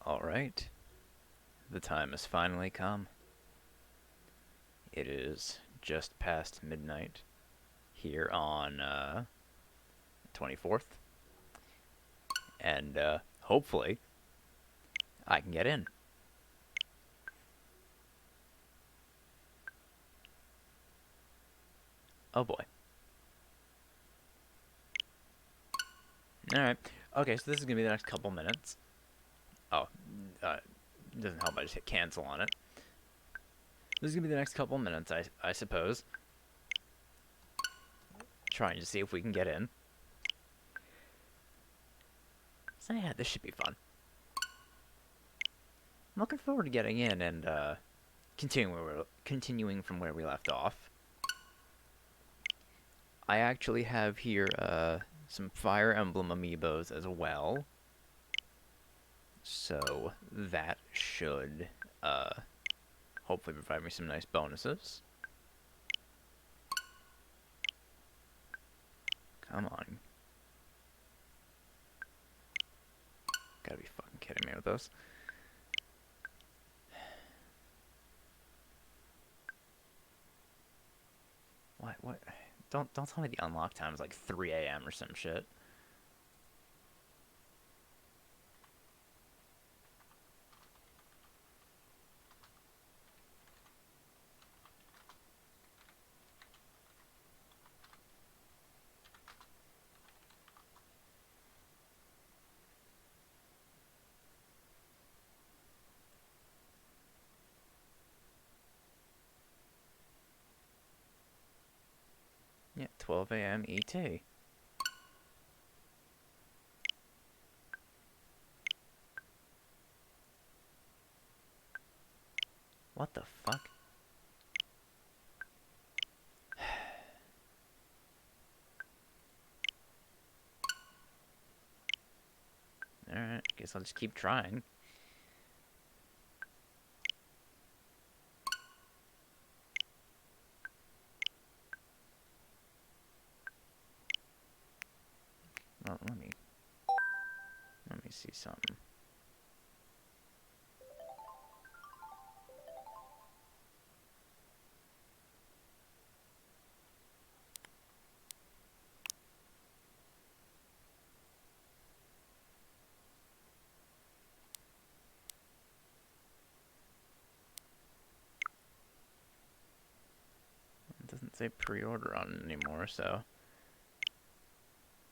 Alright, the time has finally come. It is just past midnight here on 24th, and hopefully I can get in. Oh boy. Alright, okay, so this is going to be the next couple minutes. Oh, doesn't help, I just hit cancel on it. This is going to be the next couple minutes, I suppose. Trying to see if we can get in. So yeah, this should be fun. I'm looking forward to getting in and continuing from where we left off. I actually have here some Fire Emblem amiibos as well. So that should hopefully provide me some nice bonuses. Come on. Gotta be fucking kidding me with this. What? Don't tell me the unlock time is like 3 a.m. or some shit. Yeah, 12 a.m. ET. What the fuck? Alright, guess I'll just keep trying. Well, let me see something. It doesn't say pre-order on it anymore, so it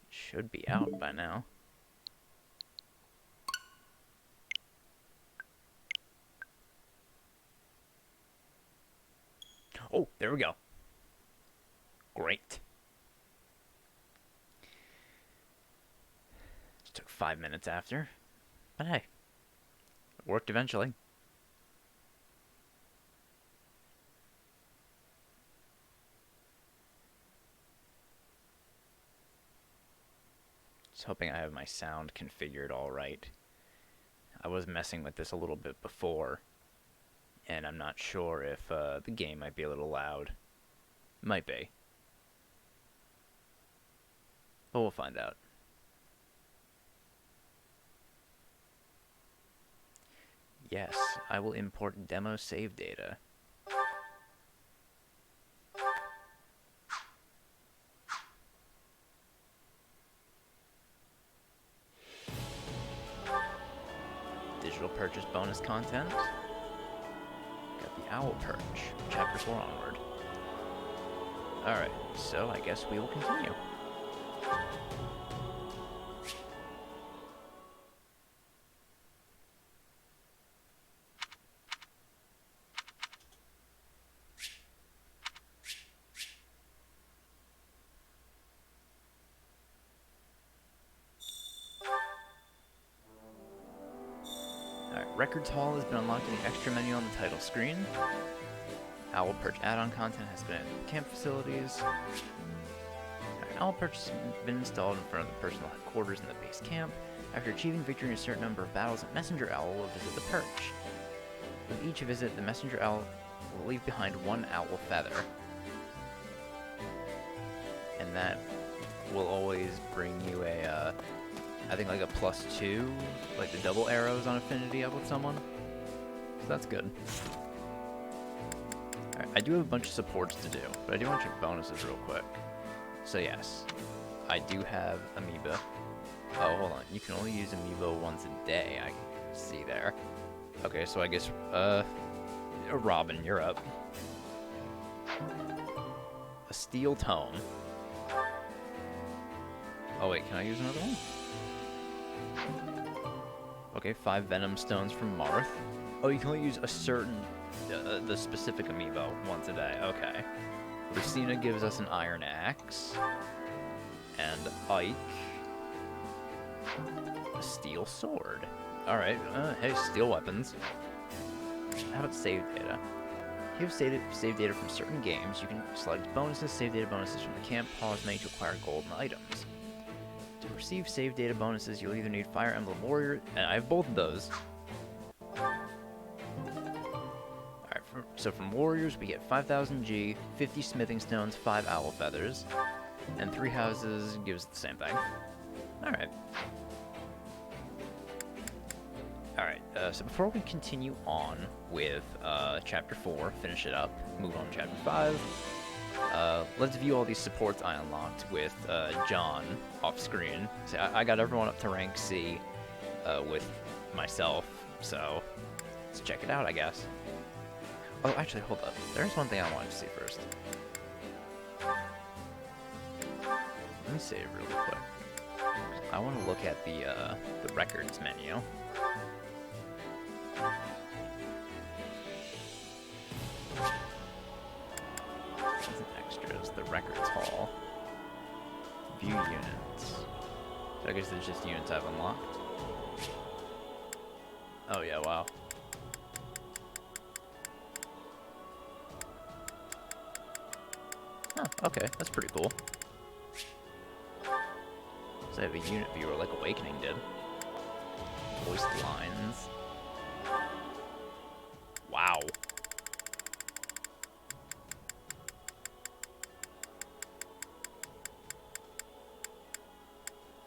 should be out by now. Oh, there we go. Great. Just took 5 minutes after. But hey, it worked eventually. Just hoping I have my sound configured all right. I was messing with this a little bit before, and I'm not sure if the game might be a little loud. Might be. But we'll find out. Yes, I will import demo save data. Digital purchase bonus content. Got the Owl Perch. Chapter 4 onward. Alright, so I guess we will continue. Records Hall has been unlocked in the extra menu on the title screen. Owl Perch add-on content has been in camp facilities. Owl Perch has been installed in front of the personal headquarters in the base camp. After achieving victory in a certain number of battles, a messenger owl will visit the perch. With each visit, the messenger owl will leave behind one owl feather. And that will always bring you a I think like a +2, like the double arrows on affinity up with someone. So that's good. Alright, I do have a bunch of supports to do, but I do want to check bonuses real quick. So yes, I do have Amiibo. Oh, hold on. You can only use Amiibo once a day, I can see there. Okay, so I guess, Robin, you're up. A steel tome. Oh wait, can I use another one? Okay, 5 Venom Stones from Marth. Oh, you can only use a certain, the specific Amiibo once a day. Okay. Lucina gives us an Iron Axe. And Ike. A Steel Sword. Alright, hey, steel weapons. How about save data? If you have save data from certain games, you can select bonuses, save data bonuses from the camp pause menu to acquire golden items. To receive save data bonuses, you'll either need Fire Emblem Warrior, and I have both of those. Alright, so from Warriors, we get 5,000 G, 50 Smithing Stones, 5 Owl Feathers, and 3 houses gives the same thing. Alright. Alright, so before we continue on with Chapter 4, finish it up, move on to Chapter 5, let's view all these supports I unlocked with John off screen. So I got everyone up to rank C with myself, so let's check it out, I guess. Oh, actually, hold up. There's one thing I wanted to see first. Let me save really quick. I want to look at the records menu. Extras, the records hall. View units. So I guess there's just units I've unlocked. Oh yeah, wow. Oh, okay, that's pretty cool. So I have a unit viewer like Awakening did. Voiced lines. Wow.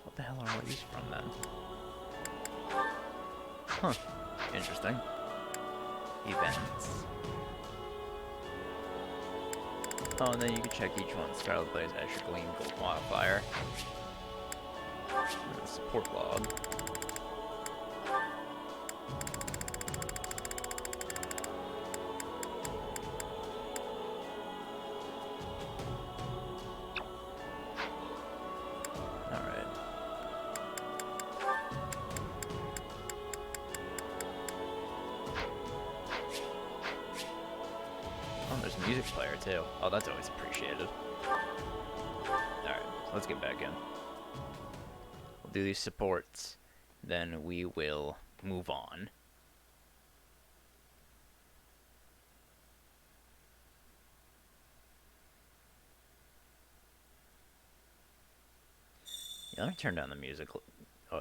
What the hell are all these from then? Huh. Interesting. Events. Oh, and then you can check each one. Scarlet Blaze, Azure, Gleam, Gold Wildfire. And the support log. Music player too. Oh, that's always appreciated. Alright, let's get back in. We'll do these supports, then we will move on. Yeah, let me turn down the music,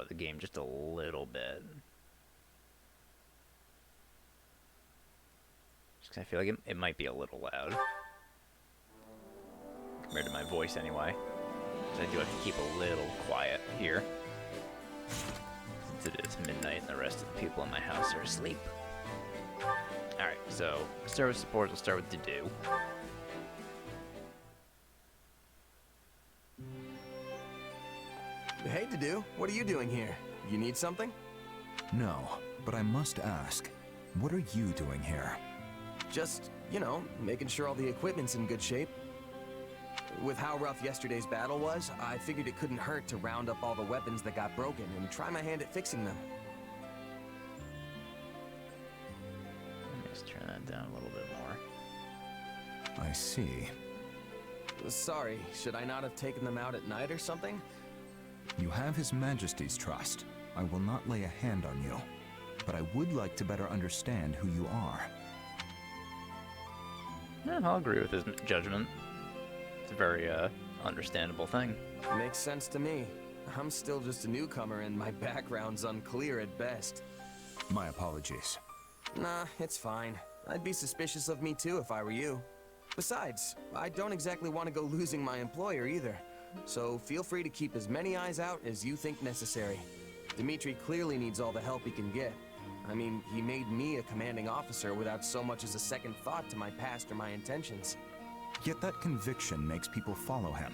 the game just a little bit. Because I feel like it might be a little loud. Compared to my voice, anyway. So I do have to keep a little quiet here. Since it is midnight and the rest of the people in my house are asleep. Alright, so service support, we'll start with to-do. Hey, to-do, what are you doing here? You need something? No, but I must ask, what are you doing here? Just, you know, making sure all the equipment's in good shape. With how rough yesterday's battle was, I figured it couldn't hurt to round up all the weapons that got broken and try my hand at fixing them. Let me just turn that down a little bit more. I see. Sorry, should I not have taken them out at night or something? You have His Majesty's trust. I will not lay a hand on you. But I would like to better understand who you are. Yeah, I'll agree with his judgment. It's a very, understandable thing. Makes sense to me. I'm still just a newcomer and my background's unclear at best. My apologies. Nah, it's fine. I'd be suspicious of me too if I were you. Besides, I don't exactly want to go losing my employer either. so feel free to keep as many eyes out as you think necessary. Dimitri clearly needs all the help he can get. I mean, he made me a commanding officer without so much as a second thought to my past or my intentions. Yet that conviction makes people follow him.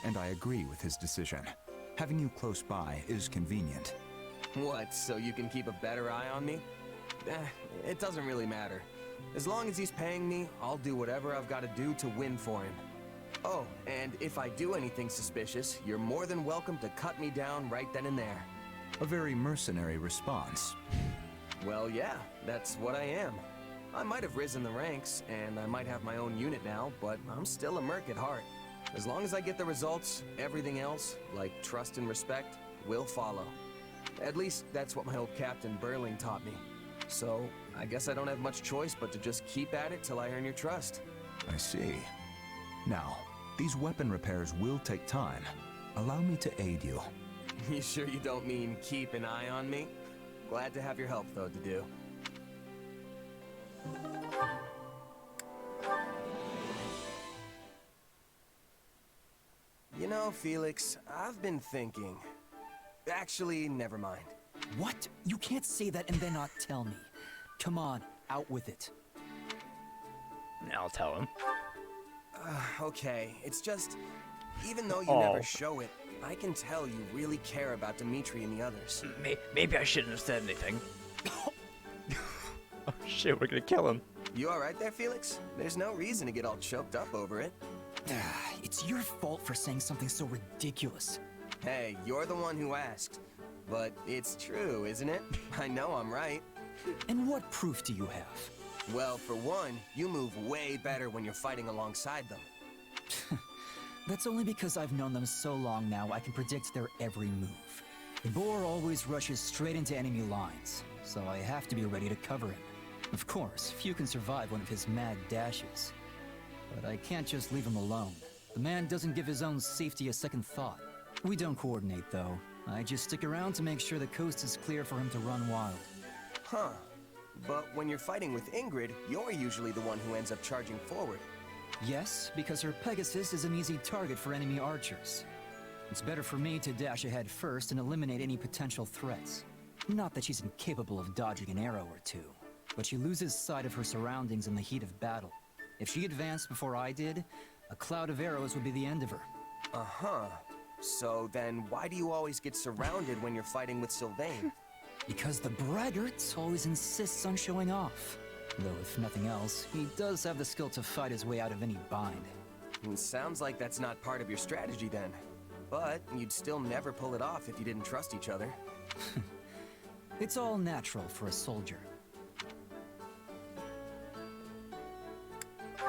And I agree with his decision. Having you close by is convenient. What, so you can keep a better eye on me? It doesn't really matter. As long as he's paying me, I'll do whatever I've got to do to win for him. Oh, and if I do anything suspicious, you're more than welcome to cut me down right then and there. A very mercenary response. Well, yeah, that's what I am. I might have risen the ranks, and I might have my own unit now, but I'm still a merc at heart. As long as I get the results, everything else, like trust and respect, will follow. At least, that's what my old Captain Burling taught me. So, I guess I don't have much choice but to just keep at it till I earn your trust. I see. Now, these weapon repairs will take time. Allow me to aid you. You sure you don't mean keep an eye on me? Glad to have your help, though, Dedu. You know, Felix, I've been thinking. Actually, never mind. What? You can't say that and then not tell me. Come on, out with it. I'll tell him. Okay, it's just, even though you never show it, I can tell you really care about Dimitri and the others. Maybe I shouldn't have said anything. Oh shit, we're gonna kill him. You alright there, Felix? There's no reason to get all choked up over it. It's your fault for saying something so ridiculous. Hey, you're the one who asked. But it's true, isn't it? I know I'm right. And what proof do you have? Well, for one, you move way better when you're fighting alongside them. That's only because I've known them so long now I can predict their every move. The boar always rushes straight into enemy lines, so I have to be ready to cover him. Of course, few can survive one of his mad dashes. But I can't just leave him alone. The man doesn't give his own safety a second thought. We don't coordinate, though. I just stick around to make sure the coast is clear for him to run wild. Huh. But when you're fighting with Ingrid, you're usually the one who ends up charging forward. Yes, because her Pegasus is an easy target for enemy archers. It's better for me to dash ahead first and eliminate any potential threats. Not that she's incapable of dodging an arrow or two, but she loses sight of her surroundings in the heat of battle. If she advanced before I did, a cloud of arrows would be the end of her. Uh-huh. So then why do you always get surrounded when you're fighting with Sylvain? Because the braggart always insists on showing off. Though if nothing else, he does have the skill to fight his way out of any bind. It sounds like that's not part of your strategy then. But you'd still never pull it off if you didn't trust each other. It's all natural for a soldier.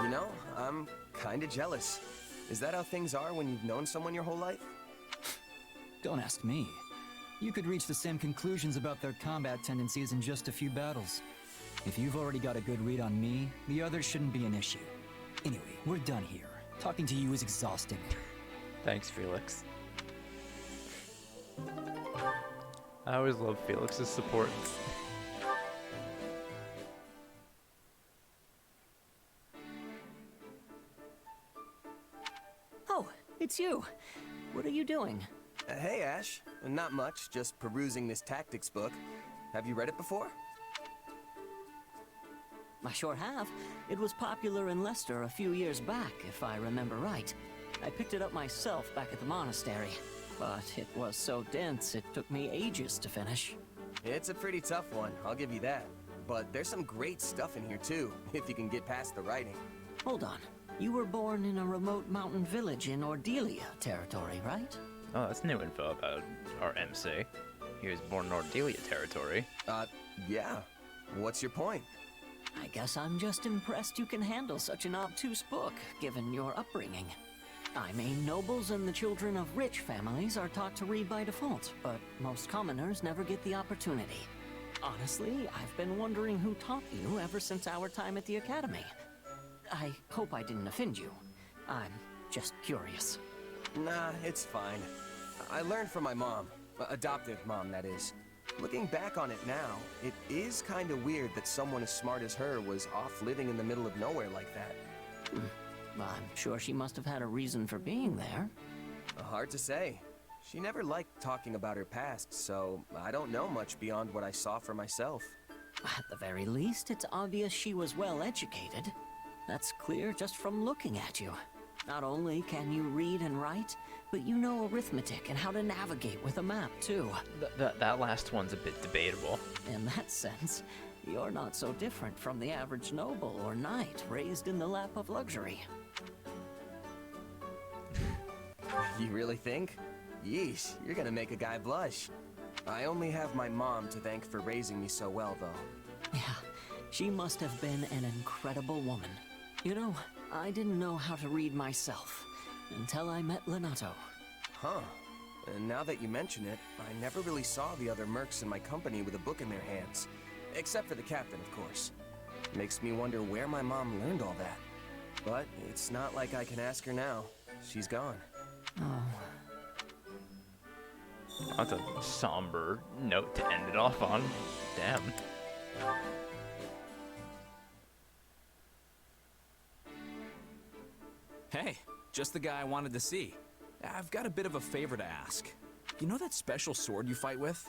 You know, I'm kinda jealous. Is that how things are when you've known someone your whole life? Don't ask me. You could reach the same conclusions about their combat tendencies in just a few battles. If you've already got a good read on me, the others shouldn't be an issue. Anyway, we're done here. Talking to you is exhausting. Thanks, Felix. I always love Felix's support. Oh, it's you. What are you doing? Hey, Ash. Not much, just perusing this tactics book. Have you read it before? I sure have. It was popular in Leicester a few years back, if I remember right. I picked it up myself back at the monastery, but it was so dense it took me ages to finish. It's a pretty tough one, I'll give you that. But there's some great stuff in here too, if you can get past the writing. Hold on. You were born in a remote mountain village in Ordelia territory, right? Oh, that's new info about our MC. He was born in Ordelia territory. Yeah. What's your point? I guess I'm just impressed you can handle such an obtuse book, given your upbringing. I mean, nobles and the children of rich families are taught to read by default, but most commoners never get the opportunity. Honestly, I've been wondering who taught you ever since our time at the academy. I hope I didn't offend you. I'm just curious. Nah, it's fine. I learned from my mom. Adoptive mom, that is. Looking back on it now, it is kinda weird that someone as smart as her was off living in the middle of nowhere like that. I'm sure she must have had a reason for being there. Hard to say. She never liked talking about her past, so I don't know much beyond what I saw for myself. At the very least, it's obvious she was well educated. That's clear just from looking at you. Not only can you read and write, but you know arithmetic and how to navigate with a map, too. That last one's a bit debatable. In that sense, you're not so different from the average noble or knight raised in the lap of luxury. You really think? Yeesh, you're gonna make a guy blush. I only have my mom to thank for raising me so well, though. Yeah, she must have been an incredible woman. You know, I didn't know how to read myself until I met Lenato. Huh. And now that you mention it, I never really saw the other mercs in my company with a book in their hands. Except for the captain, of course. Makes me wonder where my mom learned all that. But it's not like I can ask her now. She's gone. Oh. That's a somber note to end it off on. Damn. Hey, just the guy I wanted to see. I've got a bit of a favor to ask. You know that special sword you fight with?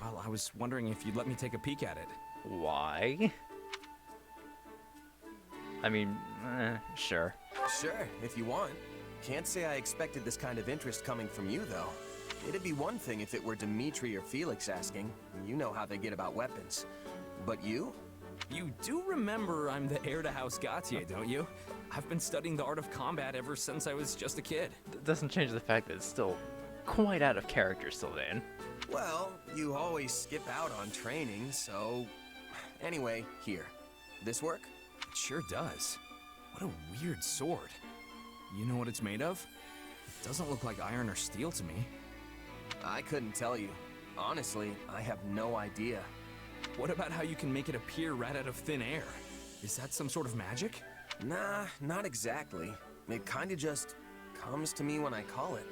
Well, I was wondering if you'd let me take a peek at it. Why? I mean, sure. Sure, if you want. Can't say I expected this kind of interest coming from you, though. It'd be one thing if it were Dimitri or Felix asking. You know how they get about weapons. But you? You do remember I'm the heir to House Gautier, don't you? I've been studying the art of combat ever since I was just a kid. That doesn't change the fact that it's still quite out of character, Sylvain. Well, you always skip out on training, so... Anyway, here. This work? It sure does. What a weird sword. You know what it's made of? It doesn't look like iron or steel to me. I couldn't tell you. Honestly, I have no idea. What about how you can make it appear right out of thin air? Is that some sort of magic? Nah, not exactly. It kinda just comes to me when I call it.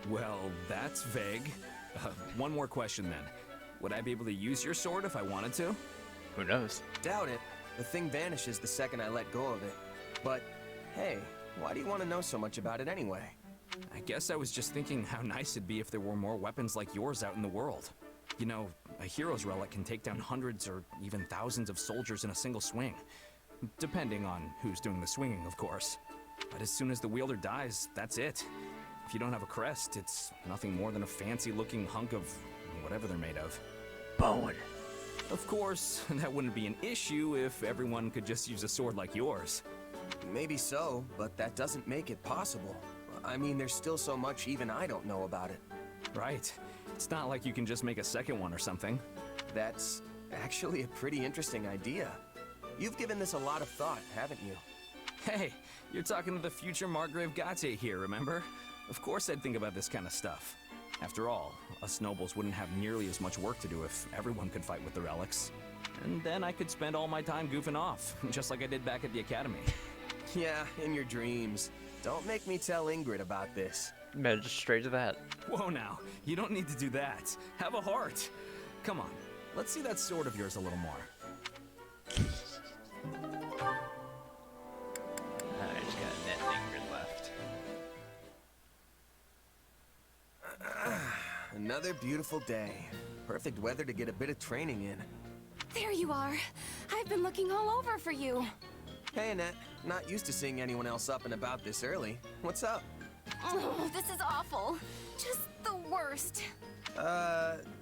Well, that's vague. One more question then. Would I be able to use your sword if I wanted to? Who knows? Doubt it. The thing vanishes the second I let go of it. But, hey, why do you want to know so much about it anyway? I guess I was just thinking how nice it'd be if there were more weapons like yours out in the world. You know, a hero's relic can take down hundreds or even thousands of soldiers in a single swing. Depending on who's doing the swinging, of course. But as soon as the wielder dies, that's it. If you don't have a crest, it's nothing more than a fancy-looking hunk of whatever they're made of. Bone. Of course, that wouldn't be an issue if everyone could just use a sword like yours. Maybe so, but that doesn't make it possible. I mean, there's still so much even I don't know about it. Right. It's not like you can just make a second one or something. That's actually a pretty interesting idea. You've given this a lot of thought, haven't you? Hey, you're talking to the future Margrave Gautier here, remember? Of course I'd think about this kind of stuff. After all, us nobles wouldn't have nearly as much work to do if everyone could fight with the relics. And then I could spend all my time goofing off, just like I did back at the academy. Yeah, in your dreams. Don't make me tell Ingrid about this. Man, just straight to that. Whoa now, you don't need to do that. Have a heart. Come on, let's see that sword of yours a little more. I just got a net Ingrid left. Another beautiful day. Perfect weather to get a bit of training in. There you are. I've been looking all over for you. Hey, Annette. Not used to seeing anyone else up and about this early. What's up? Oh, this is awful. Just the worst.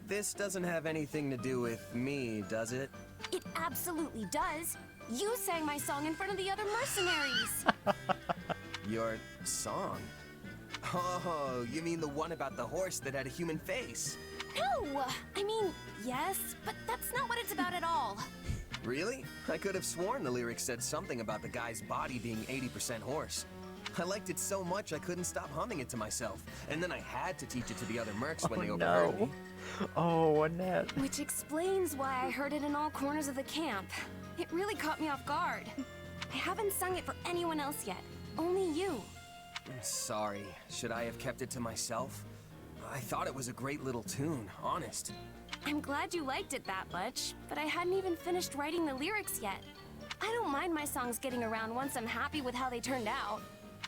This doesn't have anything to do with me, does it? It absolutely does. You sang my song in front of the other mercenaries. Your song? Oh, you mean the one about the horse that had a human face? No! I mean, yes, but that's not what it's about at all. Really? I could have sworn the lyrics said something about the guy's body being 80% horse. I liked it so much I couldn't stop humming it to myself, and then I had to teach it to the other mercs when they overheard me. Oh, Annette. Which explains why I heard it in all corners of the camp. It really caught me off guard. I haven't sung it for anyone else yet. Only you. Sorry. Should I have kept it to myself? I thought it was a great little tune, honest. I'm glad you liked it that much, but I hadn't even finished writing the lyrics yet. I don't mind my songs getting around once I'm happy with how they turned out.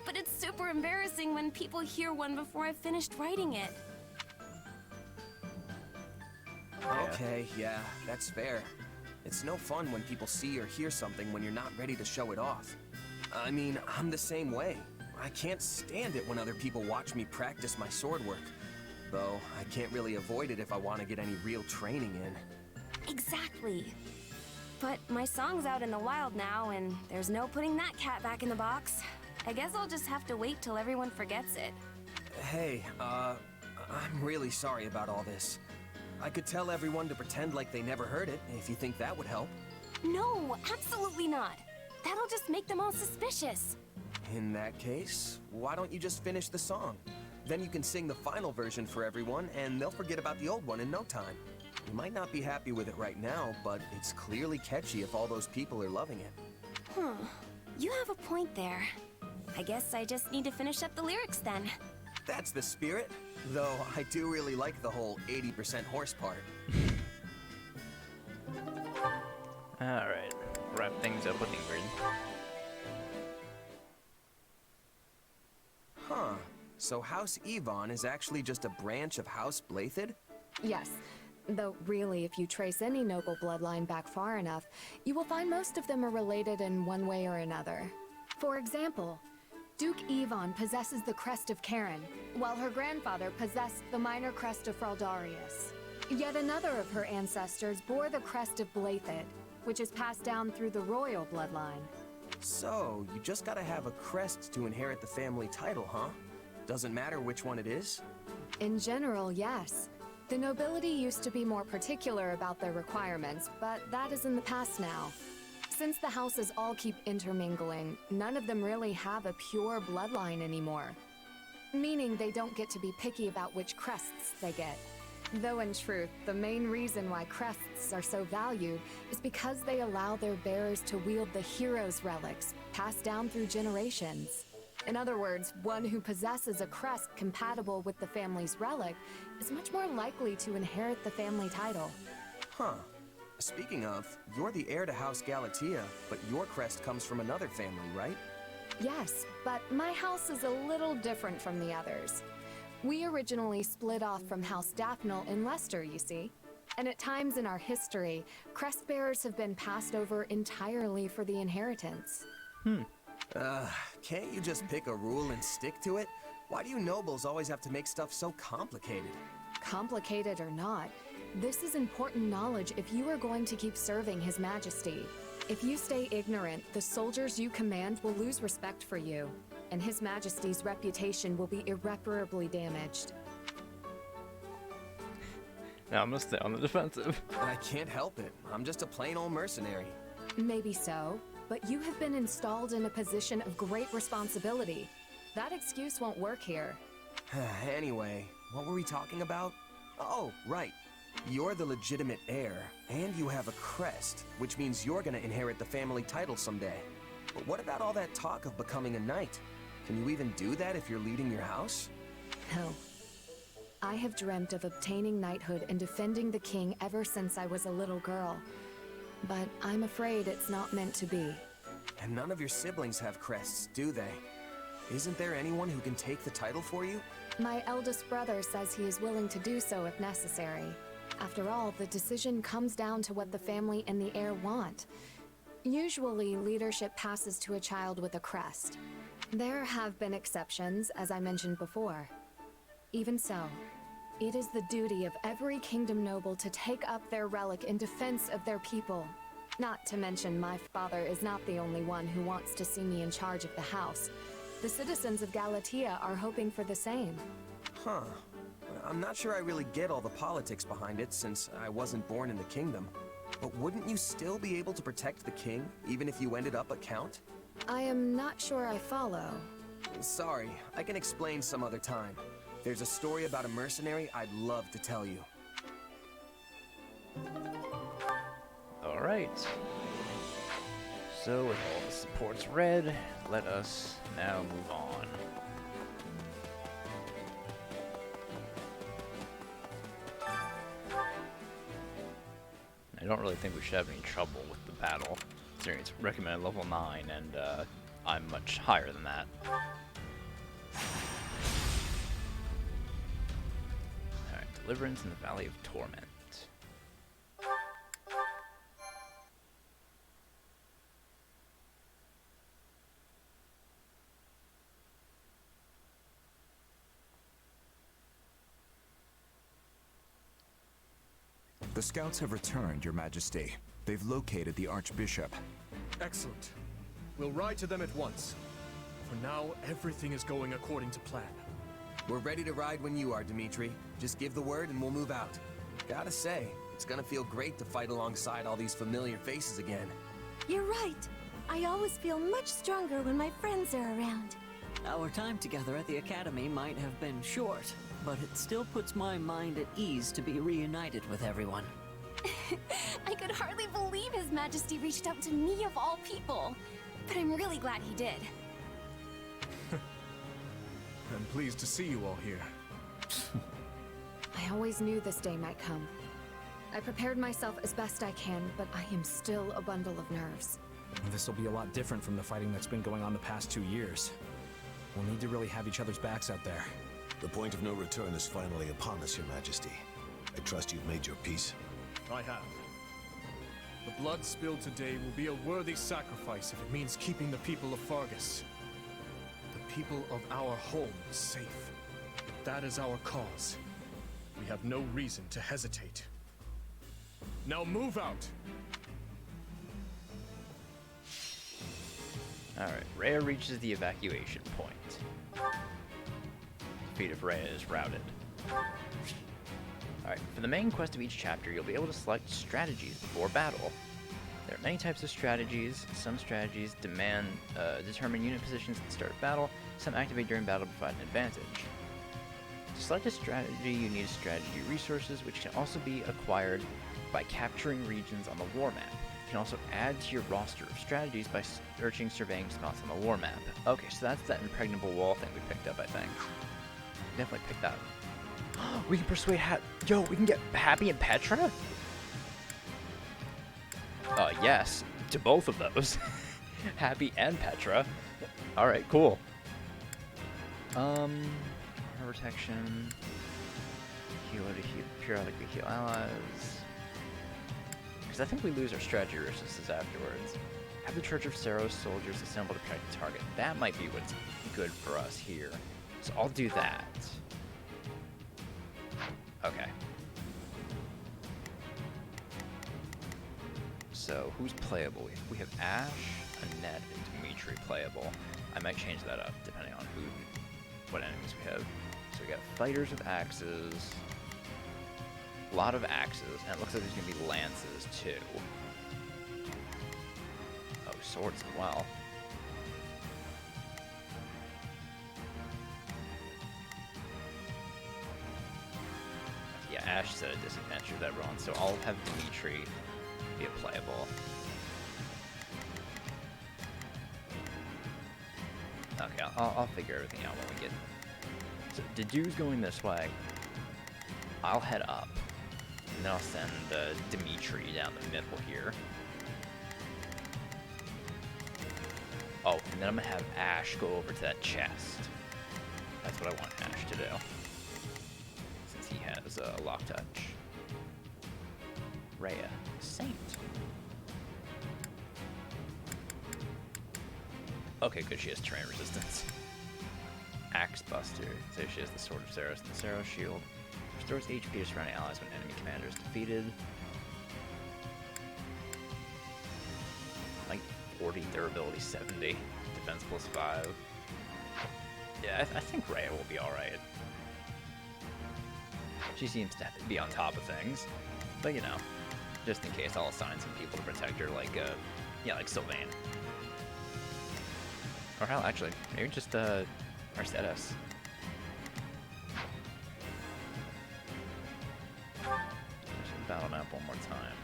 but it's super embarrassing when people hear one before I've finished writing it. Okay, yeah, that's fair. It's no fun when people see or hear something when you're not ready to show it off. I mean, I'm the same way. I can't stand it when other people watch me practice my sword work. Though, I can't really avoid it if I want to get any real training in. Exactly. But my song's out in the wild now, and there's no putting that cat back in the box. I guess I'll just have to wait till everyone forgets it. Hey, I'm really sorry about all this. I could tell everyone to pretend like they never heard it, if you think that would help. No, absolutely not. That'll just make them all suspicious. In that case, why don't you just finish the song? Then you can sing the final version for everyone, and they'll forget about the old one in no time. You might not be happy with it right now, but it's clearly catchy if all those people are loving it. You have a point there. I guess I just need to finish up the lyrics then. That's the spirit. Though I do really like the whole 80% horse part. Alright, wrap things up with Ingrid. Huh. So House Yvonne is actually just a branch of House Blathid? Yes. Though really, if you trace any noble bloodline back far enough, you will find most of them are related in one way or another. For example, Duke Yvonne possesses the crest of Karen, while her grandfather possessed the minor crest of Fraldarius. Yet another of her ancestors bore the crest of Blathid, which is passed down through the royal bloodline. So, you just gotta have a crest to inherit the family title, huh? Doesn't matter which one it is? In general, yes. The nobility used to be more particular about their requirements, but that is in the past now. Since the houses all keep intermingling, none of them really have a pure bloodline anymore. Meaning they don't get to be picky about which crests they get. Though in truth, the main reason why crests are so valued is because they allow their bearers to wield the hero's relics, passed down through generations. In other words, one who possesses a crest compatible with the family's relic is much more likely to inherit the family title. Huh. Speaking of, you're the heir to House Galatea, but your crest comes from another family, right? Yes, but my house is a little different from the others. We originally split off from House Daphne in Leicester, you see. And at times in our history, crest bearers have been passed over entirely for the inheritance. Can't you just pick a rule and stick to it? Why do you nobles always have to make stuff so complicated? Complicated or not, this is important knowledge if you are going to keep serving His Majesty. If you stay ignorant, the soldiers you command will lose respect for you, and His Majesty's reputation will be irreparably damaged. Now I'm gonna stay on the defensive. I can't help it. I'm just a plain old mercenary. Maybe so, but you have been installed in a position of great responsibility. That excuse won't work here. Anyway, what were we talking about? Oh, right. You're the legitimate heir, and you have a crest, which means you're gonna inherit the family title someday. But what about all that talk of becoming a knight? Can you even do that if you're leading your house? No. I have dreamt of obtaining knighthood and defending the king ever since I was a little girl. But I'm afraid it's not meant to be. And none of your siblings have crests, do they? Isn't there anyone who can take the title for you? My eldest brother says he is willing to do so if necessary. After all, the decision comes down to what the family and the heir want. Usually, leadership passes to a child with a crest. There have been exceptions, as I mentioned before. Even so, it is the duty of every kingdom noble to take up their relic in defense of their people. Not to mention, my father is not the only one who wants to see me in charge of the house. The citizens of Galatea are hoping for the same. Huh. I'm not sure I really get all the politics behind it, since I wasn't born in the kingdom. But wouldn't you still be able to protect the king, even if you ended up a count? I am not sure I follow. Sorry, I can explain some other time. There's a story about a mercenary I'd love to tell you. Alright. So with all the supports read, let us now move on. I don't really think we should have any trouble with the battle, considering it's recommended level 9, and I'm much higher than that. Alright, Deliverance in the Valley of Torment. The scouts have returned, Your Majesty. They've located the Archbishop. Excellent. We'll ride to them at once. For now, everything is going according to plan. We're ready to ride when you are, Dimitri. Just give the word and we'll move out. Gotta say, it's gonna feel great to fight alongside all these familiar faces again. You're right. I always feel much stronger when my friends are around. Our time together at the Academy might have been short, but it still puts my mind at ease to be reunited with everyone. I could hardly believe His Majesty reached out to me of all people. But I'm really glad he did. I'm pleased to see you all here. I always knew this day might come. I prepared myself as best I can, but I am still a bundle of nerves. This will be a lot different from the fighting that's been going on the past 2 years. We'll need to really have each other's backs out there. The point of no return is finally upon us, Your Majesty. I trust you've made your peace. I have. The blood spilled today will be a worthy sacrifice if it means keeping the people of Fargus, the people of our home, safe. That is our cause. We have no reason to hesitate. Now move out! Alright, Rhea reaches the evacuation point. Fate of Rhea is routed. Alright, for the main quest of each chapter, you'll be able to select strategies before battle. There are many types of strategies. Some strategies determine unit positions at the start of battle. Some activate during battle to provide an advantage. To select a strategy, you need strategy resources, which can also be acquired by capturing regions on the war map. You can also add to your roster of strategies by surveying spots on the war map. Okay, so that's that impregnable wall thing we picked up, I think. Definitely picked that up. We can persuade we can get Happy and Petra? Yes, to both of those. Happy and Petra. Alright, cool. Protection. Healer to heal, periodically heal allies. Because I think we lose our strategy resources afterwards. Have the Church of Saros soldiers assemble to protect the target. That might be what's good for us here. So I'll do that. Okay. So, who's playable? We have Ash, Annette, and Dimitri playable. I might change that up depending on what enemies we have. So we got fighters with axes, a lot of axes, and it looks like there's gonna be lances too. Oh, swords as well. Yeah, Ash is at a disadvantage with everyone, so I'll have Dimitri be a playable. Okay, I'll figure everything out when we get. So Dedu's going this way. I'll head up, and then I'll send Dimitri down the middle here. Oh, and then I'm gonna have Ash go over to that chest. That's what I want Ash to do, since he has lock touch. Rhea, Saint. Okay, good, she has terrain resistance. Axe Buster, so she has the Sword of Saros and the Saros Shield. Restores HP to surrounding allies when enemy commander is defeated. Like 40, durability 70, defense plus 5. Yeah, I think Rhea will be alright. She seems to be on top of things, but you know, just in case, I'll assign some people to protect her, like, like Sylvain. Or hell, actually, maybe just, Mercedes. Just battle map one more time.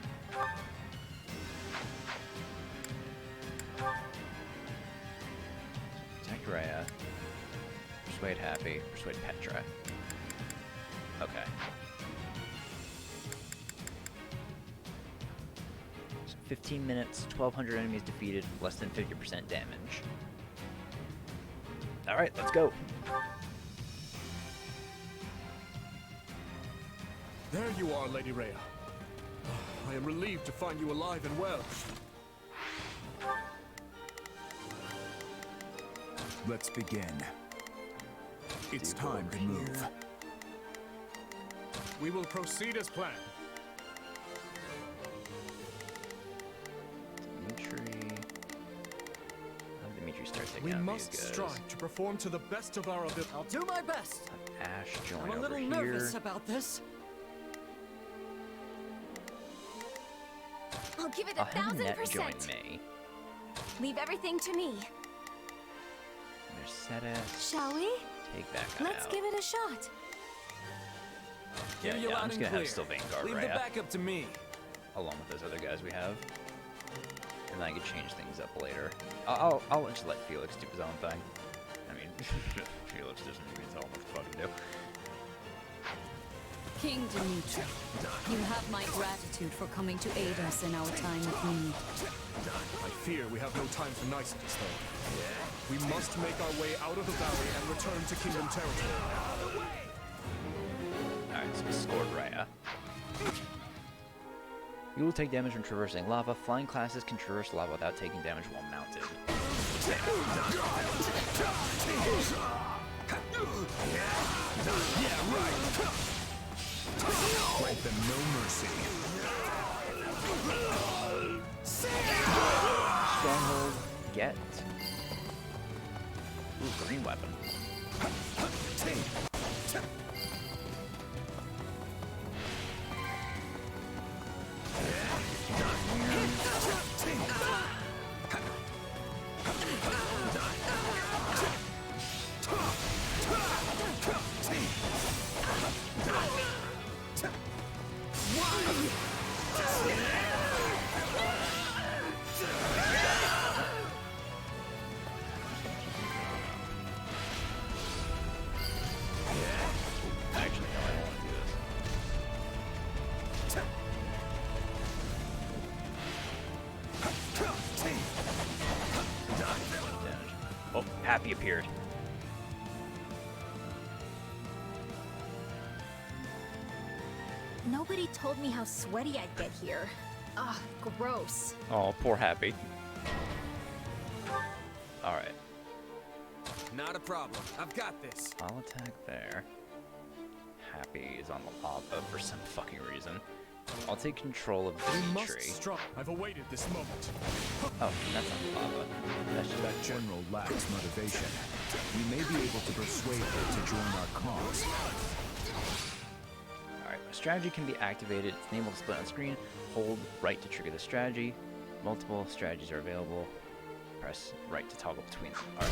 Protect Rhea. Persuade Happy. Persuade Petra. Okay. So 15 minutes, 1,200 enemies defeated, less than 50% damage. Alright, let's go. There you are, Lady Rhea. I am relieved to find you alive and well. Let's begin. It's time to move. We will proceed as planned. Dimitri. How did Dimitri start taking We out must these guys? strive to perform to the best of our ability. I'll do my best. Ash join I'm a over little here. nervous about this. I'll give it I'll have Net join 1,000%. me. Leave everything to me. Mercedes. Shall we? Take back Let's out. give it a shot. Yeah, Hear you yeah, I'm loud just and gonna have clear. still Vanguard Leave the Rhea, backup to me. along with those other guys we have. And then I could change things up later. I'll just let Felix do his own thing. I mean, Felix doesn't even tell him what to fucking do. King Dimitri, you have my gratitude for coming to aid us in our time of need. I fear we have no time for niceties, though. We must make our way out of the valley and return to Kingdom territory. Alright, so we scored Rhea. You will take damage when traversing lava. Flying classes can traverse lava without taking damage while mounted. Yeah, right. Grant them no mercy. Stronghold, get. Ooh, green weapon. Actually, no, I don't want to do this. Damage. Oh, Happy appeared. Nobody told me how sweaty I'd get here. Ugh, gross. Oh, poor Happy. Alright, Not a problem. I've got this. I'll attack there. Happy is on the lava for some fucking reason. I'll take control of We must Dimitri. strive. I've awaited this moment. Oh, that's not lava. That's just That general lacks motivation. We may be able to persuade her to join our cause. Alright, a strategy can be activated. It's enabled to split on screen. Hold right to trigger the strategy. Multiple strategies are available. Press right to toggle between them. Alright.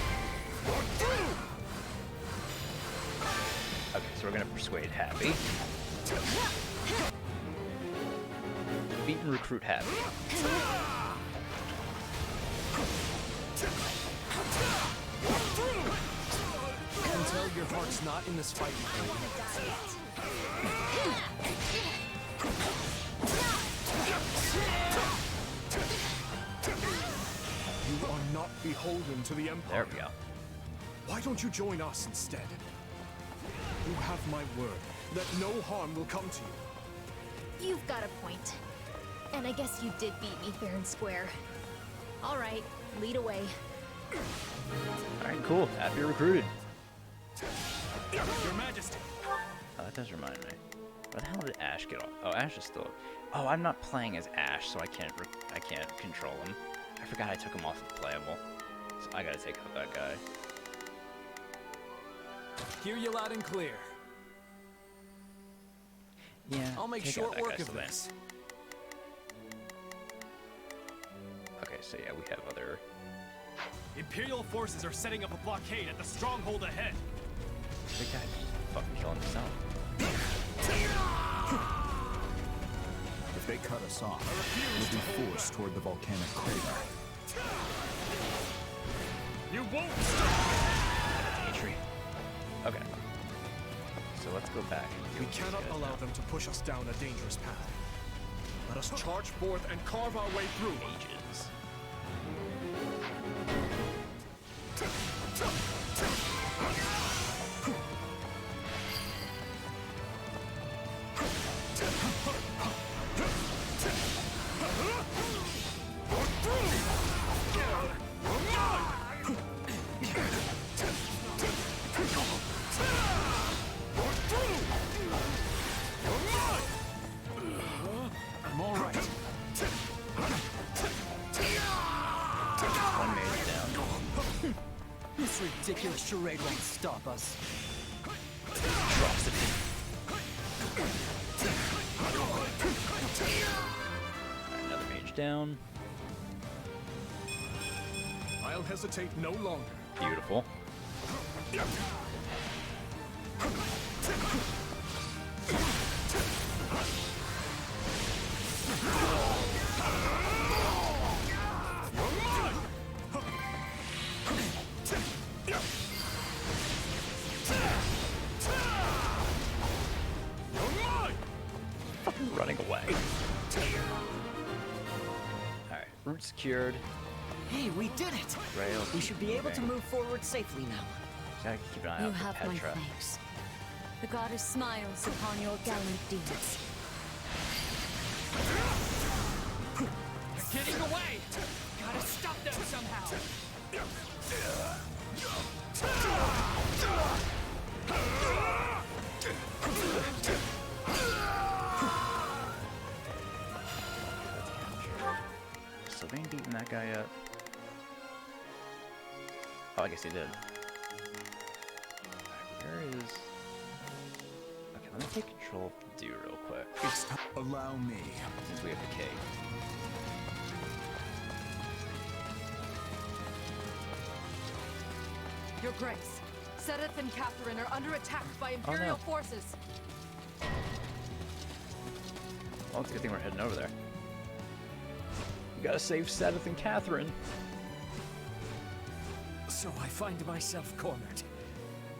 Okay, so we're gonna persuade Happy. Beat and recruit Happy. I can tell your heart's not in this fight. You are not beholden to the Empire. There we go. Why don't you join us instead? You have my word that no harm will come to you. You've got a point. And I guess you did beat me fair and square. All right, lead away. Alright, cool. Happy recruited. Your Majesty. Oh, that does remind me. Where the hell did Ash get off? Oh, Ash is still. Oh, I'm not playing as Ash, so I can't control him. I forgot I took him off of playable. So I gotta take out that guy. Hear you loud and clear. Yeah. I'll make take out short that work guy of still then. this. Okay, so yeah, we have other. Imperial forces are setting up a blockade at the stronghold ahead. The guy just fucking killing himself. If they cut us off, we'll be forced toward the volcanic crater. You won't Dimitri. Okay. So let's go back. We cannot allow them to push us down a dangerous path. Let us charge forth and carve our way through. Ages. This ridiculous charade won't stop us. Atrocity. Alright, another mage down. I'll hesitate no longer. Beautiful. Fucking running away. Alright, route secured. Hey, we did it! Rails. We should be able to move forward safely now. Gotta keep an eye You out for have my Petra. thanks. The goddess smiles upon your gallant deeds. They're getting away! Gotta stop them somehow! So they ain't beaten that guy yet. Oh, I guess he did. Alright, where is... Okay, let me take control of the do real quick. Allow me. Since we have the cake. Your Grace, Sedith and Catherine are under attack by Imperial forces. Well, it's a good thing we're heading over there. We gotta save Sedith and Catherine. So I find myself cornered.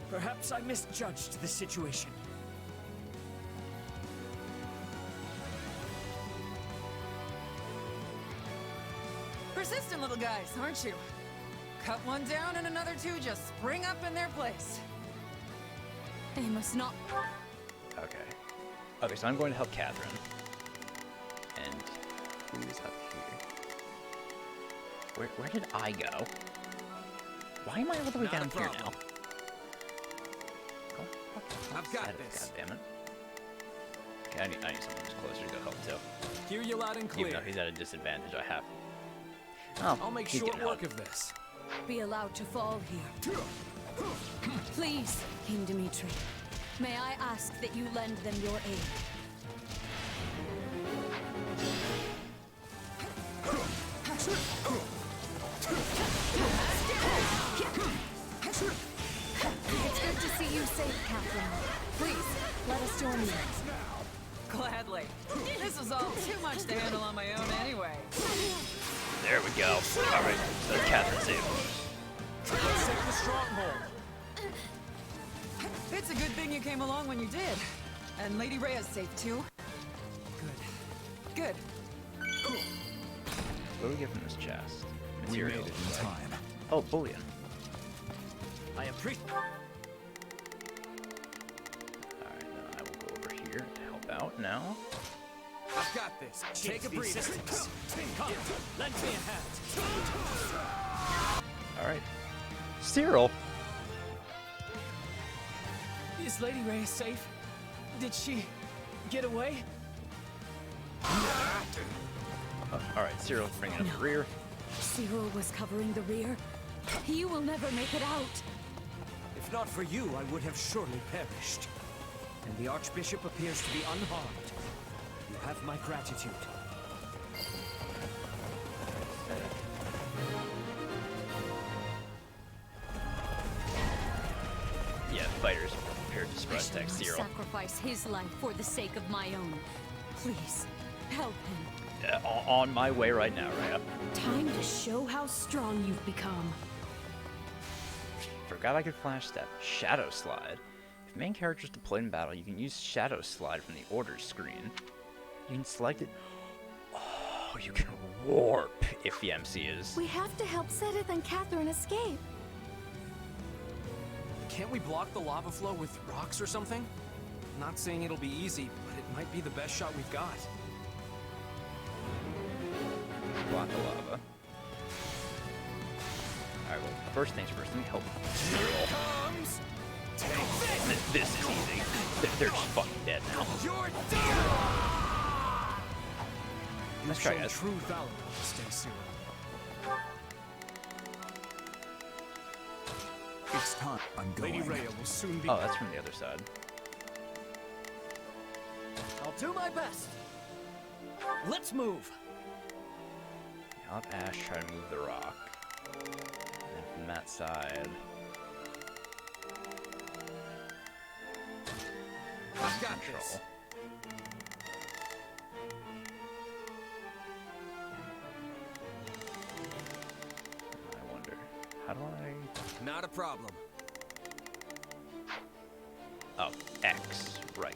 Perhaps I misjudged the situation. Persistent little guys, aren't you? Cut one down and another two just spring up in their place. They must not... Okay. Okay, so I'm going to help Catherine. And who's up here? Where did I go? Why am I all the way down here now? Oh, fuck. I've got this. God damn it. Okay, I need someone who's closer to go help too. Hear you loud and clear. Even though he's at a disadvantage, I have. Oh, I'll make he's short getting work help. of this. be allowed to fall here. Please, King Dimitri, may I ask that you lend them your aid? It's good to see you safe, Catherine. Please, let us join you. Gladly. This was all too much to handle on my own anyway. There we go. Alright, so Catherine's safe. Let's take the stronghold. It's a good thing you came along when you did. And Lady Rhea's safe too. Good. Good. What do we get from this chest? We made Materials. it in time. Oh, bullion. I appreciate. Alright, then I will go over here to help out now. I've got this. Take a breather. Come, lend me a hand. Alright. Cyril! Is Lady Rhea safe? Did she get away? Alright, Cyril's bringing up the rear. Cyril was covering the rear. He will never make it out. If not for you, I would have surely perished. And the Archbishop appears to be unharmed. You have my gratitude. Yeah, fighters prepared to I surprise shall attack not Cyril. sacrifice his life for the sake of my own. Please, help him. On my way right now, Rhea. Time to show how strong you've become. Forgot I could flash step. Shadow slide. If main character is deployed in battle, you can use Shadow slide from the orders screen. You can select it. Oh, you can warp if the MC is. We have to help Sedith and Catherine escape. Can't we block the lava flow with rocks or something? Not saying it'll be easy, but it might be the best shot we've got. Block the lava. Alright, well, first things first, let me help Cyril. Comes. This is easy. They're just fucking dead now. You're done. Let's try, Shown guys. true valor this day, Cyril. It's time. I'm going. Lady Rhea will soon be. Oh, that's from the other side. I'll do my best. Let's move. I'll have Ash try to move the rock. And then from that side. I've got Control. this. I wonder, how do I? Not a problem. Oh, X, right.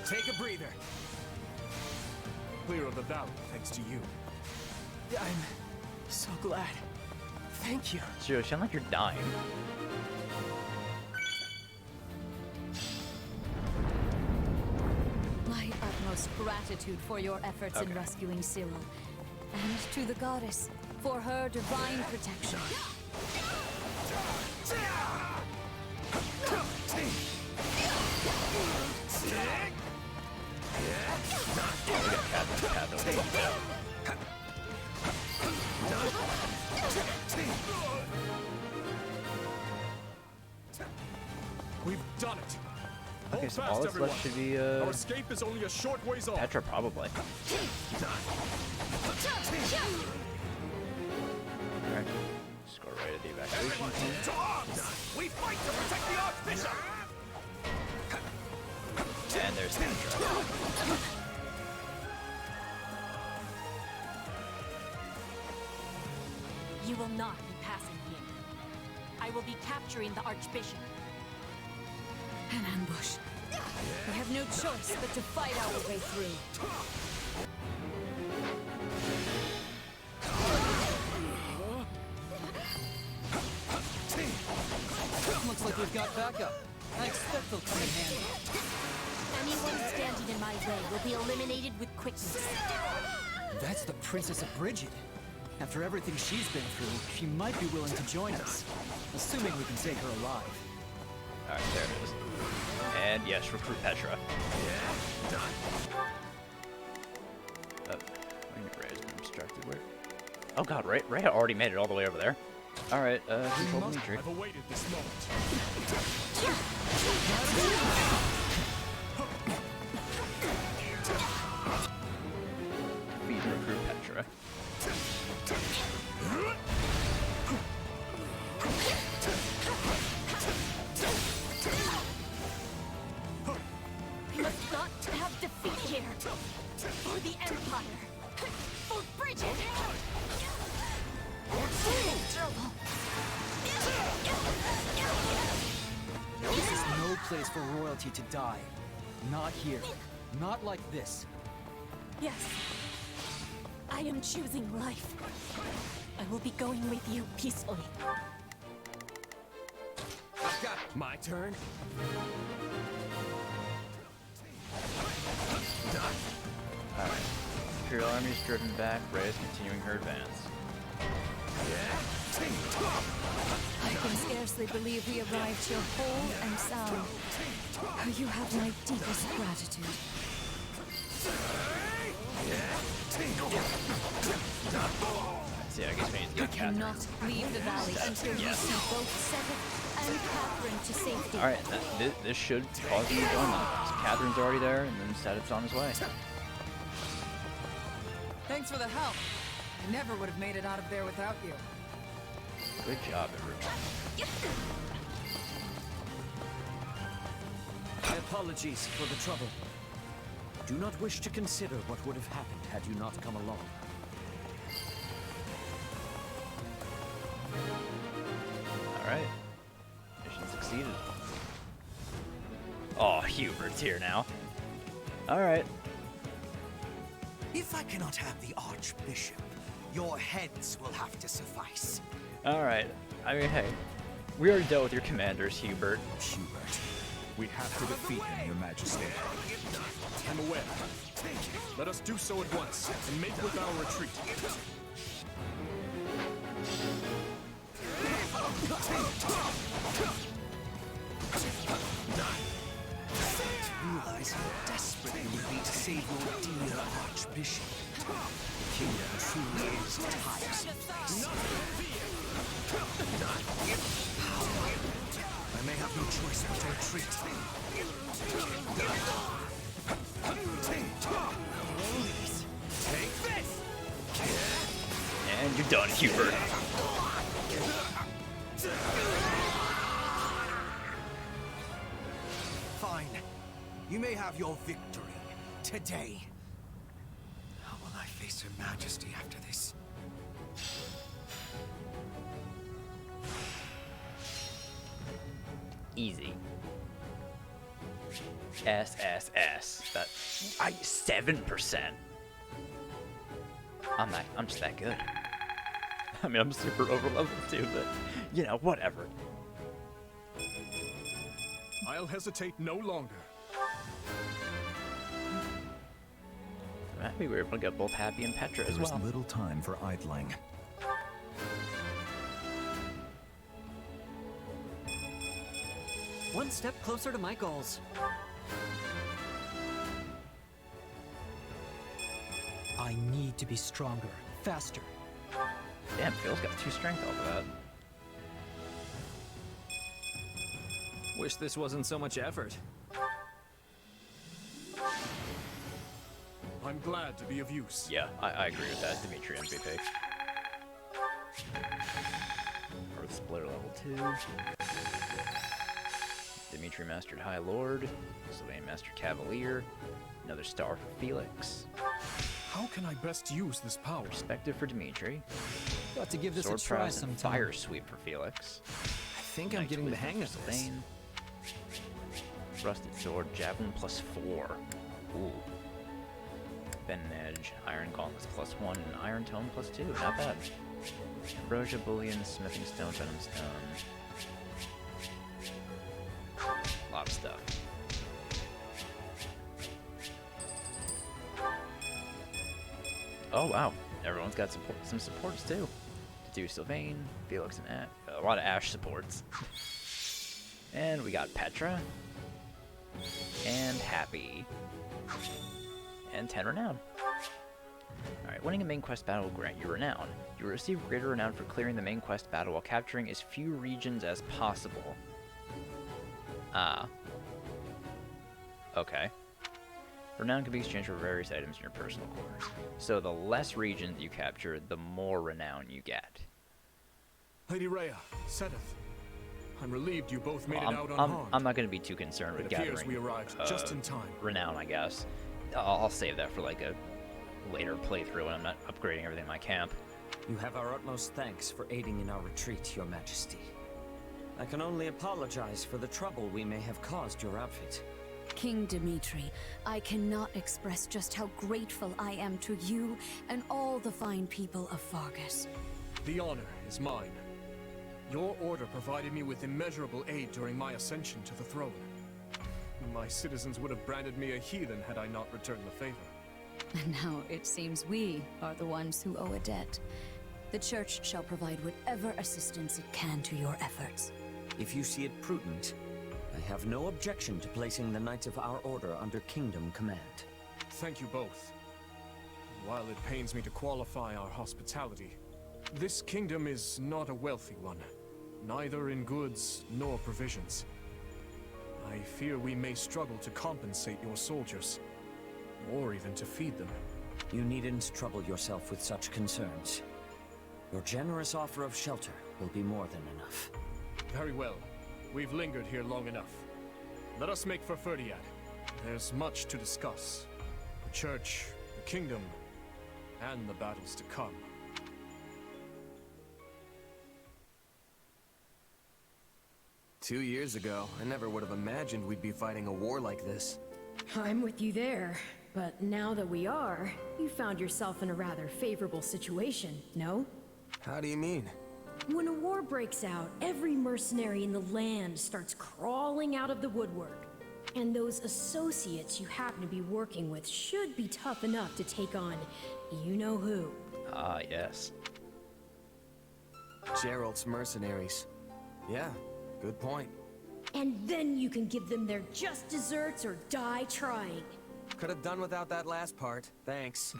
Take a breather. Clear of the valley, thanks to you. I'm so glad. Thank you. So you sound like you're dying. My utmost gratitude for your efforts in rescuing Cyril, and to the goddess for her divine protection. We've done it. Okay, Hold so fast, all that's everyone. left should be Our escape is only a short ways off. Petra, probably. Alright. Just go right at the evacuation Everyone, point. to arms! We fight to protect the Archbishop! And there's Petra. You will not be passing here. I will be capturing the Archbishop. An ambush. We have no choice but to fight our way through. Looks like we've got backup. I expect they'll come in handy. Anyone standing in my way will be eliminated with quickness. That's the Princess of Brigid. After everything she's been through, she might be willing to join us. Assuming we can take her alive. Alright, there it is. And yes, recruit Petra. Oh, wait, Rhea's been obstructed. Where? Oh god, Rhea already made it all the way over there. Alright, control Dimitri. I've awaited this moment. Feed and recruit Petra. We must not have defeat here. For the Empire. For Brigid. This is no place for royalty to die. Not here. Not like this. Yes. I am choosing life. I will be going with you peacefully. I've got it. My turn. Alright. Imperial Army's driven back. Rhea's continuing her advance. I can scarcely believe we arrived here whole and sound. You have my deepest gratitude. See, I guess we need to We get Catherine. cannot leave the valley until we see both Cedric and Catherine to safety. Alright, this should cause you to join them. So Catherine's already there, and then Cedric's on his way. Thanks for the help. I never would have made it out of there without you. Good job, everyone. My apologies for the trouble. Do not wish to consider what would have happened had you not come along. Alright. Mission succeeded. Oh, Hubert's here now. Alright. If I cannot have the Archbishop, your heads will have to suffice. Alright. I mean, hey. We already dealt with your commanders, Hubert. Hubert. We have to defeat him, Your Majesty. I'm aware. Let us do so at once, and make with our retreat. Realize how desperate you would be to save your dear Archbishop. kingdom truly is tiresome. I may have no choice but to retreat. Take this! And you're done, Hubert. Fine. You may have your victory today. How will I face Her Majesty after this? Easy. SSS. That 7%. I'm just that good. I mean, I'm super over leveled too, but you know, whatever. I'll hesitate no longer. I'm happy we were able to get both Happy and Petra as There is well. little time for idling. One step closer to my goals. I need to be stronger, faster. Damn, Phil's got 2 strength off of that. Wish this wasn't so much effort. I'm glad to be of use. Yeah, I agree with that. Dimitri MVP. Earth Splitter level 2. Dimitri mastered High Lord. Sylvain mastered Cavalier. Another star for Felix. How can I best use this power? Perspective for Dimitri. Got to give this Sword a try press and sometime. Fire Sweep for Felix. I think I'm Knight's getting the Wisdom hang for of this. Sylvain. Rusted Sword, Javelin +4. Ooh. Bend and Edge, Iron Gauntlets +1, and Iron Tome +2. Not bad. Ambrosia, Bullion, Smithing Stone, Venom Stone. A lot of stuff. Oh wow, everyone's got some supports too. To do Sylvain, Felix, and a lot of Ash supports. And we got Petra. And Happy. And 10 renown. Alright, winning a main quest battle will grant you renown. You will receive greater renown for clearing the main quest battle while capturing as few regions as possible. Ah. Okay. Renown can be exchanged for various items in your personal quarters. So the less regions you capture, the more renown you get. Lady Rhea, Sedith, I'm relieved you both made it out unharmed. I'm not going to be too concerned with It appears gathering we arrived just in time. renown, I guess. I'll save that for like a later playthrough when I'm not upgrading everything in my camp. You have our utmost thanks for aiding in our retreat, Your Majesty. I can only apologize for the trouble we may have caused your outfit. King Dimitri, I cannot express just how grateful I am to you and all the fine people of Fargus. The honor is mine. Your order provided me with immeasurable aid during my ascension to the throne. My citizens would have branded me a heathen had I not returned the favor. And now it seems we are the ones who owe a debt. The Church shall provide whatever assistance it can to your efforts. If you see it prudent, I have no objection to placing the Knights of our Order under Kingdom command. Thank you both. While it pains me to qualify our hospitality, this kingdom is not a wealthy one, neither in goods nor provisions. I fear we may struggle to compensate your soldiers, or even to feed them. You needn't trouble yourself with such concerns. Your generous offer of shelter will be more than enough. Very well. We've lingered here long enough. Let us make for Ferdiad. There's much to discuss. The Church, the Kingdom, and the battles to come. Two years ago, I never would have imagined we'd be fighting a war like this. I'm with you there. But now that we are, you found yourself in a rather favorable situation, no? How do you mean? When a war breaks out, every mercenary in the land starts crawling out of the woodwork. And those associates you happen to be working with should be tough enough to take on you-know-who. Ah, yes. Gerald's mercenaries. Yeah, good point. And then you can give them their just desserts or die trying. Could have done without that last part. Thanks.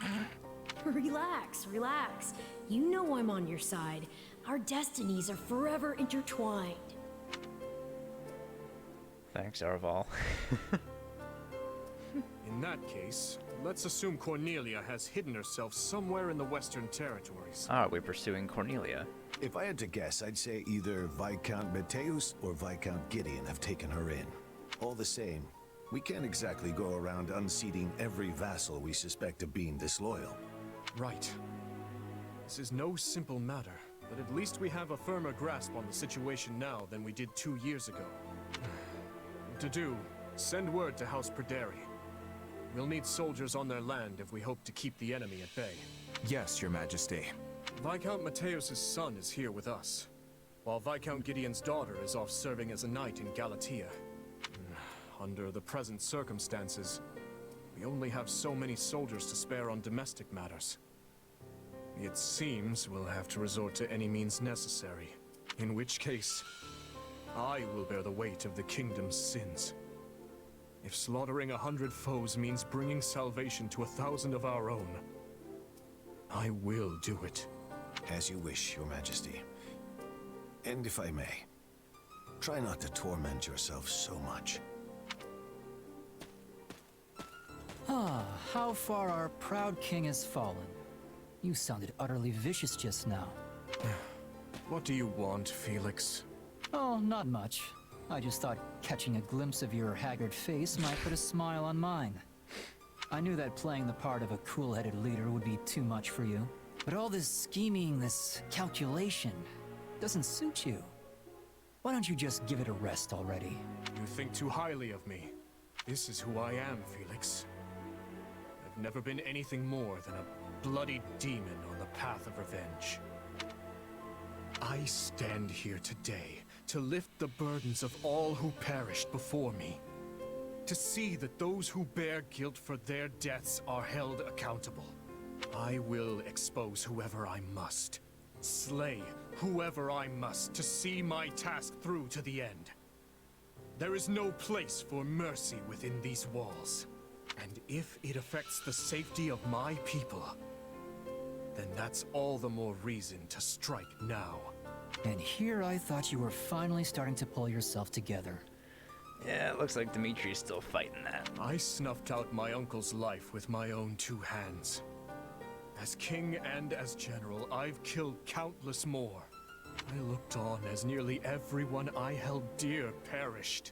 Relax, relax. You know I'm on your side. Our destinies are forever intertwined. Thanks, Arval. In that case, let's assume Cornelia has hidden herself somewhere in the Western Territories. Are we pursuing Cornelia? If I had to guess, I'd say either Viscount Mateus or Viscount Gideon have taken her in. All the same, we can't exactly go around unseating every vassal we suspect of being disloyal. Right. This is no simple matter, but at least we have a firmer grasp on the situation now than we did 2 years ago. To do, send word to House Perderi. We'll need soldiers on their land if we hope to keep the enemy at bay. Yes, Your Majesty. Viscount Mateus' son is here with us, while Viscount Gideon's daughter is off serving as a knight in Galatia. Under the present circumstances, we only have so many soldiers to spare on domestic matters. It seems we'll have to resort to any means necessary, in which case, I will bear the weight of the kingdom's sins. If slaughtering 100 foes means bringing salvation to 1,000 of our own, I will do it. As you wish, Your Majesty. And if I may, try not to torment yourself so much. Ah, how far our proud king has fallen. You sounded utterly vicious just now. What do you want, Felix? Oh, not much. I just thought catching a glimpse of your haggard face might put a smile on mine. I knew that playing the part of a cool-headed leader would be too much for you. But all this scheming, this calculation, doesn't suit you. Why don't you just give it a rest already? You think too highly of me. This is who I am, Felix. I've never been anything more than a bloody demon on the path of revenge. I stand here today to lift the burdens of all who perished before me. To see that those who bear guilt for their deaths are held accountable. I will expose whoever I must. Slay whoever I must to see my task through to the end. There is no place for mercy within these walls. And if it affects the safety of my people, then that's all the more reason to strike now. And here I thought you were finally starting to pull yourself together. Yeah, it looks like Dimitri's still fighting that. I snuffed out my uncle's life with my own 2 hands. As king and as general, I've killed countless more. I looked on as nearly everyone I held dear perished.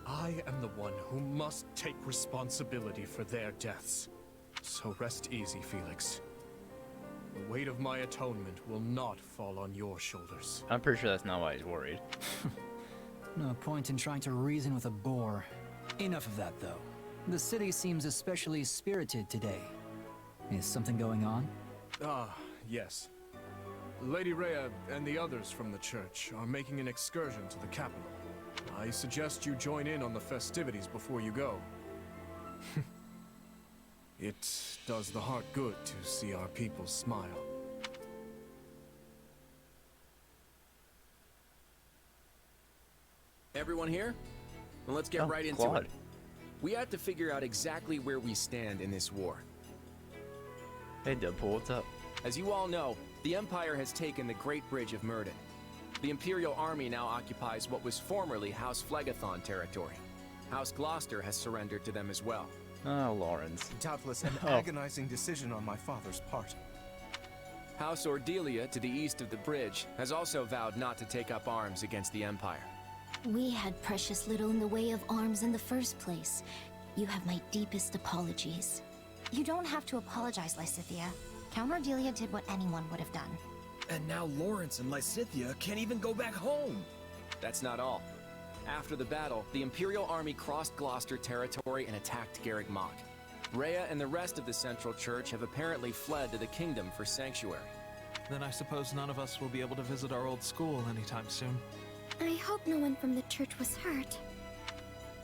I am the one who must take responsibility for their deaths. So rest easy, Felix. The weight of my atonement will not fall on your shoulders. I'm pretty sure that's not why he's worried. No point in trying to reason with a boar. Enough of that, though. The city seems especially spirited today. Is something going on? Ah, yes. Lady Rhea and the others from the church are making an excursion to the capital. I suggest you join in on the festivities before you go. It does the heart good to see our people smile. Everyone here? Well, let's get right into Claude. it. We have to figure out exactly where we stand in this war. Hey, Deadpool, what's up? As you all know, the Empire has taken the Great Bridge of Myrden. The Imperial Army now occupies what was formerly House Phlegethon territory. House Gloucester has surrendered to them as well. Oh, Lawrence. Doubtless an agonizing decision on my father's part. House Ordelia, to the east of the bridge, has also vowed not to take up arms against the Empire. We had precious little in the way of arms in the first place. You have my deepest apologies. You don't have to apologize, Lysithea. Count Ordelia did what anyone would have done. And now Lawrence and Lysithea can't even go back home. That's not all. After the battle, the Imperial Army crossed Gloucester territory and attacked Garreg Mach. Rhea and the rest of the Central Church have apparently fled to the kingdom for sanctuary. Then I suppose none of us will be able to visit our old school anytime soon. I hope no one from the church was hurt.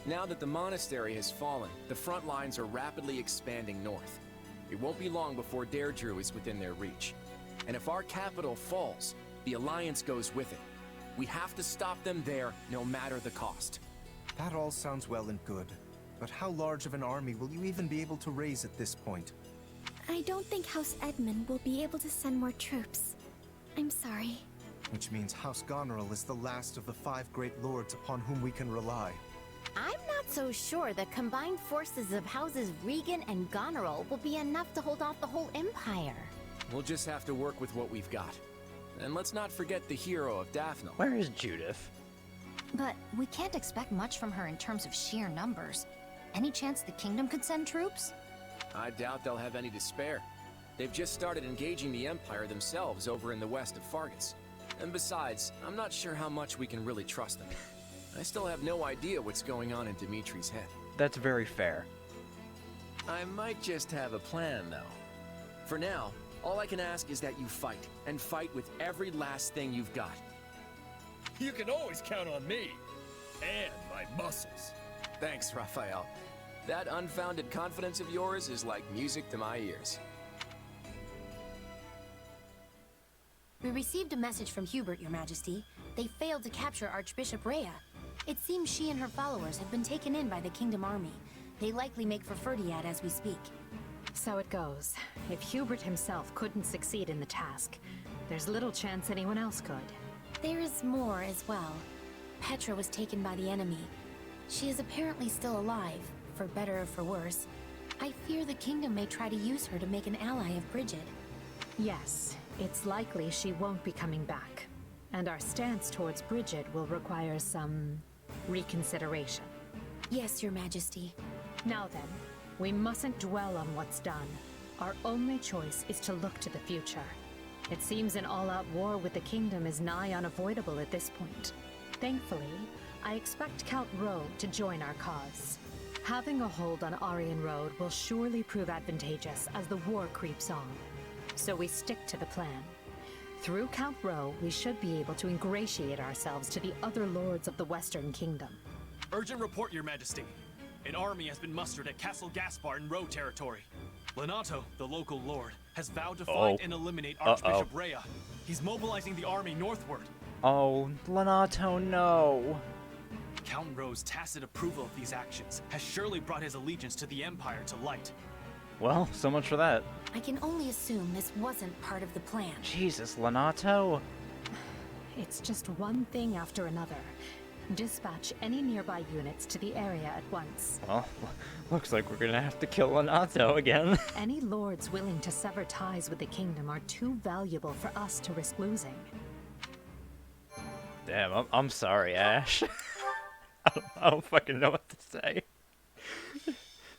Now that the monastery has fallen, the front lines are rapidly expanding north. It won't be long before Deirdre is within their reach. And if our capital falls, the Alliance goes with it. We have to stop them there, no matter the cost. That all sounds well and good, but how large of an army will you even be able to raise at this point? I don't think House Edmund will be able to send more troops. I'm sorry. Which means House Goneril is the last of the 5 great lords upon whom we can rely. I'm not so sure the combined forces of Houses Regan and Goneril will be enough to hold off the whole Empire. We'll just have to work with what we've got. And let's not forget the hero of Daphne. Where is Judith? But we can't expect much from her in terms of sheer numbers. Any chance the kingdom could send troops? I doubt they'll have any to spare. They've just started engaging the Empire themselves over in the west of Fargus. And besides, I'm not sure how much we can really trust them. I still have no idea what's going on in Dimitri's head. That's very fair. I might just have a plan, though. For now, all I can ask is that you fight, and fight with every last thing you've got. You can always count on me. And my muscles. Thanks, Raphael. That unfounded confidence of yours is like music to my ears. We received a message from Hubert, Your Majesty. They failed to capture Archbishop Rhea. It seems she and her followers have been taken in by the Kingdom Army. They likely make for Ferdiad as we speak. So it goes. If Hubert himself couldn't succeed in the task, there's little chance anyone else could. There is more as well. Petra was taken by the enemy. She is apparently still alive, for better or for worse. I fear the Kingdom may try to use her to make an ally of Brigid. Yes, it's likely she won't be coming back. And our stance towards Brigid will require some reconsideration. Yes, Your Majesty. Now then, we mustn't dwell on what's done. Our only choice is to look to the future. It seems an all-out war with the Kingdom is nigh unavoidable at this point. Thankfully, I expect Count Rogue to join our cause. Having a hold on Aryan Road will surely prove advantageous as the war creeps on. So we stick to the plan. Through Count Rowe, we should be able to ingratiate ourselves to the other lords of the Western Kingdom. Urgent report, Your Majesty. An army has been mustered at Castle Gaspar in Rowe territory. Lenato, the local lord, has vowed to find and eliminate Archbishop Rhea. He's mobilizing the army northward. Oh, Lenato, no. Count Rowe's tacit approval of these actions has surely brought his allegiance to the Empire to light. Well, so much for that. I can only assume this wasn't part of the plan. Jesus, Lenato. It's just one thing after another. Dispatch any nearby units to the area at once. Well, looks like we're gonna have to kill Lenato again. Any lords willing to sever ties with the kingdom are too valuable for us to risk losing. Damn, I'm sorry, Ash. I don't fucking know what to say.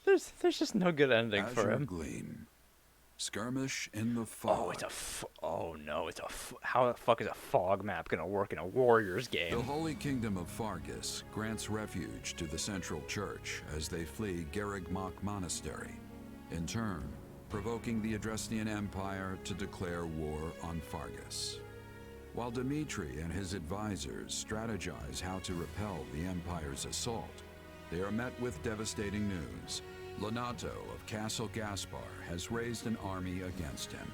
There's just no good ending for him. Gleam. Skirmish in the fog. Oh, it's a oh no, it's a how the fuck is a fog map gonna work in a Warriors game? The Holy Kingdom of Fargus grants refuge to the Central Church as they flee Garrigmach Monastery, in turn provoking the Adrestian Empire to declare war on Fargus. While Dimitri and his advisors strategize how to repel the Empire's assault, they are met with devastating news. Lenato of Castle Gaspar has raised an army against him.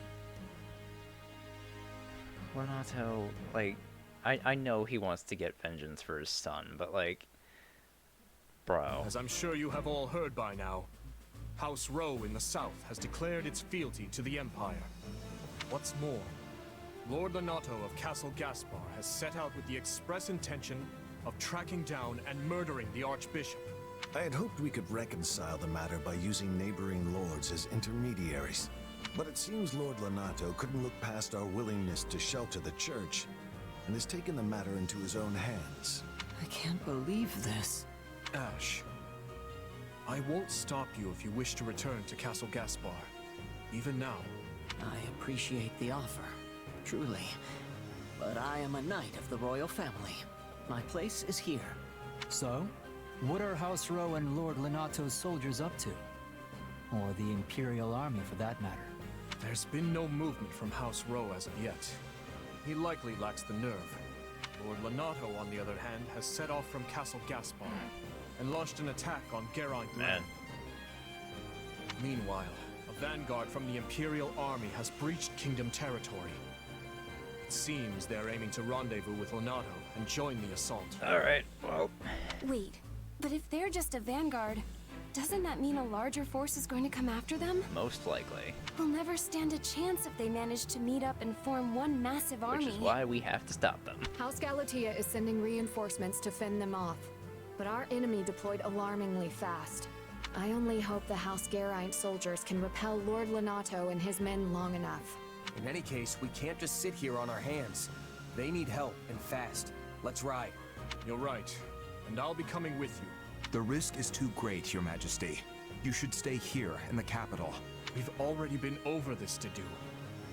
Lenato, like, I know he wants to get vengeance for his son, but like, bro. As I'm sure you have all heard by now, House Rowe in the south has declared its fealty to the Empire. What's more, Lord Lenato of Castle Gaspar has set out with the express intention of tracking down and murdering the Archbishop. I had hoped we could reconcile the matter by using neighboring lords as intermediaries. But it seems Lord Lenato couldn't look past our willingness to shelter the church, and has taken the matter into his own hands. I can't believe this. Ash, I won't stop you if you wish to return to Castle Gaspar, even now. I appreciate the offer, truly. But I am a knight of the royal family. My place is here. So, what are House Rowe and Lord Lenato's soldiers up to? Or the Imperial Army, for that matter? There's been no movement from House Rowe as of yet. He likely lacks the nerve. Lord Lenato, on the other hand, has set off from Castle Gaspar and launched an attack on Gleam. Meanwhile, a vanguard from the Imperial Army has breached Kingdom territory. It seems they're aiming to rendezvous with Lenato and join the assault. Alright, well... Wait, but if they're just a vanguard, Doesn't that mean a larger force is going to come after them? Most likely. We'll never stand a chance if they manage to meet up and form one massive army. Which is why we have to stop them. House Galatea is sending reinforcements to fend them off. But our enemy deployed alarmingly fast. I only hope the House Geraint soldiers can repel Lord Lenato and his men long enough. In any case, we can't just sit here on our hands. They need help, and fast. Let's ride. You're right. And I'll be coming with you. The risk is too great, Your Majesty. You should stay here in the capital. We've already been over this to do.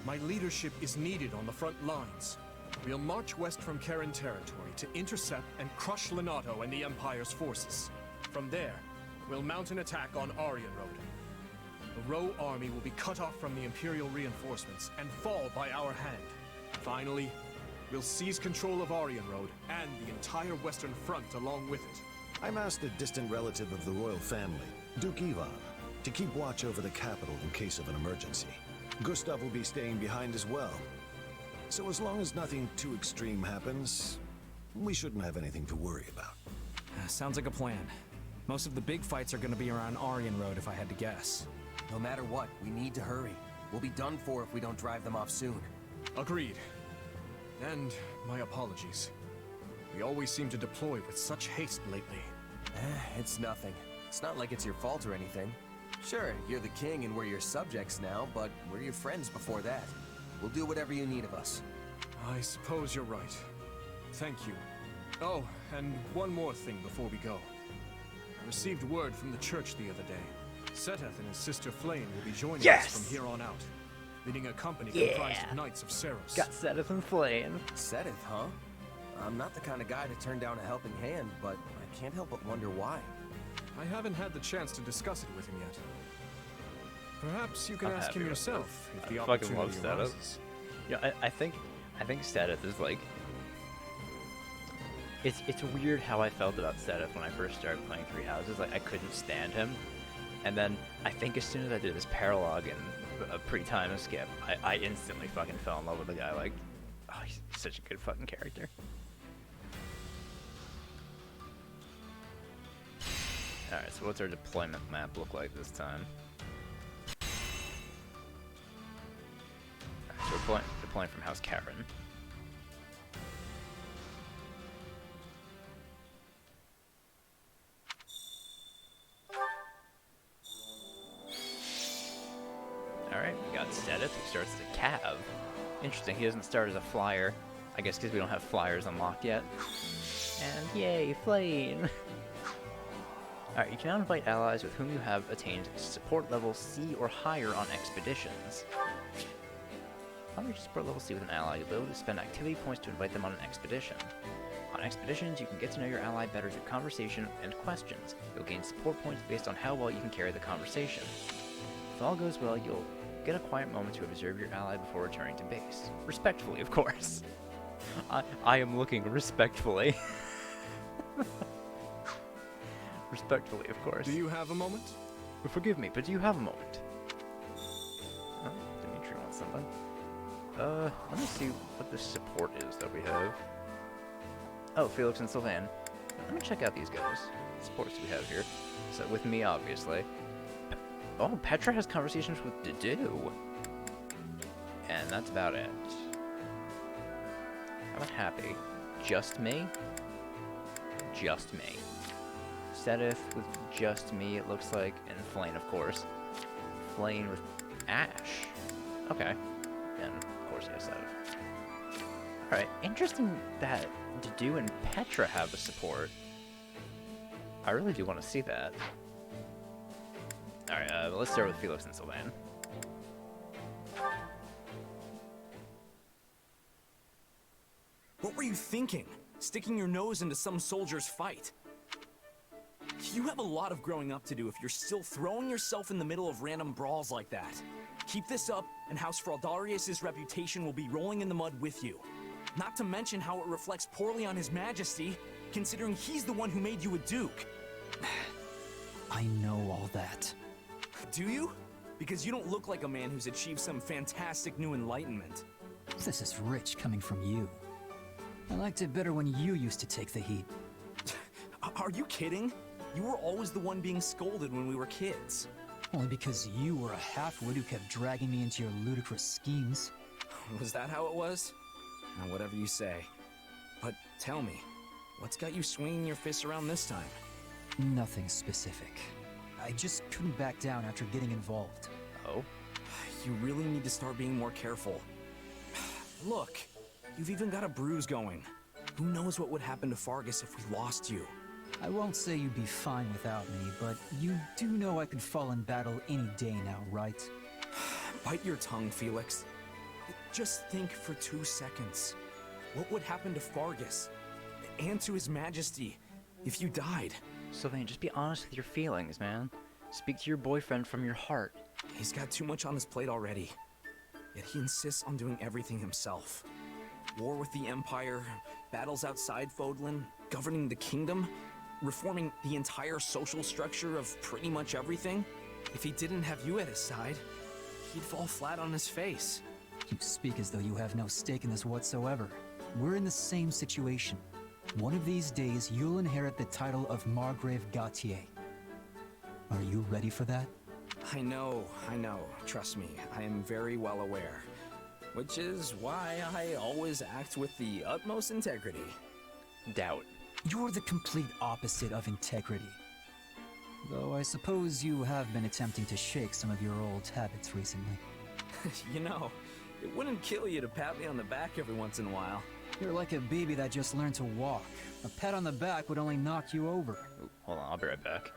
My leadership is needed on the front lines. We'll march west from Karen territory to intercept and crush Lenato and the Empire's forces. From there, we'll mount an attack on Aryan Road. The Ro army will be cut off from the Imperial reinforcements and fall by our hand. Finally, we'll seize control of Aryan Road and the entire Western Front along with it. I'm asked a distant relative of the royal family, Duke Ivan, to keep watch over the capital in case of an emergency. Gustav will be staying behind as well. So as long as nothing too extreme happens, we shouldn't have anything to worry about. Sounds like a plan. Most of the big fights are gonna be around Aryan Road, if I had to guess. No matter what, we need to hurry. We'll be done for if we don't drive them off soon. Agreed. And my apologies. We always seem to deploy with such haste lately. It's nothing. It's not like it's your fault or anything. Sure, you're the king and we're your subjects now, but we're your friends before that. We'll do whatever you need of us. I suppose you're right. Thank you. Oh, and one more thing before we go. I received word from the church the other day. Seteth and his sister Flame will be joining us from here on out, leading a company comprised of Knights of Ceros. Got Seteth and Flame. Seteth, huh? I'm not the kind of guy to turn down a helping hand, but I can't help but wonder why. I haven't had the chance to discuss it with him yet. Perhaps you can ask him yourself if the opportunity arises. Yeah, I think Seteth is like... It's weird how I felt about Seteth when I first started playing Three Houses. Like, I couldn't stand him. And then, I think as soon as I did this paralogue and a pre-time skip, I instantly fucking fell in love with the guy. Like, oh, he's such a good fucking character. Alright, so what's our deployment map look like this time? So we're deploying from House Karen. Alright, we got Seteth, who starts as a cav. Interesting, he doesn't start as a flyer. I guess because we don't have flyers unlocked yet. And yay, Flame! Alright, you can now invite allies with whom you have attained support level C or higher on expeditions. I'll reach support level C with an ally, you'll be able to spend activity points to invite them on an expedition. On expeditions, you can get to know your ally better through conversation and questions. You'll gain support points based on how well you can carry the conversation. If all goes well, you'll get a quiet moment to observe your ally before returning to base. Respectfully, of course. I am looking respectfully. Respectfully, of course. Do you have a moment? Forgive me, but do you have a moment? Oh, Dimitri wants something. Let me see what the support is that we have. Oh, Felix and Sylvain. Let me check out these guys. What supports do we have here? So, with me, obviously. Oh, Petra has conversations with Dedu. And that's about it. How about Happy? Just me? Just me. Seteth with just me, it looks like, and Flame, of course. Flame with Ash. Okay. And, of course, yes, Seteth. Alright, interesting that Dedu and Petra have a support. I really do want to see that. Alright, let's start with Felix and Sylvain. What were you thinking? Sticking your nose into some soldier's fight? You have a lot of growing up to do if you're still throwing yourself in the middle of random brawls like that. Keep this up, and House Fraldarius' reputation will be rolling in the mud with you. Not to mention how it reflects poorly on His Majesty, considering he's the one who made you a duke. I know all that. Do you? Because you don't look like a man who's achieved some fantastic new enlightenment. This is rich coming from you. I liked it better when you used to take the heat. Are you kidding? You were always the one being scolded when we were kids. Only because you were a half-wit who kept dragging me into your ludicrous schemes. Was that how it was? Now, whatever you say. But tell me, what's got you swinging your fists around this time? Nothing specific. I just couldn't back down after getting involved. Oh? You really need to start being more careful. Look, you've even got a bruise going. Who knows what would happen to Fargus if we lost you? I won't say you'd be fine without me, but you do know I could fall in battle any day now, right? Bite your tongue, Felix. Just think for 2 seconds. What would happen to Fargus? And to His Majesty if you died? Sylvain, just be honest with your feelings, man. Speak to your boyfriend from your heart. He's got too much on his plate already. Yet he insists on doing everything himself. War with the Empire, battles outside Fodlan, governing the kingdom, reforming the entire social structure of pretty much everything. If he didn't have you at his side, he'd fall flat on his face. You speak as though you have no stake in this whatsoever. We're in the same situation. One of these days, you'll inherit the title of Margrave Gautier. Are you ready for that? I know. Trust me, I am very well aware. Which is why I always act with the utmost integrity. Doubt. You're the complete opposite of integrity. Though I suppose you have been attempting to shake some of your old habits recently. You know, it wouldn't kill you to pat me on the back every once in a while. You're like a baby that just learned to walk. A pat on the back would only knock you over. Ooh, hold on, I'll be right back.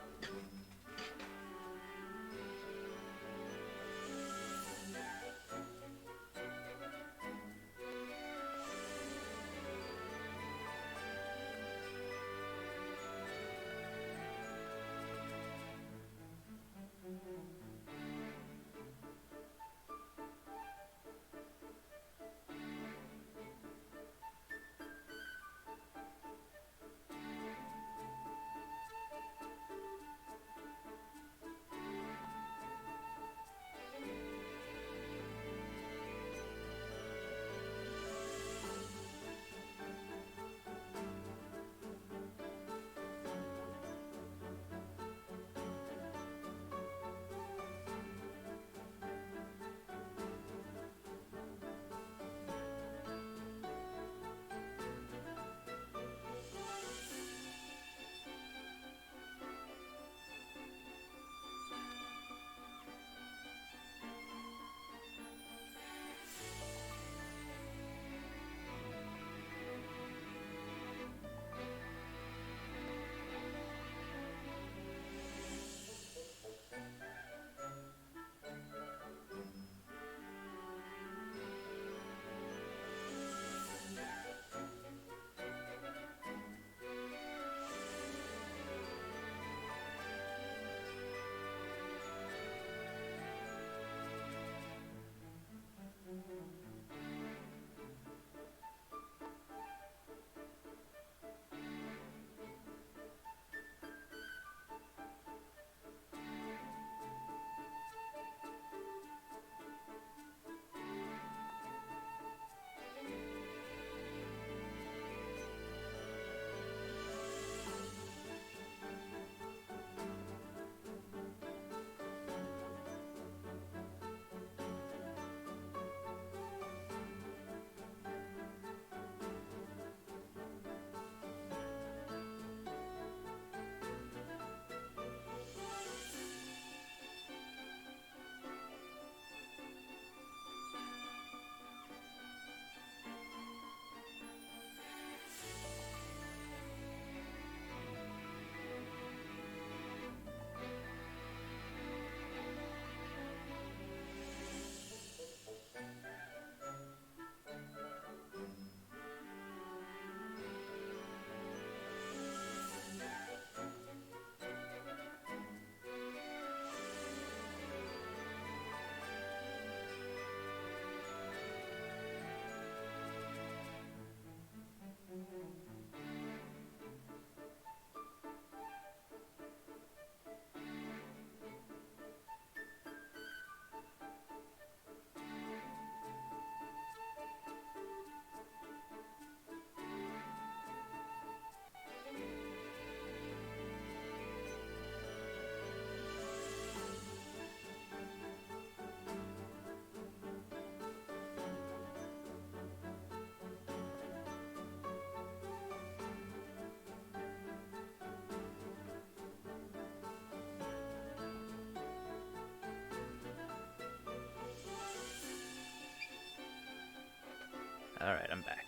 Alright, I'm back.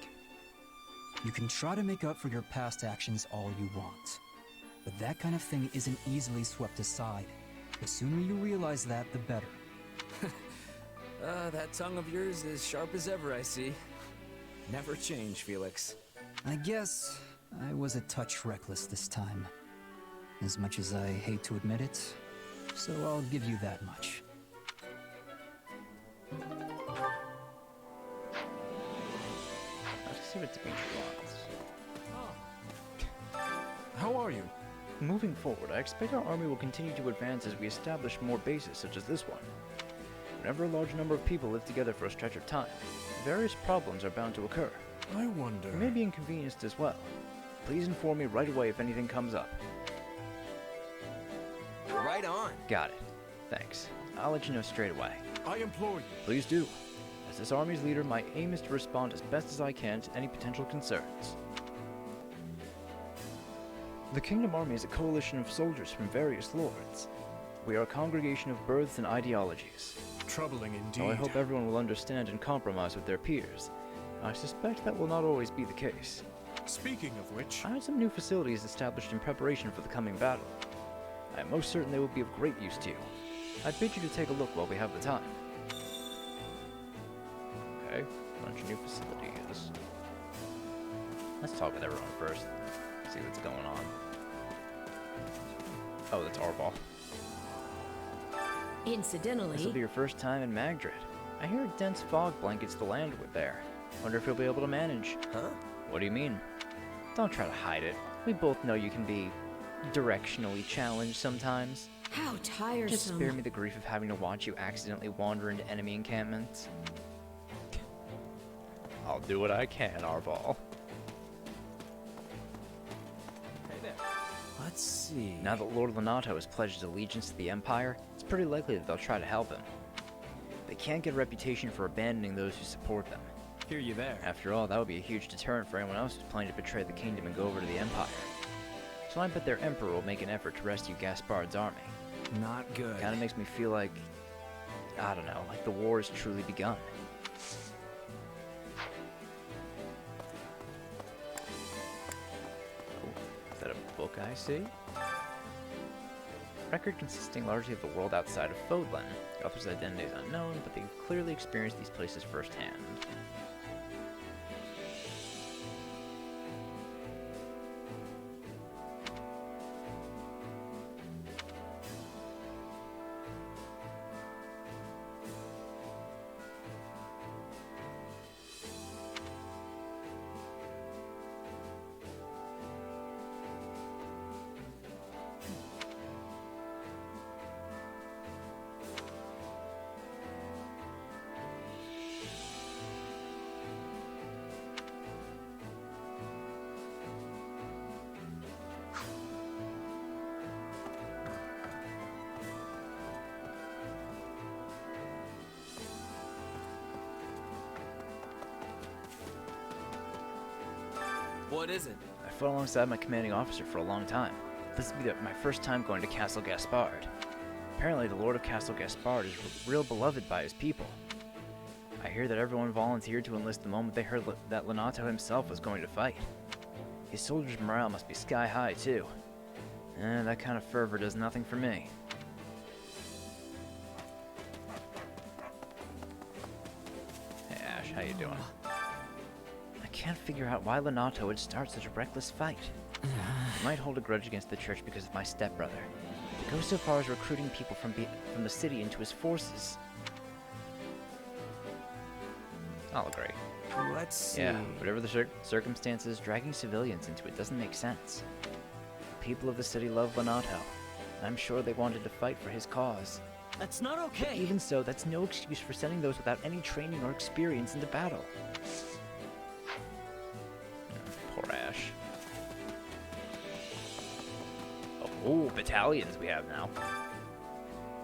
You can try to make up for your past actions all you want, but that kind of thing isn't easily swept aside. The sooner you realize that, the better. That tongue of yours is sharp as ever, I see. Never change, Felix. I guess I was a touch reckless this time. As much as I hate to admit it, so I'll give you that much. Let's see what Dimitri wants. How are you? Moving forward, I expect our army will continue to advance as we establish more bases such as this one. Whenever a large number of people live together for a stretch of time, various problems are bound to occur. I wonder... You may be inconvenienced as well. Please inform me right away if anything comes up. Right on. Got it. Thanks. I'll let you know straight away. I implore you. Please do. As this army's leader, my aim is to respond as best as I can to any potential concerns. The Kingdom Army is a coalition of soldiers from various lords. We are a congregation of births and ideologies. Troubling indeed. So I hope everyone will understand and compromise with their peers. I suspect that will not always be the case. Speaking of which... I have some new facilities established in preparation for the coming battle. I am most certain they will be of great use to you. I'd bid you to take a look while we have the time. Okay, bunch of new facilities. Let's talk with everyone first. See what's going on. Oh, that's Arbol. Incidentally... This will be your first time in Magdarin. I hear a dense fog blankets the land with there. Wonder if you'll be able to manage. Huh? What do you mean? Don't try to hide it. We both know you can be directionally challenged sometimes. How tiresome. Just spare me the grief of having to watch you accidentally wander into enemy encampments. I'll do what I can, Arbol. Hey there. Let's see. Now that Lord Lonato has pledged his allegiance to the Empire, it's pretty likely that they'll try to help him. They can't get a reputation for abandoning those who support them. Hear you there. After all, that would be a huge deterrent for anyone else who's planning to betray the kingdom and go over to the Empire. So I bet their Emperor will make an effort to rescue Gaspard's army. Not good. Kinda makes me feel like, I don't know, like the war has truly begun. Oh, is that a book I see? Record consisting largely of the world outside of Fodlan. The author's identity is unknown, but they've clearly experienced these places firsthand. What is it? I fought alongside my commanding officer for a long time. This will be my first time going to Castle Gaspard. Apparently the Lord of Castle Gaspard is real beloved by his people. I hear that everyone volunteered to enlist the moment they heard that Lonato himself was going to fight. His soldiers' morale must be sky high too. That kind of fervor does nothing for me. Hey Ash, how you doing? I can't figure out why Lonato would start such a reckless fight. He might hold a grudge against the church because of my stepbrother. To go so far as recruiting people from the city into his forces. I'll agree. Let's see. Yeah, whatever the circumstances, dragging civilians into it doesn't make sense. The people of the city love Lonato. I'm sure they wanted to fight for his cause. That's not okay. But even so, that's no excuse for sending those without any training or experience into battle. Poor Ash. Oh, battalions we have now.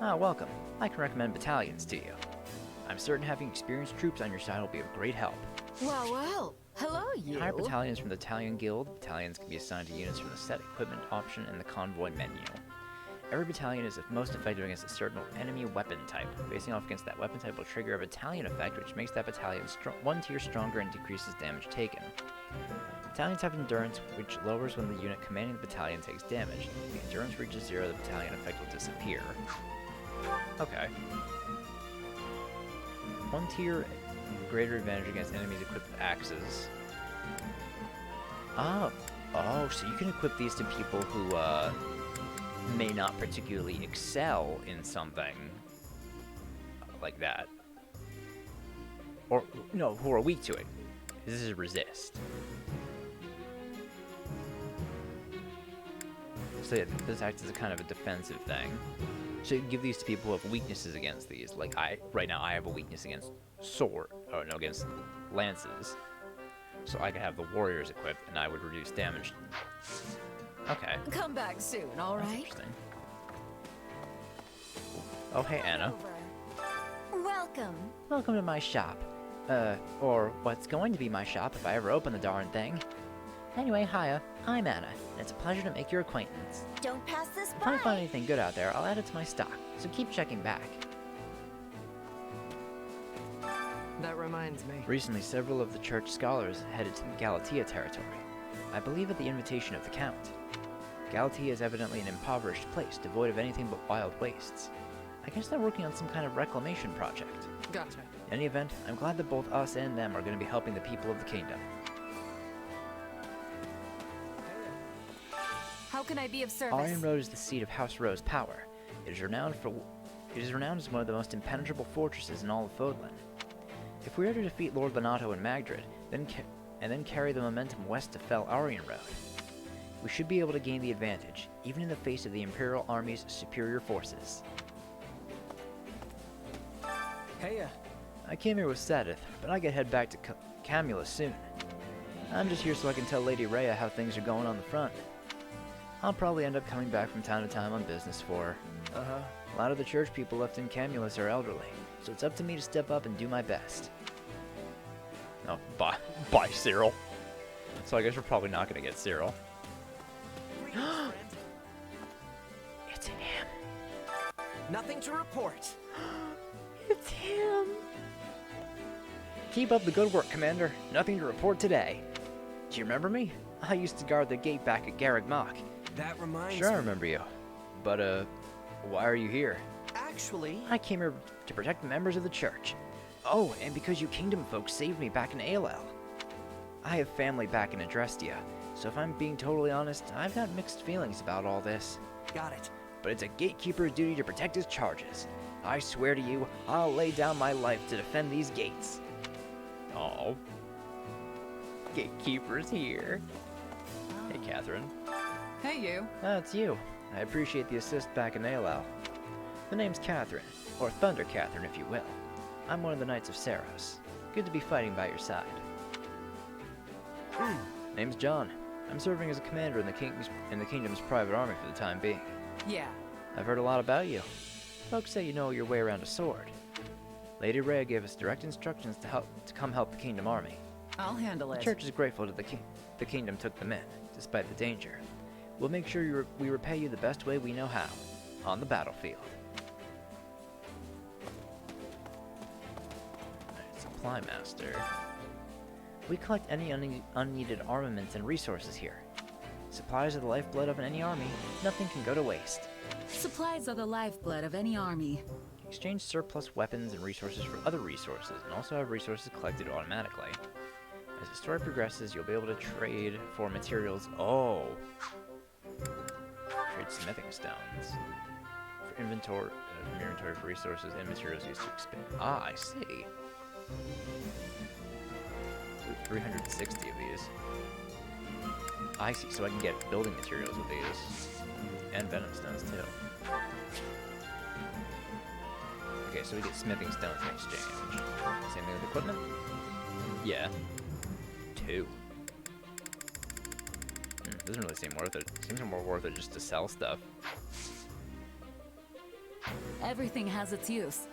Ah, welcome. I can recommend battalions to you. I'm certain having experienced troops on your side will be of great help. Well, well. Hello, you. Hire battalions from the Battalion Guild. Battalions can be assigned to units from the set equipment option in the convoy menu. Every battalion is most effective against a certain enemy weapon type. Facing off against that weapon type will trigger a battalion effect, which makes that battalion one tier stronger and decreases damage taken. Battalions have endurance, which lowers when the unit commanding the battalion takes damage. If the endurance reaches 0, the battalion effect will disappear. Okay. 1 tier greater advantage against enemies equipped with axes. Oh, so you can equip these to people who may not particularly excel in something like that. Or, no, who are weak to it. This is resist. So yeah, this acts as a kind of a defensive thing. So you give these to people who have weaknesses against these. Like right now I have a weakness against against lances. So I could have the warriors equipped and I would reduce damage. Okay. Come back soon, all right? Interesting. Oh, hey, Anna. Welcome. Welcome to my shop. Or what's going to be my shop if I ever open the darn thing. Anyway, hiya, I'm Anna, and it's a pleasure to make your acquaintance. Don't pass this If I find anything good out there, I'll add it to my stock, so keep checking back. That reminds me. Recently, several of the church scholars headed to Galatea territory. I believe at the invitation of the Count. Galatea is evidently an impoverished place, devoid of anything but wild wastes. I guess they're working on some kind of reclamation project. Gotcha. In any event, I'm glad that both us and them are going to be helping the people of the kingdom. How can I be of service? Aryan Road is the seat of House Ro's power. It is renowned as one of the most impenetrable fortresses in all of Fodlan. If we are to defeat Lord Lonato and Magdarin, then carry the momentum west to fell Aryan Road, we should be able to gain the advantage, even in the face of the Imperial Army's superior forces. Heya. I came here with Sadith, but I gotta head back to Camula soon. I'm just here so I can tell Lady Rhea how things are going on the front. I'll probably end up coming back from time to time on business for her. A lot of the church people left in Camulus are elderly, so it's up to me to step up and do my best. Oh, bye, Cyril. So I guess we're probably not gonna get Cyril. It's him. Nothing to report. It's him. Keep up the good work, Commander. Nothing to report today. Do you remember me? I used to guard the gate back at Garreg Mach. That reminds me. Sure, I remember you. But, why are you here? Actually, I came here to protect members of the church. Oh, and because you kingdom folks saved me back in Alel. I have family back in Adrestia, so if I'm being totally honest, I've got mixed feelings about all this. Got it. But it's a gatekeeper's duty to protect his charges. I swear to you, I'll lay down my life to defend these gates. Oh. Gatekeeper's here. Hey, Catherine. Hey, you. That's you. I appreciate the assist back in Alel. The name's Catherine, or Thunder Catherine if you will. I'm one of the Knights of Saros. Good to be fighting by your side. Name's John. I'm serving as a commander in the kingdom's private army for the time being. Yeah. I've heard a lot about you. Folks say you know your way around a sword. Lady Rhea gave us direct instructions to come help the kingdom army. I'll handle it. The church is grateful to the kingdom took them in, despite the danger. We'll make sure we repay you the best way we know how, on the battlefield. Supply Master. We collect any unneeded armaments and resources here. Supplies are the lifeblood of any army. Nothing can go to waste. Supplies are the lifeblood of any army. Exchange surplus weapons and resources for other resources, and also have resources collected automatically. As the story progresses, you'll be able to trade for materials. Oh! Trade smithing stones. For inventory, from your inventory for resources and materials used to expand. Ah, I see. 360 of these. I see, so I can get building materials with these. And venom stones, too. Okay, so we get smithing stones in exchange. Same thing with equipment? Yeah. 2. Doesn't really seem worth it. Seems more worth it just to sell stuff. Everything has its use.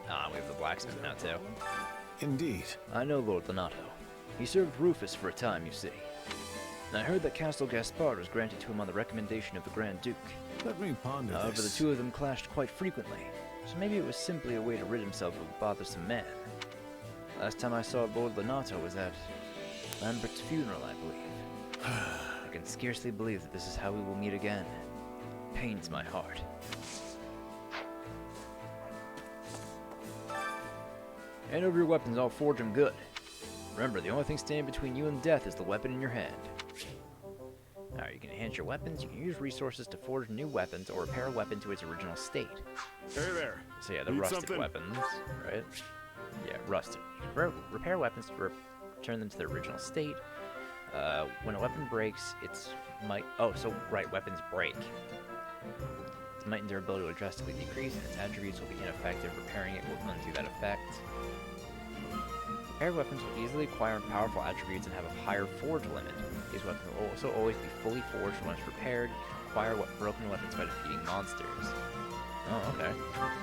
Ah, we have the blacksmith now, too. Indeed. I know Lord Lonato. He served Rufus for a time, you see. I heard that Castle Gaspard was granted to him on the recommendation of the Grand Duke. Let me ponder However, the this. two of them clashed quite frequently, so maybe it was simply a way to rid himself of a bothersome man. Last time I saw Lord Lenato was at Lambert's funeral, I believe. I can scarcely believe that this is how we will meet again. Pains my heart. Hand over your weapons, I'll forge them good. Remember, the only thing standing between you and death is the weapon in your hand. Alright, you can enhance your weapons, you can use resources to forge new weapons or repair a weapon to its original state. Hey there. So yeah, the Need rusted something? weapons, right? Yeah, rusted. Repair weapons to return them to their original state. When a weapon breaks, its might... Oh, so, right, weapons break. Its might and durability will drastically decrease, and its attributes will be ineffective. Repairing it will undo that effect. Repaired weapons will easily acquire powerful attributes and have a higher forge limit. These weapons will also always be fully forged once repaired. Acquire broken weapons by defeating monsters. Oh, okay.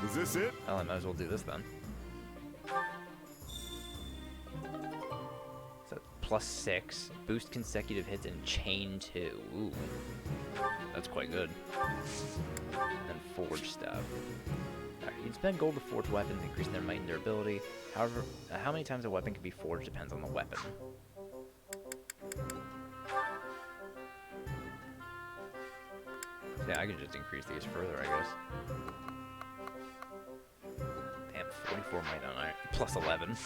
Is this it? Well, I might as well do this then. So, +6, boost consecutive hits, and chain 2. Ooh. That's quite good. And forge stuff. Alright, you can spend gold to forge weapons, increasing their might and durability. However, how many times a weapon can be forged depends on the weapon. Yeah, I can just increase these further, I guess. Damn, 44 might on iron. +11.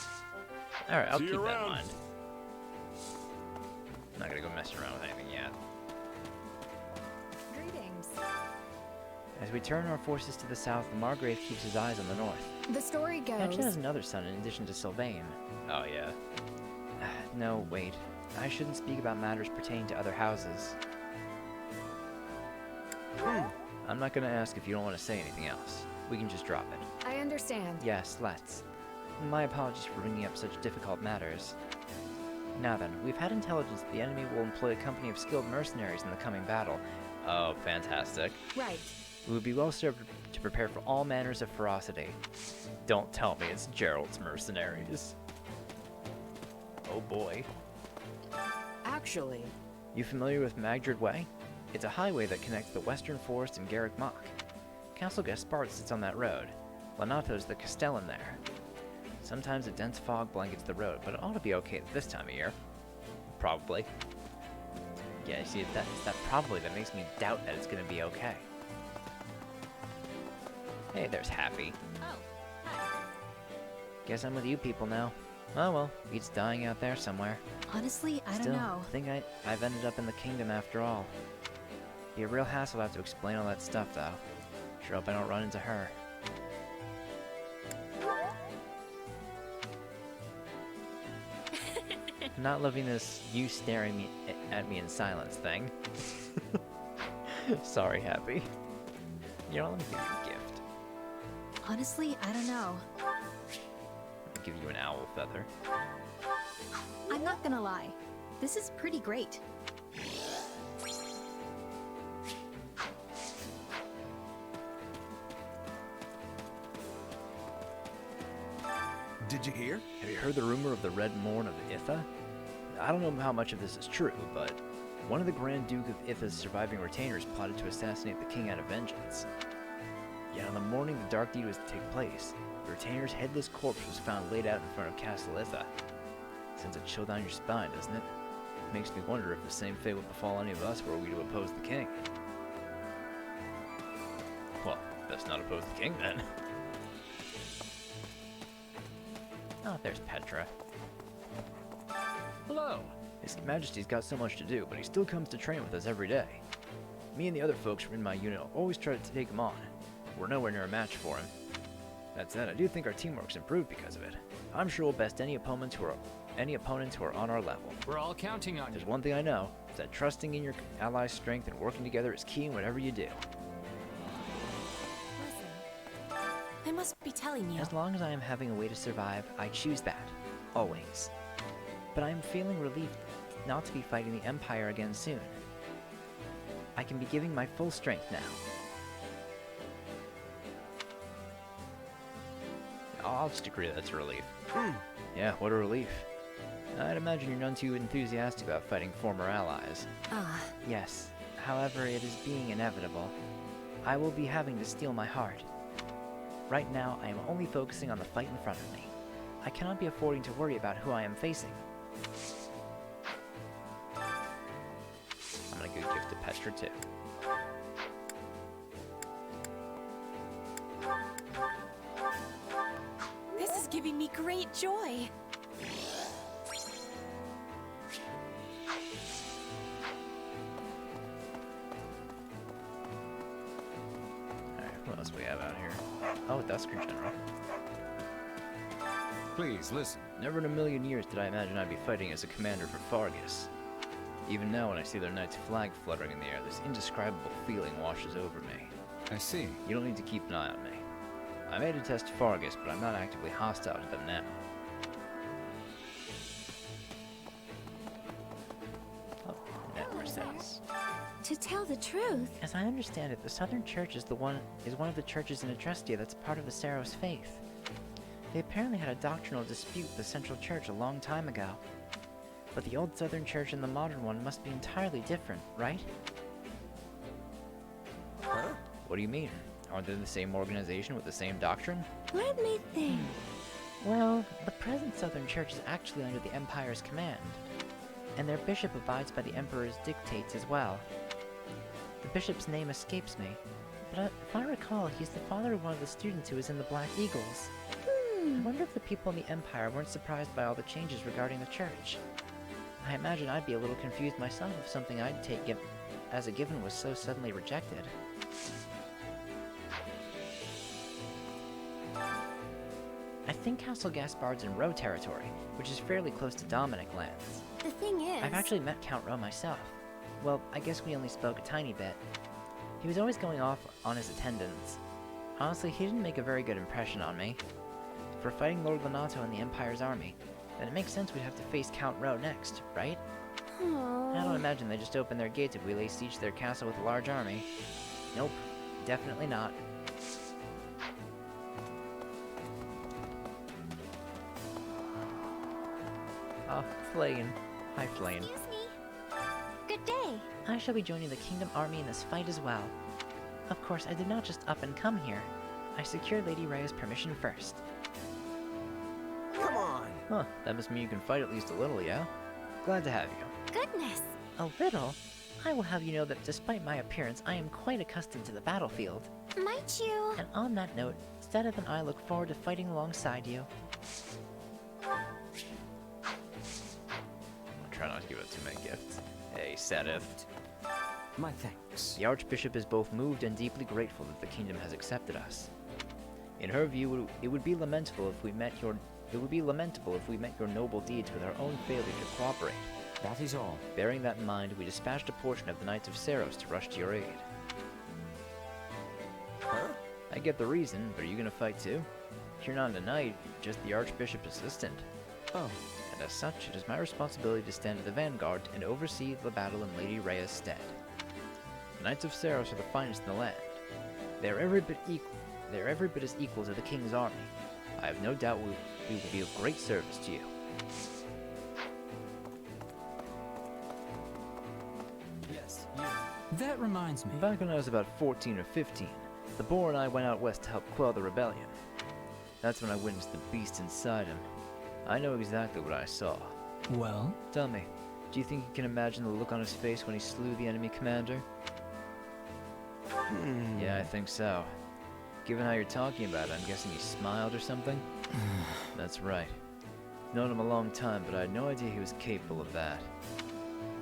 Alright, I'll See keep you that in around. mind. I'm not gonna go messing around with anything yet. Greetings. As we turn our forces to the south, the Margrave keeps his eyes on the north. The story He actually goes... has another son in addition to Sylvain. Oh, yeah. No, wait. I shouldn't speak about matters pertaining to other houses. I'm not gonna ask if you don't want to say anything else. We can just drop it. I understand. Yes, let's. My apologies for bringing up such difficult matters. Now then, we've had intelligence that the enemy will employ a company of skilled mercenaries in the coming battle. Oh, fantastic. Right. We would be well served to prepare for all manners of ferocity. Don't tell me it's Gerald's mercenaries. Oh boy. Actually, You familiar with Magdarin Way? It's a highway that connects the Western Forest and Garrick Mach. Castle Gaspard sits on that road. Lanato's the castellan there. Sometimes a dense fog blankets the road, but it ought to be okay this time of year. Probably. Yeah, see, it's that probably that makes me doubt that it's gonna be okay. Hey, there's Happy. Oh, hi. Guess I'm with you people now. Oh well, beats dying out there somewhere. Honestly, I Still, don't know. I think I've ended up in the kingdom after all. Be a real hassle to have to explain all that stuff, though. Sure hope I don't run into her. Not loving this you staring at me in silence thing. Sorry, Happy. You know, let me give you a gift. Honestly, I don't know. I'll give you an owl feather. I'm not gonna lie. This is pretty great. Did you hear? Have you heard the rumor of the Red Morn of Itha? I don't know how much of this is true, but one of the Grand Duke of Itha's surviving retainers plotted to assassinate the king out of vengeance. Yet on the morning the dark deed was to take place, the retainer's headless corpse was found laid out in front of Castle Itha. Sends a chill down your spine, doesn't it? Makes me wonder if the same fate would befall any of us were we to oppose the king. Well, best not oppose the king then. Oh, there's Petra. Hello. His Majesty's got so much to do, but he still comes to train with us every day. Me and the other folks in my unit always try to take him on. We're nowhere near a match for him. That said, I do think our teamwork's improved because of it. I'm sure we'll best any opponents who are on our level. We're all counting on you. There's one thing I know, is that trusting in your allies' strength and working together is key in whatever you do. I must be telling you. As long as I am having a way to survive, I choose that. Always. But I am feeling relieved not to be fighting the Empire again soon. I can be giving my full strength now. I'll just agree that's a relief. Yeah, what a relief. I'd imagine you're none too enthusiastic about fighting former allies. Ah. Yes. However, it is being inevitable. I will be having to steel my heart. Right now, I am only focusing on the fight in front of me. I cannot be affording to worry about who I am facing. I'm gonna go gift to Petra too. This is giving me great joy. What else we have out here? Oh, Dusker General. Please, listen. Never in a million years did I imagine I'd be fighting as a commander for Fargus. Even now, when I see their knight's flag fluttering in the air, this indescribable feeling washes over me. I see. You don't need to keep an eye on me. I may detest Fargus, but I'm not actively hostile to them now. Oh, net Mercedes. To tell the truth, As I understand it, the Southern Church is one of the churches in Adrestia that's part of the Saros faith. They apparently had a doctrinal dispute with the Central Church a long time ago. But the old Southern Church and the modern one must be entirely different, right? Huh? What do you mean? Aren't they the same organization with the same doctrine? let me think. Well, the present Southern Church is actually under the Empire's command, and their bishop abides by the Emperor's dictates as well. The bishop's name escapes me, but if I recall, he's the father of one of the students who was in the Black Eagles. I wonder if the people in the Empire weren't surprised by all the changes regarding the church. I imagine I'd be a little confused myself if something I'd take as a given was so suddenly rejected. I think Castle Gaspard's in Roe territory, which is fairly close to Dominic lands. The thing is... I've actually met Count Roe myself. Well, I guess we only spoke a tiny bit. He was always going off on his attendance. Honestly, he didn't make a very good impression on me. If we're fighting Lord Lonato and the Empire's army, then it makes sense we'd have to face Count Roe next, right? Aww. I don't imagine they just open their gates if we lay siege to their castle with a large army. Nope, definitely not. Oh, Flayn. Hi, Flayn. Excuse me. Good day. I shall be joining the Kingdom Army in this fight as well. Of course, I did not just up and come here. I secured Lady Rhea's permission first. Come on! Huh, that must mean you can fight at least a little, yeah? Glad to have you. Goodness. A little? I will have you know that despite my appearance, I am quite accustomed to the battlefield. Might you? And on that note, Sedith and I look forward to fighting alongside you. I'll try not to give out too many gifts. Hey, Sedith. My thanks. The Archbishop is both moved and deeply grateful that the kingdom has accepted us. In her view, it would be lamentable if we met your noble deeds with our own failure to cooperate. That is all. Bearing that in mind, we dispatched a portion of the Knights of Saros to rush to your aid. Huh? I get the reason, but are you gonna fight too? You're not a knight, just the Archbishop's assistant. Oh. And as such, it is my responsibility to stand at the vanguard and oversee the battle in Lady Rhea's stead. The Knights of Saros are the finest in the land. They are every bit as equal to the King's army. I have no doubt we will be of great service to you. Yes, That reminds me. Back when I was about 14 or 15, the boar and I went out west to help quell the rebellion. That's when I witnessed the beast inside him. I know exactly what I saw. Well? Tell me, do you think you can imagine the look on his face when he slew the enemy commander? Yeah, I think so. Given how you're talking about it, I'm guessing he smiled or something? That's right. Known him a long time, but I had no idea he was capable of that.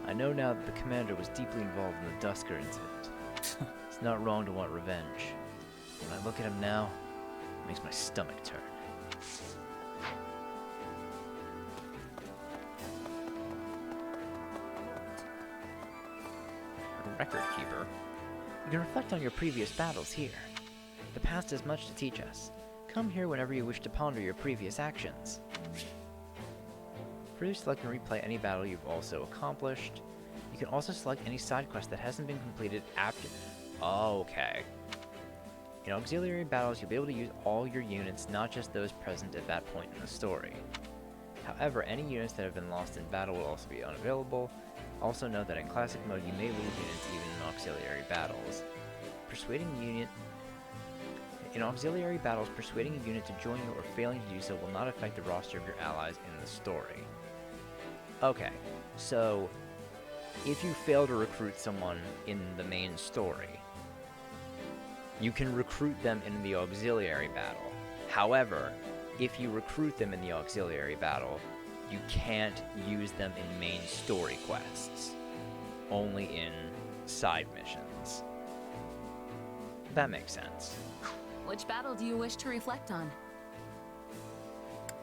I know now that the commander was deeply involved in the Dusker incident. It's not wrong to want revenge. When I look at him now, it makes my stomach turn. A record keeper? You can reflect on your previous battles here. The past has much to teach us. Come here whenever you wish to ponder your previous actions. Further select and replay any battle you've also accomplished. You can also select any side quest that hasn't been completed after. Oh, okay. In auxiliary battles, you'll be able to use all your units, not just those present at that point in the story. However, any units that have been lost in battle will also be unavailable. Also note that in Classic mode, you may lose units even in auxiliary battles. In auxiliary battles, persuading a unit to join you or failing to do so will not affect the roster of your allies in the story. Okay, so if you fail to recruit someone in the main story, you can recruit them in the auxiliary battle. However, if you recruit them in the auxiliary battle, you can't use them in main story quests, only in side missions. That makes sense. Which battle do you wish to reflect on?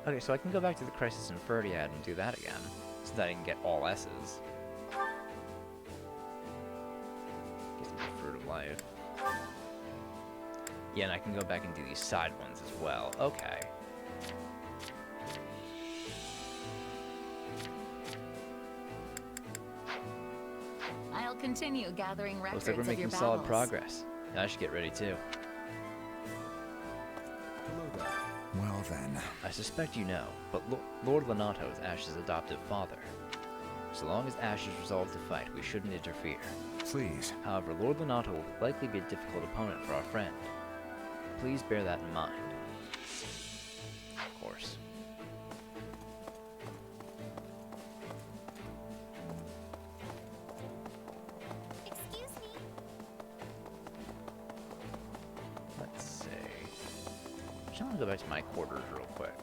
Okay, so I can go back to the Crisis in Ferdiad and do that again, so that I can get all S's. Get some Fruit of Life. Yeah, and I can go back and do these side ones as well. Okay. I'll continue gathering records Looks like we're of your making battles. solid progress. And I should get ready too. Well then. I suspect you know, but Lord Lenato is Ash's adoptive father. So long as Ash is resolved to fight, we shouldn't interfere. Please. However, Lord Lenato will likely be a difficult opponent for our friend. Please bear that in mind. Of course. Excuse me. Let's see. I want to go back to my quarters real quick.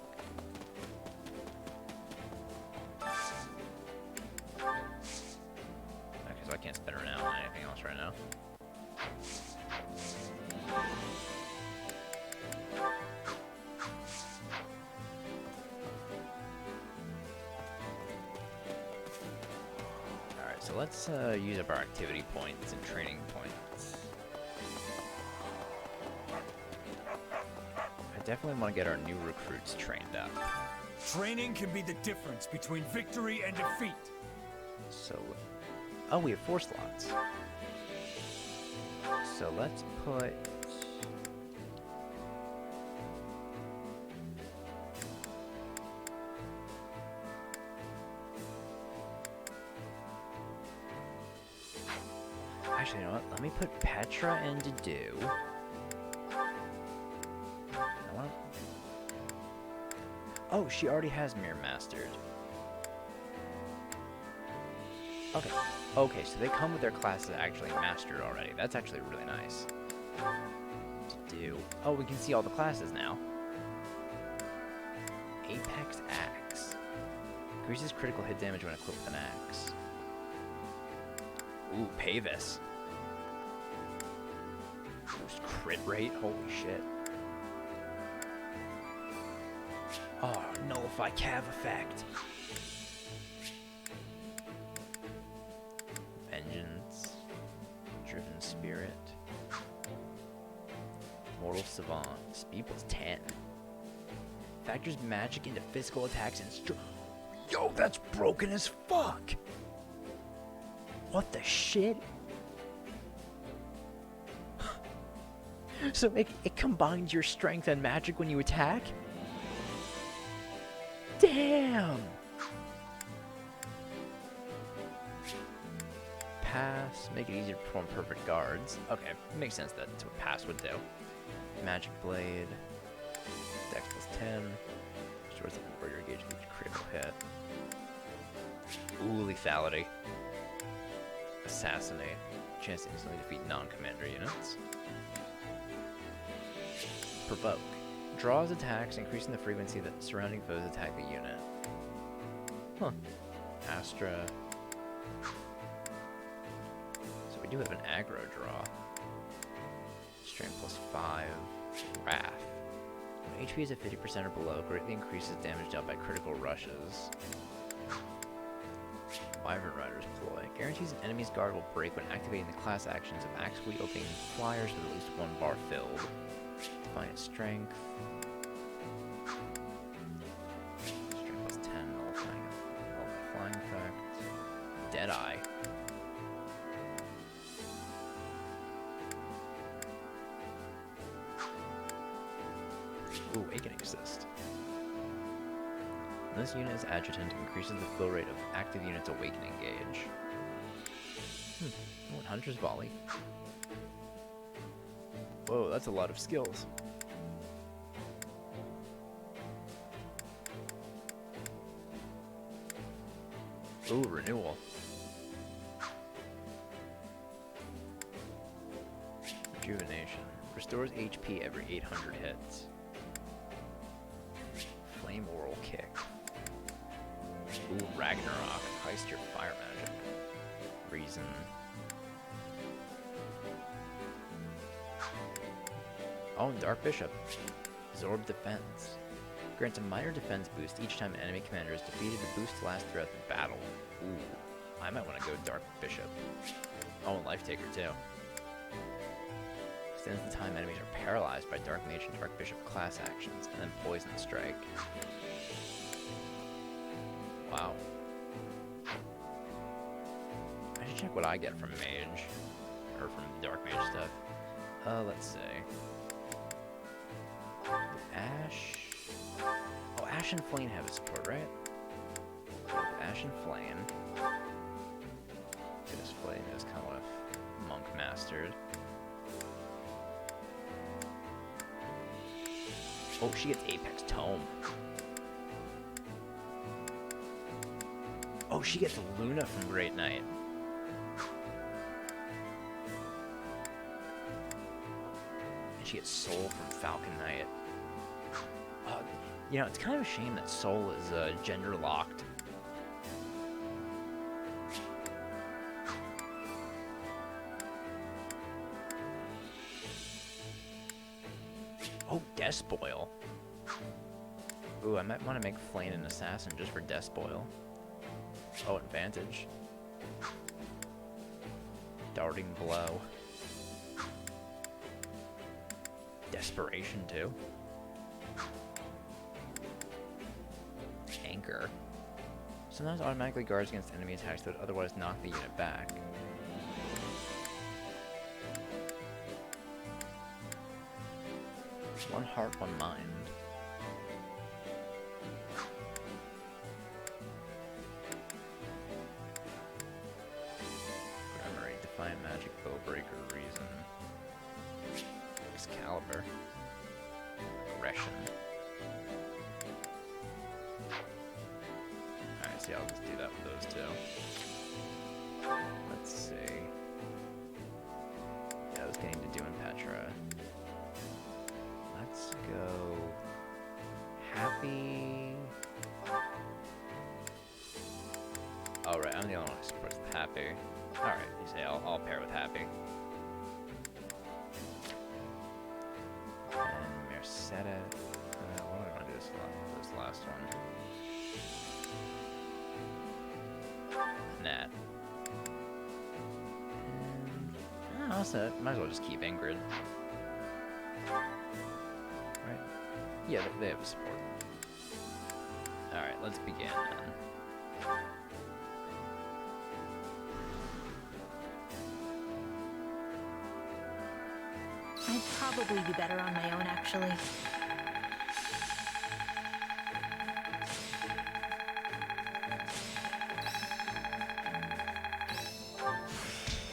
Okay, so I can't spin around on anything else right now. Alright, so let's use up our activity points and training points. I definitely want to get our new recruits trained up. Training can be the difference between victory and defeat. So, oh, we have 4 slots. So let's put... Actually, you know what? Let me put Petra in to do. Oh, she already has Mirror Mastered. Okay. Okay, so they come with their classes actually mastered already. That's actually really nice. To do. Oh, we can see all the classes now. Apex Axe. Increases critical hit damage when equipped with an axe. Ooh, Pavis. Boost crit rate? Holy shit. Oh, nullify cav effect. Vengeance. Driven Spirit. Mortal Savant. Speed plus 10. Factors magic into physical attacks and Yo, that's broken as fuck! What the shit? So it combines your strength and magic when you attack? Damn! Pass, make it easier to perform perfect guards. Okay, makes sense that that's what pass would do. Magic Blade. Dex plus 10. Restores the warrior gauge with each critical hit. Ooh, lethality. Assassinate. Chance to instantly defeat non-commander units. Provoke. Draws attacks, increasing the frequency that surrounding foes attack the unit. Huh. Astra. So we do have an aggro draw. Strength plus 5. Wrath. When HP is at 50% or below, greatly increases damage dealt by critical rushes. Wyvern Rider's Ploy. Guarantees an enemy's guard will break when activating the class actions of axe-wielding flyers with at least 1 bar filled. Defiant Strength. Strength plus 10, nullifying flying effect. Deadeye. Ooh, Awakening Assist. When this unit is adjutant, increases the fill rate of active units' awakening gauge. Oh, and Hunter's Volley. Whoa, that's a lot of skills. Ooh, renewal. Rejuvenation. Restores HP every 800 hits. Flame Oral Kick. Ooh, Ragnarok. Heist your fire magic. Reason. Oh, and Dark Bishop. Absorb Defense. Grants a minor defense boost each time an enemy commander is defeated. The boost lasts throughout the battle. Ooh, I might want to go Dark Bishop. Oh, and Life Taker too. Extends the time enemies are paralyzed by Dark Mage and Dark Bishop class actions, and then Poison Strike. Wow. I should check what I get from Mage, or from Dark Mage stuff. Let's see. Ash. Oh, Ash and Flame have a support, right? Ash and Flame. This Flame is kind of Monk Mastered. Oh, she gets Apex Tome. Oh, she gets Luna from Great Knight. And she gets Soul from Falcon Knight. You know, it's kind of a shame that Soul is gender locked. Oh, Despoil. Ooh, I might want to make Flame an assassin just for Despoil. Oh, Advantage. Darting Blow. Desperation too. Anchor. Sometimes automatically guards against enemy attacks that would otherwise knock the unit back. One heart, one mind. Grammary, Defiant Magic, Bowbreaker, Reason. Excalibur. Aggression. Alright, see, I'll just do that with those two. Let's see. Yeah, I was getting to doing Petra. Let's go Happy. Oh, right, I'm the only one who supports the Happy. Alright, you say I'll pair with Happy. And Merceda. What do I want to do this last one? Nat. And also, might as well just keep Ingrid. Right? Yeah, they have a support. Alright, let's begin then. I'd probably be better on my own, actually.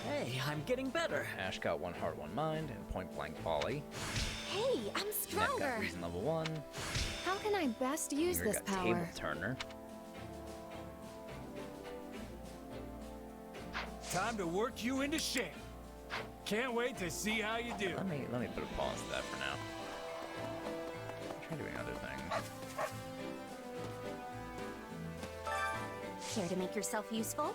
Hey, I'm getting better. Ash got one heart, one mind, and point blank volley. Hey, I'm Nat stronger. got reason level 1. How can I best use Ingrid this got power? Table Turner. Time to work you into shape. Can't wait to see how you do. Let me put a pause to that for now. Try doing other things. Care to make yourself useful?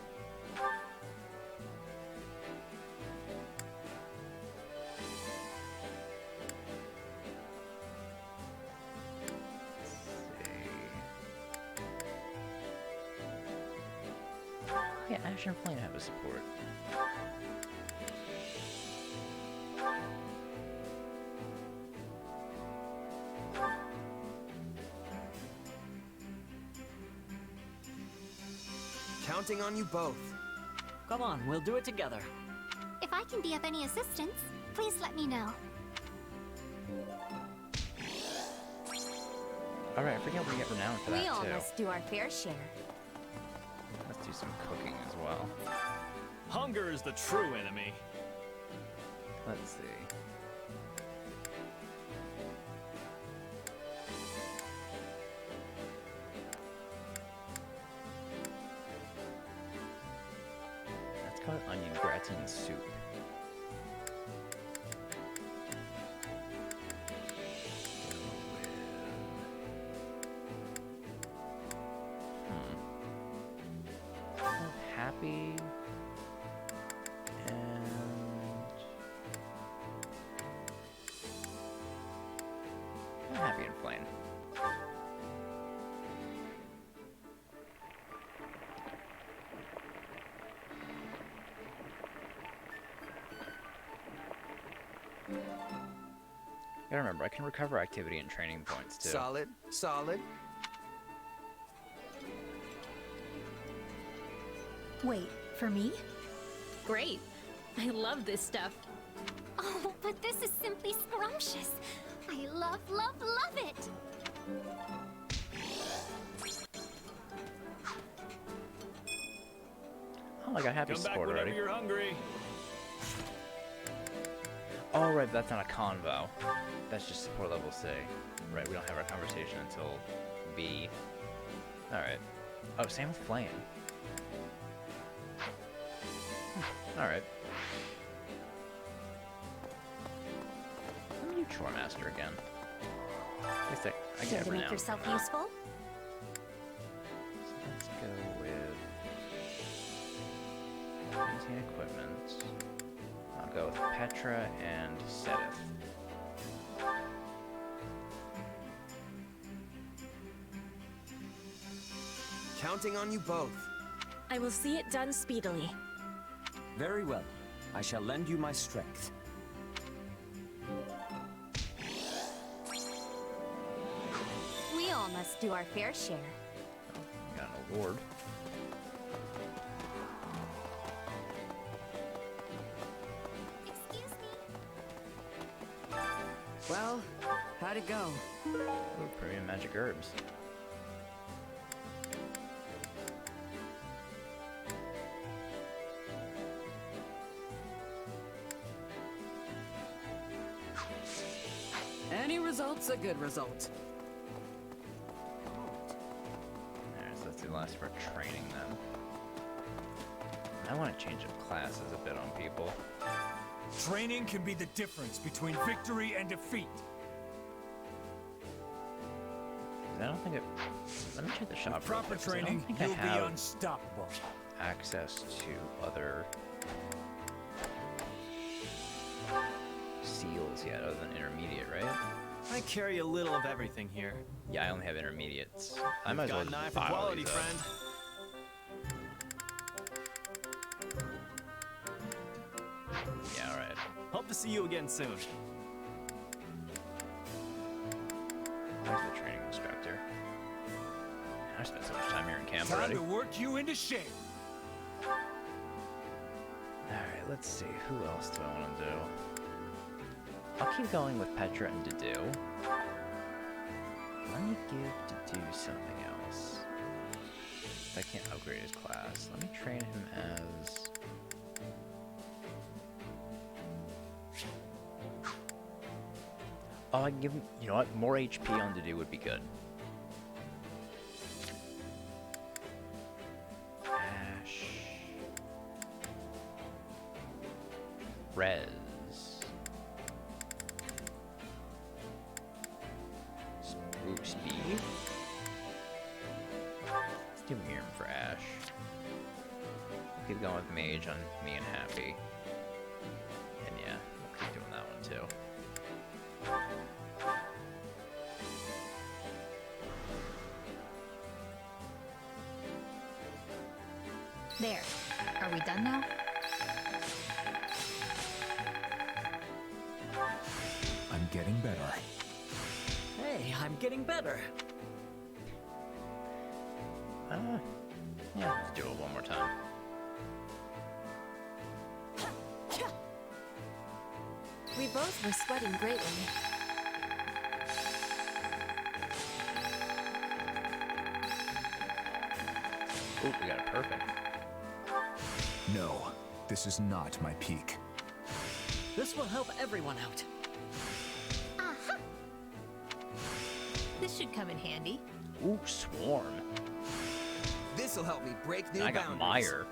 Yeah, Ash and Flame have a support. Counting on you both. Come on, we'll do it together. If I can be of any assistance, please let me know. Alright, I forget we get renowned for that We all too. must do our fair share. Let's do some cooking as well. Hunger is the true enemy. Let's see. That's called onion gratin soup. Happy and happy and plain. Gotta remember, I can recover activity and training points too. Solid, solid. Wait, for me? Great. I love this stuff. Oh, but this is simply scrumptious. I love, love, love it. Oh, I got happy Come back sport whenever already. you're hungry. Oh, right, that's not a convo. That's just support level C. Right, we don't have our conversation until B. Alright. Oh, same with Flame. Alright. Let me do Chore Master again. I guess I Care get to make renowned yourself for that. useful? So let's go with maintain equipment. I'll go with Petra and Sedith. Counting on you both. I will see it done speedily. Very well. I shall lend you my strength. We all must do our fair share. Got an award. Excuse me. Well, how'd it go? Ooh, premium magic herbs. Any result's a good result. Alright, so that's the last for training then. I want to change up classes a bit on people. Training can be the difference between victory and defeat. 'Cause I don't think it... Let me check the shop. With real proper quick, 'cause I don't training, think you'll I be have unstoppable. access to other seals yet, other than intermediate, right? I carry a little of everything here. Yeah, I only have intermediates. I You've might as well got an just eye for buy all quality, these up. friend. Yeah, alright. Hope to see you again soon. Where's the training instructor? Man, I spent so much time here in camp Time already. to work you into shape. Alright, let's see. Who else do I want to do? I'll keep going with Petra and Dedu. Let me give Dedu something else. I can't upgrade his class. Let me train him as... Oh, I can give him... You know what? More HP on Dedu would be good. Ash... Rez... Ooh, speed? Let's do Mirror for Ash. We'll keep going with Mage on me and Happy. And yeah, we'll keep doing that one too. There. Are we done now? I'm getting better. Hey, I'm getting better. Yeah, let's do it one more time. We both were sweating greatly. Oh, we got it perfect. No, this is not my peak. This will help everyone out. Aha! This should come in handy. Ooh, Swarm. This'll help me break new I got boundaries. Mire.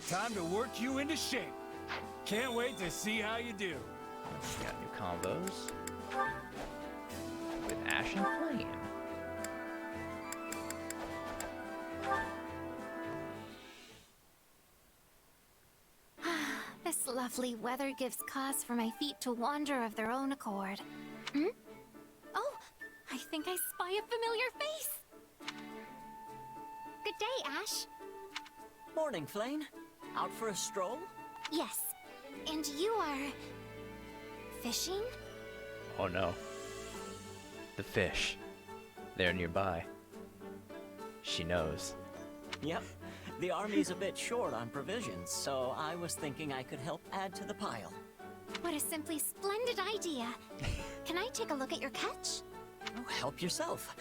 Time to work you into shape. Can't wait to see how you do. Got new combos. With Ash and Flame. This lovely weather gives cause for my feet to wander of their own accord. Hmm? Oh, I think I spy a familiar face. Good day, Ash. Morning, Flame. Out for a stroll? Yes. And you are... fishing? Oh no. The fish. They're nearby. She knows. Yep. The army's a bit short on provisions, so I was thinking I could help add to the pile. What a simply splendid idea. Can I take a look at your catch? Oh, help yourself.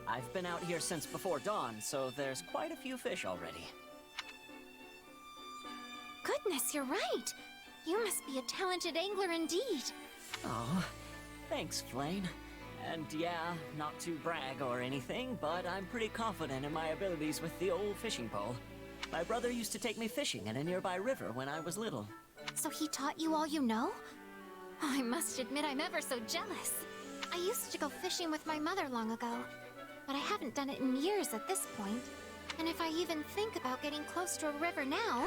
I've been out here since before dawn, so there's quite a few fish already. Goodness, you're right. You must be a talented angler indeed. Oh, thanks, Flame. And yeah, not to brag or anything, but I'm pretty confident in my abilities with the old fishing pole. My brother used to take me fishing in a nearby river when I was little. So he taught you all you know? I must admit I'm ever so jealous. I used to go fishing with my mother long ago, but I haven't done it in years at this point. And if I even think about getting close to a river now,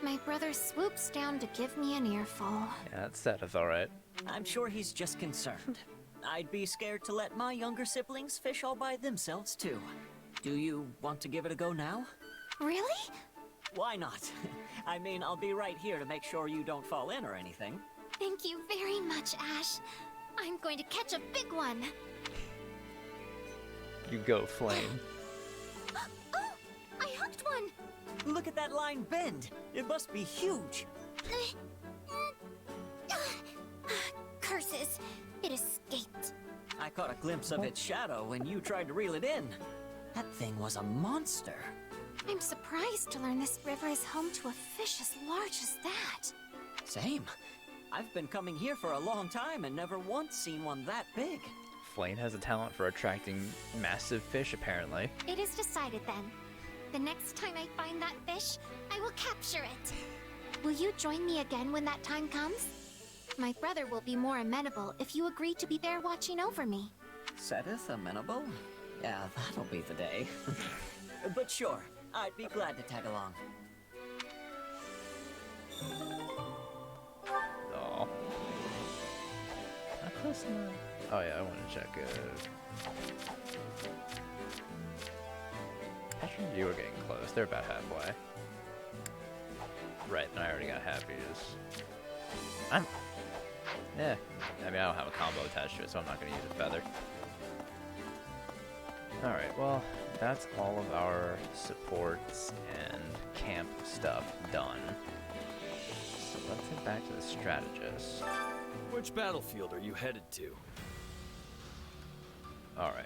my brother swoops down to give me an earful. Yeah, that set is alright. I'm sure he's just concerned. I'd be scared to let my younger siblings fish all by themselves, too. Do you want to give it a go now? Really? Why not? I mean, I'll be right here to make sure you don't fall in or anything. Thank you very much, Ash. I'm going to catch a big one. You go, Flame. Oh, I hooked one. Look at that line bend. It must be huge. Curses. It escaped. I caught a glimpse of its shadow when you tried to reel it in. That thing was a monster. I'm surprised to learn this river is home to a fish as large as that. Same. I've been coming here for a long time and never once seen one that big. Flame has a talent for attracting massive fish, apparently. It is decided then. The next time I find that fish, I will capture it. Will you join me again when that time comes? My brother will be more amenable if you agree to be there watching over me. Seteth amenable? Yeah, that'll be the day. But sure, I'd be glad to tag along. Oh. Not close enough. Oh yeah, I want to check Actually, you were getting close. They're about halfway. Right, and I already got happies. Yeah. I mean, I don't have a combo attached to it, so I'm not going to use a feather. Alright, well, that's all of our supports and camp stuff done. So let's head back to the strategist. Which battlefield are you headed to? Alright.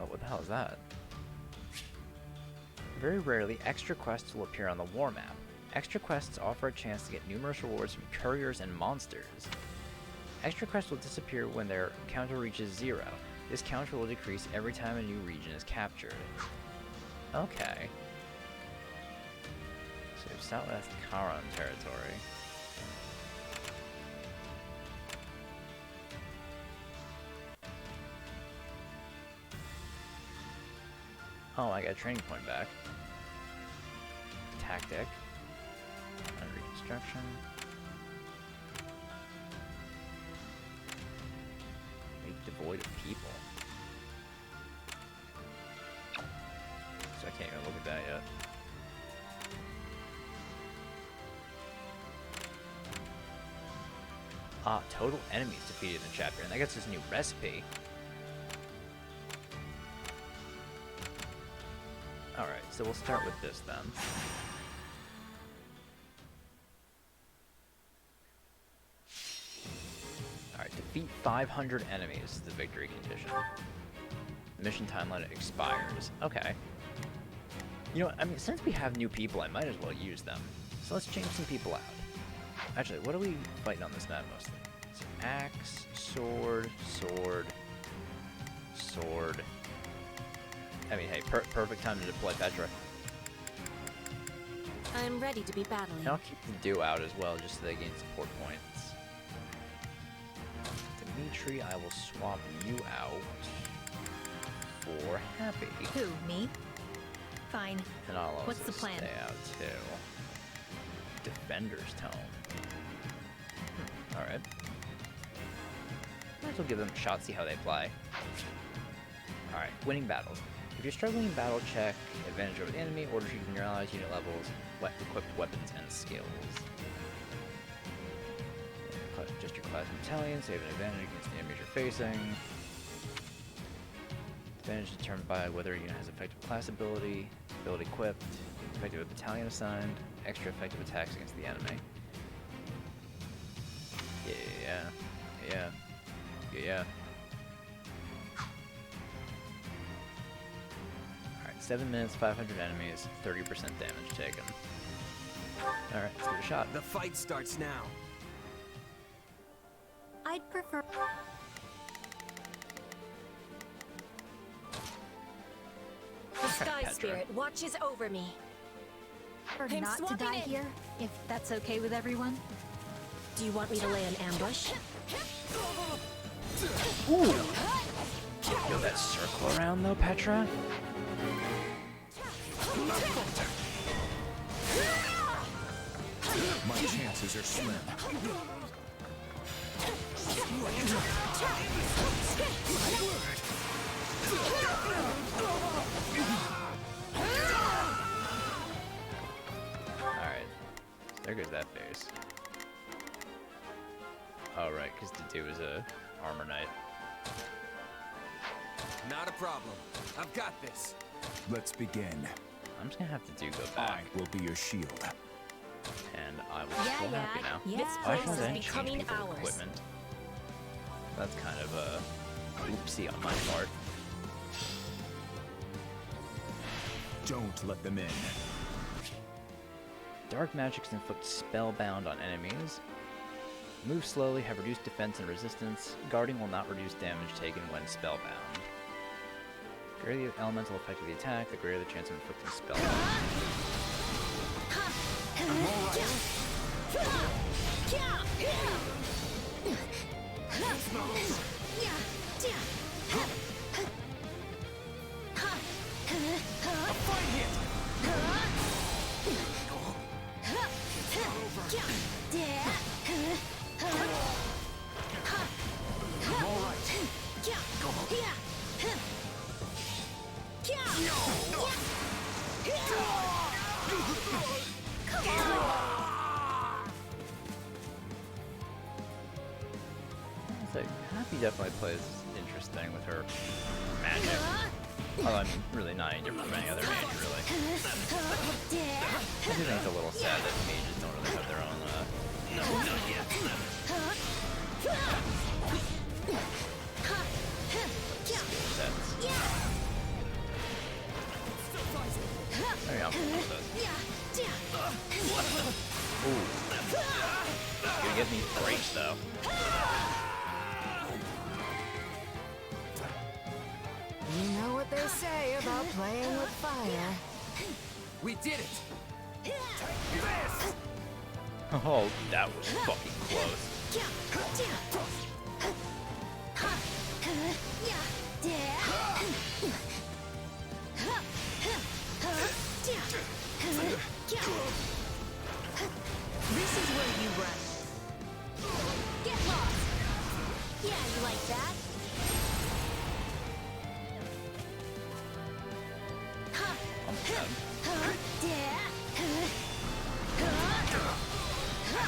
Oh, what the hell is that? Very rarely, extra quests will appear on the war map. Extra quests offer a chance to get numerous rewards from couriers and monsters. Extra quests will disappear when their counter reaches 0. This counter will decrease every time a new region is captured. Okay. So we have Southwest Karan territory. Oh, I got a training point back. Tactic. And reconstruction. Make devoid of people. So I can't even look at that yet. Ah, total enemies defeated in the chapter, and that gets this new recipe. Alright, so we'll start with this then. Alright, defeat 500 enemies is the victory condition. mission timeline expires. Okay. You know what, I mean, since we have new people, I might as well use them. So let's change some people out. Actually, what are we fighting on this map mostly? So axe, sword, sword, sword. I mean, hey, perfect time to deploy Petra. I'm ready to be battling. And I'll keep the duo out as well, just so they gain support points. Dimitri, I will swap you out for Happy. Who, me? Fine. And I'll also What's the plan? stay out too. Defender's Tome. Alright. Might as well give them a shot, see how they play. Alright, winning battles. If you're struggling in battle, check advantage over the enemy, order treat from your allies, unit levels, equipped weapons, and skills. Just your class battalion, save an advantage against the enemies you're facing. Advantage is determined by whether a unit has effective class ability equipped, effective battalion assigned, extra effective attacks against the enemy. Yeah. Alright, 7 minutes, 500 enemies, 30% damage taken. Alright, let's give it a shot. The fight starts now. I'd prefer... The Sky Spirit watches over me. Or I'm not to swapping die in. here, if that's okay with everyone. Do you want me to lay an ambush? Ooh! Yo, that circle around though, Petra? My chances are slim. Alright. There goes that base. Oh, right, because Dedu is a armor knight. Not a problem. I've got this. Let's begin. I'm just gonna have to go back. I will be your shield. And I will feel happy now. This I place should is then change becoming people's ours. equipment. That's kind of a oopsie on my part. Don't let them in. Dark magics inflict spellbound on enemies. Move slowly, have reduced defense and resistance. Guarding will not reduce damage taken when spellbound. The greater the elemental effect of the attack, the greater the chance of inflicting spellbound. So Happy definitely plays interesting with her magic. Although I'm really not any different from any other mage, really. I do think it's a little sad that mages don't really have their own, sets. There you go. Ooh. Gonna get me breaks, though. You know what they say about playing with fire. We did it! Oh, that was fucking close. This is where you run. Get lost! Yeah, you like that?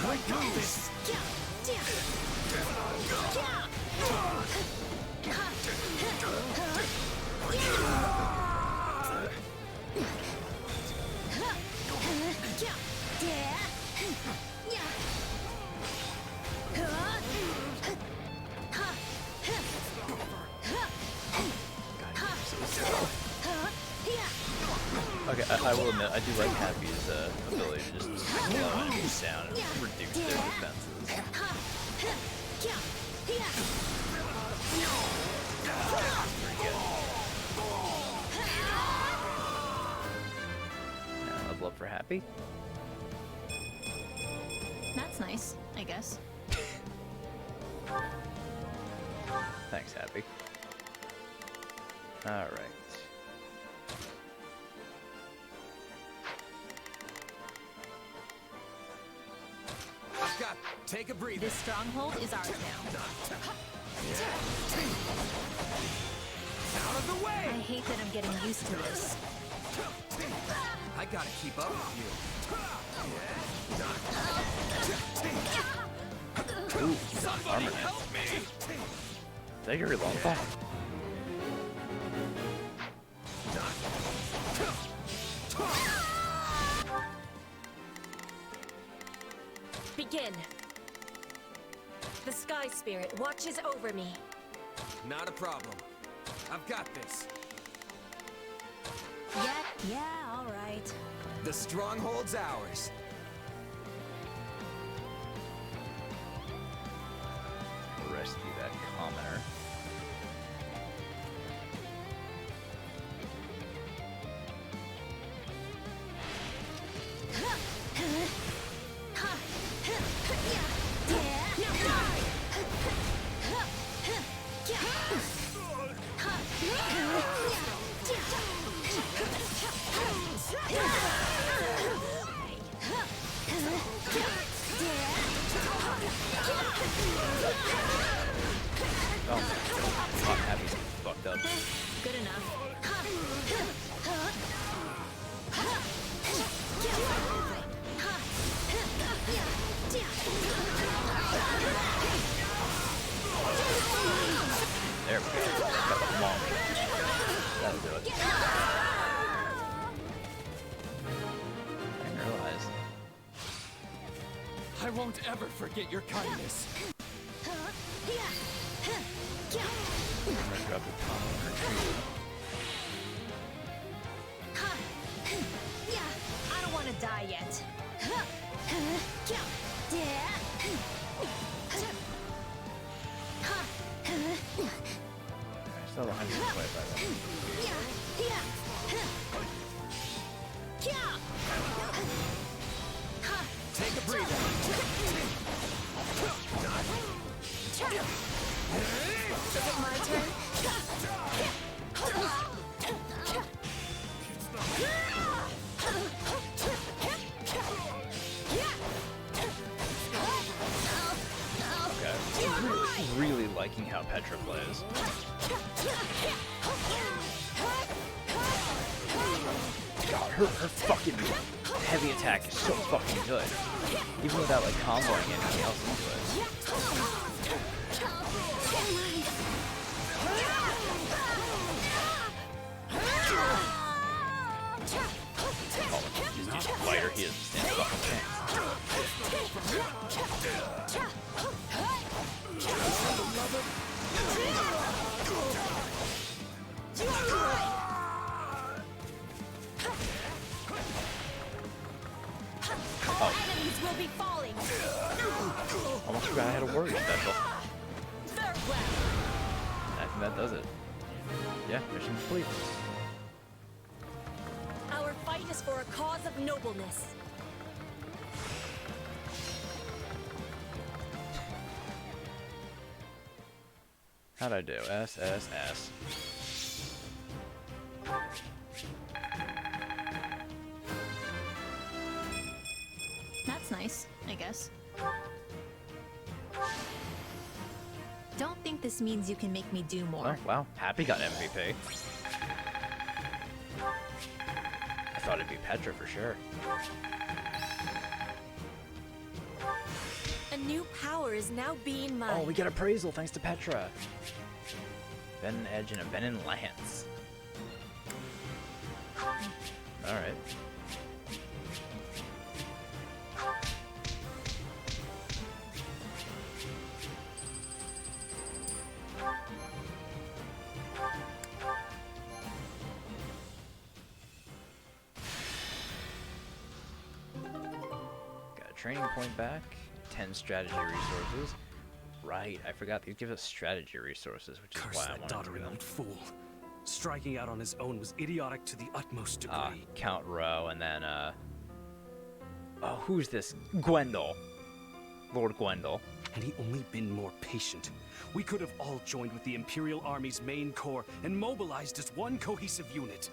I got this! I will admit, I do like Happy's ability to just slow enemies down and reduce their defenses. Now level up for Happy. That's nice, I guess. Thanks, Happy. Alright. I've got. Take a breather. This stronghold is ours now. Out of the way! I hate that I'm getting used to this. I gotta keep up with you. Ooh, Somebody armor. help me! Is that your longbow? Begin. The Sky Spirit watches over me. Not a problem. I've got this. Yeah, all right. The stronghold's ours. Rescue that commoner. Oh, not happy. Fucked up. Good enough. There we go. Got the long. That'll do it. I didn't realize. I won't ever forget your kindness. I'm gonna grab the commoner tree. I don't want to die yet. I still have 125 Take a breather. Is it my turn? Okay. Really liking how Petra plays. God, her fucking heavy attack is so fucking good. Even without like comboing anything else into it. Oh, he's just lighter, he doesn't stand a fucking chance. All enemies will be falling. Almost forgot I had a warrior special. Farewell. I think that does it. Yeah, mission complete. Our fight is for a cause of nobleness. How'd I do? SSS. That's nice, I guess. Don't think this means you can make me do more. Oh, wow. Happy got MVP. I thought it'd be Petra for sure. A new power is now being mine. Oh, we get appraisal thanks to Petra. Venom Edge and a Venom Lance. Alright. training point back. 10 strategy resources. Right, I forgot these give us strategy resources, which is Curse why I that wanted to do doddering them. old fool. Striking out on his own was idiotic to the utmost degree. Count Row, and then, oh, who's this? Gwendol. Lord Gwendol. Had he only been more patient, we could have all joined with the Imperial Army's main corps and mobilized as one cohesive unit.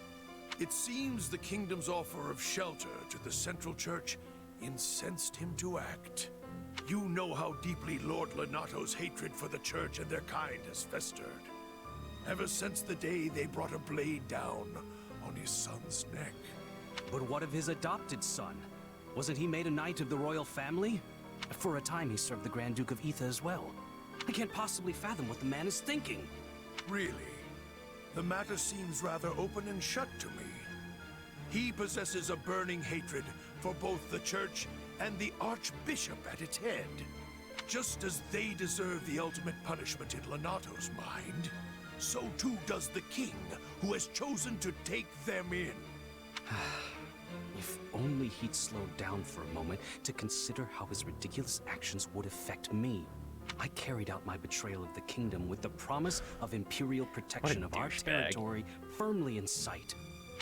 It seems the kingdom's offer of shelter to the Central Church incensed him to act. You know how deeply Lord Lenato's hatred for the Church and their kind has festered. Ever since the day they brought a blade down on his son's neck. But what of his adopted son? Wasn't he made a knight of the royal family? For a time he served the Grand Duke of Etha as well. I can't possibly fathom what the man is thinking. Really? The matter seems rather open and shut to me. He possesses a burning hatred for both the Church and the Archbishop at its head. Just as they deserve the ultimate punishment in Lenato's mind, so too does the king, who has chosen to take them in. If only he'd slowed down for a moment to consider how his ridiculous actions would affect me. I carried out my betrayal of the kingdom with the promise of imperial protection of our territory firmly in sight.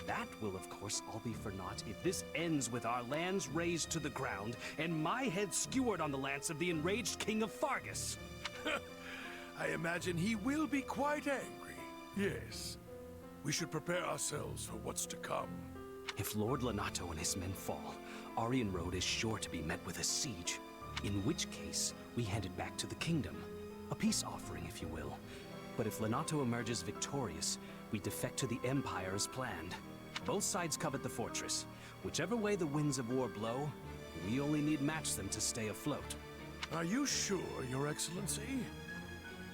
That will, of course, all be for naught if this ends with our lands razed to the ground and my head skewered on the lance of the enraged king of Fargus. I imagine he will be quite angry. Yes. We should prepare ourselves for what's to come. If Lord Lenato and his men fall, Aryan Road is sure to be met with a siege. In which case, we hand it back to the kingdom. A peace offering, if you will. But if Lenato emerges victorious, we defect to the Empire as planned. Both sides covet the fortress. Whichever way the winds of war blow, we only need match them to stay afloat. Are you sure, Your Excellency?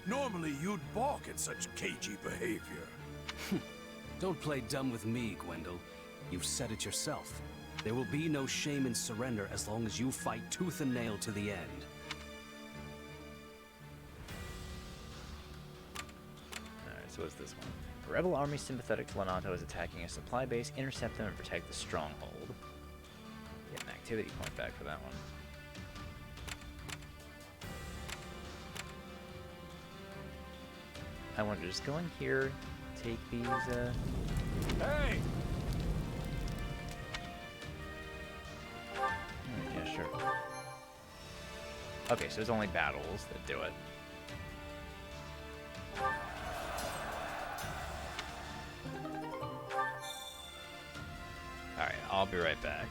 Normally you'd balk at such cagey behavior. Don't play dumb with me, Gwendol. You've said it yourself. There will be no shame in surrender as long as you fight tooth and nail to the end. Alright, so what's this one? A rebel army sympathetic to Lenato is attacking a supply base. Intercept them and protect the stronghold. Get an activity point back for that one. I want to just go in here, take these, Hey! Yeah, sure. Okay, so there's only battles that do it. Alright, I'll be right back.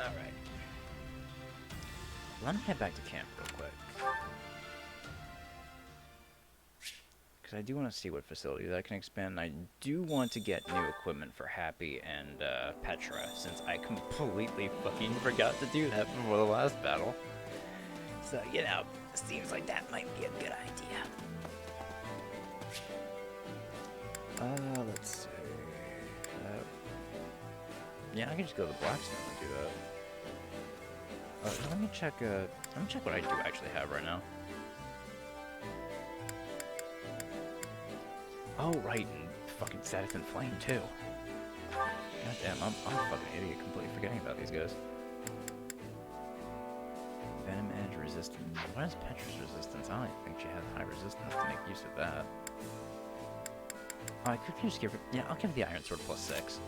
Alright. Let me head back to camp real quick. Because I do want to see what facilities I can expand. I do want to get new equipment for Happy and Petra, since I completely fucking forgot to do that before the last battle. So, you know, seems like that might be a good idea. Let's see. Yeah, I can just go to the blacksmith and do that. Let me check what I do actually have right now. Oh, right, and fucking Status and Flame, too. God damn, I'm a fucking idiot, completely forgetting about these guys. Venom Edge resistance. What is Petra's resistance? I don't even think she has high resistance to make use of that. Oh, I could just give her... Yeah, I'll give her the Iron Sword +6.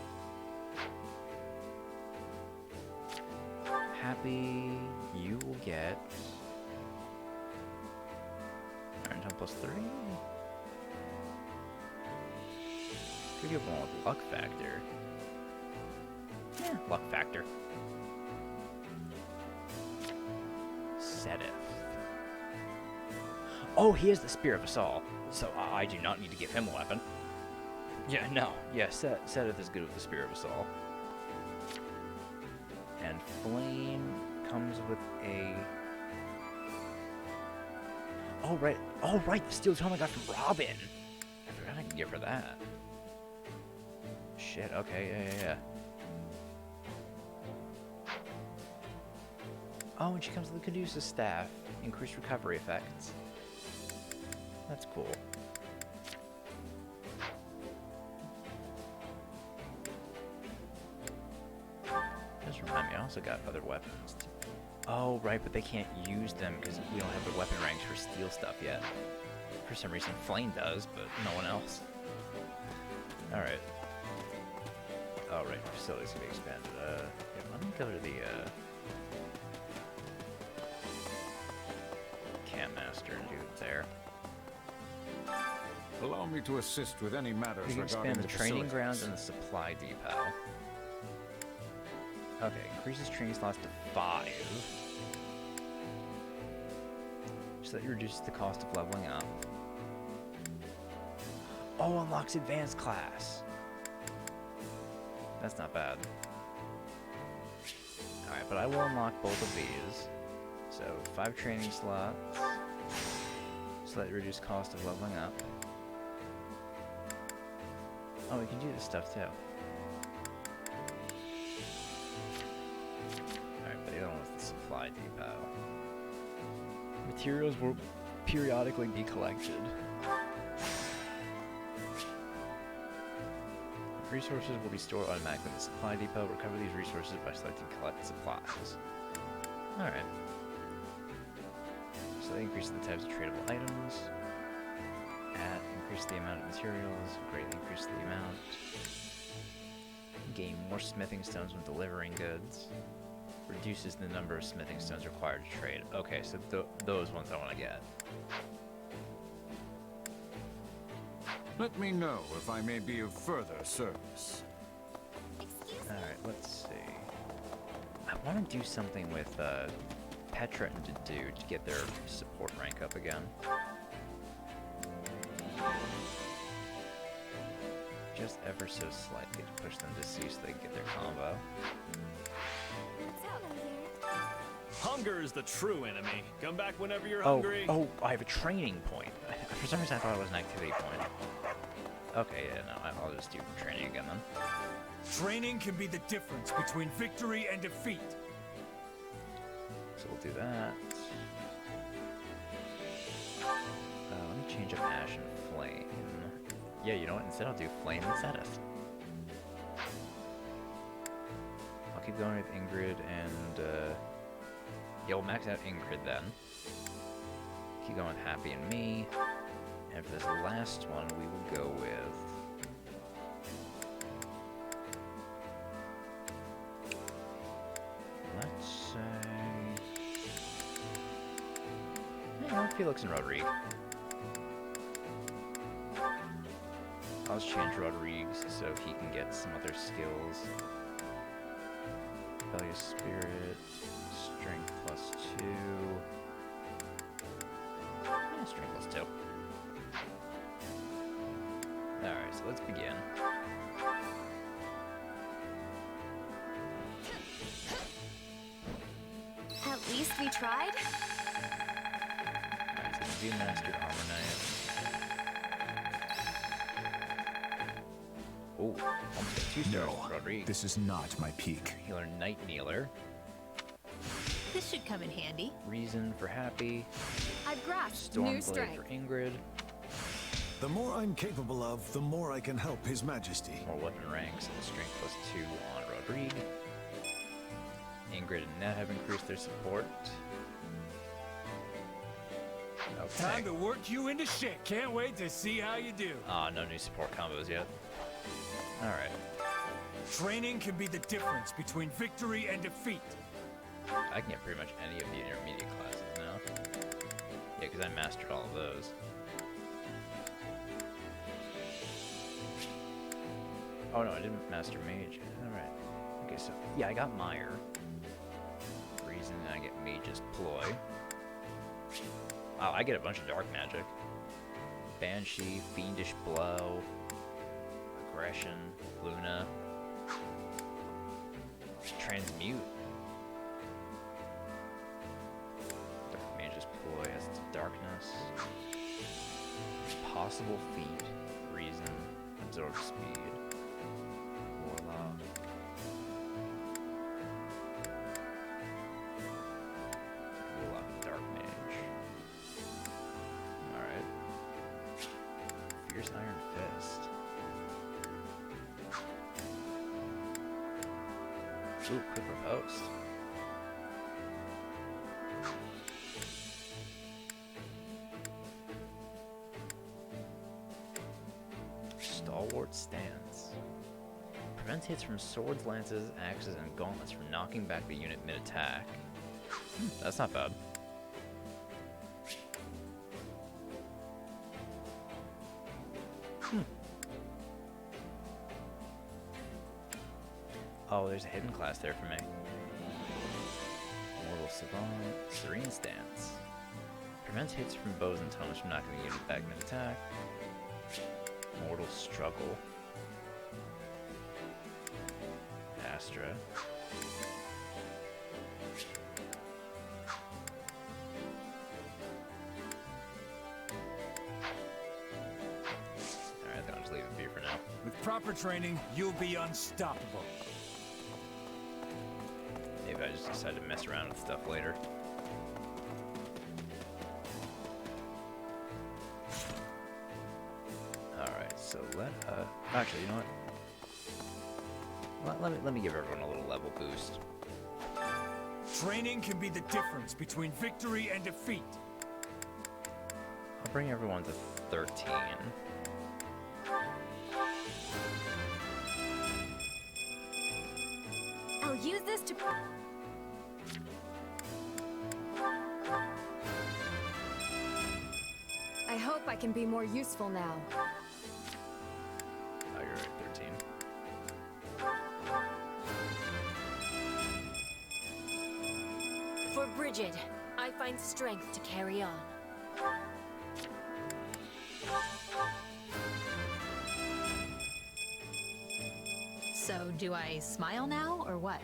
Happy, you will get... Iron Tome +3? Could give one with Luck Factor. Yeah, Luck Factor. Sedith. Oh, he has the Spear of Assault, so I do not need to give him a weapon. Yeah, no. Yeah, Sedith is good with the Spear of Assault. And Flame comes with a... Oh, right. Oh, right, the Steel Tome I got from Robin. I forgot I could give her that. Shit, okay, yeah. Oh, and she comes with the Caduceus Staff. Increased recovery effects. That's cool. Just remind me, I also got other weapons. Oh, right, but they can't use them because we don't have the weapon ranks for steel stuff yet. For some reason, Flame does, but no one else. Alright. Oh, right, facilities can be expanded. Yeah, let me go to the, Camp Master and do it there. Allow me to assist with any matters you can regarding expand the training facilities. grounds and the supply depot. Okay, increases training slots to 5. So that reduces the cost of leveling up. Oh, unlocks advanced class. That's not bad. Alright, but I will unlock both of these. So, 5 training slots. So that reduces cost of leveling up. Oh, we can do this stuff too. Alright, but the other one was the supply depot. Materials will periodically be collected. Resources will be stored automatically in the supply depot. Recover these resources by selecting collect supplies. Alright. So they increase the types of tradable items. Increase the amount of materials. Greatly increase the amount. Gain more smithing stones when delivering goods. Reduces the number of smithing stones required to trade. Okay, so those ones I want to get. Let me know if I may be of further service. Alright, let's see. I want to do something with Petra and Dedu to get their support rank up again. Just ever so slightly to push them to C so they can get their combo. Hunger is the true enemy. Come back whenever you're hungry. Oh, I have a training point. For some reason I thought it was an activity point. Okay, yeah, no, I'll just do training again then. Training can be the difference between victory and defeat. So we'll do that. Let me change up Ash and Flame. Yeah, you know what? Instead I'll do Flame and Sedith. I'll keep going with Ingrid and, yeah, we'll max out Ingrid then. Keep going with Happy and me. And for this last one, we will go with... Let's say... Yeah, Felix and Rodrigue. I'll just change Rodriguez so he can get some other skills. rebellious spirit, strength +2. Yeah, strength +2. Alright, so let's begin. At least we tried. Alright, so do mastered armor knight. Oh, almost got 2 stars, Rodrigue. This is not my peak. Healer Night Kneeler. This should come in handy. Reason for Happy. I've grasped new Stormblade strength. for Ingrid. The more I'm capable of, the more I can help His Majesty. More weapon ranks and strength +2 on Rodrigue. Ingrid and Ned have increased their support. Okay. Time to work you into shape. Can't wait to see how you do. Ah, no new support combos yet. Alright. Training can be the difference between victory and defeat. I can get pretty much any of the intermediate classes now. Yeah, because I mastered all of those. Oh no, I didn't master Mage. Alright. Okay, so, yeah, I got Meyer. Reason I get Mage's Ploy. Wow, I get a bunch of Dark Magic. Banshee, Fiendish Blow, Aggression, Luna, Transmute. Dark Mage's Ploy as its Darkness. Possible Feat, Reason, Absorb Speed. Warlock. Warlock, Dark Mage. Alright. Fierce Iron Fist. Ooh, quick riposte. Stalwart Stance. Prevents hits from swords, lances, axes, and gauntlets from knocking back the unit mid-attack. That's not bad. Oh, there's a hidden class there for me. Mortal Savant, Serene Stance. Prevents hits from bows and tongues from knocking the unit back mid-attack. Mortal Struggle. Astra. Alright, I think I'll just leave it be for now. With proper training, you'll be unstoppable. Maybe I just decide to mess around with stuff later. Alright, so actually, you know what? Let me give everyone a little level boost. Training can be the difference between victory and defeat. I'll bring everyone to 13. I'll use this to... I hope I can be more useful now. Oh, you're right, 13. For Brigid, I find strength to carry on. So, do I smile now, or what?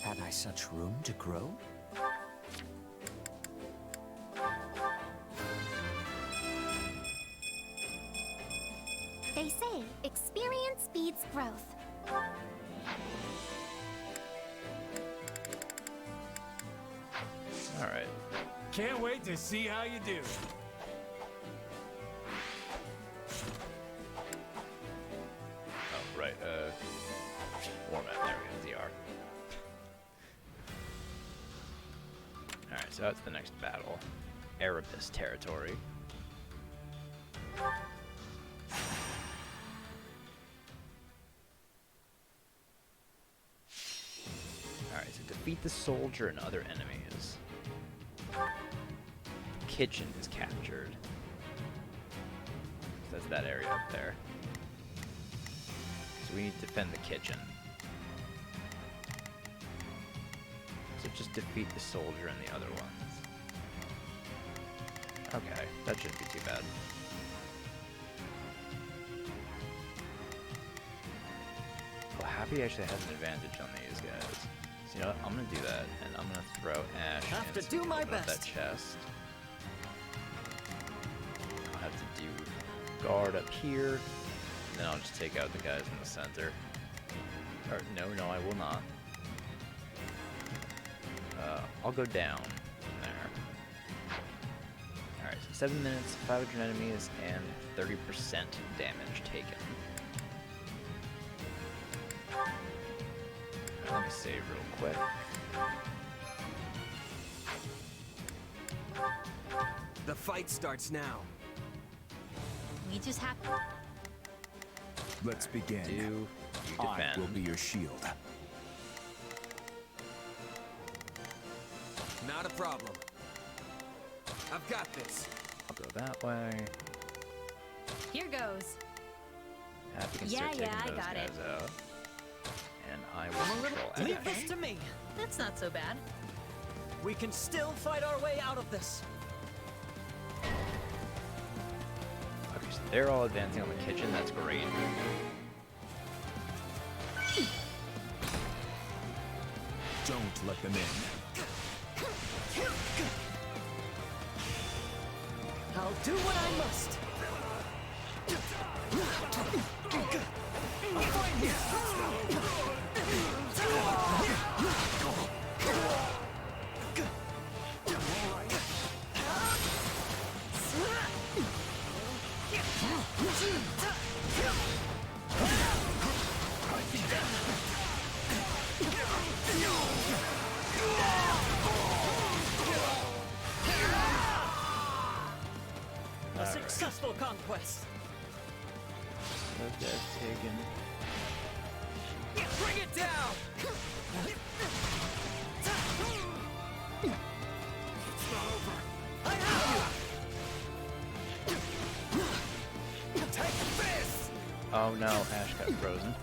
Had I such room to grow? They say experience speeds growth. Alright. Can't wait to see how you do. Oh, right, War map, there we go, DR. Alright, so that's the next battle. Erebus territory. Alright, so defeat the soldier and other enemies. Kitchen is captured. So that's to that area up there. So we need to defend the kitchen. So just defeat the soldier and the other ones. Okay, that shouldn't be too bad. Oh, Happy actually has an advantage on these guys. So you know what? I'm gonna do that, and I'm gonna throw Ash Have to into do my that best. chest. I'll have to do guard up here, and then I'll just take out the guys in the center. Or no, I will not. I'll go down there. Alright, so 7 minutes, 500 enemies, and 30% damage taken. Alright, let me save real quick. The fight starts now. We just have Let's begin. You I defend. will be your shield. Not a problem. I've got this. I'll go that way. Here goes. Happy can Yeah, start taking I those got guys it. out. And I will I'm a little. control Leave Ash. this to me. That's not so bad. We can still fight our way out of this. Okay, so they're all advancing on the kitchen. That's great. Don't let them in. I'll do what I must. I'm fine here. A successful conquest. Those guys taken. Bring it down. I have you. Take this. Oh no, Ash got frozen.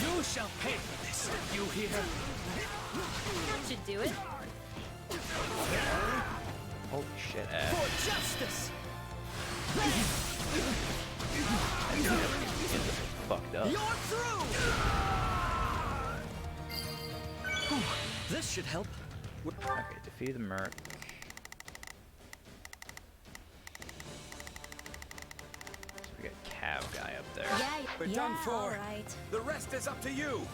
You shall pay for this. You hear? That should do it. Holy shit, Ash. For justice. Fucked up. You're through. This should help. Okay, defeat the merc. So we got Cav guy up there. We're done for. All right. The rest is up to you.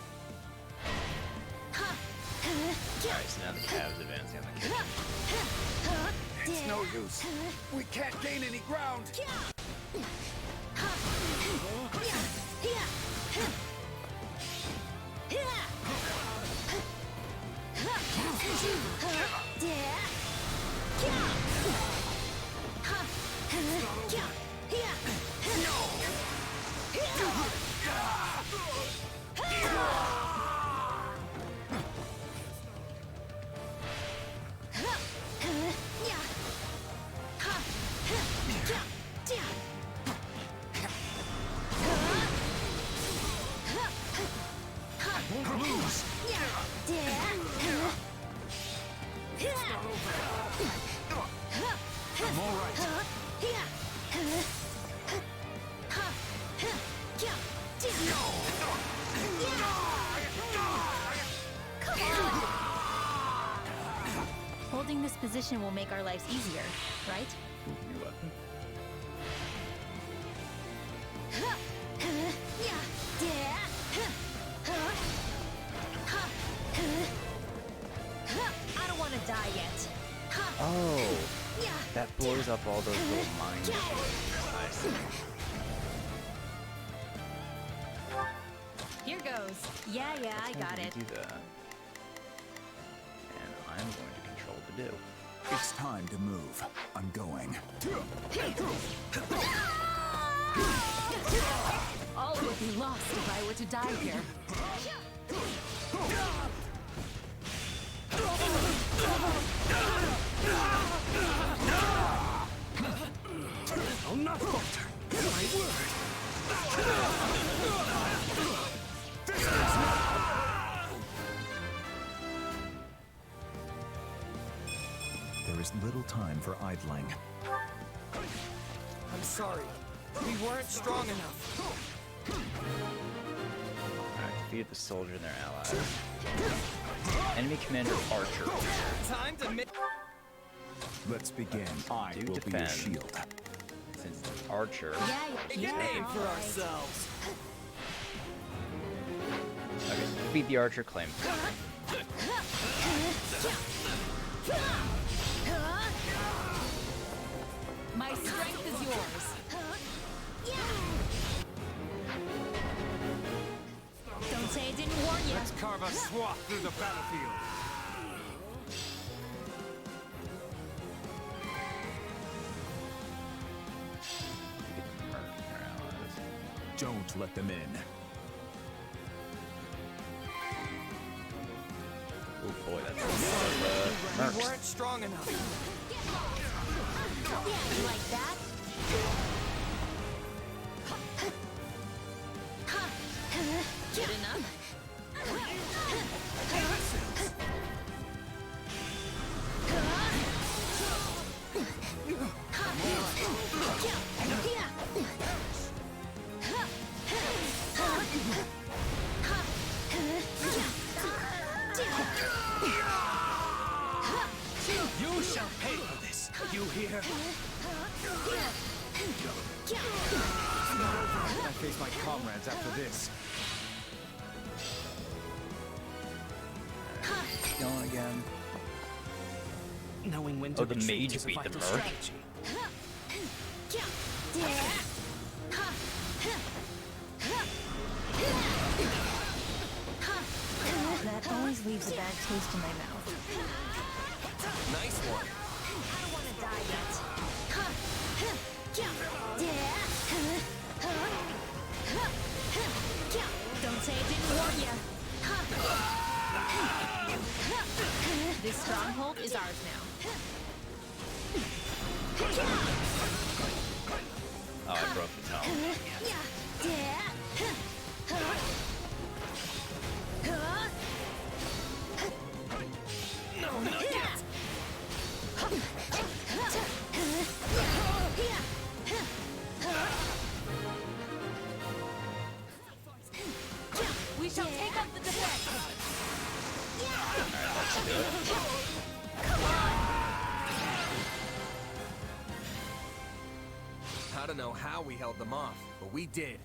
Alright, so now the Cav's advancing on the kitchen. It's no use. We can't gain any ground. Holding this position will make our lives easier, right? You're welcome. I don't want to die yet. Oh, that blows up all those little mine shields. I see. Here goes. Yeah, I got it. Do that. And I'm going to control the do. It's time to move. I'm going. All would be lost if I were to die here. I'll not falter. My word. There is little time for idling. I'm sorry. We weren't strong enough. Alright, defeated the soldier and their allies. Enemy commander Archer. Time to Let's begin. I will be your shield. Since Archer. Make a name for ourselves. Okay, defeat the Archer claim. My strength is yours. Don't say I didn't warn you. Let's carve a swath through the battlefield. Don't let them in. Oh boy, that's We weren't strong enough. You like that? Good enough. You shall pay for this. You hear? I face my comrades after this. Going again. Knowing when to the retreat mage is a beat the vital merc. strategy. That always leaves a bad taste in my mouth. Nice one. I don't want to die yet. Don't say I didn't warn you. This stronghold is ours now. Oh, I broke the tone. No, not yet. We shall take up the defense. Alright, let's do it. I don't know how we held them off, but we did.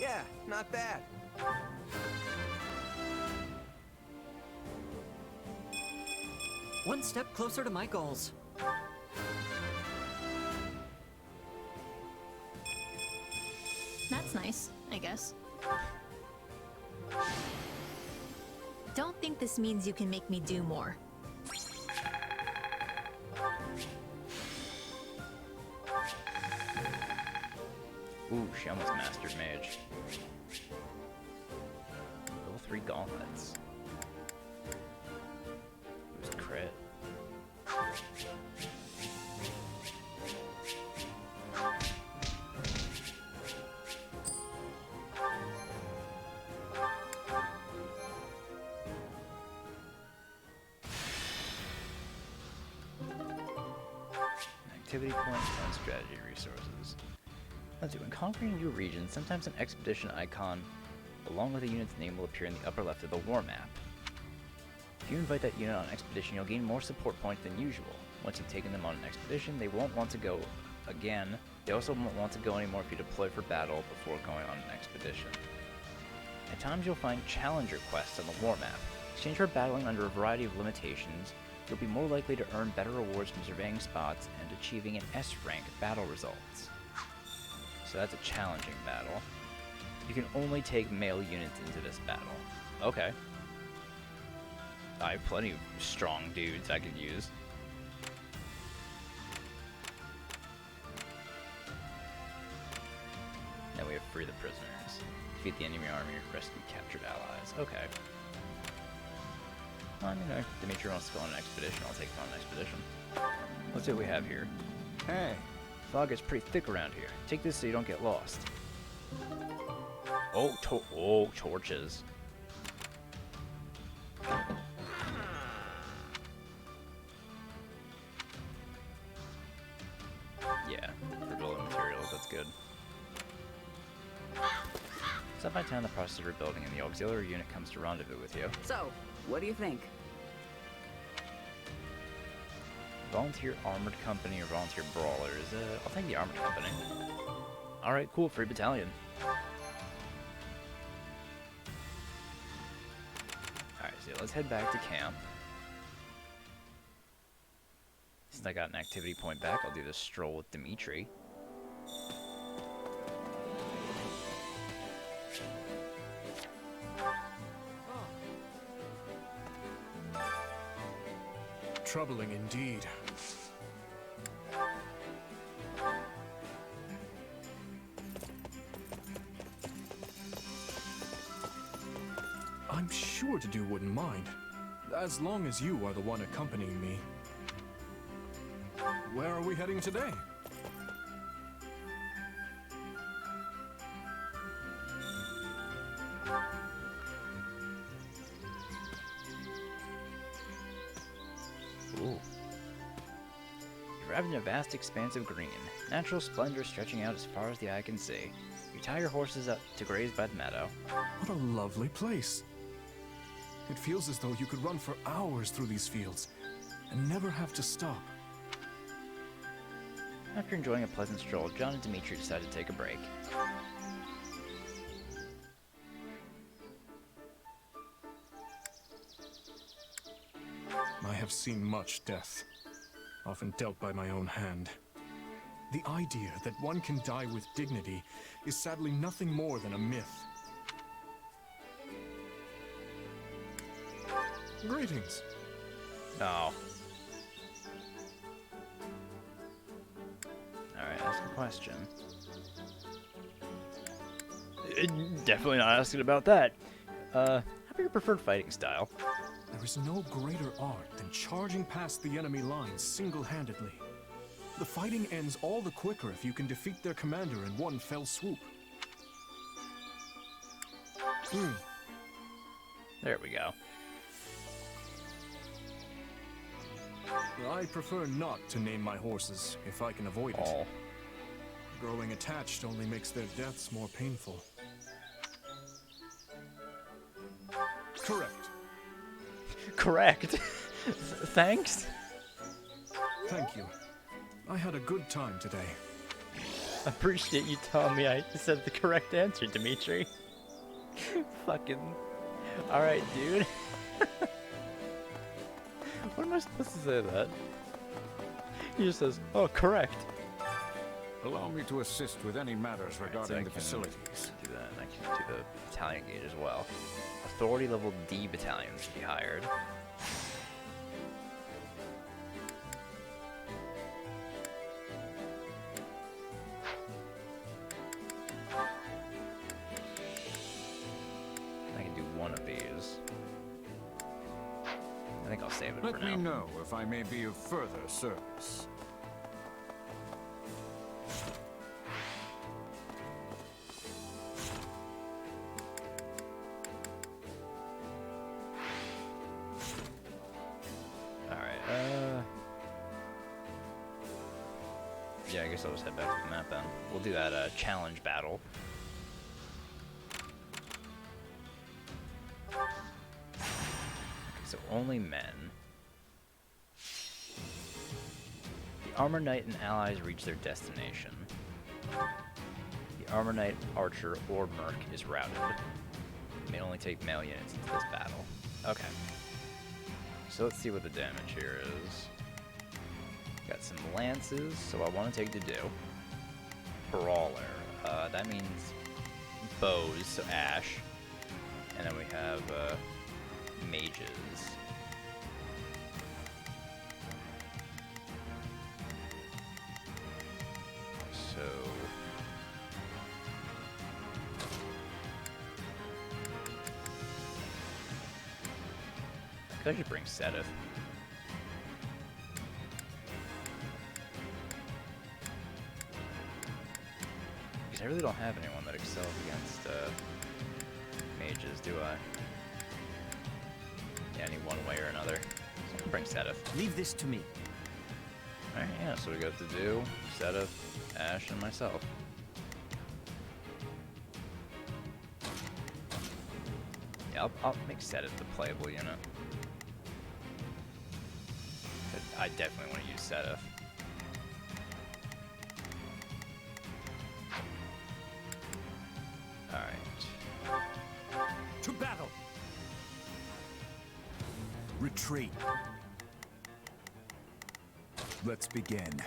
Yeah, not bad. One step closer to my goals. That's nice, I guess. Don't think this means you can make me do more. Ooh, she almost mastered mage. Level 3 gauntlets. Boost crit. Activity points and strategy resources. Let's see, when conquering a new region, sometimes an expedition icon along with a unit's name will appear in the upper left of the war map. If you invite that unit on an expedition, you'll gain more support points than usual. Once you've taken them on an expedition, they won't want to go again. They also won't want to go anymore if you deploy for battle before going on an expedition. At times you'll find challenger quests on the war map. Exchange for battling under a variety of limitations, you'll be more likely to earn better rewards from surveying spots and achieving an S rank battle results. So that's a challenging battle. You can only take male units into this battle. Okay. I have plenty of strong dudes I could use. Then we have free the prisoners. Defeat the enemy army, rescue captured allies. Okay. Well, I mean, if Dimitri wants to go on an expedition, I'll take him on an expedition. Let's see what we have here. Hey, fog is pretty thick around here. Take this so you don't get lost. Oh, torches. Yeah, for building materials, that's good. Stop by town in the process of rebuilding, and the auxiliary unit comes to rendezvous with you. So, what do you think? Volunteer armored company or volunteer brawlers? I'll take the armored company. Alright, cool, free battalion. Alright, so let's head back to camp. Since I got an activity point back, I'll do this stroll with Dimitri. Troubling indeed. I'm sure Dedu wouldn't mind, as long as you are the one accompanying me. Where are we heading today? Ooh. You're arriving in a vast expanse of green, natural splendor stretching out as far as the eye can see. You tie your horses up to graze by the meadow. What a lovely place. It feels as though you could run for hours through these fields and never have to stop. After enjoying a pleasant stroll, John and Dimitri decided to take a break. I have seen much death, often dealt by my own hand. The idea that one can die with dignity is sadly nothing more than a myth. Greetings. Oh. Alright, ask a question. Definitely not asking about that. How about your preferred fighting style? There is no greater art than charging past the enemy lines single-handedly. The fighting ends all the quicker if you can defeat their commander in one fell swoop. There we go. I prefer not to name my horses if I can avoid it. Growing attached only makes their deaths more painful. Correct. Correct. Thanks. Thank you. I had a good time today. Appreciate you telling me I said the correct answer, Dimitri. Fucking... Alright, dude. What am I supposed to say to that? He just says, oh, correct. Allow me to assist with any matters regarding the facilities. Do that. I can do the battalion gauge as well. Authority level D battalion should be hired. I can do one of these. I think I'll save it for now. Let me know if I may be of further service. Yeah, I guess I'll just head back to the map then. We'll do that challenge battle. Okay, so only men. The Armor Knight and allies reach their destination. The Armor Knight, Archer, or Merc is routed. You may only take male units into this battle. Okay. So let's see what the damage here is. Got some lances, so I want to take Dedu. Brawler. That means bows, so Ash. And then we have mages. So I could just bring Sedith. Because I really don't have anyone that excels against mages, do I? Yeah, any one way or another. So I can bring Sedith. Leave this to me. Alright, yeah, so we got to do Sedith, Ash, and myself. Yeah, I'll make Sedith the playable unit. But I definitely want to use Sedith. Alright. To battle! Retreat. Let's begin.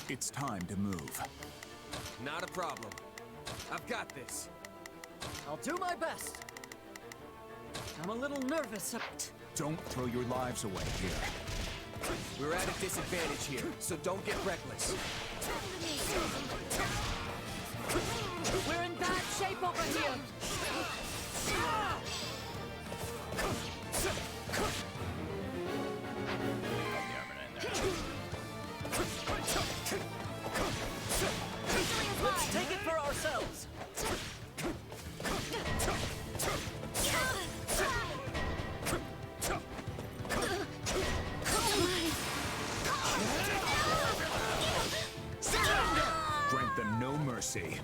It's time to move. Not a problem. I've got this. I'll do my best. I'm a little nervous. Don't throw your lives away here. We're at a disadvantage here, so don't get reckless. We're in bad shape over here. Let's take it for ourselves. Grant them no mercy.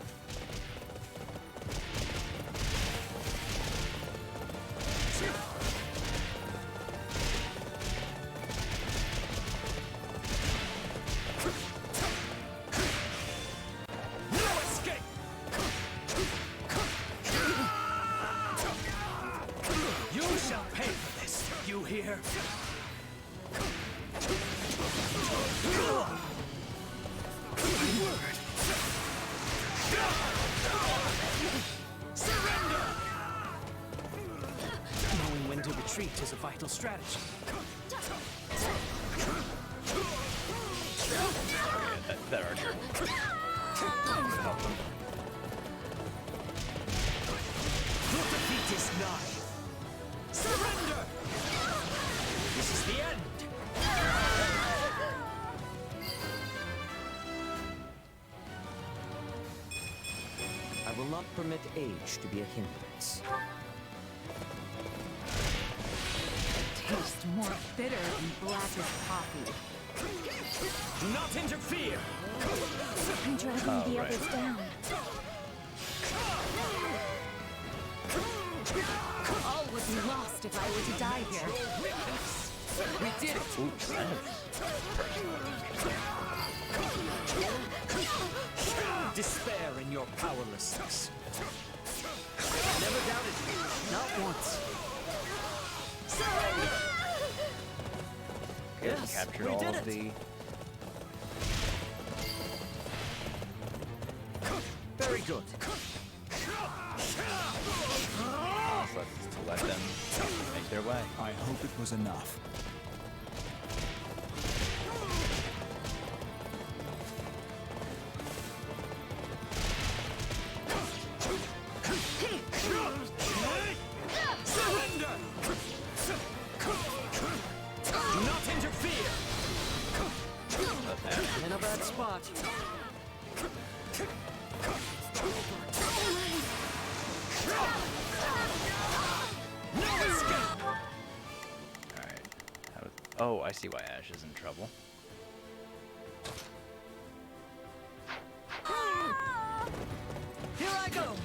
Knowing when to retreat is a vital strategy. That archer. Help them. Your defeat is nigh. Surrender! This is the end. I will not permit age to be a hindrance. Tastes more bitter than black as coffee. Do not interfere! I'm dragging the others down. All would be lost if I were to die here. We did it! Oops, Despair in your powerlessness. Never doubted you, not once. Yes, captured all of the. Very good. So to let them make their way. I hope it was enough. Surrender! Do not interfere! In a bad spot. No escape! Alright. Oh, I see why Ash is in trouble. Here I go.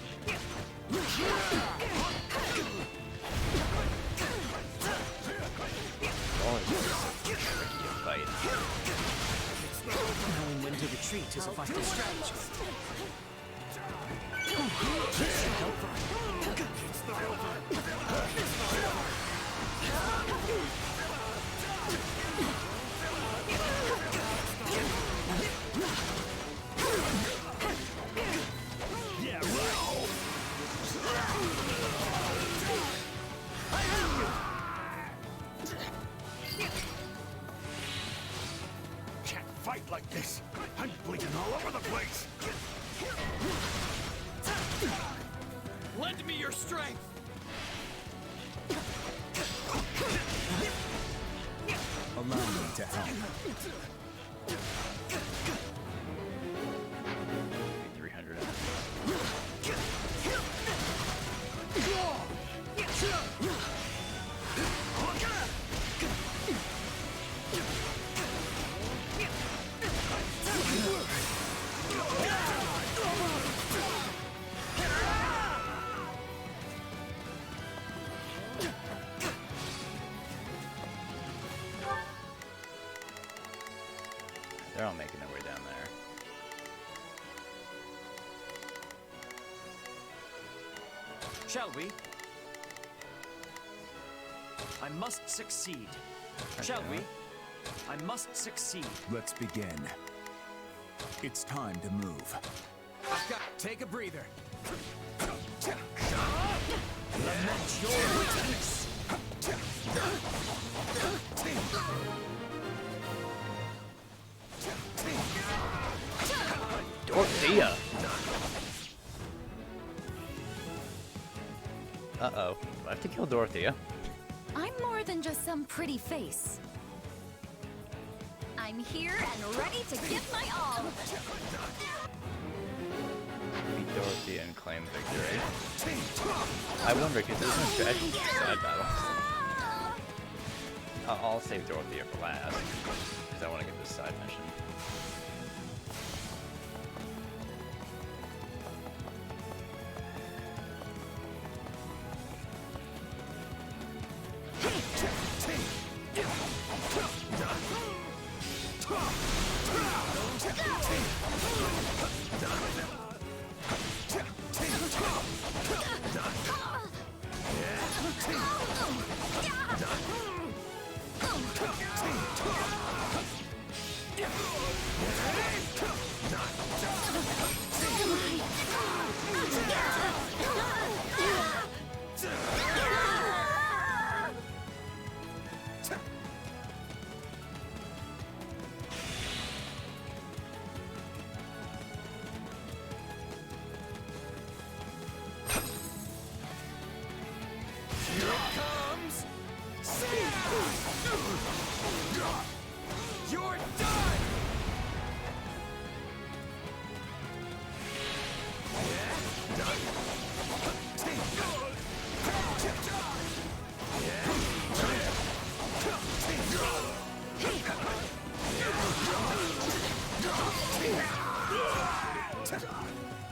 Oh, it's so tricky to fight. Knowing when to retreat is a vital strategy. fight like this. I'm bleeding all over the place. Lend me your strength. Allow me to help. 300. They're all making their way down there. Shall we? I must succeed. Shall we? I must succeed. Let's begin. It's time to move. I've got take a breather. Lament your weakness. Dorothea! Uh-oh. Do I have to kill Dorothea? I'm more than just some pretty face. I'm here and ready to give my all. Beat Dorothea and claim victory. I wonder, because there's no strategy for side battle. I'll save Dorothea for last, because I want to get this side mission. You're done!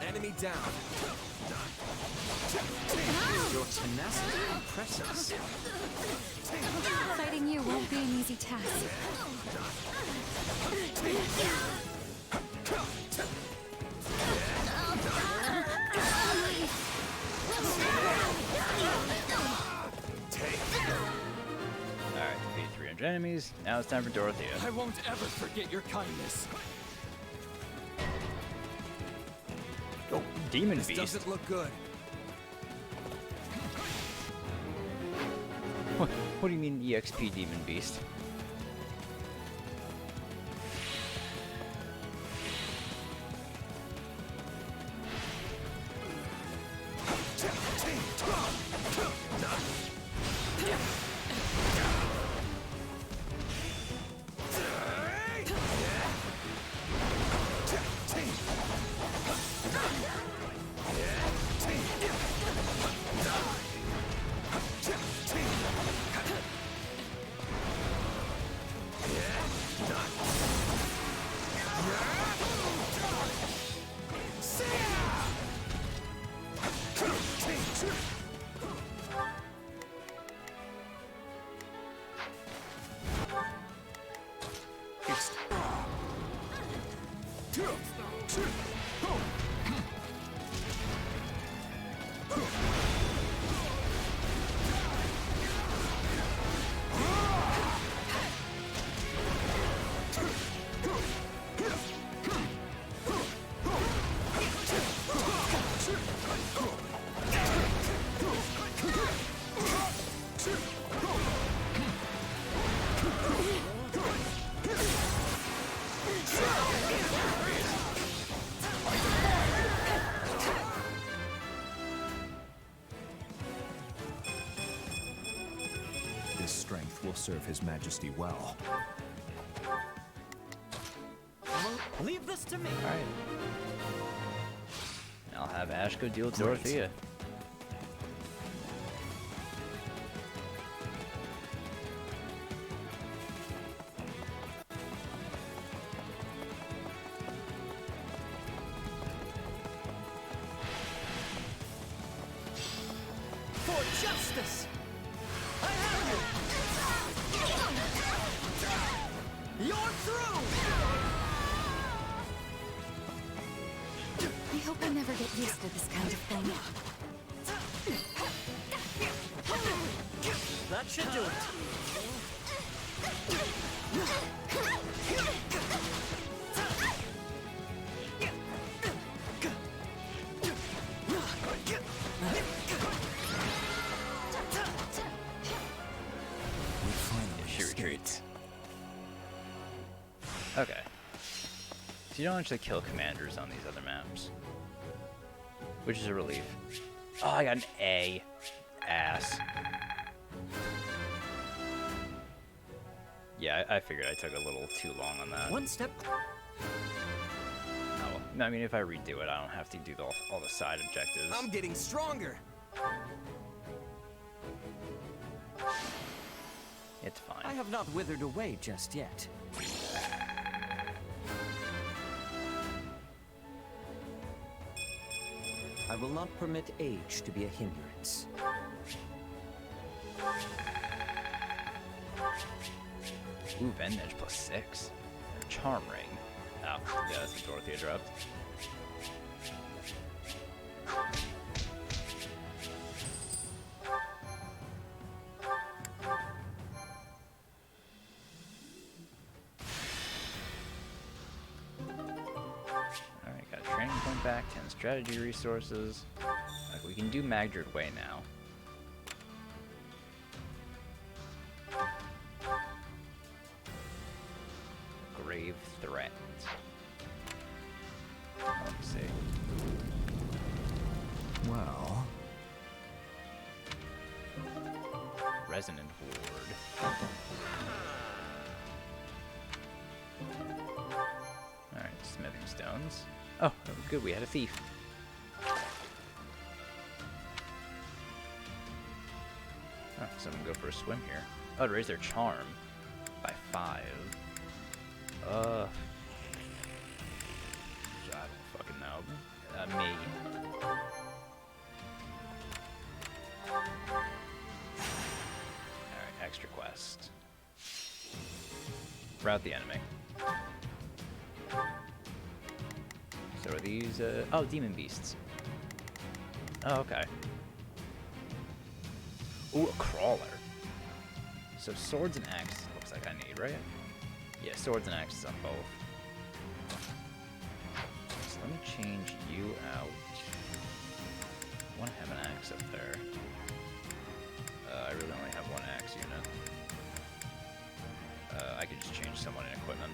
Enemy down. Your tenacity impresses. Fighting you won't be an easy task. Alright, defeat 300 enemies. Now it's time for Dorothea. I won't ever forget your kindness. Oh, Demon This Beast. doesn't look good. What do you mean EXP Demon Beast? serve His Majesty well. Leave this to me. Alright. I'll have Ash go deal with Dorothea. For justice! I have you! You're through! I hope I never get used to this kind of thing. That should do it. She retreats. Okay. So you don't actually kill commanders on these other maps. Which is a relief. Oh, I got an A. Ass. Yeah, I figured I took a little too long on that. One step. Oh, well. No, I mean, if I redo it, I don't have to do all the side objectives. I'm getting stronger. It's fine. I have not withered away just yet. I will not permit age to be a hindrance. Ooh, Vend Edge +6. Charm Ring. Oh, yeah, that's what Dorothea dropped. Alright, got a training point back, 10 strategy resources. Okay, we can do Magdarin Way now. Grave threat. Let me see. Well... Resonant Ward. Alright, smithing stones. Oh, good, we had a thief. Oh, someone go for a swim here. Oh, to raise their charm by 5. I don't fucking know. Me. Alright, extra quest. Rout the enemy. So are these, oh, demon beasts. Oh, okay. Ooh, a crawler. So swords and axes looks like I need, right? Yeah, swords and axes on both. So let me change you out. I want to have an axe up there. I really only have one axe unit. I could just change someone in equipment.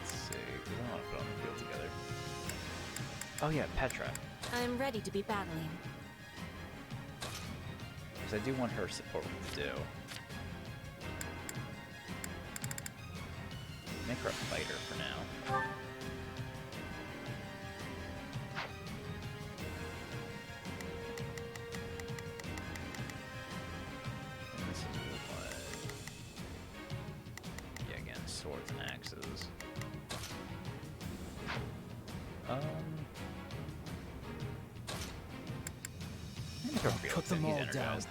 Let's see. We don't want to put on the field together. Oh yeah, Petra. I'm ready to be battling. Because I do want her support with the do. Make her a fighter for now. And this is what... Yeah, again, swords and axes. Cut them all down.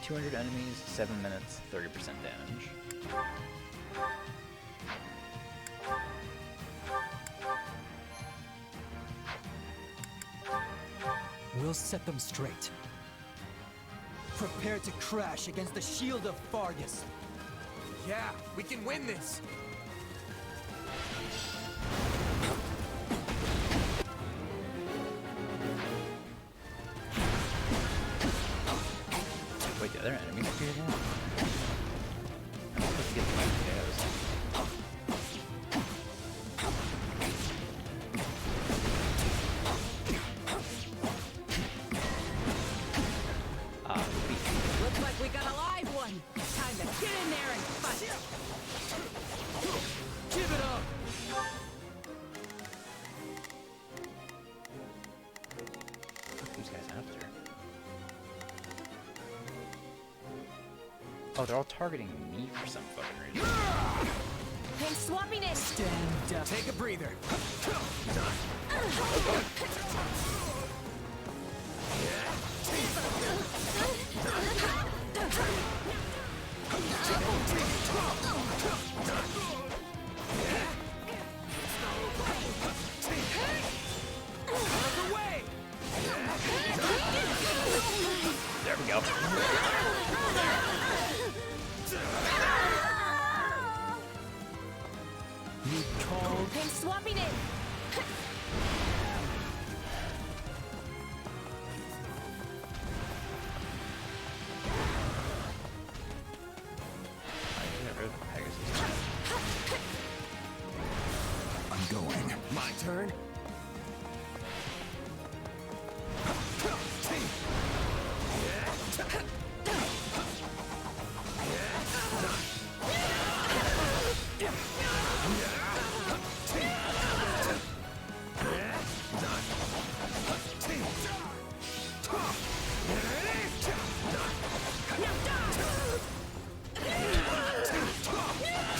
200 enemies, 7 minutes, 30% damage. We'll set them straight. Prepare to crash against the shield of Fargus. Yeah, we can win this. Wait, the other enemies appeared now. I want to get the KOs. Oh, they're all targeting me for some fucking reason. I'm swapping it. Stand up. Take a breather. There we go. You called. I'm swapping it. I'm going. My turn.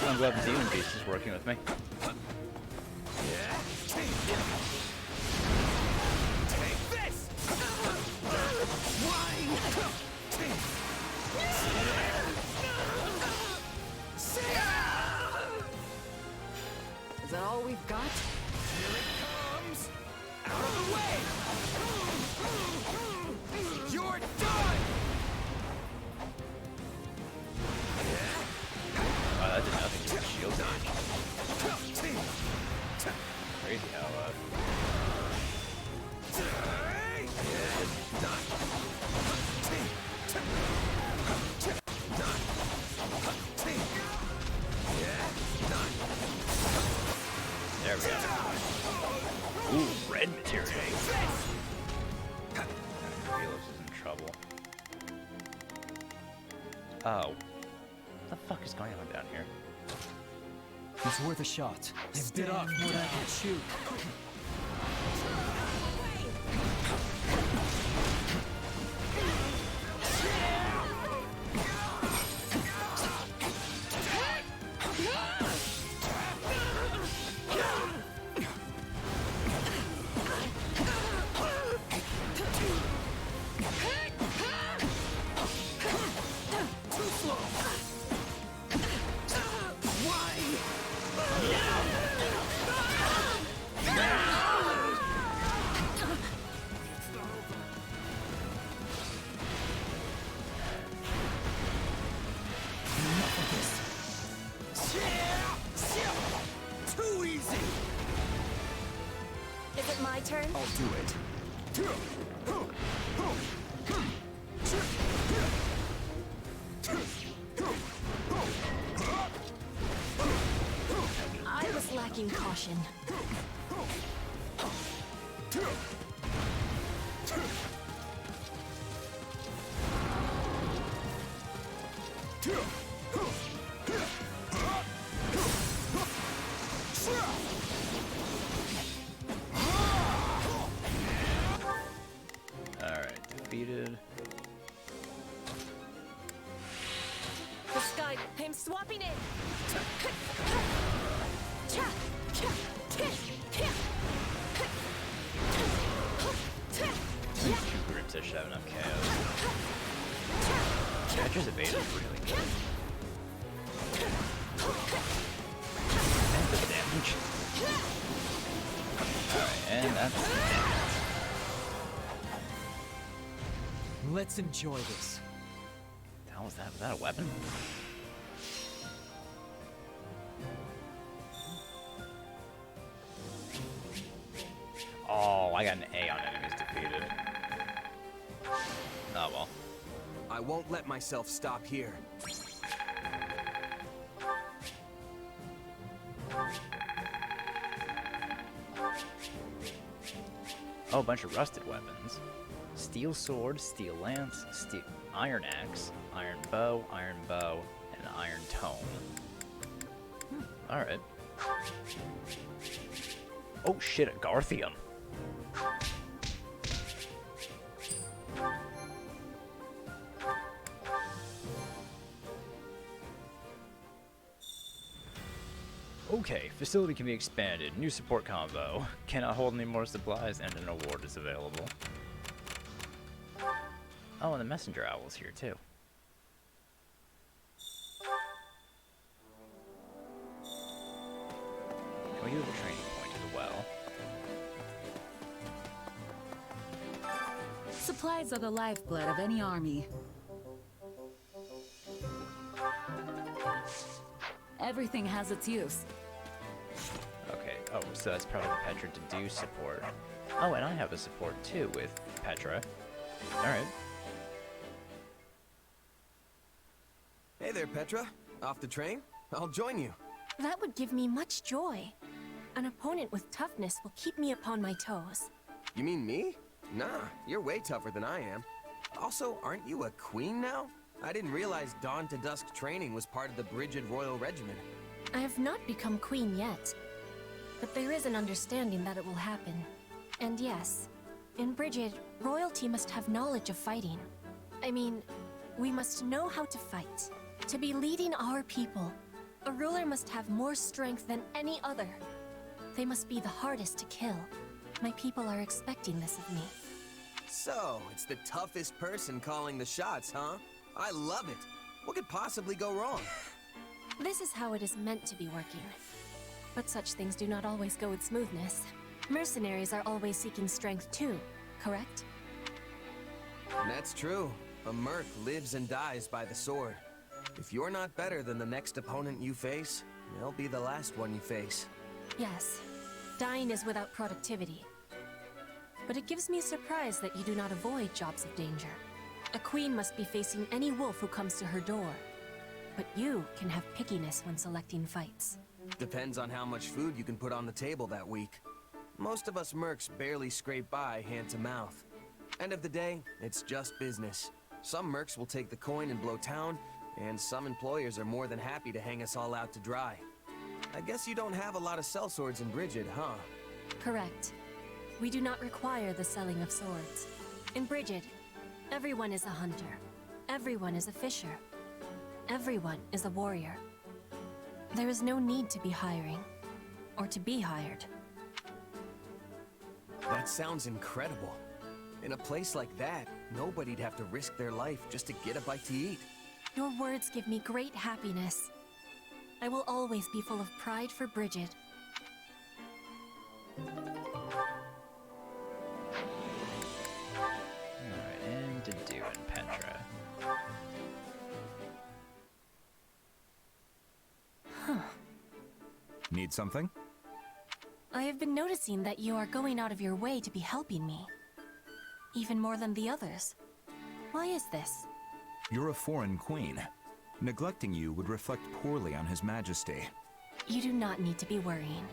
I'm glad the Demon Beast is working with me. Take this. Is that all we've got? Here it comes. Out of the way. You're done. Wow, that did nothing to the shield damage. Crazy how, There we go. Ooh, red material. Felix is in trouble. Oh. What the fuck is going on down here? It's worth a shot. I've bit off more than I can chew. Too easy. Is it my turn? I'll do it. I was lacking caution. Alright, defeated. The sky. I'm swapping it. These two groups that should have enough KOs. Catcher's evade is really good. And the damage. Alright, and that's the damage. Let's enjoy this. What the hell was that? Was that a weapon? Oh, I got an A on enemies defeated. Oh well. I won't let myself stop here. Oh, a bunch of rusted weapons. Steel sword, steel lance, steel iron axe, iron bow, and iron tome. Alright. Oh shit, a Garthium. Okay, facility can be expanded. New support combo. Cannot hold any more supplies, and an award is available. Oh, and the messenger owl's here too. Can we do the training point as well? Supplies are the lifeblood of any army. Everything has its use. Okay, oh, so that's probably Petra to do support. Oh, and I have a support too with Petra. Alright. Hey there, Petra. Off the train? I'll join you. That would give me much joy. An opponent with toughness will keep me upon my toes. You mean me? Nah, you're way tougher than I am. Also, aren't you a queen now? I didn't realize dawn to dusk training was part of the Brigid Royal Regiment. I have not become queen yet, but there is an understanding that it will happen. And yes, in Brigid, royalty must have knowledge of fighting. I mean, we must know how to fight. To be leading our people, a ruler must have more strength than any other. They must be the hardest to kill. My people are expecting this of me. So, it's the toughest person calling the shots, huh? I love it. What could possibly go wrong? This is how it is meant to be working. But such things do not always go with smoothness. Mercenaries are always seeking strength too, correct? That's true. A merc lives and dies by the sword. If you're not better than the next opponent you face, they'll be the last one you face. Yes, dying is without productivity. But it gives me surprise that you do not avoid jobs of danger. A queen must be facing any wolf who comes to her door. But you can have pickiness when selecting fights. Depends on how much food you can put on the table that week. Most of us mercs barely scrape by hand to mouth. End of the day, it's just business. Some mercs will take the coin and blow town, and some employers are more than happy to hang us all out to dry. I guess you don't have a lot of sellswords in Brigid, huh? Correct. We do not require the selling of swords. In Brigid, everyone is a hunter. Everyone is a fisher. Everyone is a warrior. There is no need to be hiring, or to be hired. That sounds incredible. In a place like that, nobody'd have to risk their life just to get a bite to eat. Your words give me great happiness. I will always be full of pride for Brigid. Alright, and Dedu and Petra. Huh. Need something? I have been noticing that you are going out of your way to be helping me. Even more than the others. Why is this? You're a foreign queen. Neglecting you would reflect poorly on His Majesty. You do not need to be worrying.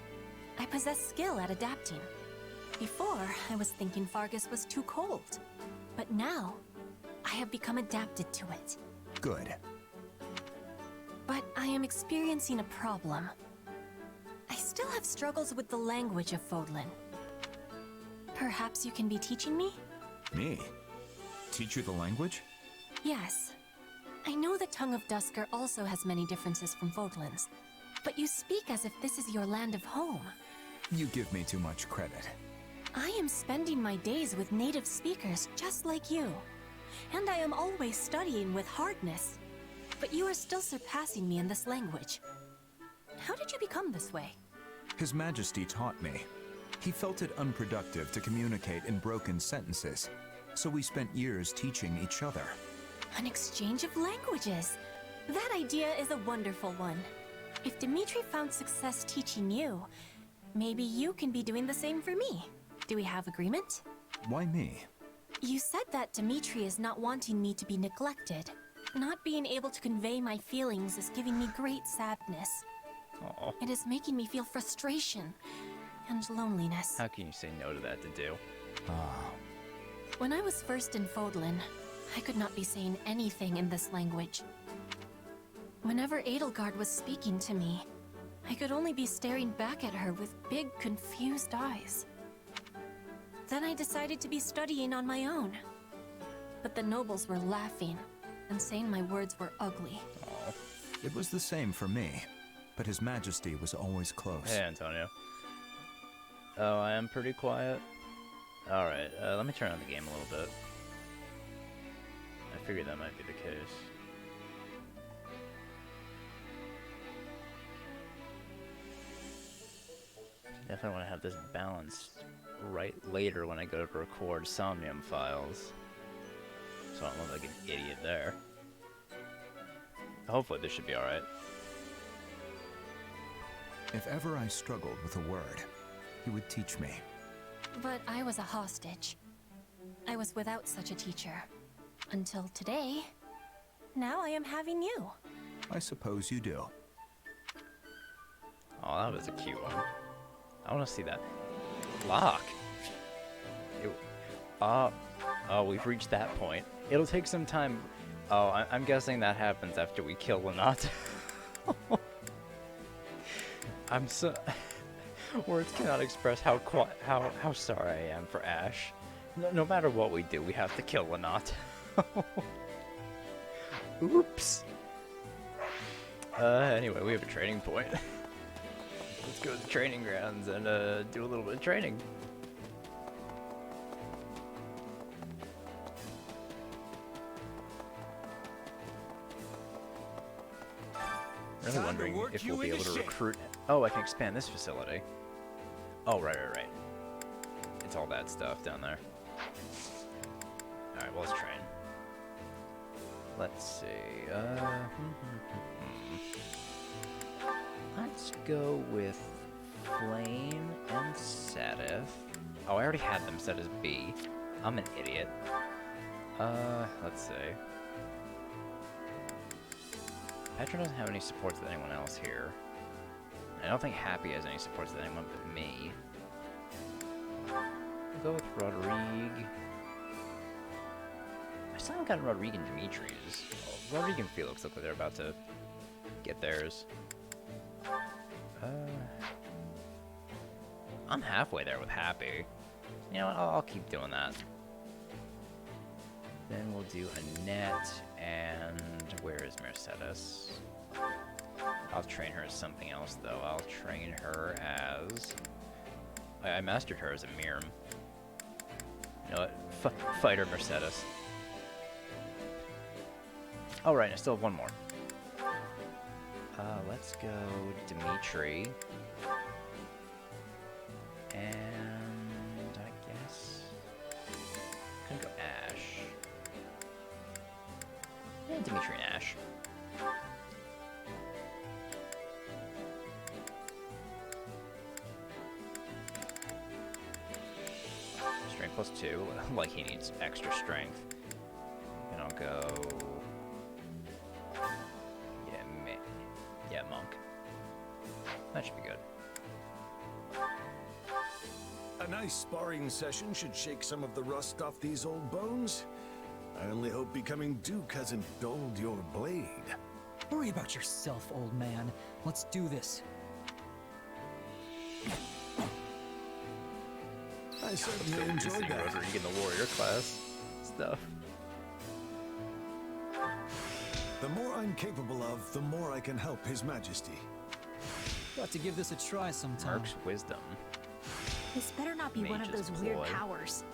I possess skill at adapting. Before, I was thinking Fargus was too cold. But now, I have become adapted to it. Good. But I am experiencing a problem. I still have struggles with the language of Fodlan. Perhaps you can be teaching me? Me? Teach you the language? Yes. I know the tongue of Dusker also has many differences from Fodlan's, but you speak as if this is your land of home. You give me too much credit. I am spending my days with native speakers just like you, and I am always studying with hardness. But you are still surpassing me in this language. How did you become this way? His Majesty taught me. He felt it unproductive to communicate in broken sentences, so we spent years teaching each other. An exchange of languages! That idea is a wonderful one. If Dimitri found success teaching you, maybe you can be doing the same for me. Do we have agreement? Why me? You said that Dimitri is not wanting me to be neglected. Not being able to convey my feelings is giving me great sadness. Aww. It is making me feel frustration and loneliness. How can you say no to that, Dedu? When I was first in Fodlan, I could not be saying anything in this language. Whenever Edelgard was speaking to me, I could only be staring back at her with big, confused eyes. Then I decided to be studying on my own. But the nobles were laughing and saying my words were ugly. It was the same for me. but His Majesty was always close. Hey, Antonio. Oh, I am pretty quiet. Alright, let me turn on the game a little bit. I figured that might be the case. Definitely want to have this balanced right later when I go to record Somnium files. So I don't look like an idiot there. Hopefully this should be alright. If ever I struggled with a word, he would teach me. But I was a hostage. I was without such a teacher. Until today. Now I am having you. I suppose you do. Oh, that was a cute one. I want to see that. Lock! Oh, we've reached that point. It'll take some time. Oh, I'm guessing that happens after we kill Lynott. I'm so... Words cannot express how sorry I am for Ash. No matter what we do, we have to kill Lynott. Oops. Anyway, we have a training point. Let's go to the training grounds and do a little bit of training. Really wondering if we'll be able to recruit. Oh, I can expand this facility. Oh, right. It's all that stuff down there. Alright, well, let's train. Let's see. Let's go with Flame and Sadif. Oh, I already had them set as B. I'm an idiot. Let's see. Petra doesn't have any supports with anyone else here. I don't think Happy has any supports with anyone but me. We'll go with Rodrigue. I still haven't gotten Rodrigue and Dimitri's. Well, Rodrigue and Felix look like they're about to get theirs. I'm halfway there with Happy. You know what? I'll keep doing that. Then we'll do Annette, and where is Mercedes? I'll train her as something else, though. I'll train her as... I mastered her as a Mirm. You know what? Fighter Mercedes. Oh, right, I still have one more. Let's go Dimitri. And I guess... I'm gonna go Ash. Yeah, Dimitri and Ash. Strength +2, like he needs extra strength. And I'll go... Yeah, Monk. That should be good. A nice sparring session should shake some of the rust off these old bones. I only hope becoming Duke hasn't dulled your blade. Worry about yourself, old man. Let's do this. I certainly enjoyed that. Rodrigue in the warrior class stuff. The more I'm capable of, the more I can help His Majesty. Got to give this a try sometime. Merc's wisdom. This better not be one of those weird powers.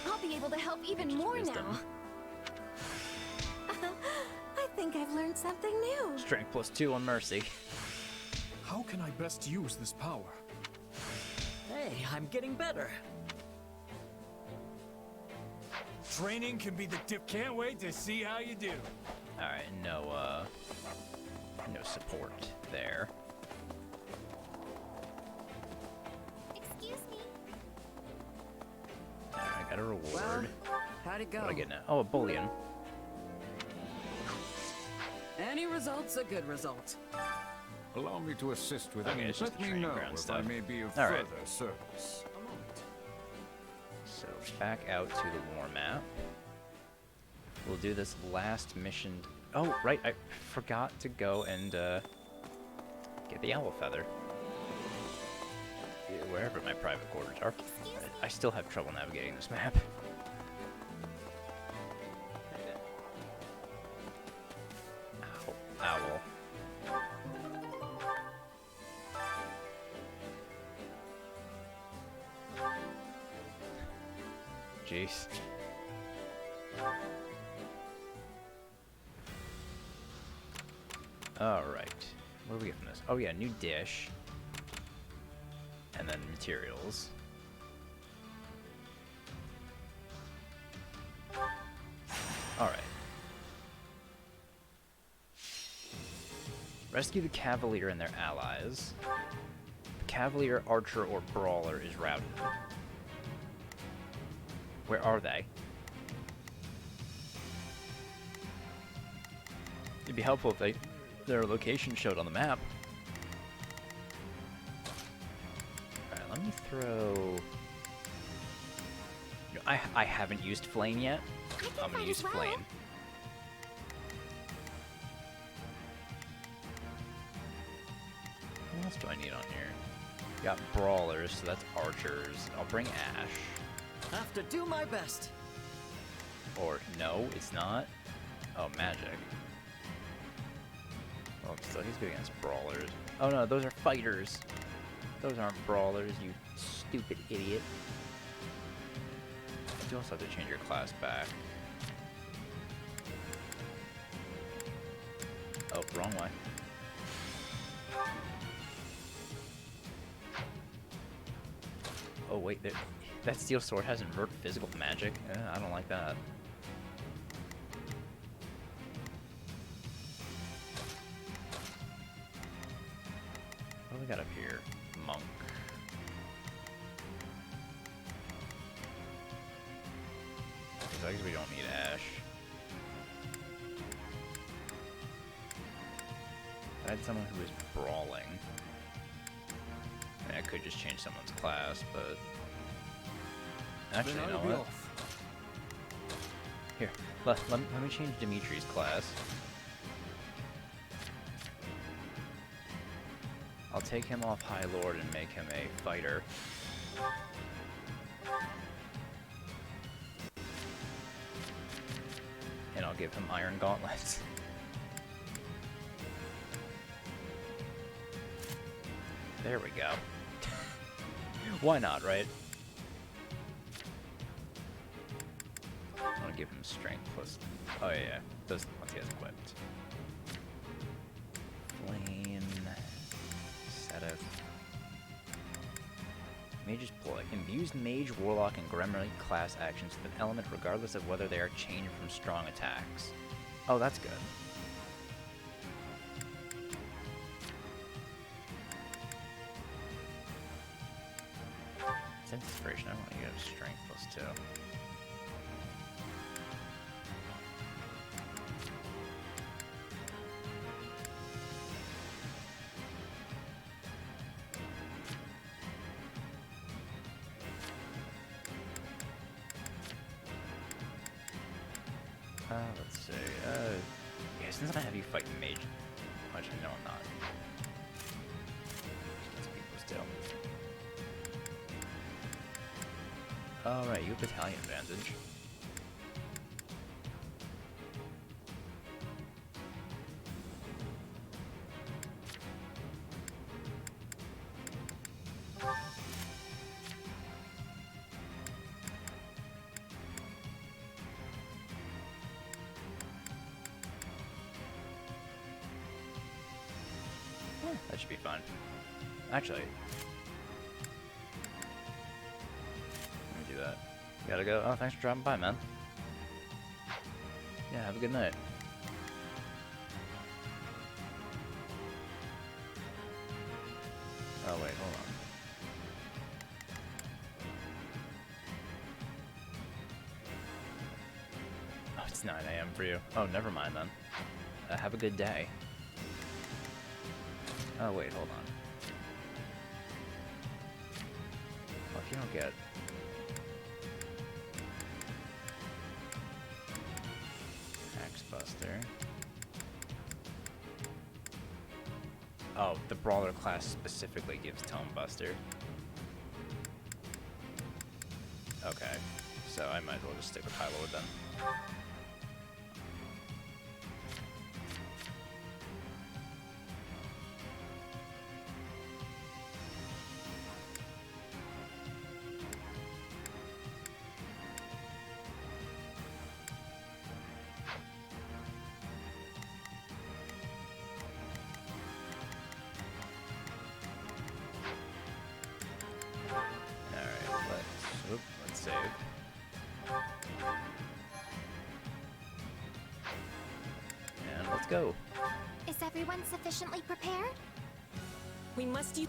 I'll be able to help even more now. I think I've learned something new. Strength +2 on Mercy. How can I best use this power? Hey, I'm getting better. Training can be the dip. Can't wait to see how you do. Alright, no support there. Excuse me. Alright, I got a reward. Well, how'd it go? What do I get now? Oh, a bullion. Any result's a good result. Allow me to assist with Okay, any. it's just Let the me training know ground if stuff. I may be of Alright. further service. So, back out to the war map. We'll do this last mission. Oh, right, I forgot to go and get the owl feather. Yeah, wherever my private quarters are. I still have trouble navigating this map. Ow. Owl. jeez. Alright. What do we get from this? Oh yeah, new dish. And then materials. Alright. Rescue the Cavalier and their allies. The Cavalier, Archer, or Brawler is routed. Where are they? It'd be helpful if their location showed on the map. Alright, let me throw... I haven't used Flame yet. I'm gonna use Flame. What else do I need on here? Got Brawlers, so that's Archers. I'll bring Ash. Have to do my best. Or, no, it's not. Oh, Magic. Oh, so he's good against Brawlers. Oh no, those are Fighters. Those aren't Brawlers, you stupid idiot. You also have to change your class back. Oh, wrong way. Oh wait, that steel sword has invert physical magic? I don't like that. What do we got up here? Monk. I guess we don't need Ash. I had someone who was brawling. I mean, I could just change someone's class, but... Actually, you know what? Here, let me change Dimitri's class. I'll take him off High Lord and make him a fighter. And I'll give him Iron Gauntlets. There we go. Why not, right? I want to give him strength plus... Oh yeah, those once he has equipped. Flame... Setup... Mage's Ploy. Imbues Mage, Warlock, and Gremlin class actions with an element regardless of whether they are changed from strong attacks. Oh, that's good. It's inspiration. I want to get strength plus 2. Let's see. Yeah, since I have you fighting mage. Actually, no, I'm not. Against people still. Alright, you have battalion advantage. That should be fun. Actually, let me do that. Gotta go. Oh, thanks for dropping by, man. Yeah, have a good night. Oh, wait, hold on. Oh, it's 9 AM for you. Oh, never mind then. Have a good day. Oh, wait, hold on. Well, if you don't get... Axe Buster... Oh, the Brawler class specifically gives Tome Buster. Okay, so I might as well just stick with High Lord then. Oop, let's save. And let's go. Is everyone sufficiently prepared? We must use...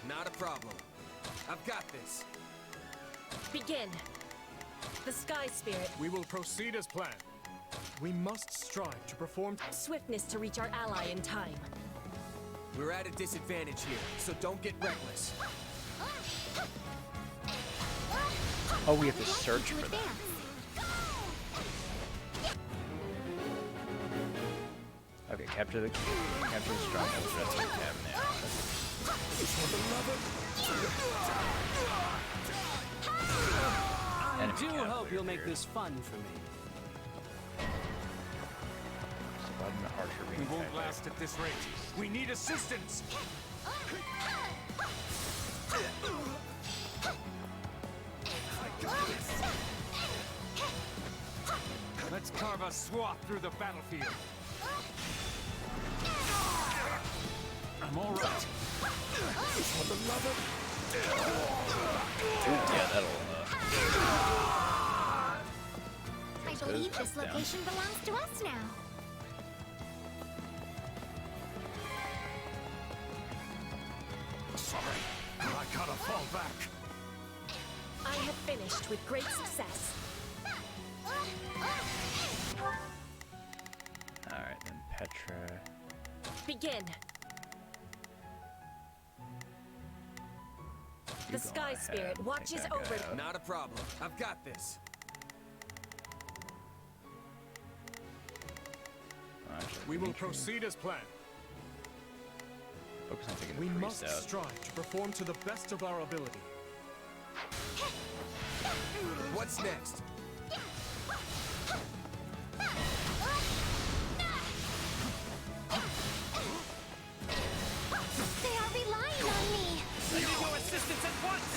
Not a problem. I've got this. Begin. The Sky Spirit. We will proceed as planned. We must strive to perform Swiftness to reach our ally in time. We're at a disadvantage here, so don't get reckless. Oh, we have to search for that. Okay, capture the stronghold just like we have now. I do hope you'll make this fun for me. Button archery. We won't last at this rate. We need assistance. Let's carve a swath through the battlefield. I'm all right. For the love of... Yeah, that'll. I believe this location belongs to us now. Sorry, I gotta fall back. I have finished with great success. Alright, then Petra. Begin. The Sky Spirit watches over. Not a problem. I've got this. We will proceed as planned. Focus on taking the We priest must out. strive to perform to the best of our ability. What's next? They are relying on me. I need your assistance at once!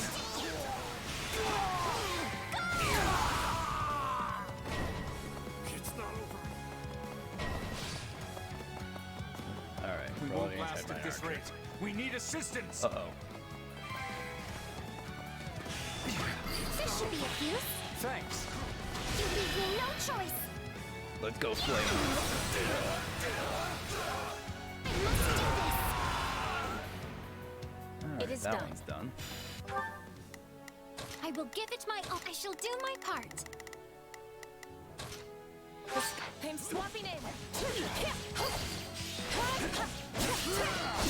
It's not over. Alright, We roll won't the last anti-mine at this archer. rate. We need assistance. Uh-oh. This should be a fuse. Thanks. You leave me no choice. Let's go, Flame. I must do this. Alright, It is that done. one's done. I will give it my all. I shall do my part. I'm swapping in.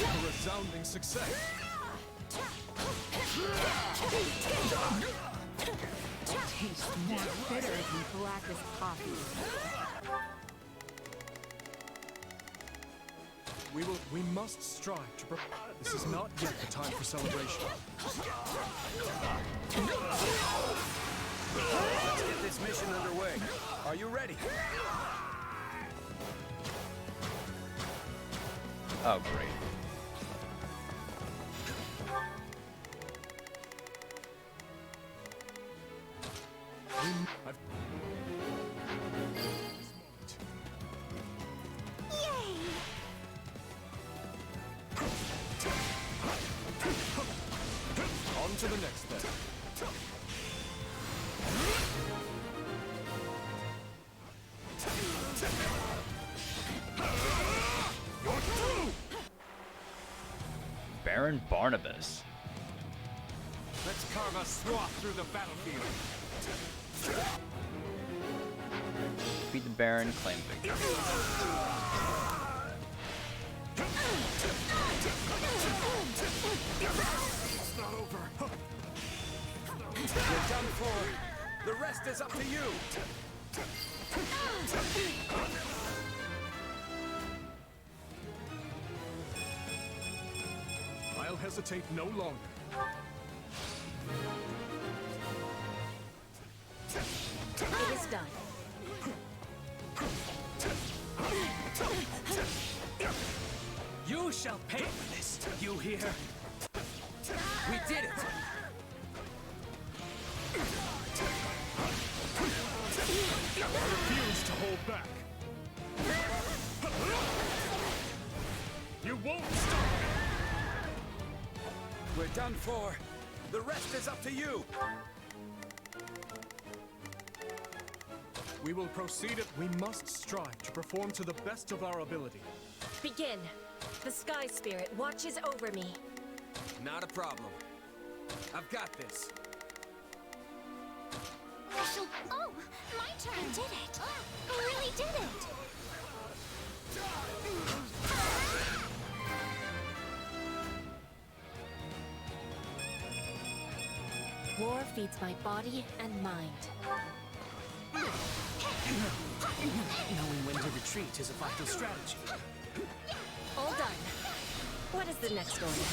A resounding success. Tastes more bitter than black as coffee. We must strive to This is not yet the time for celebration. Let's get this mission underway. Are you ready? Oh, great. Yay! On to the next then. Baron Barnabas. Let's carve a swath through the battlefield. Beat the Baron, claim victory. It's not over. You're done for. The rest is up to you. I'll hesitate no longer. It is done. You shall pay for this. You hear? We did it! I refuse to hold back. You won't stop me! We're done for. The rest is up to you! We will proceed at... We must strive to perform to the best of our ability. Begin. The Sky Spirit watches over me. Not a problem. I've got this. Oh, my turn. I did it. I really did it. War feeds my body and mind. Knowing when to retreat is a vital strategy. All done. What is the next order?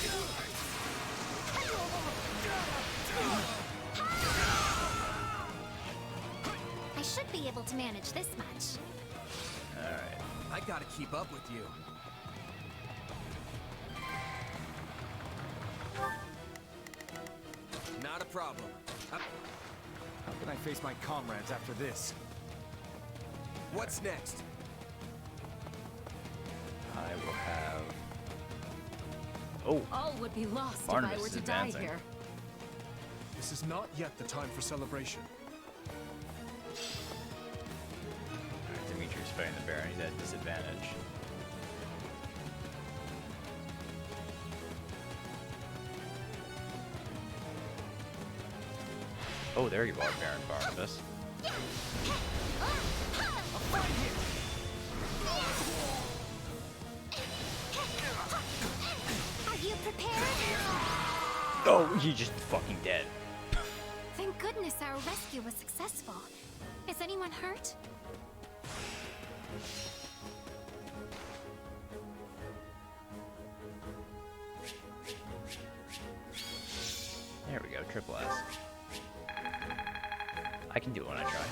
I should be able to manage this much. Alright. I gotta keep up with you. Not a problem. How can I face my comrades after this? What's next? I will have... Oh! All would be lost Barnabas if I were is to die advancing. here. This is not yet the time for celebration. Alright, Dimitri's fighting the Baron. He's at disadvantage. Oh, there you are, Baron Barnabas. Are you prepared? Oh, you just fucking dead. Thank goodness our rescue was successful. Is anyone hurt? There we go, triple S. I can do it when I try.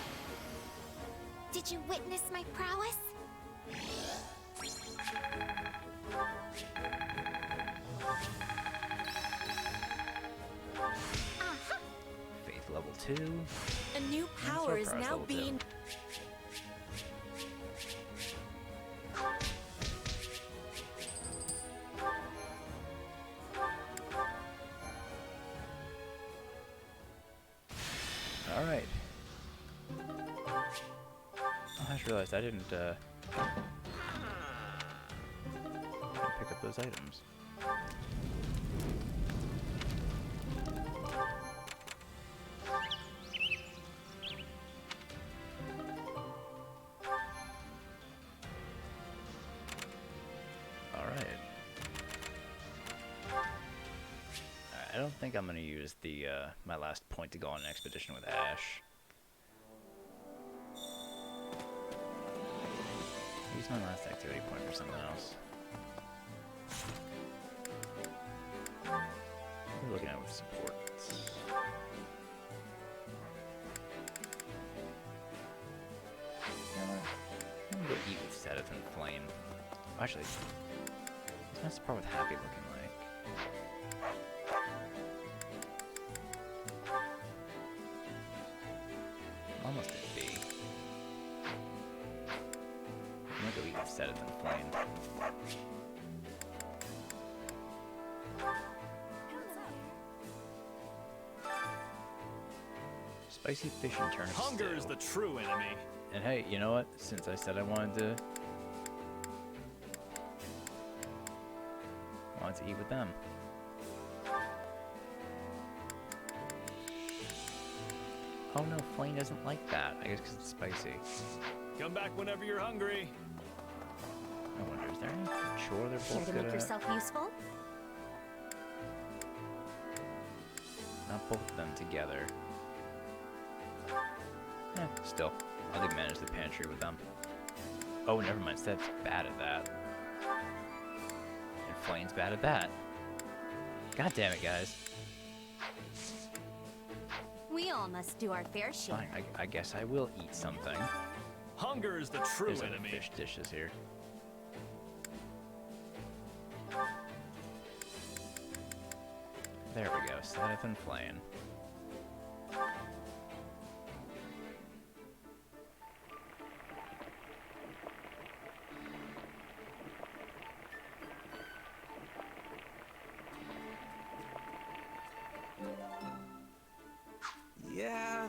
Did you witness my prowess? Faith level 2. A new power is now being... Alright. I just realized I didn't pick up those items. Alright. I don't think I'm gonna use the my last point to go on an expedition with Ash. Use my last activity point for something else. We're looking at with support. I'm gonna go eat with Sedith and Flame. Actually, that's the part with Happy looking like. Almost at B. I'm gonna go eat with Sedith and Flame. Spicy fish and turnip Hunger stew. is the true enemy. And hey, you know what? Since I said I wanted to eat with them. Oh no, Flame doesn't like that. I guess because it's spicy. Come back whenever you're hungry. I wonder, is there any chore they're Care both to good make at? yourself useful? Not both of them together. Still. I'll manage the pantry with them. Oh, never mind. That's bad at that. And Flame's bad at that. God damn it, guys. We all must do our fair share. Fine, I guess I will eat something. Hunger is the true There's other enemy. fish dishes here. There we go. Sedith and Flame.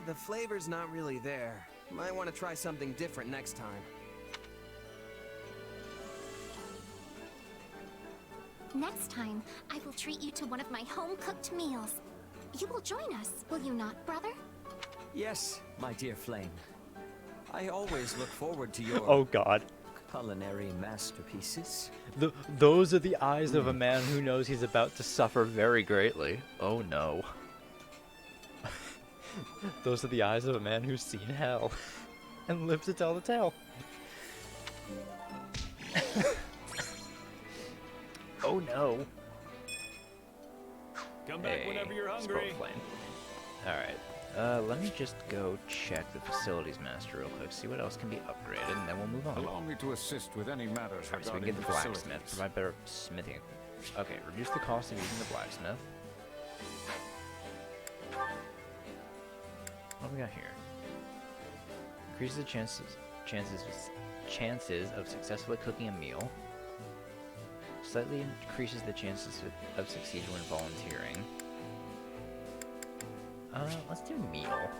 the flavor's not really there. Might want to try something different next time. Next time, I will treat you to one of my home-cooked meals. You will join us, will you not, brother? Yes, my dear Flame. I always look forward to your Oh God. culinary masterpieces. Those are the eyes of a man who knows he's about to suffer very greatly. Oh no. Those are the eyes of a man who's seen hell and lived to tell the tale. Oh no. Come back whenever you're hungry. Alright. Let me just go check the facilities master real quick, see what else can be upgraded, and then we'll move on. Allow me to assist with any matters Alright, so we regarding can get the the blacksmith, facilities. provide better smithing. Okay, reduce the cost of using the blacksmith. What do we got here? Increases the chances of successfully cooking a meal. Slightly increases the chances of succeeding when volunteering. Let's do meal.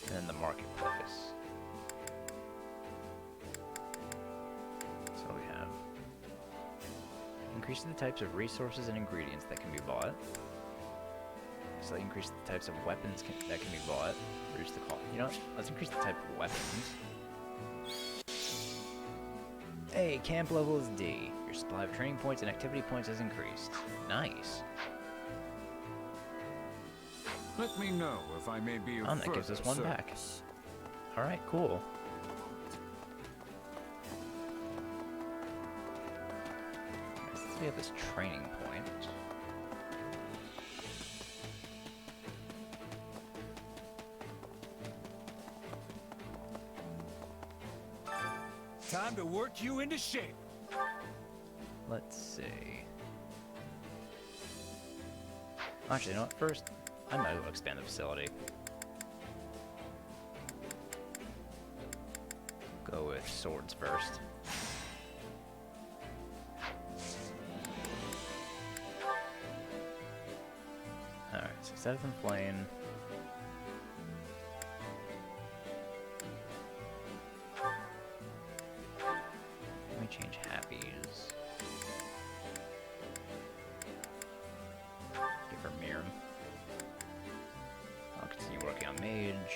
And then the marketplace. So we have increasing the types of resources and ingredients that can be bought. Slightly increase the types of weapons that can be bought. Reduce the cost. You know what? Let's increase the type of weapons. Hey, camp level is D. Your supply of training points and activity points has increased. Nice. Let me know if I may be of That gives us one back. service. Alright, cool. Since we have this training point. Time to work you into shape. Let's see. Actually, you know what? First, I might as well expand the facility. Go with swords first. Alright, so set them flame. Let me change happies. Give her Mirror. I'll continue working on mage.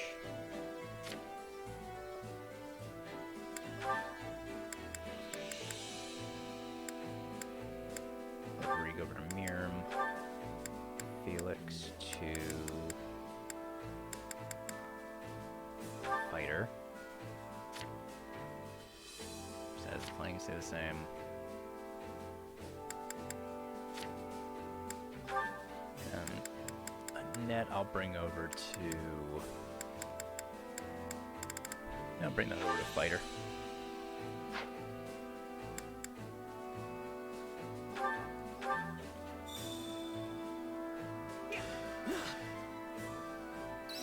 Rig over to Mirror. Felix to fighter. Says playing stay the same. And Annette I'll bring over to... I'll bring that over to fighter.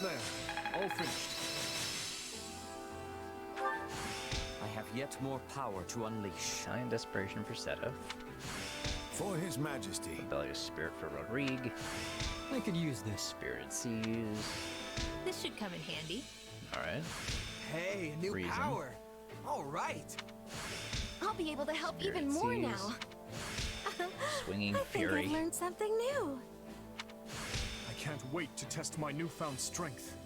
There, all finished. I have yet more power to unleash. Giant desperation for Seta. For His Majesty. Rebellious spirit for Rodrigue. I could use this. Spirited Seas. This should come in handy. Alright. Hey, a new Reason. power. All right. I'll be able to help Spirit even more seas. now. Swinging I think Fury. I've learned something new. I can't wait to test my newfound strength.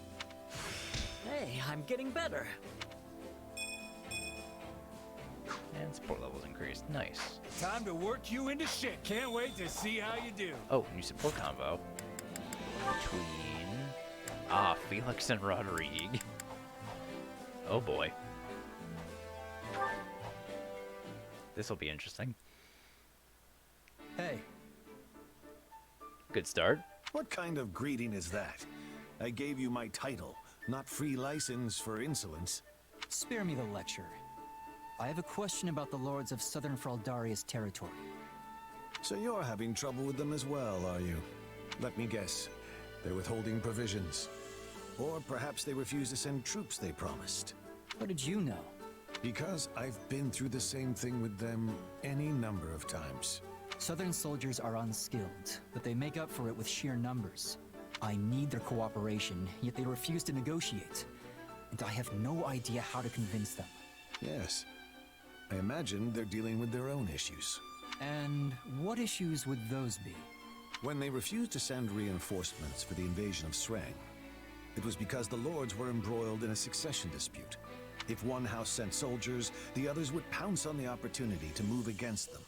Hey, I'm getting better. And support levels increased. Nice. Time to work you into shape. Can't wait to see how you do. Oh, new support combo. Between... Felix and Rodrigue. Oh boy. This'll be interesting. Hey. Good start. What kind of greeting is that? I gave you my title, not free license for insolence. Spare me the lecture. I have a question about the lords of Southern Fraldaria's territory. So you're having trouble with them as well, are you? Let me guess. They're withholding provisions. Or perhaps they refuse to send troops they promised. How did you know? Because I've been through the same thing with them any number of times. Southern soldiers are unskilled, but they make up for it with sheer numbers. I need their cooperation, yet they refuse to negotiate. And I have no idea how to convince them. Yes. I imagine they're dealing with their own issues. And what issues would those be? When they refused to send reinforcements for the invasion of Srang, it was because the lords were embroiled in a succession dispute. If one house sent soldiers, the others would pounce on the opportunity to move against them.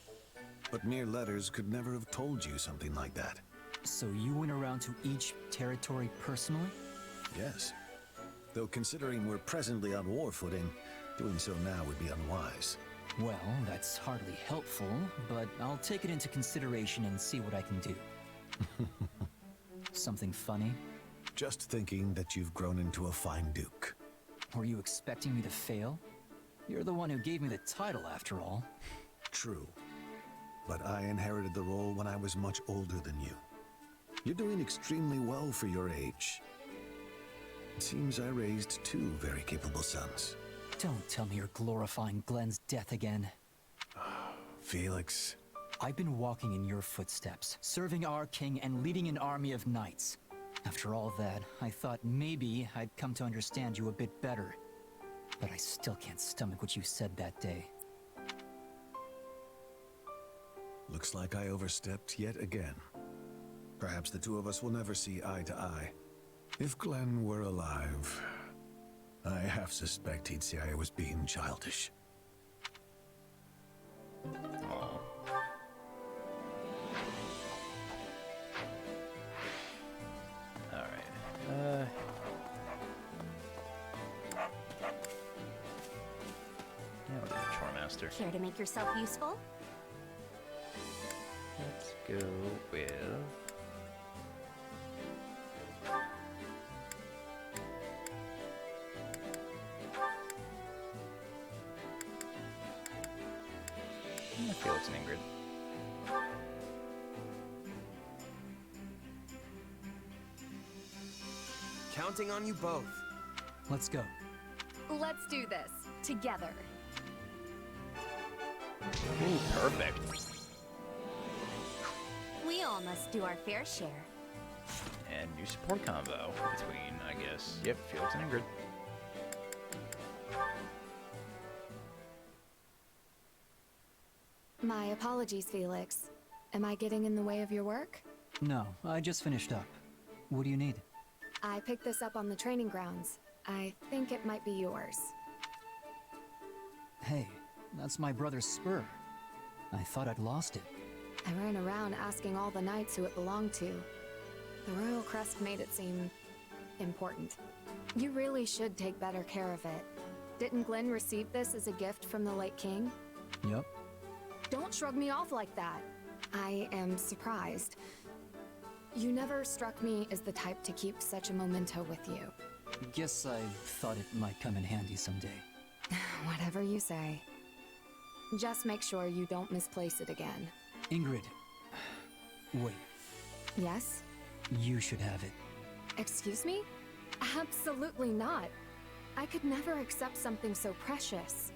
But mere letters could never have told you something like that. So you went around to each territory personally? Yes. Though considering we're presently on war footing, doing so now would be unwise. Well, that's hardly helpful, but I'll take it into consideration and see what I can do. Something funny? Just thinking that you've grown into a fine duke. Were you expecting me to fail? You're the one who gave me the title, after all. True. But I inherited the role when I was much older than you. You're doing extremely well for your age. It seems I raised two very capable sons. Don't tell me you're glorifying Glenn's death again. Felix. I've been walking in your footsteps, serving our king and leading an army of knights. After all that, I thought maybe I'd come to understand you a bit better. But I still can't stomach what you said that day. Looks like I overstepped yet again. Perhaps the two of us will never see eye to eye. If Glenn were alive, I half suspect he'd say I was being childish. Aww. Alright. Yeah, we'll do the Chore Master. Care to make yourself useful? Let's go with... Felix and Ingrid. Counting on you both. Let's go. Let's do this together. Ooh, perfect. We all must do our fair share. And new support combo between, I guess, yep, Felix and Ingrid. My apologies, Felix. Am I getting in the way of your work? No, I just finished up. What do you need? I picked this up on the training grounds. I think it might be yours. Hey, that's my brother's spur. I thought I'd lost it. I ran around asking all the knights who it belonged to. The royal crest made it seem important. You really should take better care of it. Didn't Glenn receive this as a gift from the late king? Yup. Don't shrug me off like that. I am surprised. You never struck me as the type to keep such a memento with you. Guess I thought it might come in handy someday. Whatever you say. Just make sure you don't misplace it again. Ingrid. Wait. Yes? You should have it. Excuse me? Absolutely not. I could never accept something so precious.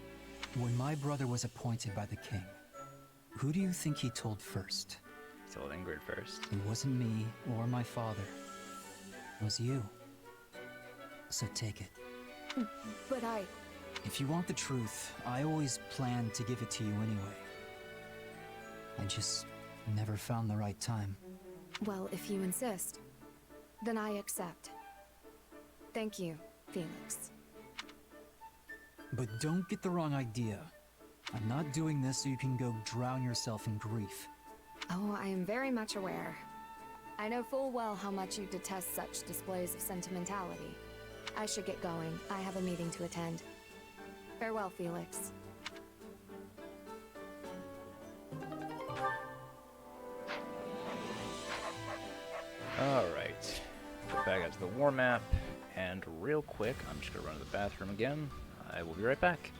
When my brother was appointed by the king, who do you think he told first? He told Ingrid first. It wasn't me or my father. It was you. So take it. But If you want the truth, I always planned to give it to you anyway. I just never found the right time. Well, if you insist, then I accept. Thank you, Felix. But don't get the wrong idea. I'm not doing this so you can go drown yourself in grief. Oh, I am very much aware. I know full well how much you detest such displays of sentimentality. I should get going. I have a meeting to attend. Farewell, Felix. Alright. Go back out to the war map, and real quick, I'm just gonna run to the bathroom again. I will be right back.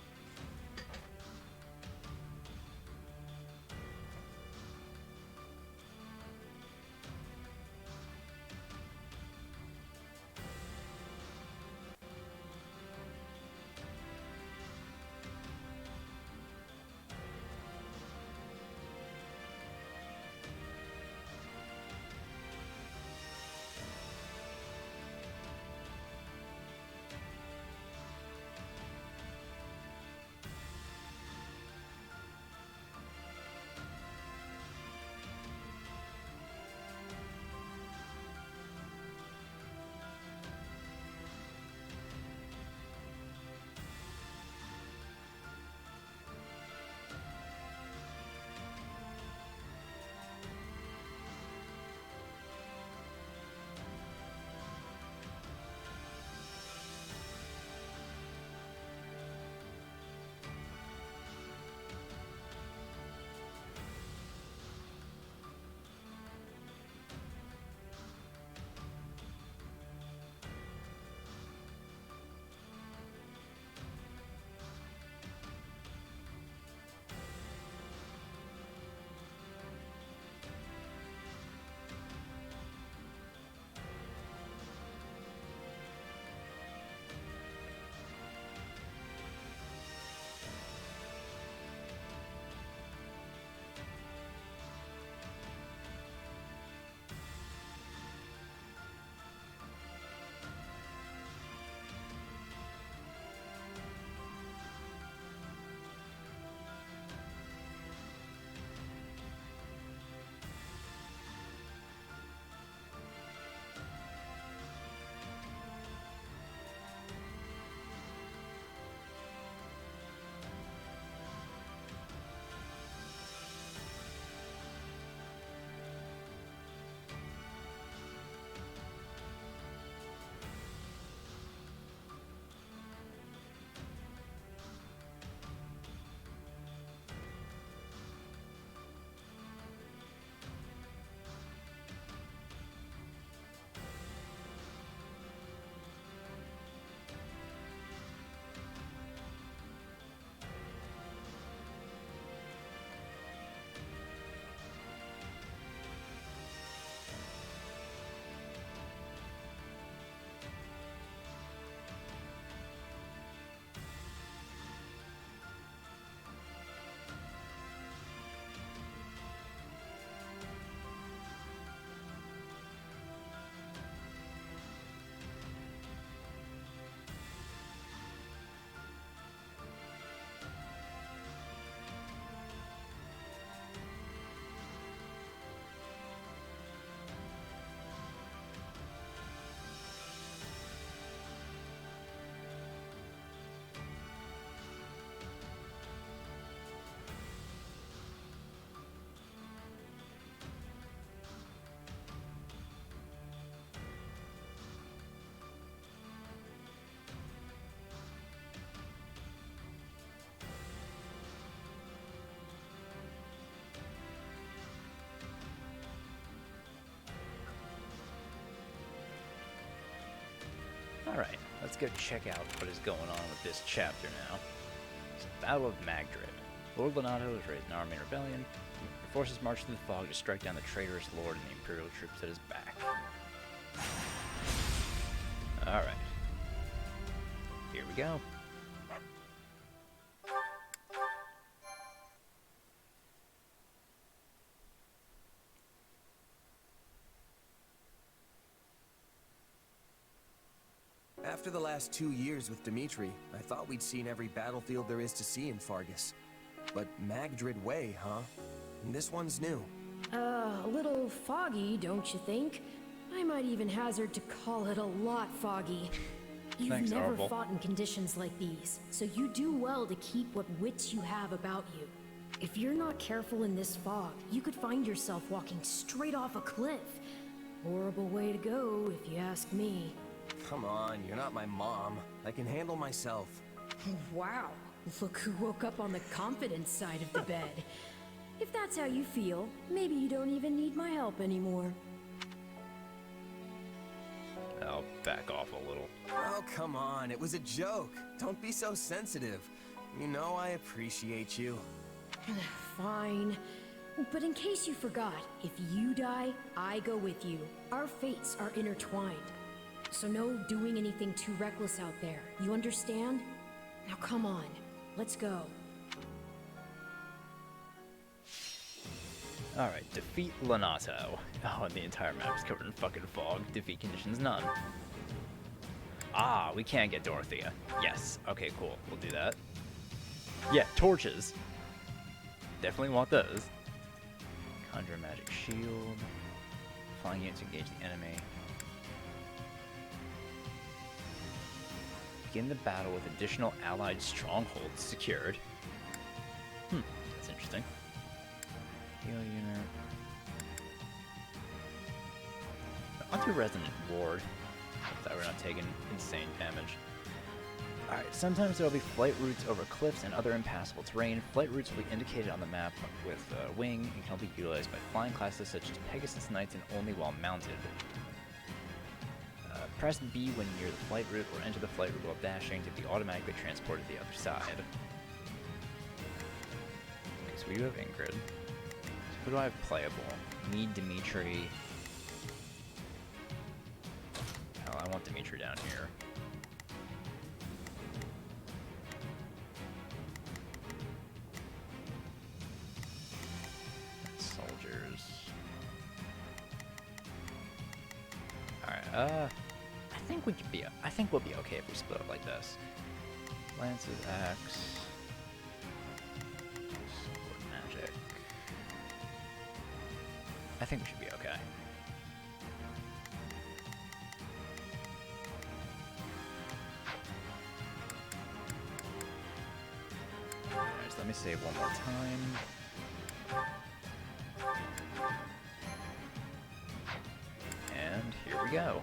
Alright, let's go check out what is going on with this chapter now. It's the Battle of Magdarin. Lord Lonato has raised an army in rebellion. The forces march through the fog to strike down the traitorous lord and the Imperial troops at his back. Alright. Here we go. After the last 2 years with Dimitri, I thought we'd seen every battlefield there is to see in Fargus. But Magdrid Way, huh? And this one's new. A little foggy, don't you think? I might even hazard to call it a lot foggy. You've Thanks, never Horrible. fought in conditions like these, so you do well to keep what wits you have about you. If you're not careful in this fog, you could find yourself walking straight off a cliff. Horrible way to go, if you ask me. Come on, you're not my mom. I can handle myself. Wow, look who woke up on the confidence side of the bed. If that's how you feel, maybe you don't even need my help anymore. I'll back off a little. Oh, come on, it was a joke. Don't be so sensitive. You know I appreciate you. Fine. But in case you forgot, if you die, I go with you. Our fates are intertwined. So no doing anything too reckless out there. You understand? Now come on, let's go. Alright, defeat Lonato. Oh, and the entire map is covered in fucking fog. Defeat conditions none. Ah, we can get Dorothea. Yes. Okay, cool. We'll do that. Yeah, torches. Definitely want those. Conjure a magic shield. Flying units engage the enemy. Begin the battle with additional allied strongholds secured. That's interesting. Heal unit. Onto Resonant Ward. So we're not taking insane damage. Alright, sometimes there will be flight routes over cliffs and other impassable terrain. Flight routes will be indicated on the map with wing and can only be utilized by flying classes such as Pegasus Knights and only while mounted. Press B when near the flight route or enter the flight route while dashing to be automatically transported to the other side. Okay, so we do have Ingrid. So who do I have playable? Need Dimitri. Hell, I want Dimitri down here. Soldiers. Alright, I think we'll be okay if we split up like this. Lance's axe. Sword magic. I think we should be okay. Alright, so let me save one more time. And here we go.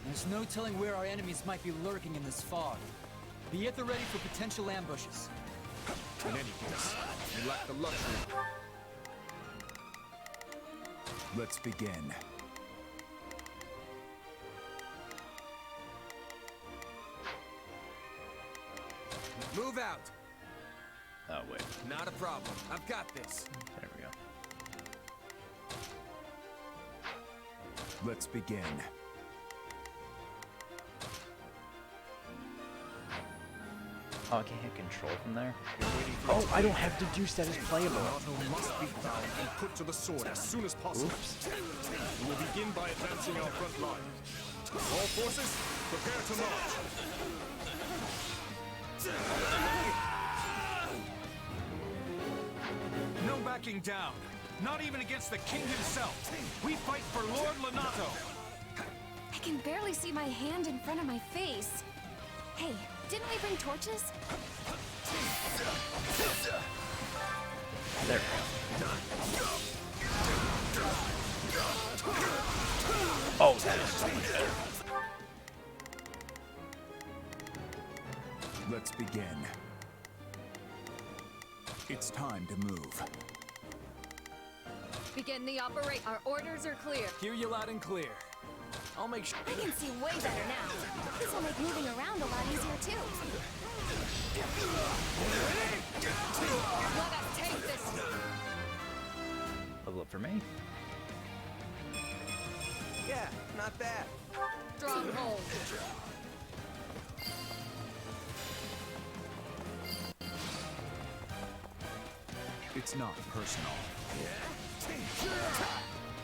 There's no telling where our enemies might be lurking in this fog. Be at the ready for potential ambushes. In any case, you lack the luxury. Let's begin. Move out! Oh, wait. Not a problem. I've got this. There we go. Let's begin. Oh, I can't hit control from there? Oh, I don't have deduce that as playable. Lonato must be found and put to the sword as soon as possible. Oops. We will begin by advancing our front line. All forces, prepare to march. No backing down. Not even against the king himself. We fight for Lord Lonato. I can barely see my hand in front of my face. Hey, didn't we bring torches? There we go. Oh, that is so much better. Let's begin. It's time to move. Begin the operate. Our orders are clear. Hear you loud and clear. I'll make sure. I can see way better now. This will make moving around a lot easier too. Let us take this. Level up for me. Yeah, not bad. Stronghold. It's not personal.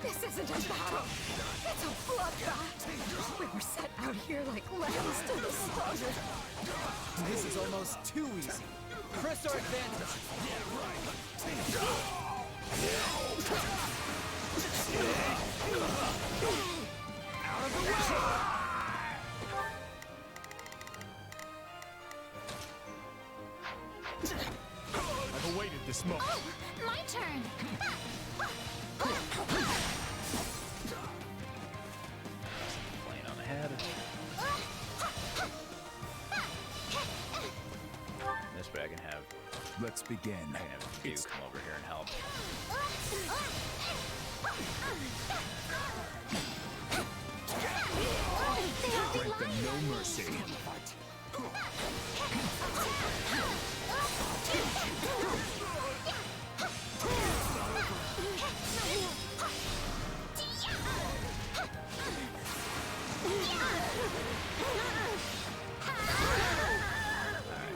This isn't a battle. It's a bloodbath. We were set out here like lambs to the slaughter. This is almost too easy. Press our advantage. Out of the way! I've awaited this moment. Oh, my turn. Playing on the head. This way I can have. Let's begin. I can have you come over here and help. Grant them no mercy. Alright,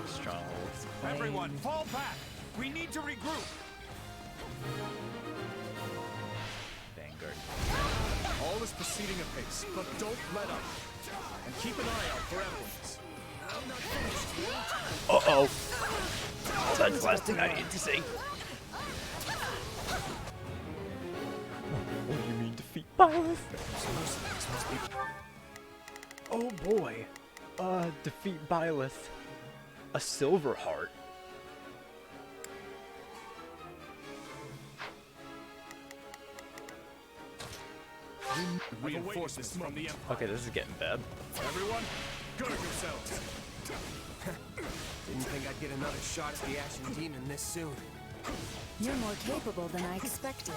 strongholds. Everyone, fall back! We need to regroup! Vanguard. All is proceeding apace, but don't let up. And keep an eye out for emblems. Uh-oh. That's the last thing I need to see. What do you mean defeat Byleth? Oh boy. Defeat Byleth. A silver heart. Reinforcements from the Empire. Okay, this is getting bad. Everyone, gird yourselves. Didn't think I'd get another shot at the Ashen Demon this soon. You're more capable than I expected.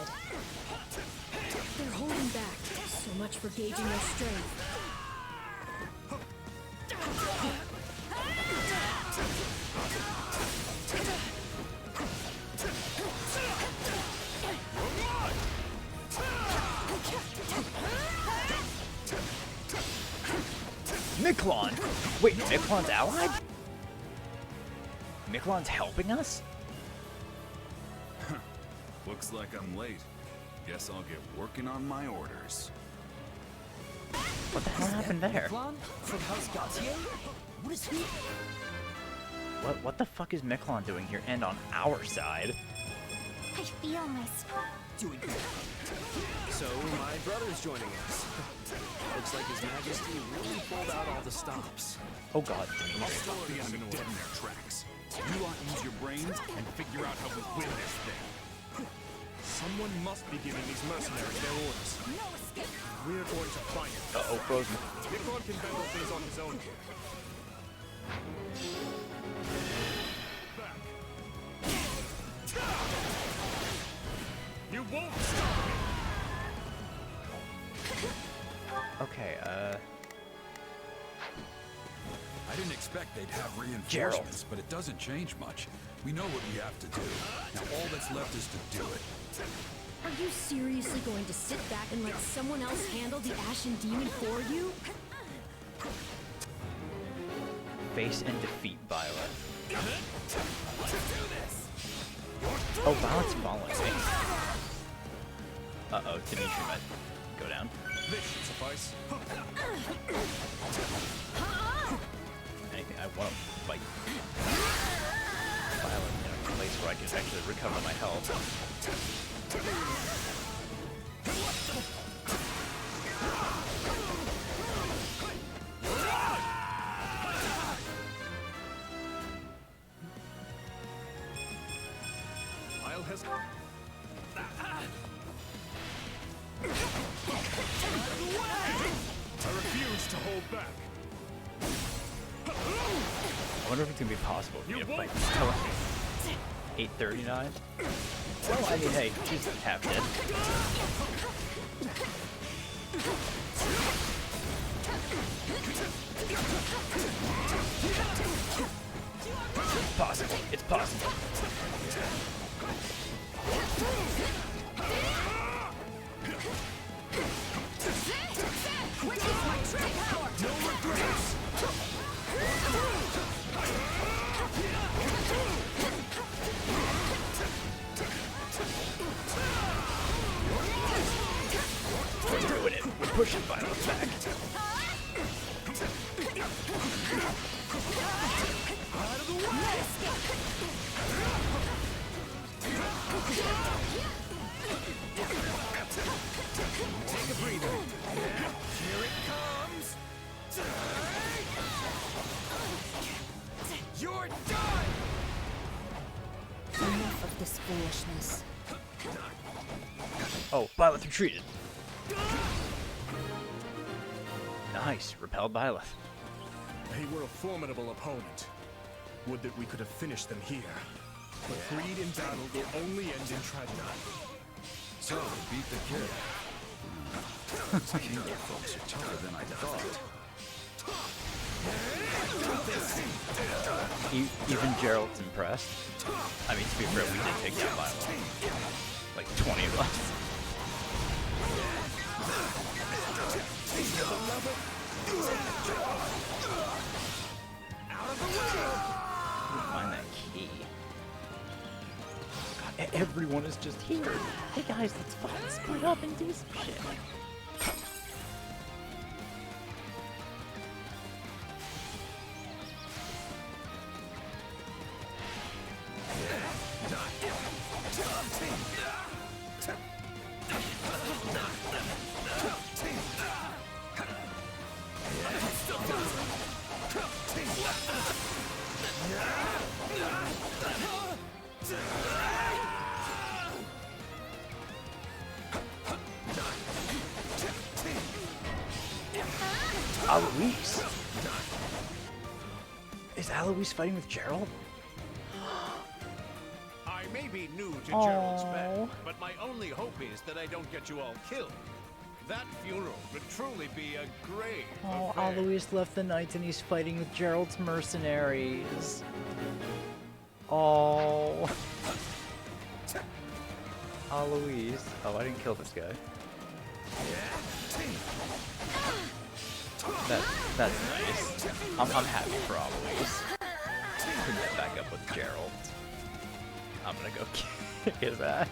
They're holding back. So much for gauging their strength. Miklon! Wait, Miklon's allied? Miklon's helping us? Looks like I'm late. Guess I'll get working on my orders. What the hell happened there? Miklon? From House Gautier? What is he? What the fuck is Miklon doing here and on our side? I feel my Doing good. So, my brother's joining us. Looks like His Majesty really pulled out all the stops. Oh god, I'll stop the enemy dead in their tracks. You lot use your brains and figure out how we win this thing. Someone must be giving these mercenaries their orders. no escape. We're going to find it. Uh-oh, frozen. Miklon can handle things on his own here. Back. You won't stop me! Okay, I didn't expect they'd have reinforcements, but it doesn't change much. We know what we have to do. Now all that's left is to do it. Are you seriously going to sit back and let someone else handle the Ashen Demon for you? face and defeat Violet. Oh, Violet's following me. Uh-oh, Dimitri might go down. This should suffice. Anything, I want to fight Violet in a place where I can actually recover my health. I'll hesitate. I refuse to hold back. I wonder if it's gonna be possible for me to fight this telepathy. 839. Well, I mean, hey, she's half dead. It's possible. It's possible. No regrets! We're doing it. We're pushing violence back. Out of the way! Take a breather. Here it comes! You're done! Enough of this foolishness. Oh, Byleth retreated. Nice, repelled Byleth. They were a formidable opponent. Would that we could have finished them here. But greed in battle will only end in tragedy. So, beat the kid. Kingdom folks are tougher than I thought. Even Gerald's impressed. I mean, to be fair, we did take down Byleth. Like 20 of us. Find that key. God, everyone is just here. Hey guys, let's fucking split up and do some shit. Alois? Is Alois fighting with Gerald? I may be new to Gerald's bed, but my only hope is that I don't get you all killed. That funeral would truly be a grave affair. Alois left the Knights and he's fighting with Gerald's mercenaries. Oh. Alois. Oh, I didn't kill this guy. That's nice. I'm happy for Alois. Can get back up with Gerald. I'm gonna go kick his ass.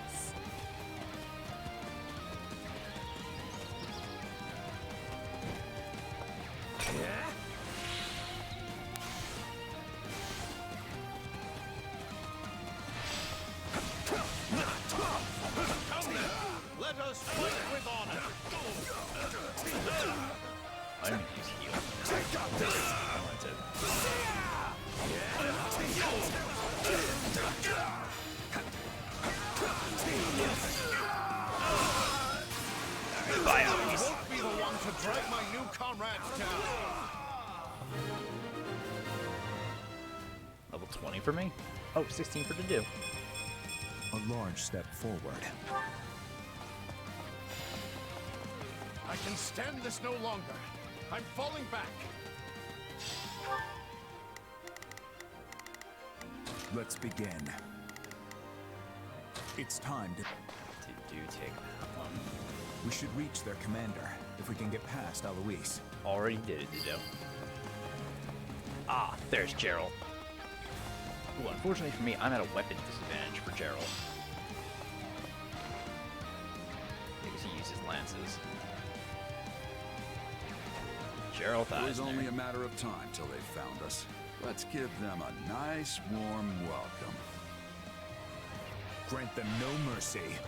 Let us fight with honor. I need to use heal. I want to. Bye, Alois. You won't be the one to drag my new comrades down. Level 20 for me? Oh, 16 for Dedue. A large step forward. I can stand this no longer. I'm falling back. Let's begin. It's time to do take that one. We should reach their commander if we can get past Alois. Already did it, Dedue. Ah, there's Gerald. Well, unfortunately for me, I'm at a weapon disadvantage for Gerald. Because he uses lances. Gerald It was Eisner. only a matter of time till they found us. Let's give them a nice, warm welcome. Grant them no mercy.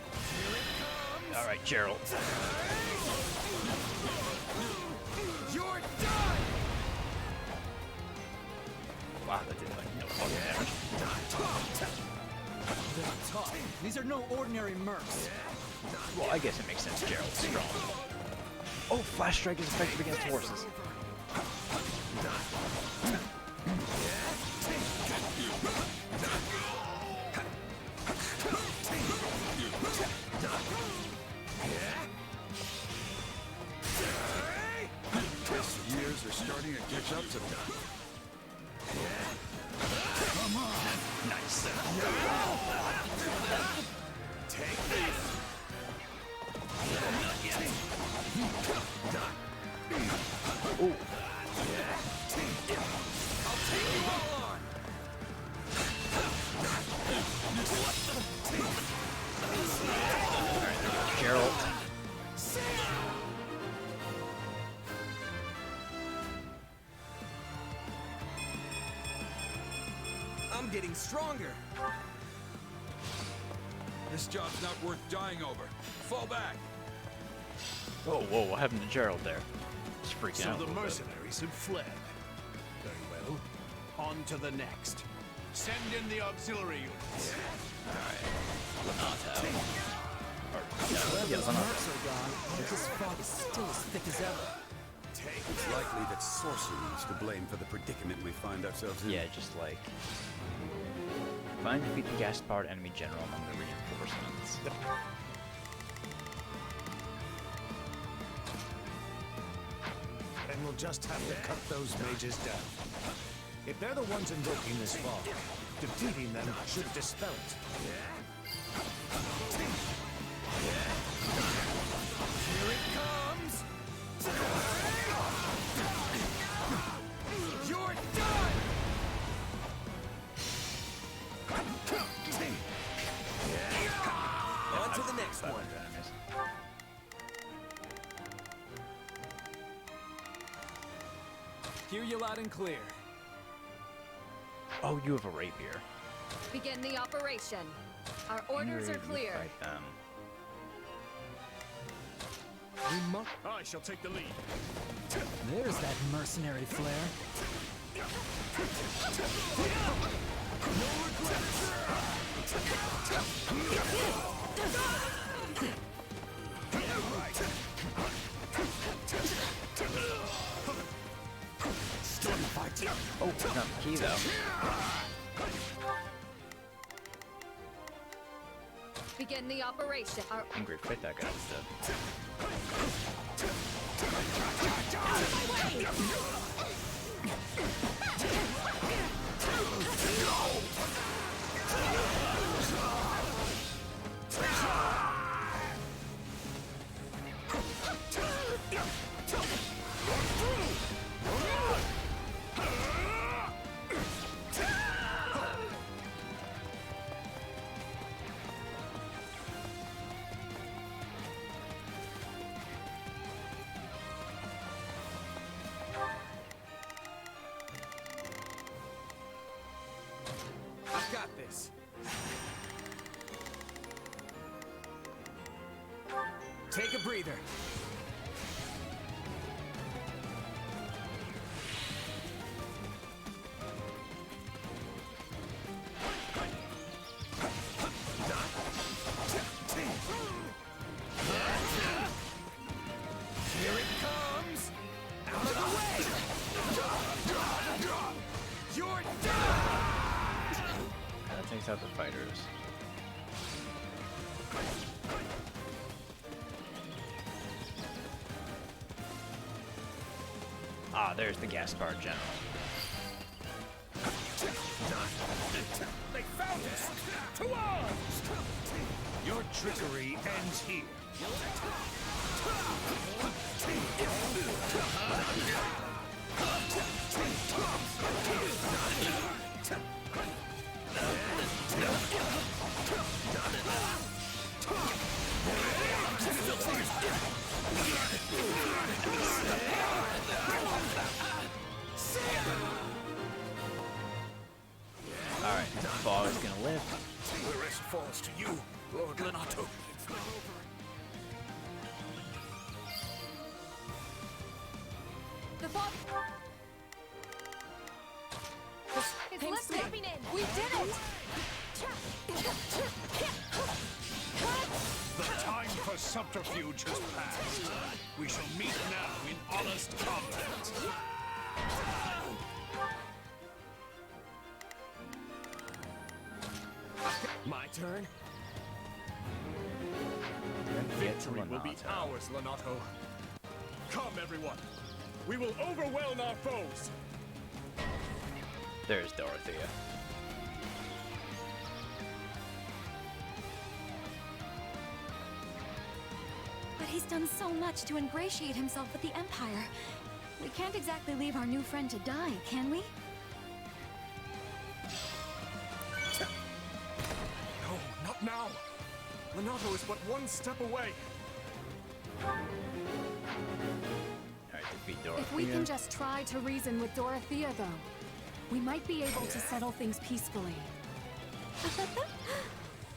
All right, Gerald. You're done! Wow, that did like no fucking damage. They're tough. These are no ordinary mercs. Well, I guess it makes sense Gerald's strong. Oh, Flash Strike is effective against horses. I'm getting stronger. This job's not worth dying over. Fall back. Whoa, whoa, what happened to Gerald there? Just freaking out. So the mercenaries have fled. Very well. On to the next. Send in the auxiliary units. Alright. Lenato. Those marks are gone, but this fog is still as thick as ever. It's likely that sorcery is to blame for the predicament we find ourselves in. Yeah, just like... Find and defeat the gas-powered enemy general among the reinforcements. And we'll just have to cut those mages down. If they're the ones invoking this fog, defeating them should dispel it. Here it comes! You're done! On to the next one. Hear you loud and clear. Oh, you have a rapier. Begin the operation. Our orders are clear. Fight them. I shall take the lead. There's that mercenary flare. Oh, it's not the key though. Begin the operation. Our Angry quit that guy instead. I've got this. Take a breather. Here it comes! Out of the way! You're done! That takes out the fighters. Ah, there's the gas-powered general. They found us! To arms! Your trickery ends here. Alright, fog is gonna lift. The rest falls to you, Lord Lenato. the fog. It's lifting. We did it. The time for subterfuge has passed. We shall meet now in honest combat. My turn. Victory will be ours, Lenato. Come, everyone. We will overwhelm our foes. There's Dorothea. But he's done so much to ingratiate himself with the Empire. We can't exactly leave our new friend to die, can we? No, not now. Lenato is but one step away. Alright, defeat Dorothea. If we can just try to reason with Dorothea, though. We might be able to settle things peacefully.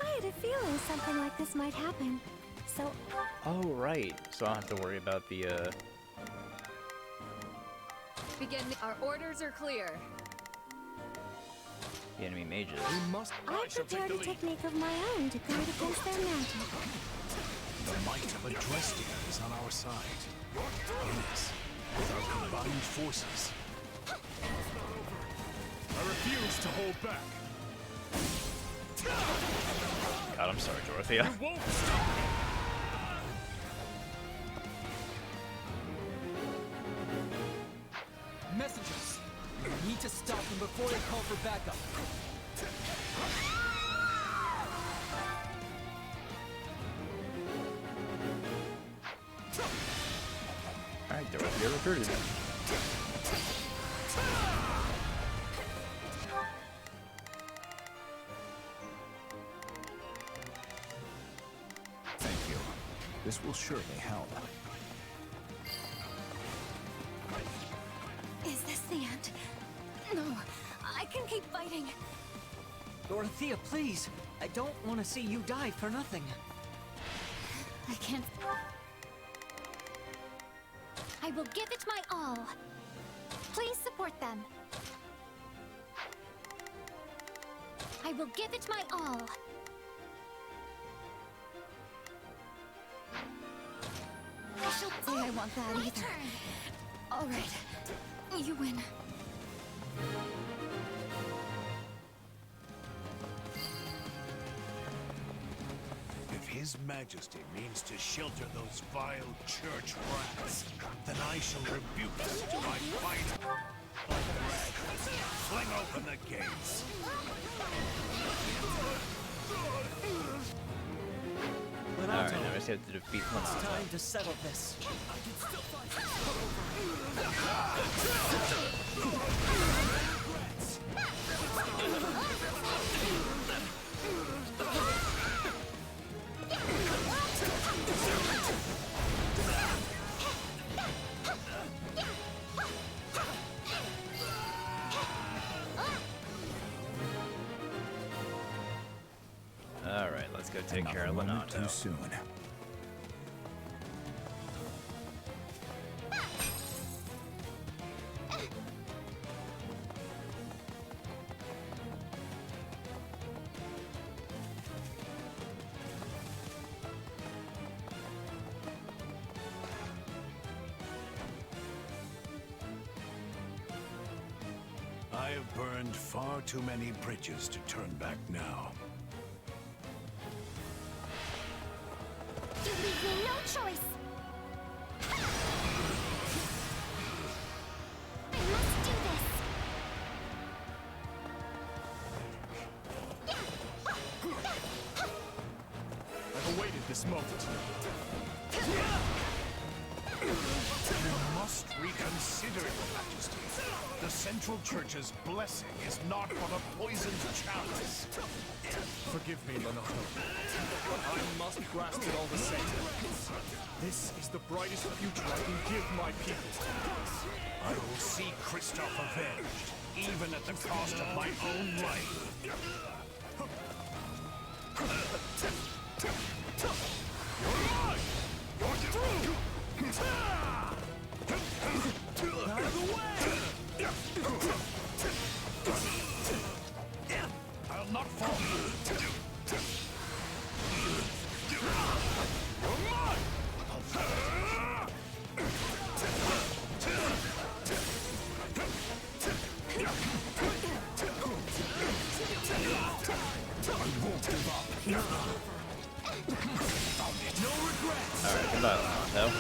I had a feeling something like this might happen. So... Oh, right. So I don't have to worry about the, Begin. Our orders are clear. the enemy mages. I prepared a technique of my own to guard against their magic. The might of a Dresden is on our side. Yes, with our combined forces. I refuse to hold back. God, I'm sorry, Dorothea. You won't stop! Messengers! We need to stop them before they call for backup. Alright, Dorothea recruited. Thank you. This will surely help. Is this the end? No, I can keep fighting. Dorothea, please. I don't want to see you die for nothing. I can't... I will give it my all. Please support them. I will give it my all. I shouldn't say I want that either. All right, you win. If His Majesty means to shelter those vile church rats, then I shall rebuke them to my final breath. Fling open the gates. Alright, now I just have to defeat It's Lenato. time to settle this. Alright, let's go take care of Moment Lenato. too soon. I have burned far too many bridges to turn back now. You leave me no choice. I must do this. I've awaited this moment. You must reconsider, Your Majesty. The Central Church's blessing is not but a poisoned chalice. Forgive me, Lenato, but I must grasp it all the same. This is the brightest future I can give my people. I will see Kristoff avenged, even at the cost of my own life. Out of the way! I'll not fall. Alright, goodbye, Lenato.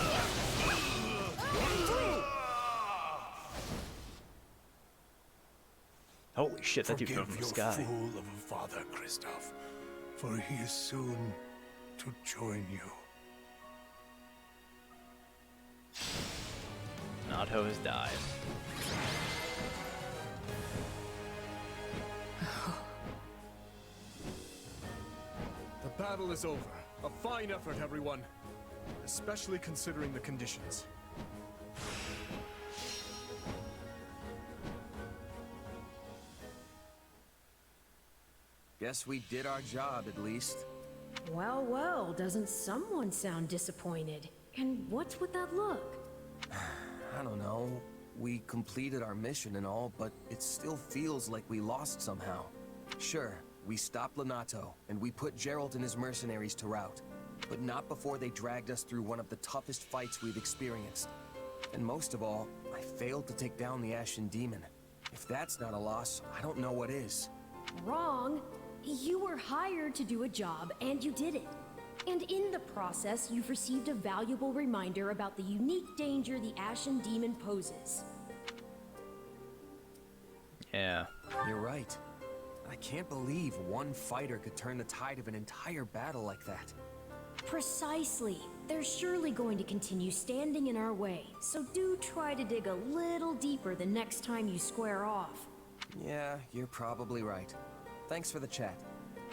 Holy shit, that dude fell from the Forgive your sky. fool of a father, Kristoff, for he is soon to join you. Lenato has died. The battle is over. A fine effort, everyone. Especially considering the conditions. Guess we did our job, at least. Well, well, doesn't someone sound disappointed? And what's with that look? I don't know. We completed our mission and all, but it still feels like we lost somehow. Sure, we stopped Lonato, and we put Geralt and his mercenaries to rout. But not before they dragged us through one of the toughest fights we've experienced. And most of all, I failed to take down the Ashen Demon. If that's not a loss, I don't know what is. Wrong. You were hired to do a job, and you did it. And in the process, you've received a valuable reminder about the unique danger the Ashen Demon poses. Yeah. You're right. I can't believe one fighter could turn the tide of an entire battle like that. Precisely. They're surely going to continue standing in our way, so do try to dig a little deeper the next time you square off. Yeah, you're probably right. Thanks for the chat.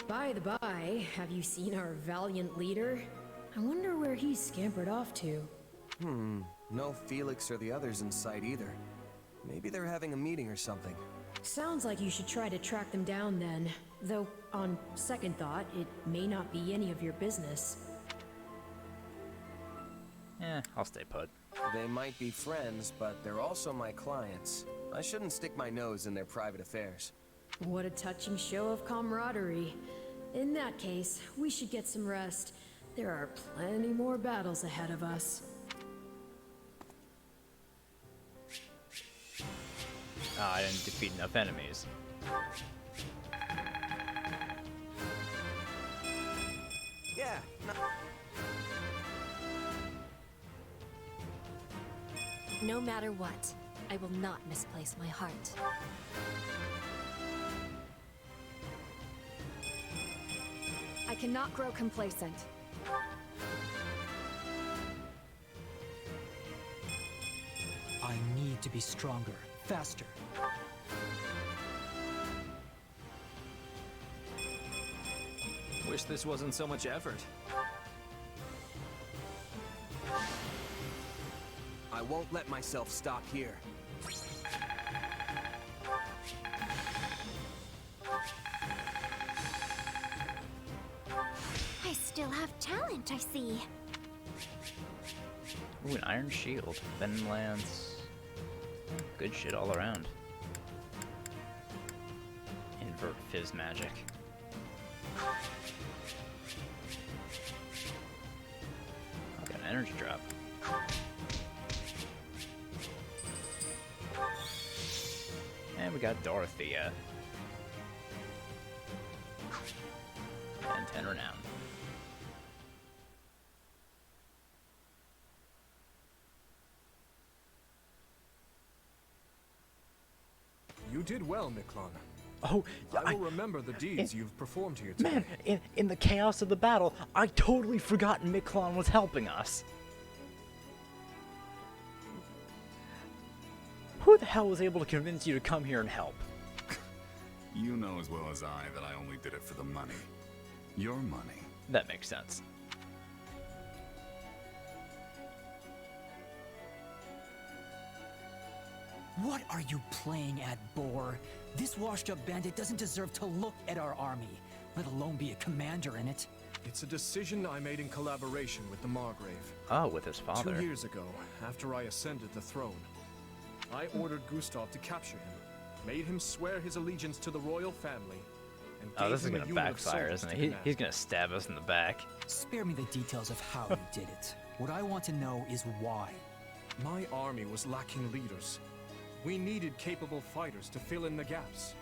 By the by, have you seen our valiant leader? I wonder where he's scampered off to. No Felix or the others in sight either. Maybe they're having a meeting or something. Sounds like you should try to track them down then. Though, on second thought, it may not be any of your business. I'll stay put. They might be friends, but they're also my clients. I shouldn't stick my nose in their private affairs. What a touching show of camaraderie. In that case, we should get some rest. There are plenty more battles ahead of us. I didn't defeat enough enemies. Yeah. No matter what, I will not misplace my heart. I cannot grow complacent. I need to be stronger, faster. Wish this wasn't so much effort. I won't let myself stop here. I still have talent, I see. Ooh, an iron shield. Venom lance. Good shit all around. Invert fizz magic. I got an energy drop. And we got Dorothea. And 10 renown. You did well, Miklon. Oh, I will remember the deeds you've performed here today. Man, in the chaos of the battle, I totally forgot Miklon was helping us. Who the hell was able to convince you to come here and help? You know as well as I that I only did it for the money. Your money. That makes sense. What are you playing at, Boar? This washed-up bandit doesn't deserve to look at our army, let alone be a commander in it. It's a decision I made in collaboration with the Margrave. Oh, with his father. 2 years ago, after I ascended the throne, I ordered Gustav to capture him, made him swear his allegiance to the royal family, and gave this is him a gonna unit of backfire, soldiers isn't to it? command. He's gonna stab us in the back. Spare me the details of how you did it. What I want to know is why. My army was lacking leaders. We needed capable fighters to fill in the gaps.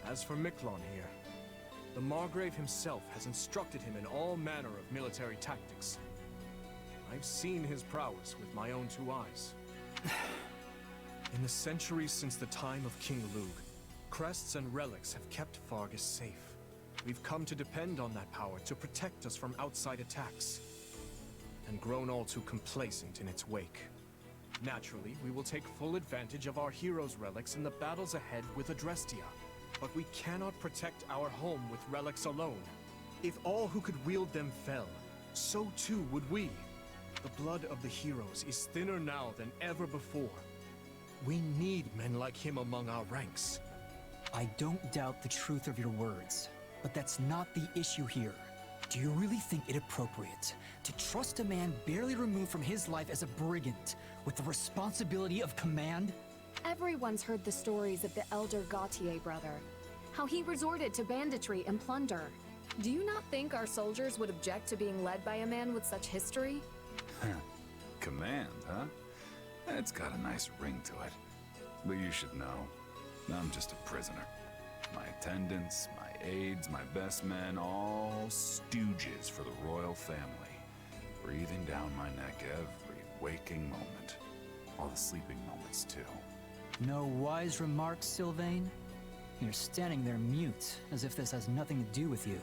As for Miklon here, the Margrave himself has instructed him in all manner of military tactics. I've seen his prowess with my own 2 eyes. In the centuries since the time of King Lug, crests and relics have kept Fargus safe. We've come to depend on that power to protect us from outside attacks, and grown all too complacent in its wake. Naturally, we will take full advantage of our heroes' relics in the battles ahead with Adrestia, but we cannot protect our home with relics alone. If all who could wield them fell, so too would we. The blood of the heroes is thinner now than ever before. We need men like him among our ranks. I don't doubt the truth of your words, But that's not the issue here. Do you really think it appropriate to trust a man barely removed from his life as a brigand with the responsibility of command? Everyone's heard the stories of the elder Gautier brother, how he resorted to banditry and plunder. Do you not think our soldiers would object to being led by a man with such history? Command, huh? It's got a nice ring to it. But you should know, I'm just a prisoner. My attendants, my aides, my best men, all stooges for the royal family. Breathing down my neck every waking moment. All the sleeping moments, too. No wise remarks, Sylvain? You're standing there mute, as if this has nothing to do with you.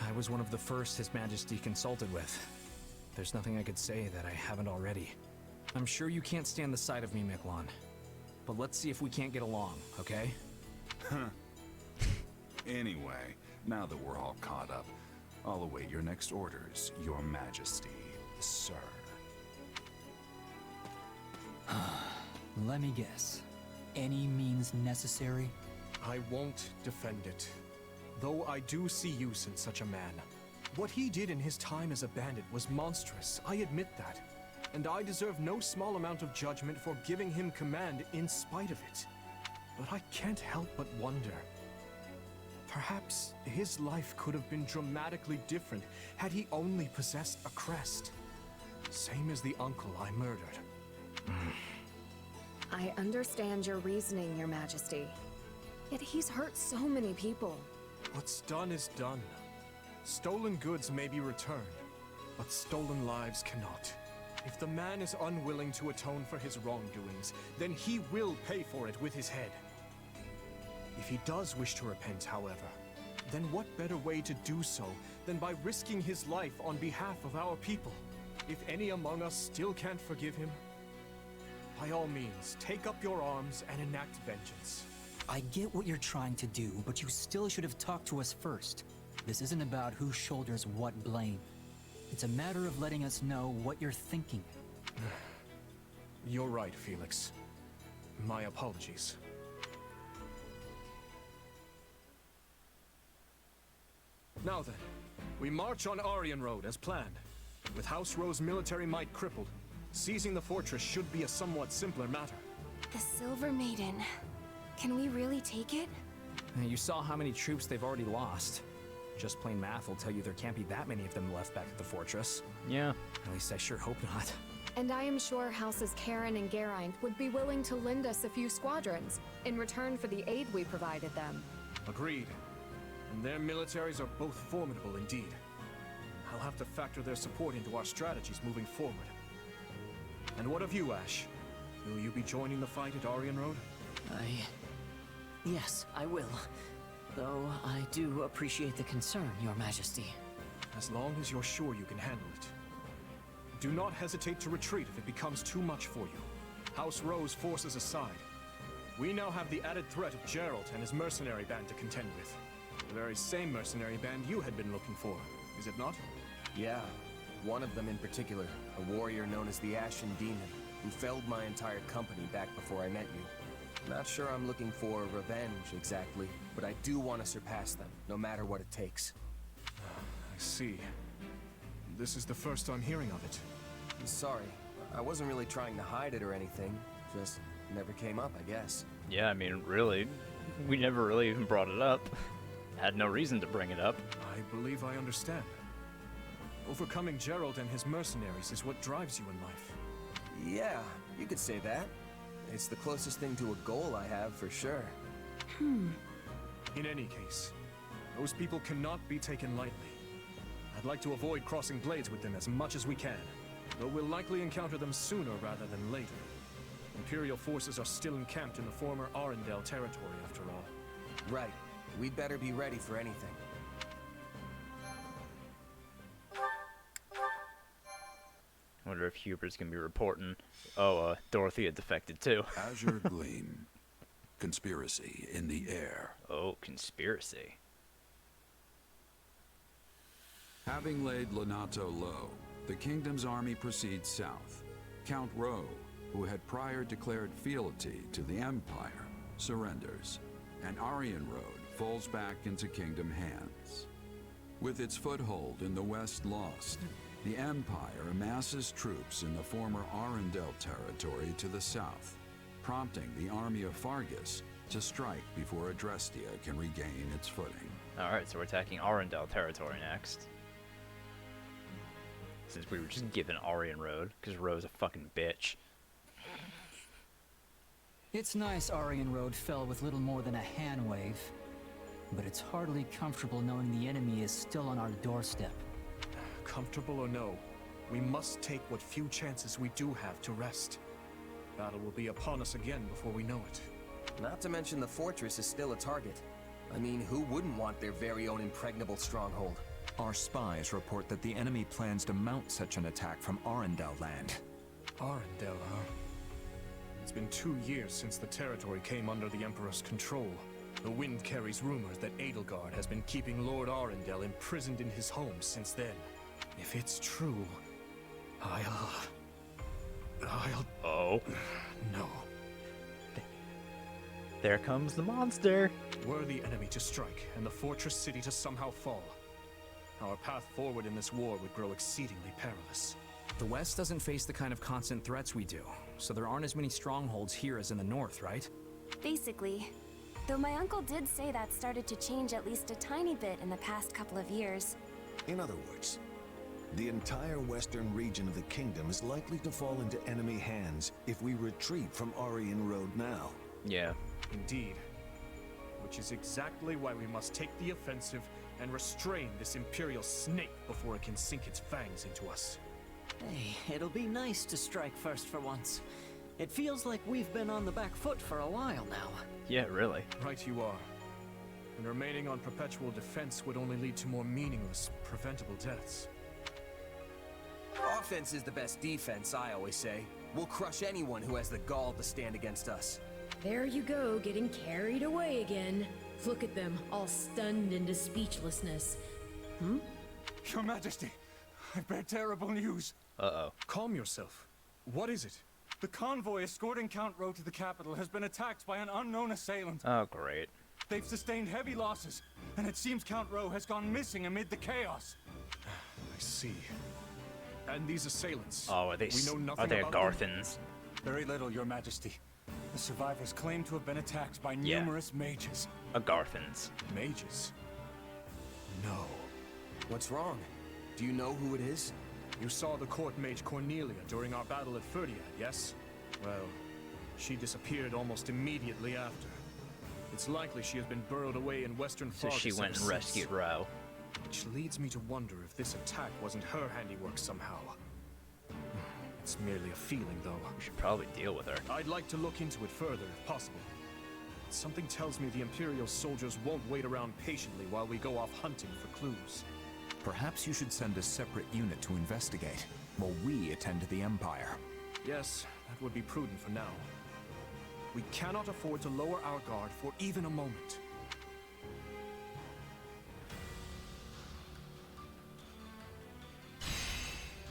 I was one of the first His Majesty consulted with. There's nothing I could say that I haven't already. I'm sure you can't stand the sight of me, Miklon. But let's see if we can't get along, okay? Anyway, now that we're all caught up, I'll await your next orders, Your Majesty, sir. Let me guess. Any means necessary? I won't defend it. Though I do see use in such a man. What he did in his time as a bandit was monstrous, I admit that. And I deserve no small amount of judgment for giving him command in spite of it. But I can't help but wonder. Perhaps his life could have been dramatically different had he only possessed a crest. Same as the uncle I murdered. I understand your reasoning, Your Majesty. Yet he's hurt so many people. What's done is done. Stolen goods may be returned, but stolen lives cannot. If the man is unwilling to atone for his wrongdoings, then he will pay for it with his head. If he does wish to repent, however, then what better way to do so than by risking his life on behalf of our people? If any among us still can't forgive him, by all means, take up your arms and enact vengeance. I get what you're trying to do, but you still should have talked to us first. This isn't about who shoulders what blame. It's a matter of letting us know what you're thinking. You're right, Felix. My apologies. Now then, we march on Aryan Road as planned. With House Rose military might crippled, seizing the fortress should be a somewhat simpler matter. The Silver Maiden. Can we really take it? You saw how many troops they've already lost. Just plain math will tell you there can't be that many of them left back at the fortress. Yeah. At least I sure hope not. And I am sure Houses Karen and Geraint would be willing to lend us a few squadrons in return for the aid we provided them. Agreed. And their militaries are both formidable indeed. I'll have to factor their support into our strategies moving forward. And what of you, Ash? Will you be joining the fight at Aryan Road? Yes, I will. Though I do appreciate the concern, Your Majesty. As long as you're sure you can handle it. Do not hesitate to retreat if it becomes too much for you. House Rose forces aside. We now have the added threat of Geralt and his mercenary band to contend with. The very same mercenary band you had been looking for, is it not? Yeah, one of them in particular, a warrior known as the Ashen Demon, who felled my entire company back before I met you. Not sure I'm looking for revenge exactly, but I do want to surpass them, no matter what it takes. I see. This is the first I'm hearing of it. I'm sorry. I wasn't really trying to hide it or anything. Just never came up, I guess. Yeah, I mean, really, we never really even brought it up. Had no reason to bring it up. I believe I understand. Overcoming Geralt and his mercenaries is what drives you in life. Yeah, you could say that. It's the closest thing to a goal I have, for sure. In any case, those people cannot be taken lightly. I'd like to avoid crossing blades with them as much as we can, though we'll likely encounter them sooner rather than later. Imperial forces are still encamped in the former Arendelle territory, after all. Right. We'd better be ready for anything. I wonder if Hubert's gonna be reporting, Dorothy had defected too. Azure Gleam. Conspiracy in the air. Oh, conspiracy. Having laid Lonato low, the kingdom's army proceeds south. Count Rowe, who had prior declared fealty to the Empire, surrenders, and Aryan Road falls back into Kingdom hands. With its foothold in the West lost, the Empire amasses troops in the former Arundel territory to the south, prompting the army of Fargus to strike before Adrestia can regain its footing. Alright, so we're attacking Arundel territory next. Since we were just given Aryan Road, because Ro's a fucking bitch. It's nice Aryan Road fell with little more than a hand wave, but it's hardly comfortable knowing the enemy is still on our doorstep. Comfortable or no, we must take what few chances we do have to rest. Battle will be upon us again before we know it. Not to mention the fortress is still a target. I mean, who wouldn't want their very own impregnable stronghold? Our spies report that the enemy plans to mount such an attack from Arundel land. Arundel, huh? It's been 2 years since the territory came under the Emperor's control. The wind carries rumors that Edelgard has been keeping Lord Arundel imprisoned in his home since then. If it's true, I'll... Oh. No. There comes the monster! Were the enemy to strike, and the fortress city to somehow fall, our path forward in this war would grow exceedingly perilous. The West doesn't face the kind of constant threats we do, so there aren't as many strongholds here as in the North, right? Basically. Though my uncle did say that started to change at least a tiny bit in the past couple of years. In other words, the entire western region of the kingdom is likely to fall into enemy hands if we retreat from Aryan Road now. Yeah. Indeed. Which is exactly why we must take the offensive and restrain this Imperial snake before it can sink its fangs into us. Hey, it'll be nice to strike first for once. It feels like we've been on the back foot for a while now. Yeah, really. Right you are. And remaining on perpetual defense would only lead to more meaningless, preventable deaths. Offense is the best defense, I always say. We'll crush anyone who has the gall to stand against us. There you go, getting carried away again. Look at them, all stunned into speechlessness. Hmm? Your Majesty, I bear terrible news. Uh-oh. Calm yourself. What is it? The convoy escorting Count Ro to the capital has been attacked by an unknown assailant. Oh, great. They've sustained heavy losses, and it seems Count Ro has gone missing amid the chaos. I see. And these assailants? Oh, are they? We know nothing are they about Garthans? Very little, Your Majesty. The survivors claim to have been attacked by numerous mages. Garthans. Mages? No. What's wrong? Do you know who it is? You saw the court mage Cornelia during our battle at Ferdiad, yes? Well, she disappeared almost immediately after. It's likely she has been burrowed away in western Fargus. So she went and rescued Ro. Which leads me to wonder if this attack wasn't her handiwork somehow. It's merely a feeling, though. We should probably deal with her. I'd like to look into it further, if possible. Something tells me the Imperial soldiers won't wait around patiently while we go off hunting for clues. Perhaps you should send a separate unit to investigate, while we attend to the Empire. Yes, that would be prudent for now. We cannot afford to lower our guard for even a moment.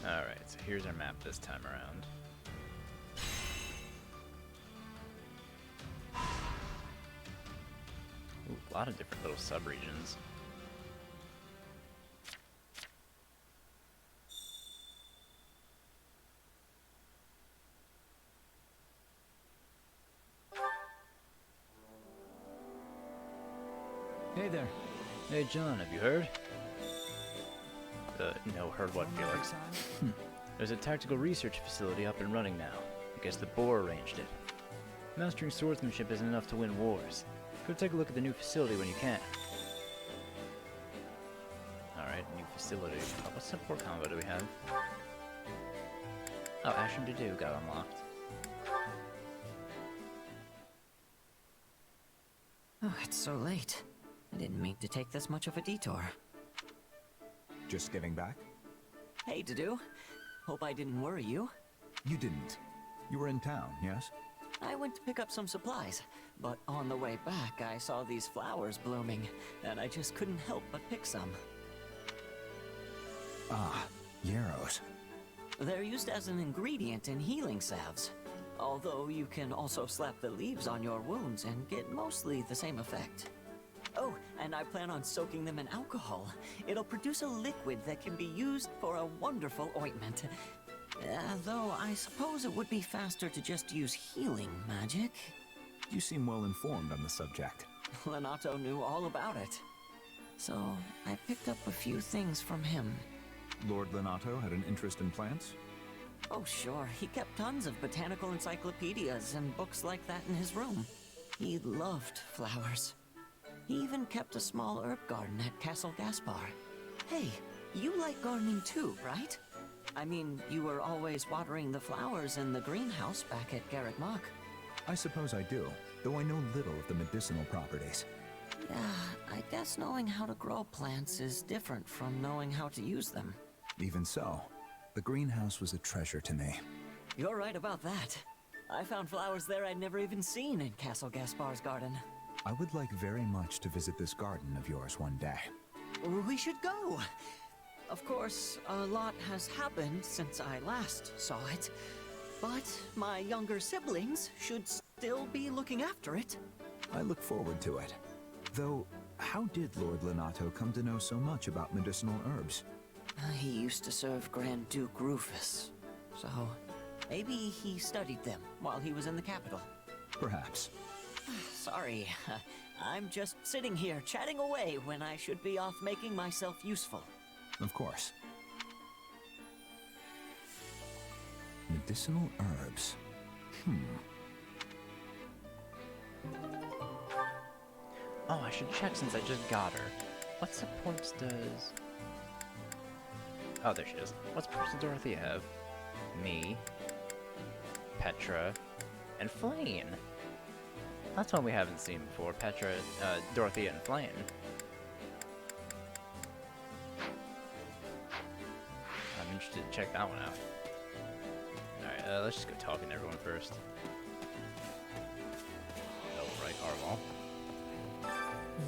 Alright, so here's our map this time around. Ooh, a lot of different little sub-regions. Hey there. Hey John, have you heard? No, heard what, Felix? There's a tactical research facility up and running now. I guess the Boar arranged it. Mastering swordsmanship isn't enough to win wars. Go take a look at the new facility when you can. Alright, new facility. Oh, what support combo do we have? Oh, Ashen to Do got unlocked. Oh, it's so late. I didn't mean to take this much of a detour. Just getting back? Hey, Dadu. Hope I didn't worry you. You didn't. You were in town, yes? I went to pick up some supplies, but on the way back I saw these flowers blooming, and I just couldn't help but pick some. Ah, yarrows. They're used as an ingredient in healing salves, although you can also slap the leaves on your wounds and get mostly the same effect. Oh, and I plan on soaking them in alcohol. It'll produce a liquid that can be used for a wonderful ointment. Though I suppose it would be faster to just use healing magic. You seem well informed on the subject. Lenato knew all about it. So I picked up a few things from him. Lord Lenato had an interest in plants? Oh sure, he kept tons of botanical encyclopedias and books like that in his room. He loved flowers. He even kept a small herb garden at Castle Gaspar. Hey, you like gardening too, right? I mean, you were always watering the flowers in the greenhouse back at Garrett Mock. I suppose I do, though I know little of the medicinal properties. Yeah, I guess knowing how to grow plants is different from knowing how to use them. Even so, the greenhouse was a treasure to me. You're right about that. I found flowers there I'd never even seen in Castle Gaspar's garden. I would like very much to visit this garden of yours one day. We should go. Of course, a lot has happened since I last saw it, but my younger siblings should still be looking after it. I look forward to it. Though, how did Lord Lenato come to know so much about medicinal herbs? He used to serve Grand Duke Rufus, so maybe he studied them while he was in the capital. Perhaps. Sorry, I'm just sitting here chatting away when I should be off making myself useful. Of course. Medicinal herbs. Oh, I should check since I just got her. What supports does... Oh, there she is. What supports does Dorothea have? Me, Petra, and Flane. That's one we haven't seen before. Petra, Dorothea, and Flane. I'm interested to check that one out. Alright, let's just go talking to everyone first. Oh, right, Arval.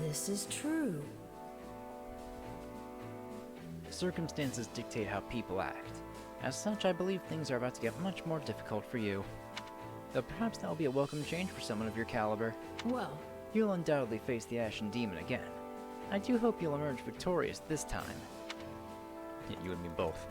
This is true. Circumstances dictate how people act. As such, I believe things are about to get much more difficult for you. Though perhaps that will be a welcome change for someone of your caliber. Well, you'll undoubtedly face the Ashen Demon again. I do hope you'll emerge victorious this time. Yeah, you and me both.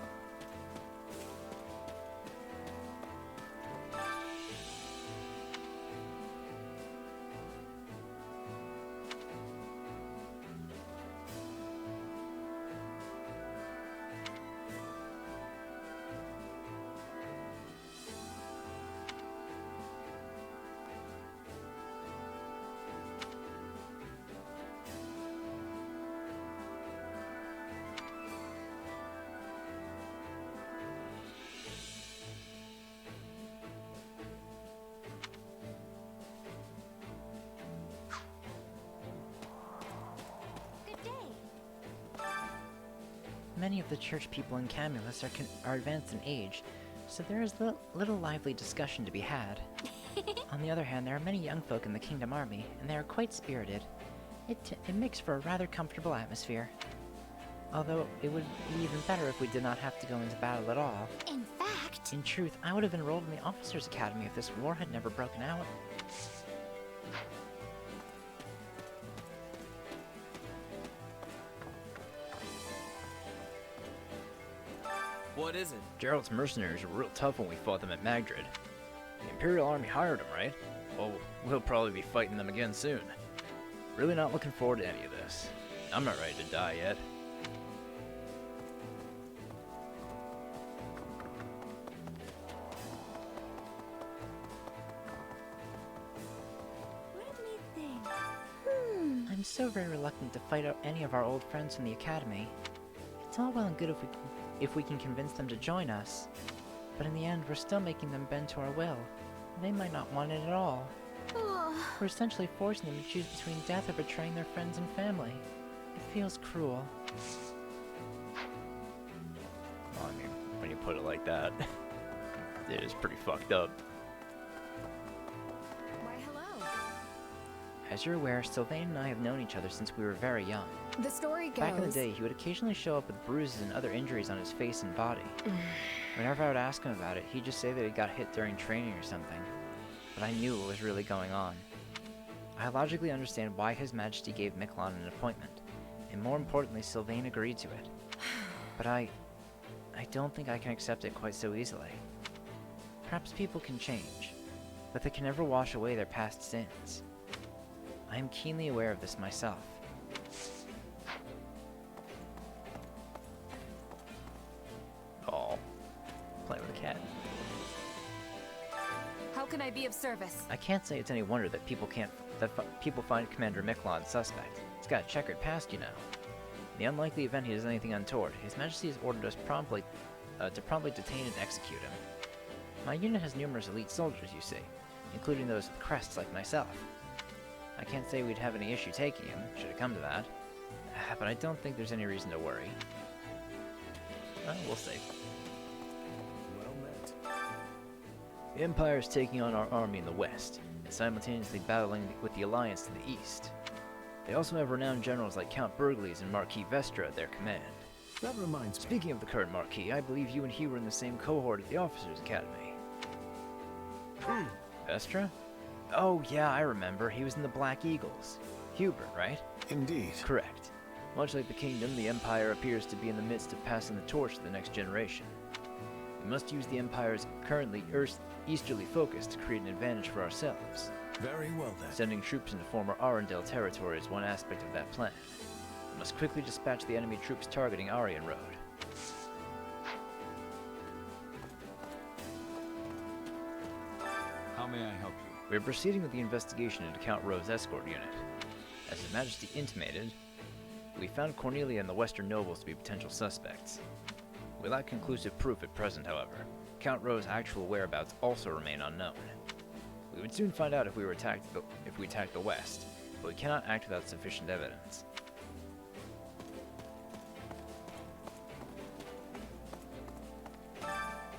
Many of the church people in Camulus are advanced in age, so there is little lively discussion to be had. On the other hand, there are many young folk in the Kingdom Army, and they are quite spirited. It makes for a rather comfortable atmosphere. Although, it would be even better if we did not have to go into battle at all. In fact... In truth, I would have enrolled in the Officers' Academy if this war had never broken out. What is it? Gerald's mercenaries were real tough when we fought them at Magdarin. The Imperial Army hired them, right? Well, we'll probably be fighting them again soon. Really not looking forward to any of this. I'm not ready to die yet. What did we think? I'm so very reluctant to fight out any of our old friends from the Academy. It's all well and good if we can convince them to join us, but in the end we're still making them bend to our will. They might not want it at all. We're essentially forcing them to choose between death or betraying their friends and family. It feels cruel. Well, I mean, when you put it like that, it is pretty fucked up. Why, hello. As you're aware, Sylvain and I have known each other since we were very young. The story goes... Back in the day, he would occasionally show up with bruises and other injuries on his face and body. Whenever I would ask him about it, he'd just say that he got hit during training or something. But I knew what was really going on. I logically understand why His Majesty gave Miklon an appointment, and more importantly, Sylvain agreed to it. But I don't think I can accept it quite so easily. Perhaps people can change, but they can never wash away their past sins. I am keenly aware of this myself. Oh, playing with a cat. How can I be of service? I can't say it's any wonder that people people find Commander Miklon suspect. He's got a checkered past, you know. In the unlikely event he does anything untoward, His Majesty has ordered us to promptly detain and execute him. My unit has numerous elite soldiers, you see, including those with crests like myself. I can't say we'd have any issue taking him, should it come to that, but I don't think there's any reason to worry. We'll see. Well met. The Empire is taking on our army in the west, and simultaneously battling with the Alliance to the east. They also have renowned generals like Count Burgles and Marquis Vestra at their command. That reminds me. Speaking of the current Marquis, I believe you and he were in the same cohort at the Officers' Academy. Vestra? Oh yeah, I remember. He was in the Black Eagles. Hubert, right? Indeed. Correct. Much like the kingdom, the Empire appears to be in the midst of passing the torch to the next generation. We must use the Empire's currently easterly focus to create an advantage for ourselves. Very well then. Sending troops into former Arendelle territory is one aspect of that plan. We must quickly dispatch the enemy troops targeting Aryan Road. How may I help you? We are proceeding with the investigation into Count Rowe's escort unit. As His Majesty intimated, we found Cornelia and the Western nobles to be potential suspects. We lack conclusive proof at present, however. Count Rowe's actual whereabouts also remain unknown. We would soon find out if we attacked the West, but we cannot act without sufficient evidence.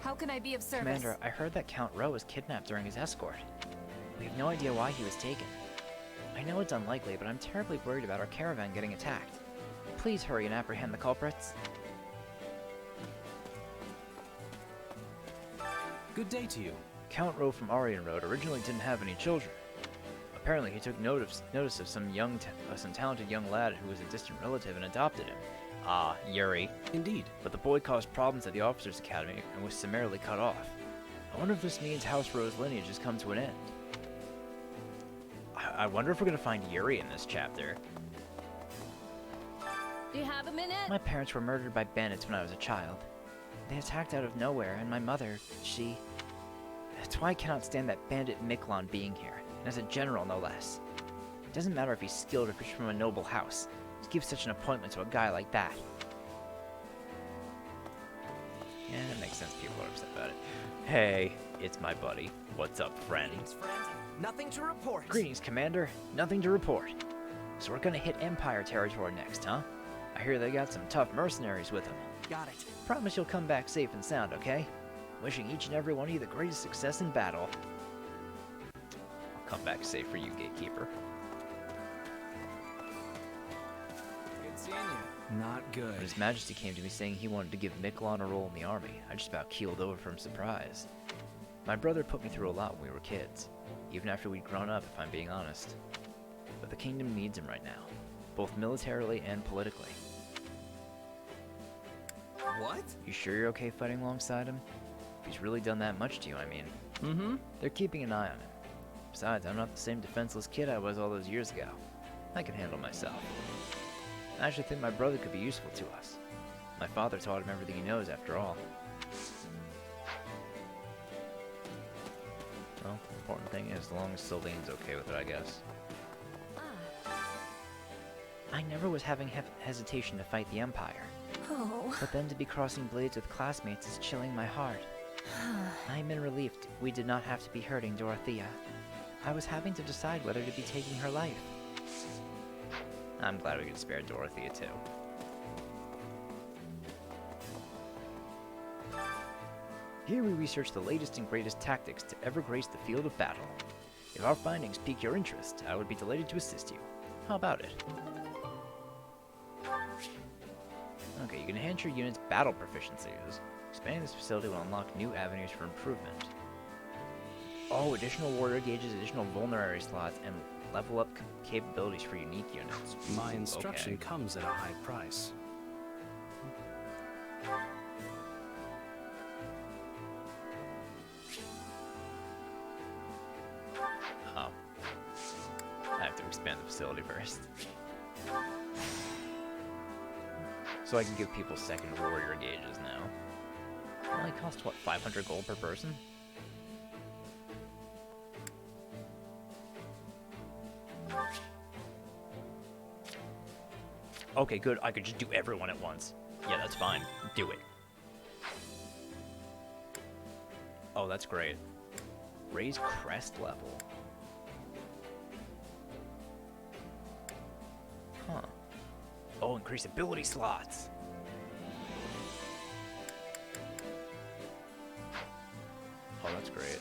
How can I be of service? Commander, I heard that Count Rowe was kidnapped during his escort. We have no idea why he was taken. I know it's unlikely, but I'm terribly worried about our caravan getting attacked. Please hurry and apprehend the culprits. Good day to you. Count Rowe from Aryan Road originally didn't have any children. Apparently he took notice of some talented young lad who was a distant relative and adopted him. Yuri. Indeed. But the boy caused problems at the Officers' Academy and was summarily cut off. I wonder if this means House Rowe's lineage has come to an end. I wonder if we're going to find Yuri in this chapter. Do you have a minute? My parents were murdered by bandits when I was a child. They attacked out of nowhere, and my mother, she... That's why I cannot stand that bandit Miklon being here, and as a general no less. It doesn't matter if he's skilled or if he's from a noble house. To give such an appointment to a guy like that. Yeah, that makes sense. People are upset about it. Hey, it's my buddy. What's up, friend? Greetings, friend. Nothing to report. Greetings, Commander. Nothing to report. So we're gonna hit Empire territory next, huh? I hear they got some tough mercenaries with them. Got it. Promise you'll come back safe and sound, okay? Wishing each and every one of you the greatest success in battle. I'll come back safe for you, Gatekeeper. Good seeing you. Not good. When His Majesty came to me saying he wanted to give Miklon a role in the army, I just about keeled over from surprise. My brother put me through a lot when we were kids, even after we'd grown up, if I'm being honest. But the kingdom needs him right now, both militarily and politically. What? You sure you're okay fighting alongside him? If he's really done that much to you, I mean. Mm-hmm. They're keeping an eye on him. Besides, I'm not the same defenseless kid I was all those years ago. I can handle myself. I actually think my brother could be useful to us. My father taught him everything he knows, after all. Well, the important thing is, as long as Sylvain's okay with it, I guess. I never was having hesitation to fight the Empire. Oh. But then to be crossing blades with classmates is chilling my heart. I'm in relief we did not have to be hurting Dorothea. I was having to decide whether to be taking her life. I'm glad we could spare Dorothea too. Here we research the latest and greatest tactics to ever grace the field of battle. If our findings pique your interest, I would be delighted to assist you. How about it? Okay, you can enhance your unit's battle proficiencies. Expanding this facility will unlock new avenues for improvement. Oh, additional warrior gauges, additional vulnerary slots, and level up capabilities for unique units. My instruction Okay. comes at a high price. Oh. I have to expand the facility first. So I can give people second warrior gauges now. It only costs, what, 500 gold per person? Okay, good. I could just do everyone at once. Yeah, that's fine. Do it. Oh, that's great. Raise crest level. Huh. Oh, increase ability slots. Oh, that's great.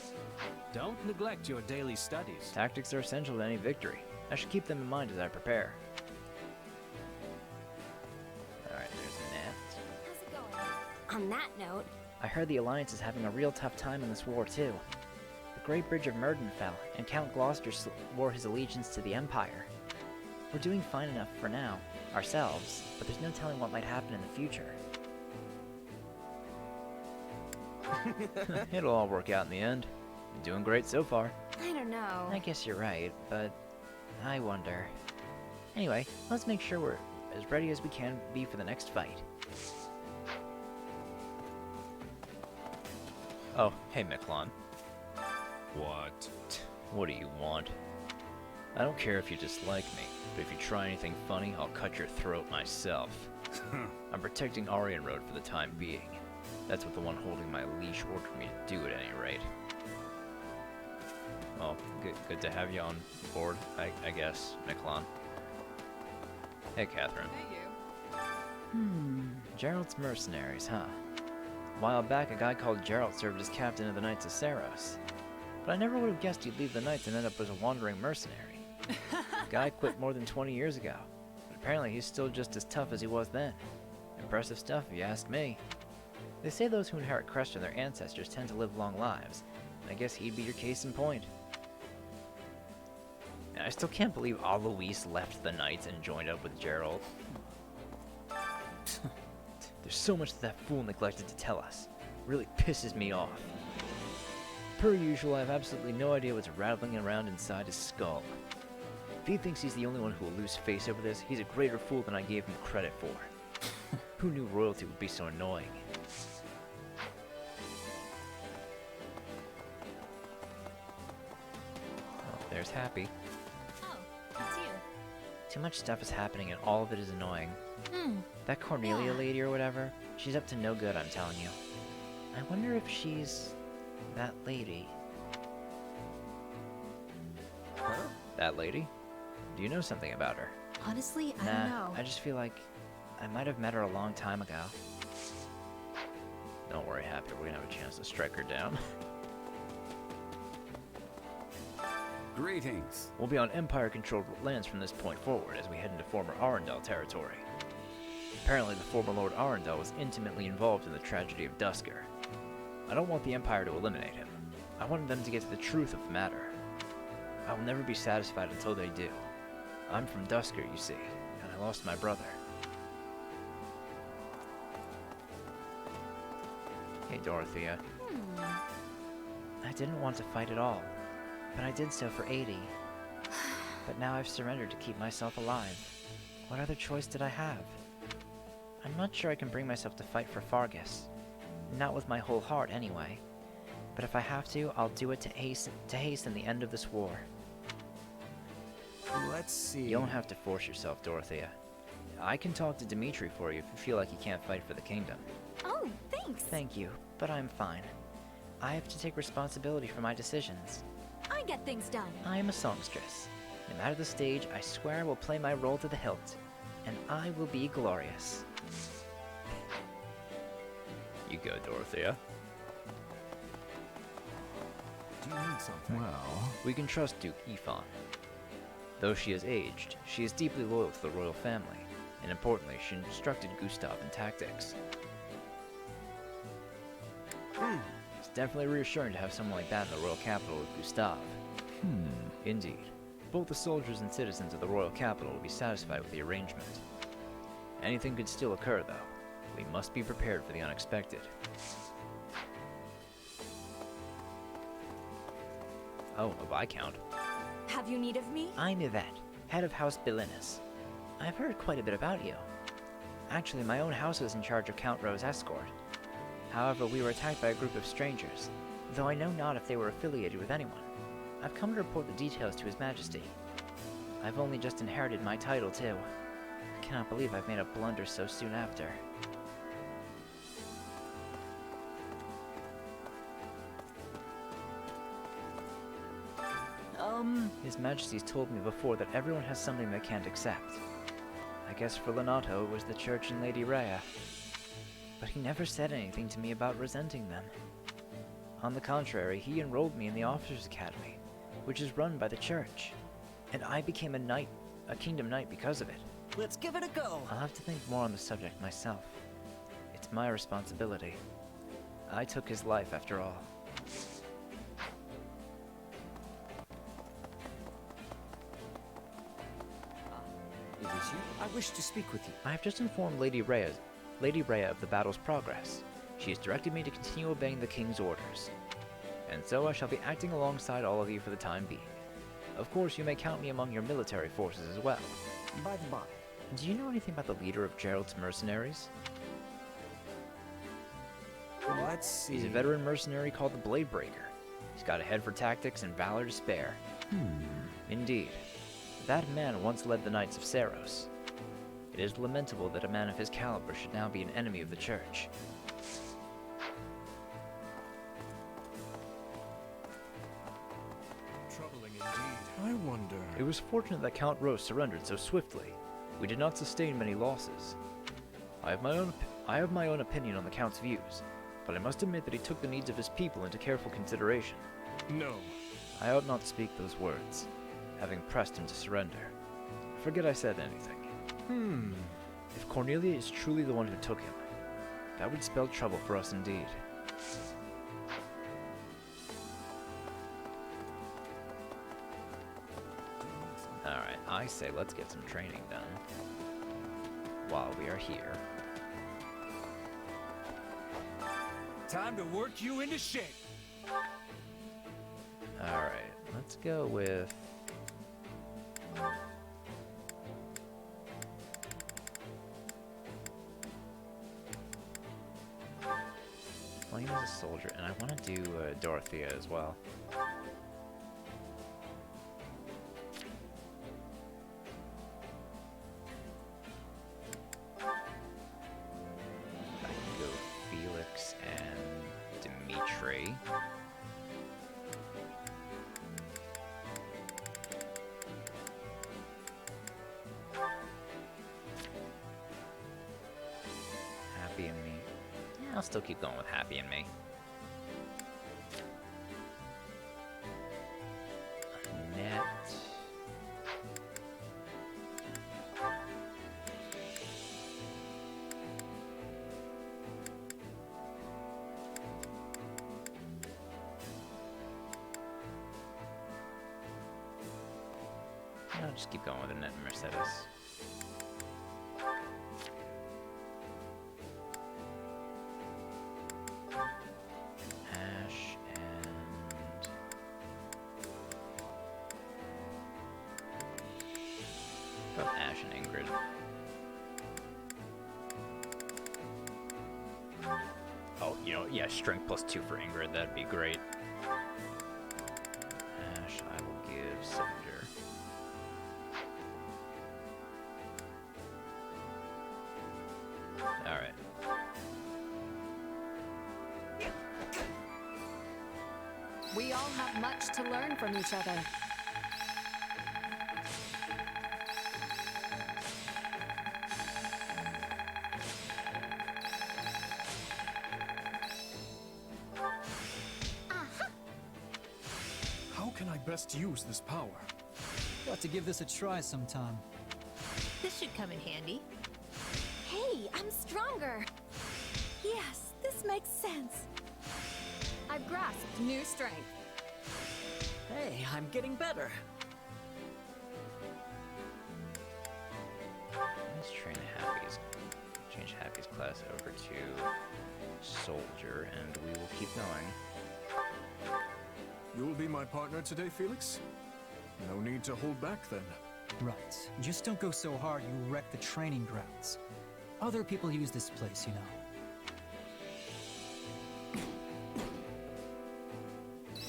Don't neglect your daily studies. Tactics are essential to any victory. I should keep them in mind as I prepare. Alright, there's Nat. On that note, I heard the Alliance is having a real tough time in this war, too. The Great Bridge of Murden fell, and Count Gloucester swore his allegiance to the Empire. We're doing fine enough for now, ourselves, but there's no telling what might happen in the future. It'll all work out in the end. You're doing great so far. I don't know. I guess you're right, but I wonder. Anyway, let's make sure we're as ready as we can be for the next fight. Oh, hey Miklon. What? What do you want? I don't care if you dislike me, but if you try anything funny, I'll cut your throat myself. I'm protecting Aryan Road for the time being. That's what the one holding my leash ordered me to do at any rate. Well, good to have you on board, I guess, Miklon. Hey, Catherine. Hey, you. Gerald's mercenaries, huh? A while back, a guy called Gerald served as captain of the Knights of Saros. But I never would have guessed he'd leave the Knights and end up as a wandering mercenary. Guy quit more than 20 years ago, but apparently he's still just as tough as he was then. Impressive stuff, if you ask me. They say those who inherit crests from their ancestors tend to live long lives. I guess he'd be your case in point. And I still can't believe Alois left the Knights and joined up with Gerald. There's so much that fool neglected to tell us. It really pisses me off. Per usual, I have absolutely no idea what's rattling around inside his skull. If he thinks he's the only one who will lose face over this, he's a greater fool than I gave him credit for. Who knew royalty would be so annoying? Oh, there's Happy. Oh, it's you. Too much stuff is happening and all of it is annoying. Hmm. That Cornelia Yeah. lady or whatever, she's up to no good, I'm telling you. I wonder if she's... that lady. Huh? That lady? Do you know something about her? Honestly, I Nah, don't know. I just feel like I might have met her a long time ago. Don't worry, Happy, we're gonna have a chance to strike her down. Greetings. We'll be on Empire-controlled lands from this point forward as we head into former Arundel territory. Apparently, the former Lord Arundel was intimately involved in the tragedy of Dusker. I don't want the Empire to eliminate him. I want them to get to the truth of the matter. I will never be satisfied until they do. I'm from Dusker, you see, and I lost my brother. Hey, Dorothea. I didn't want to fight at all, but I did so for 80. But now I've surrendered to keep myself alive. What other choice did I have? I'm not sure I can bring myself to fight for Fargus. Not with my whole heart, anyway. But if I have to, I'll do it to hasten the end of this war. Let's see. You don't have to force yourself, Dorothea. I can talk to Dimitri for you if you feel like you can't fight for the kingdom. Oh, thanks. Thank you, but I'm fine. I have to take responsibility for my decisions. I get things done. I am a songstress. No matter the stage, I swear I will play my role to the hilt. And I will be glorious. You go, Dorothea. Do you need something? Well, We can trust Duke Ifan. Though she is aged, she is deeply loyal to the royal family, and importantly, she instructed Gustav in tactics. It's definitely reassuring to have someone like that in the royal capital with Gustav. Indeed. both the soldiers and citizens of the royal capital will be satisfied with the arrangement. Anything could still occur, though. We must be prepared for the unexpected. Oh, a Viscount. Have you need of me? I'm Yvette, head of House Belinus. I've heard quite a bit about you. Actually, my own house was in charge of Count Rowe's escort. However, we were attacked by a group of strangers, though I know not if they were affiliated with anyone. I've come to report the details to His Majesty. I've only just inherited my title, too. I cannot believe I've made a blunder so soon after. His Majesty's told me before that everyone has something they can't accept. I guess for Lenato it was the church and Lady Rhea. But he never said anything to me about resenting them. On the contrary, he enrolled me in the Officers' Academy, which is run by the church. And I became a Kingdom Knight because of it. Let's give it a go. I'll have to think more on the subject myself. It's my responsibility. I took his life after all. It is you. I wish to speak with you. I have just informed Lady Rhea of the battle's progress. She has directed me to continue obeying the King's orders. And so I shall be acting alongside all of you for the time being. Of course, you may count me among your military forces as well. By the by, do you know anything about the leader of Gerald's mercenaries? Let's see. He's a veteran mercenary called the Blade Breaker. He's got a head for tactics and valor to spare. Indeed. That man once led the Knights of Saros. It is lamentable that a man of his caliber should now be an enemy of the Church. Troubling indeed. I wonder... It was fortunate that Count Rose surrendered so swiftly. We did not sustain many losses. I have my own opinion on the Count's views, but I must admit that he took the needs of his people into careful consideration. No. I ought not speak those words, having pressed him to surrender. Forget I said anything. If Cornelia is truly the one who took him, that would spell trouble for us indeed. Alright, I say let's get some training done while we are here. Time to work you into shape. Alright, let's go with... Flame is a soldier, and I want to do Dorothea as well. I can go Felix and Dimitri. Happy and me. Yeah, I'll still keep going with Happy and me. Annette. I'll just keep going with Annette and Mercedes. Ash and... Go Ash and Ingrid. Oh, you know, yeah, strength +2 for Ingrid, that'd be great. Ash, I will give Soldier. Alright. We all have much to learn from each other. How can I best use this power? Got to give this a try sometime. This should come in handy. Hey, I'm stronger. Yes, this makes sense. I've grasped new strength. Hey, I'm getting better. soldier, and we will keep going. You will be my partner today, Felix? No need to hold back then. Right. Just don't go so hard you wreck the training grounds. Other people use this place, you know.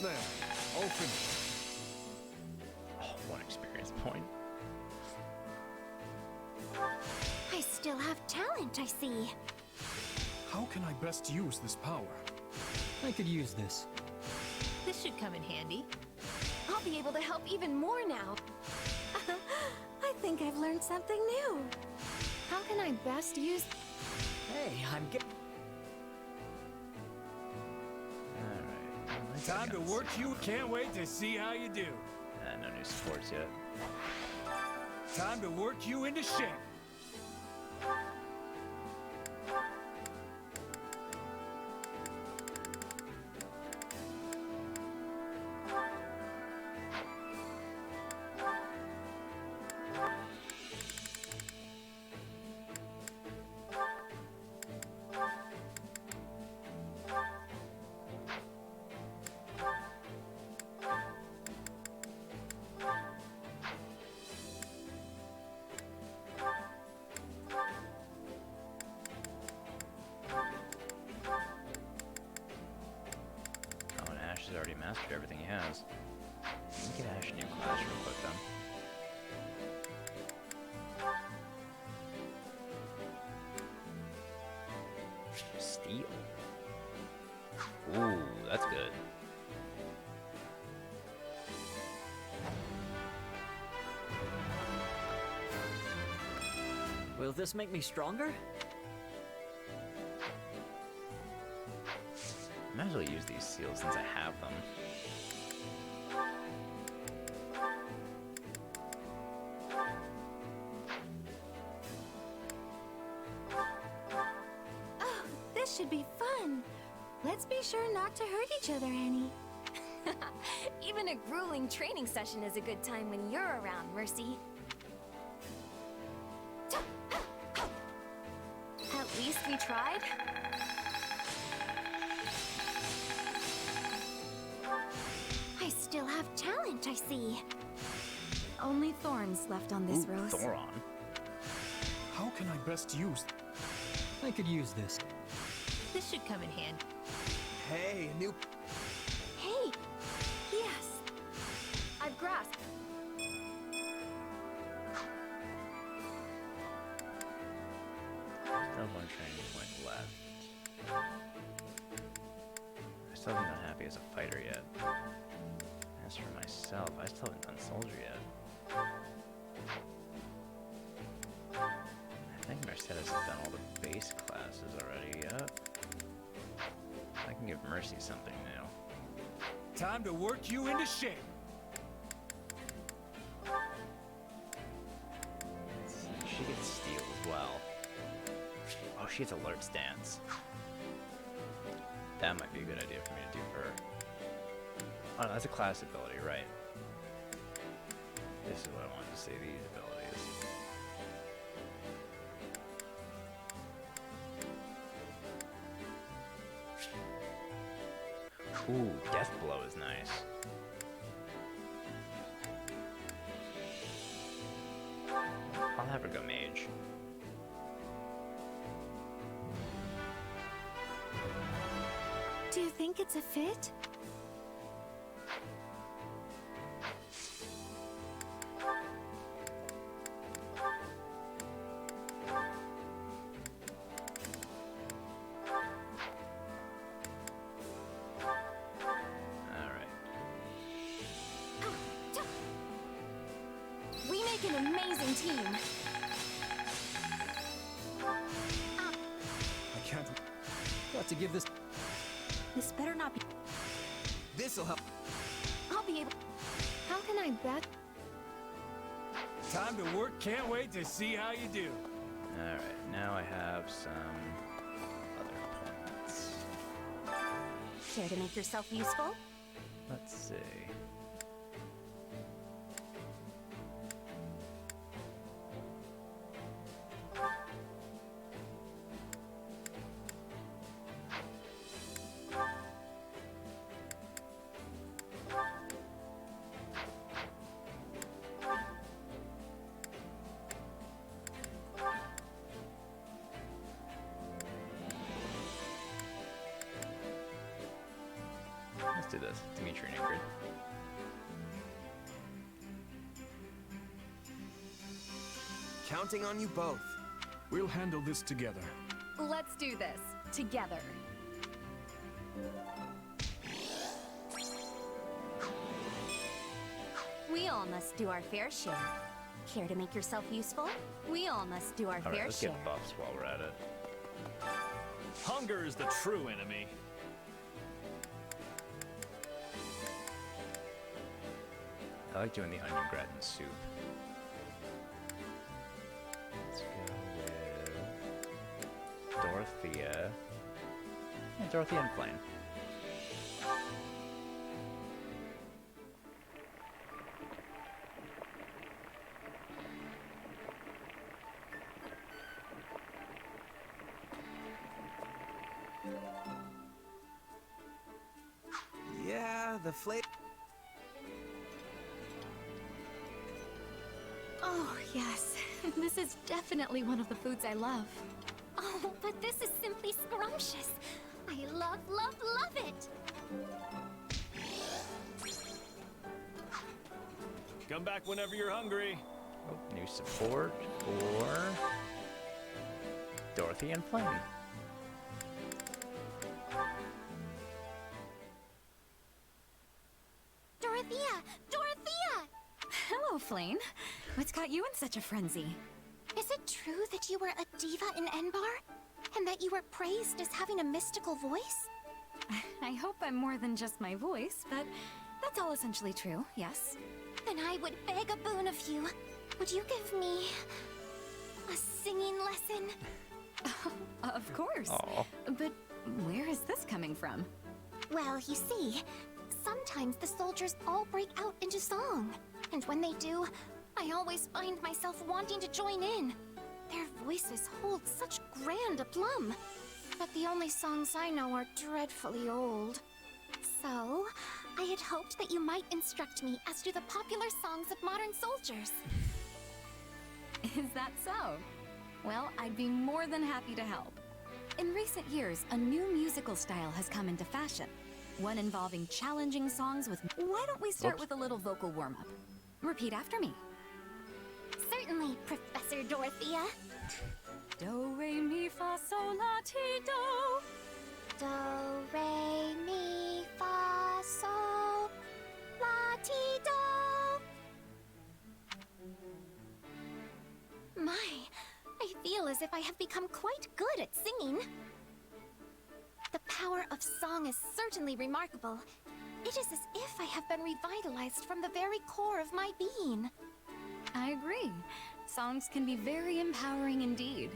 There, all finished. Oh, 1 experience point. I still have talent, I see. How can I best use this power? I could use this. This should come in handy. I'll be able to help even more now. I think I've learned something new. How can I best use... Hey, I'm get. Alright. Time to work you. Can't wait to see how you do. No new sports yet. Time to work you into shape. He's already mastered everything he has. Let me get Ash a new class real quick then. Steel. Ooh, that's good. Will this make me stronger? Might as well use these seals since I have them. Oh, this should be fun. Let's be sure not to hurt each other, Annie. Even a grueling training session is a good time when you're around, Mercy. At least we tried. I still have talent, I see. Only thorns left on this rose. Thoron. How can I best use... I could use this. This should come in handy. Hey, a new... Hey! Yes! I've grasped. Still 1 training point left. I still haven't been happy as a fighter yet. As for myself, I still haven't done soldier yet. I think Mercedes has done all the base classes already. Yep. I can give Mercy something new. Time to work you into shape. She gets steel as well. Oh, she gets alert stance. That might be a good idea for me to do her. Oh, no, that's a class ability, right? This is what I wanted to see, these abilities. Ooh, Death Blow is nice. I'll have her go mage. Do you think it's a fit? We make an amazing team. I can't... Got to give this... This better not be... This'll help. I'll be able... How can I bet? Time to work. Can't wait to see how you do. Alright, now I have some other appointments. Care to make yourself useful? Let's see. do this. Dimitri and Ingrid. Counting on you both. We'll handle this together. Let's do this. Together. We all must do our fair share. Care to make yourself useful? We all must do our Alright, fair let's share. get buffs while we're at it. Hunger is the true enemy. I like doing the onion gratin soup. Let's go with Dorothea. Yeah, Dorothea and Flame. Yeah, the flavor. Oh, yes. This is definitely one of the foods I love. Oh, but this is simply scrumptious. I love, love, love it. Come back whenever you're hungry. Oh, new support for Dorothy and Flame. Dorothea! Dorothea! Hello, Flame. What's got you in such a frenzy? Is it true that you were a diva in Enbar? And that you were praised as having a mystical voice? I hope I'm more than just my voice, but that's all essentially true, yes. Then I would beg a boon of you. Would you give me a singing lesson? Of course. Aww. But where is this coming from? Well, you see, sometimes the soldiers all break out into song. And when they do, I always find myself wanting to join in. Their voices hold such grand aplomb. But the only songs I know are dreadfully old. So, I had hoped that you might instruct me as to the popular songs of modern soldiers. Is that so? Well, I'd be more than happy to help. In recent years, a new musical style has come into fashion. One involving challenging songs with... Why don't we start with a little vocal warm-up? Repeat after me. Certainly, Professor Dorothea. Do, re, mi, fa, sol, la, ti, do. Do, re, mi, fa, sol, la, ti, do. My, I feel as if I have become quite good at singing. The power of song is certainly remarkable. It is as if I have been revitalized from the very core of my being. I agree. Songs can be very empowering indeed.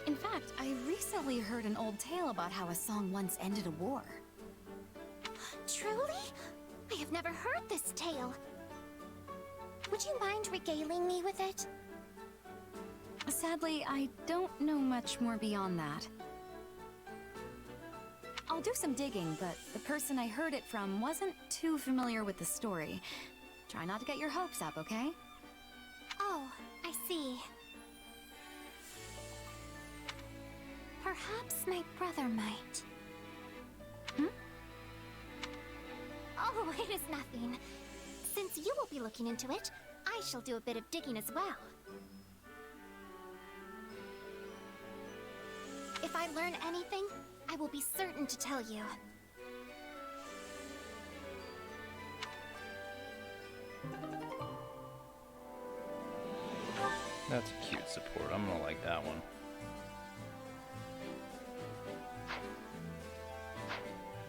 In fact, I recently heard an old tale about how a song once ended a war. Truly? I have never heard this tale. Would you mind regaling me with it? Sadly, I don't know much more beyond that. I'll do some digging, but the person I heard it from wasn't too familiar with the story. Try not to get your hopes up, okay? Oh, I see. Perhaps my brother might. Hmm? Oh, it is nothing. Since you will be looking into it, I shall do a bit of digging as well. If I learn anything, I will be certain to tell you. That's a cute support. I'm gonna like that one.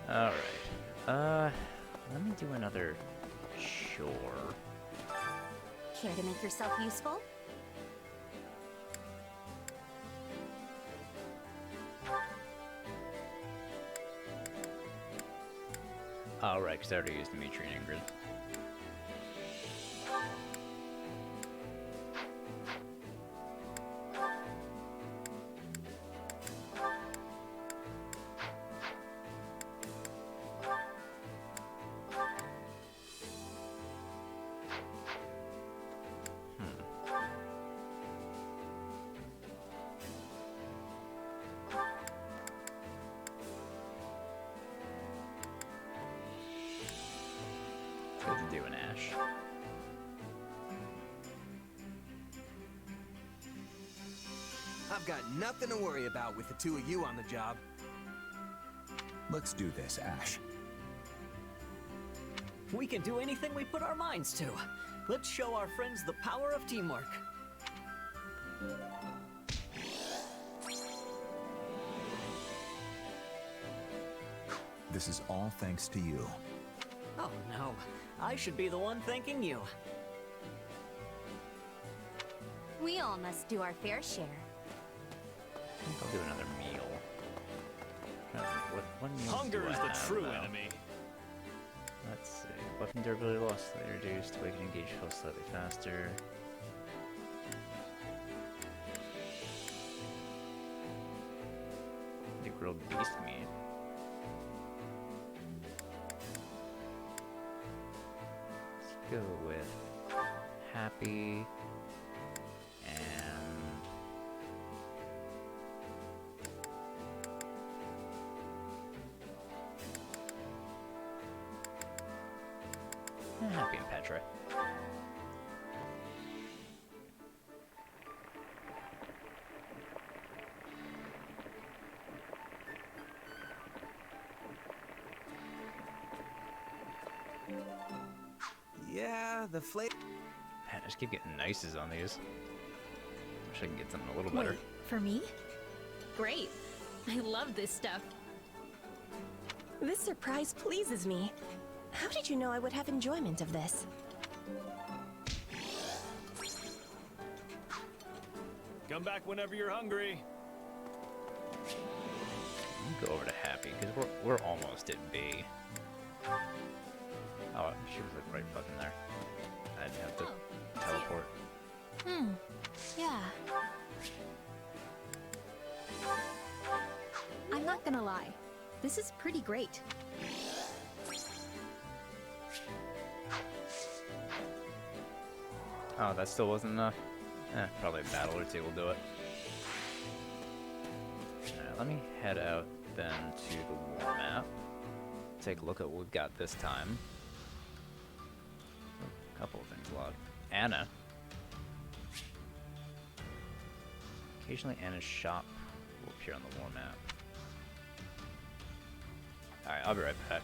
Alright. Let me do another chore. Care to make yourself useful? Alright, because I already used Dimitri and Ingrid. doing, Ash? I've got nothing to worry about with the two of you on the job. Let's do this, Ash. We can do anything we put our minds to. Let's show our friends the power of teamwork. This is all thanks to you. Oh no, I should be the one thanking you. We all must do our fair share. I think I'll do another meal. What meals Hunger do I is the have, true though? enemy. Let's see. Weapon durability loss slightly reduced. Way can engage foes slightly faster. The grilled beast meat. Let's go with happy and happy and Petra. Yeah, the flavor. Man, I just keep getting nices on these. Wish I could get something a little better. Wait, for me? Great. I love this stuff. This surprise pleases me. How did you know I would have enjoyment of this? Come back whenever you're hungry. Go over to Happy, because we're almost at B. Oh, she was like right fucking there. I'd have to teleport. Yeah. I'm not gonna lie. This is pretty great. Oh, that still wasn't enough? Probably a battle or two will do it. Alright, let me head out then to the war map. Take a look at what we've got this time. A couple of things logged. Anna. Occasionally Anna's shop will appear on the war map. Alright, I'll be right back.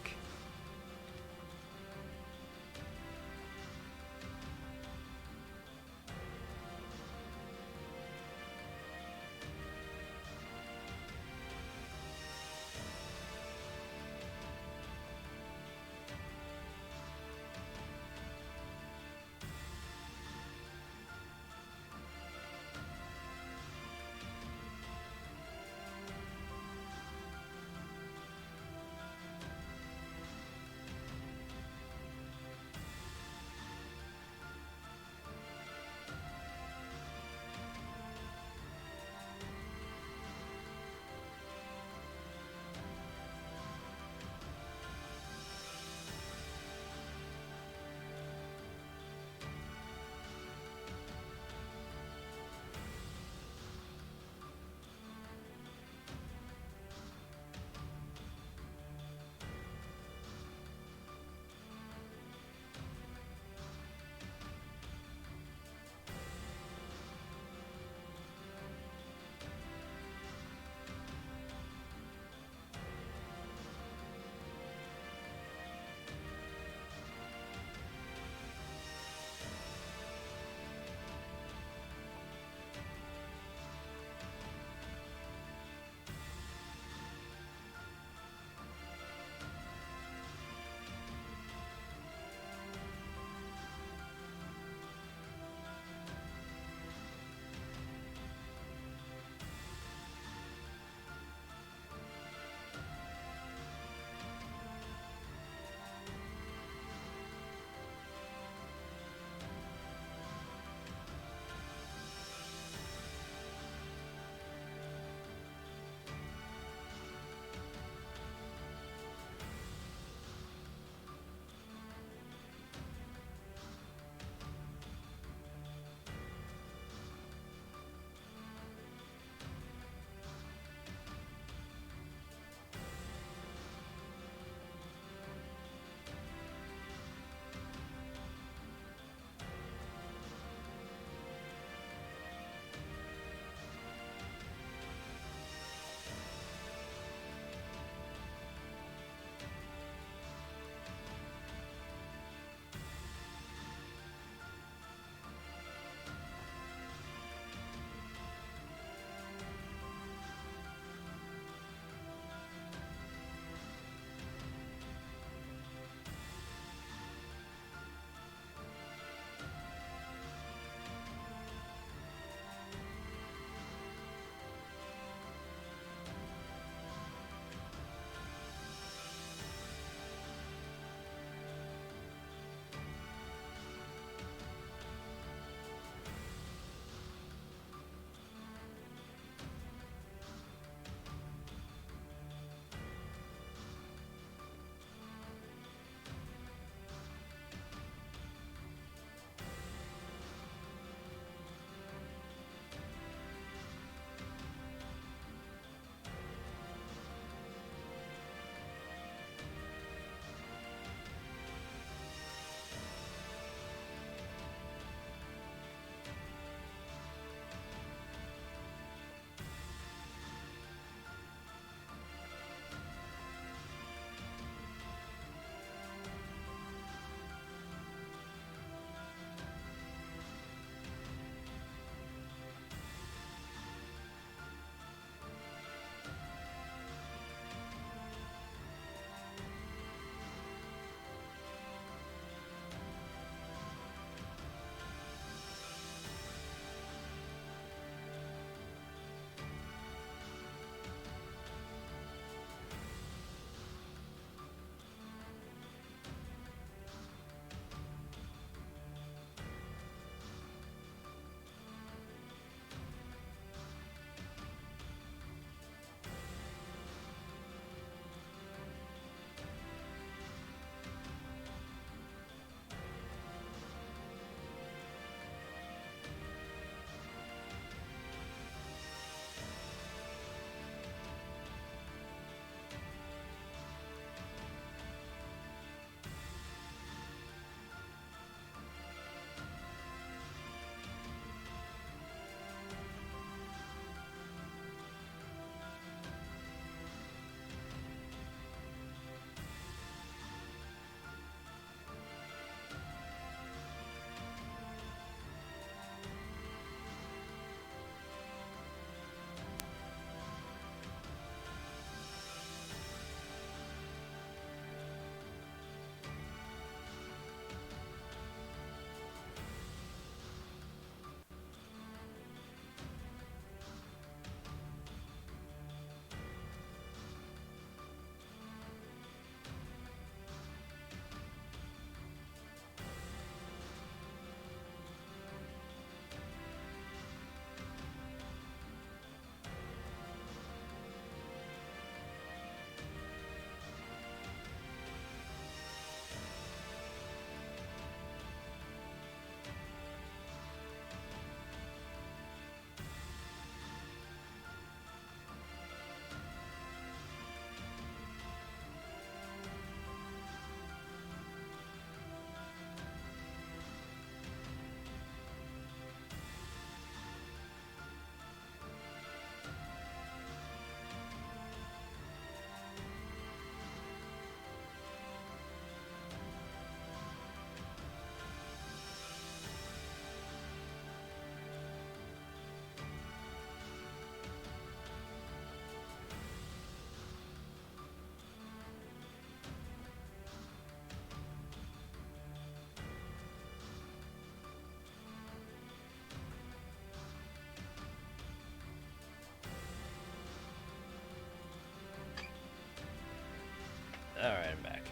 Alright, I'm back.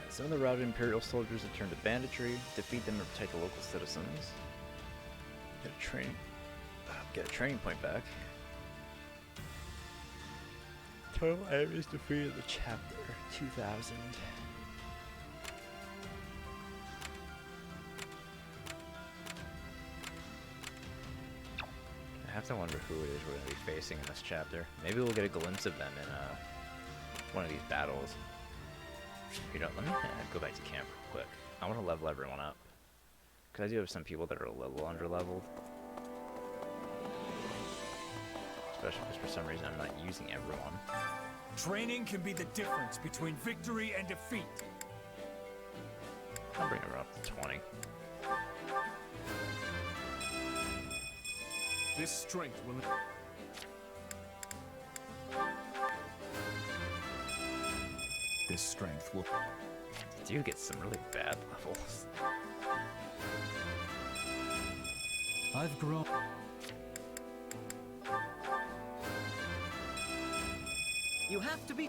Some of the routed Imperial soldiers have turned to banditry. Defeat them or protect the local citizens. Get a training point back. Total enemies defeated in the chapter 2000. I have to wonder who it is we're going to be facing in this chapter. Maybe we'll get a glimpse of them in one of these battles. You know, let me go back to camp real quick. I want to level everyone up. Because I do have some people that are a little under-leveled. Especially because for some reason I'm not using everyone. Training can be the difference between victory and defeat. I'll bring her up to 20. This strength will... This strength will... Do get some really bad levels. I've grown... You have to be...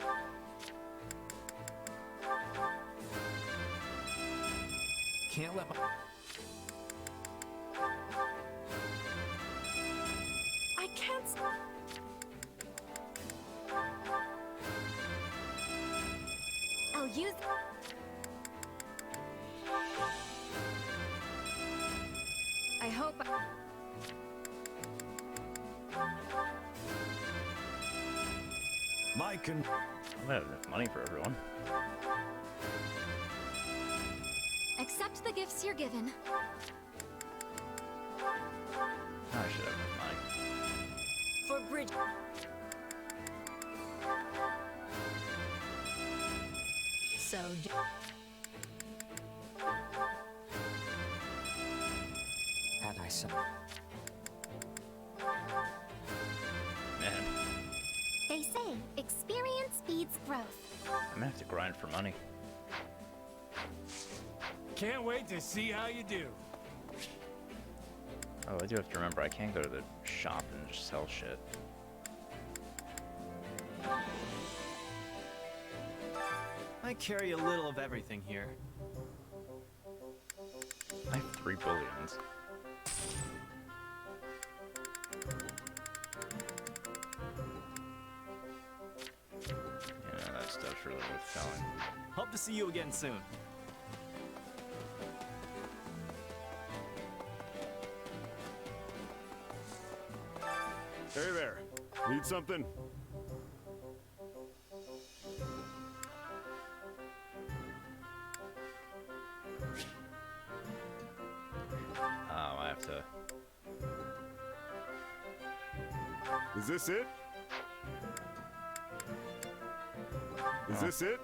Can't let my... I can't... I'll use... I hope... Mike and... I don't have enough money for everyone. Accept the gifts you're given. I should have enough money. For Bridge... So... Had I some... Man, They say experience feeds growth. I'm gonna have to grind for money. Can't wait to see how you do. Oh, I do have to remember I can't go to the shop and just sell shit. I carry a little of everything here. I have 3 bullions. Yeah, that stuff's really worth selling. Hope to see you again soon. Hey there. Need something? Oh, I have to... Is this it? Is this it?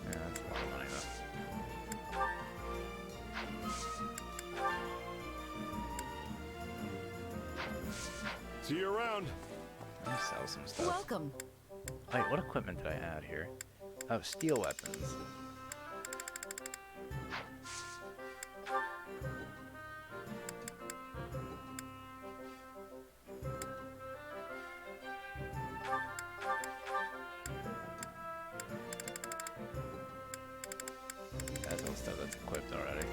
Yeah, that's a lot of money though. See you around. Let me sell some stuff. Welcome. Wait, what equipment did I add here? Oh, steel weapons. That's all stuff that's equipped already.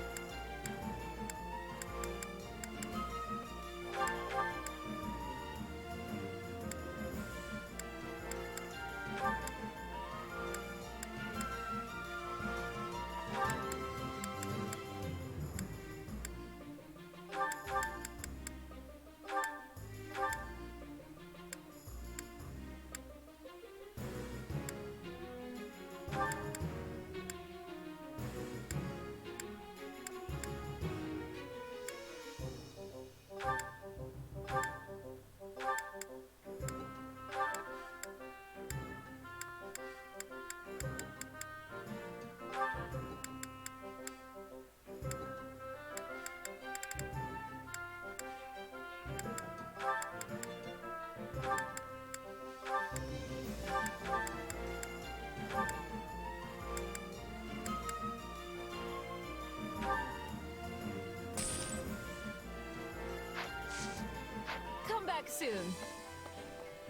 Come back soon.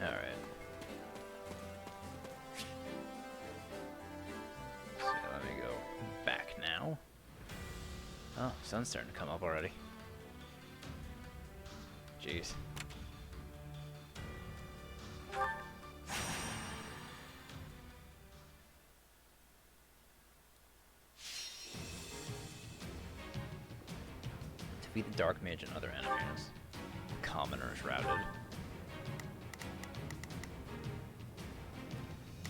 Alright. So let me go back now. Oh, sun's starting to come up already. Jeez. Defeat the Dark Mage and other enemies. Commoners routed.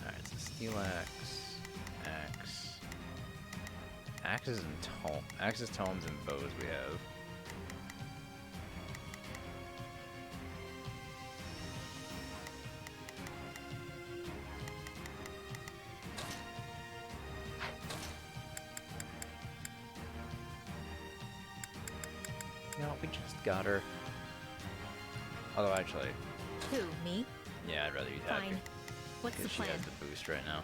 Alright, so Steel Axe, Axe. Axes and axes, tomes, and bows we have. No, we just got her. Although actually, Who, me? yeah, I'd rather you have Fine. her. What's the Because she plan? has the boost right now.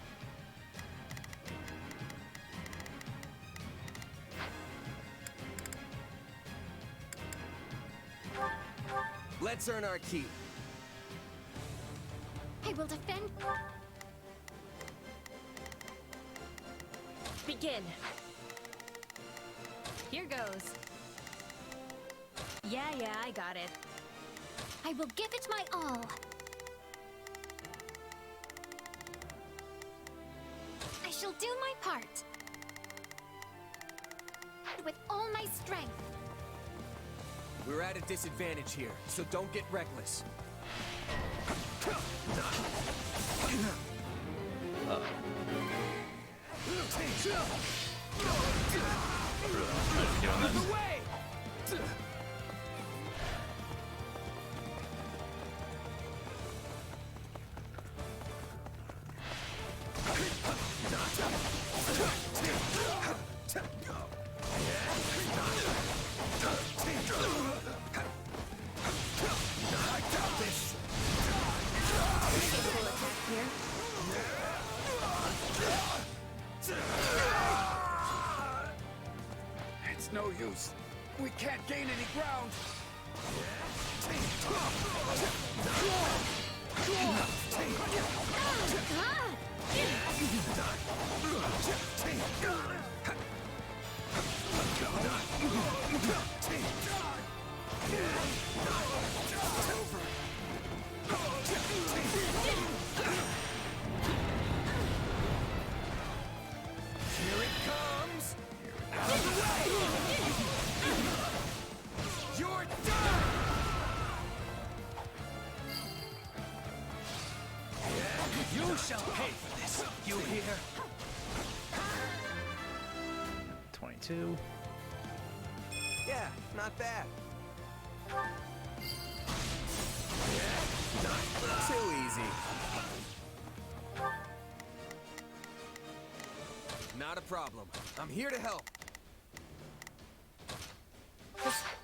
Let's earn our keep. I will defend. Begin. Here goes. Yeah, I got it. I will give it my all. I shall do my part. With all my strength. We're at a disadvantage here, so don't get reckless. It's no use. We can't gain any ground. Here it comes! Out of the way! You're done! You shall pay for this, you hear? 22. Yeah, not bad. Too easy. Not a problem. I'm here to help.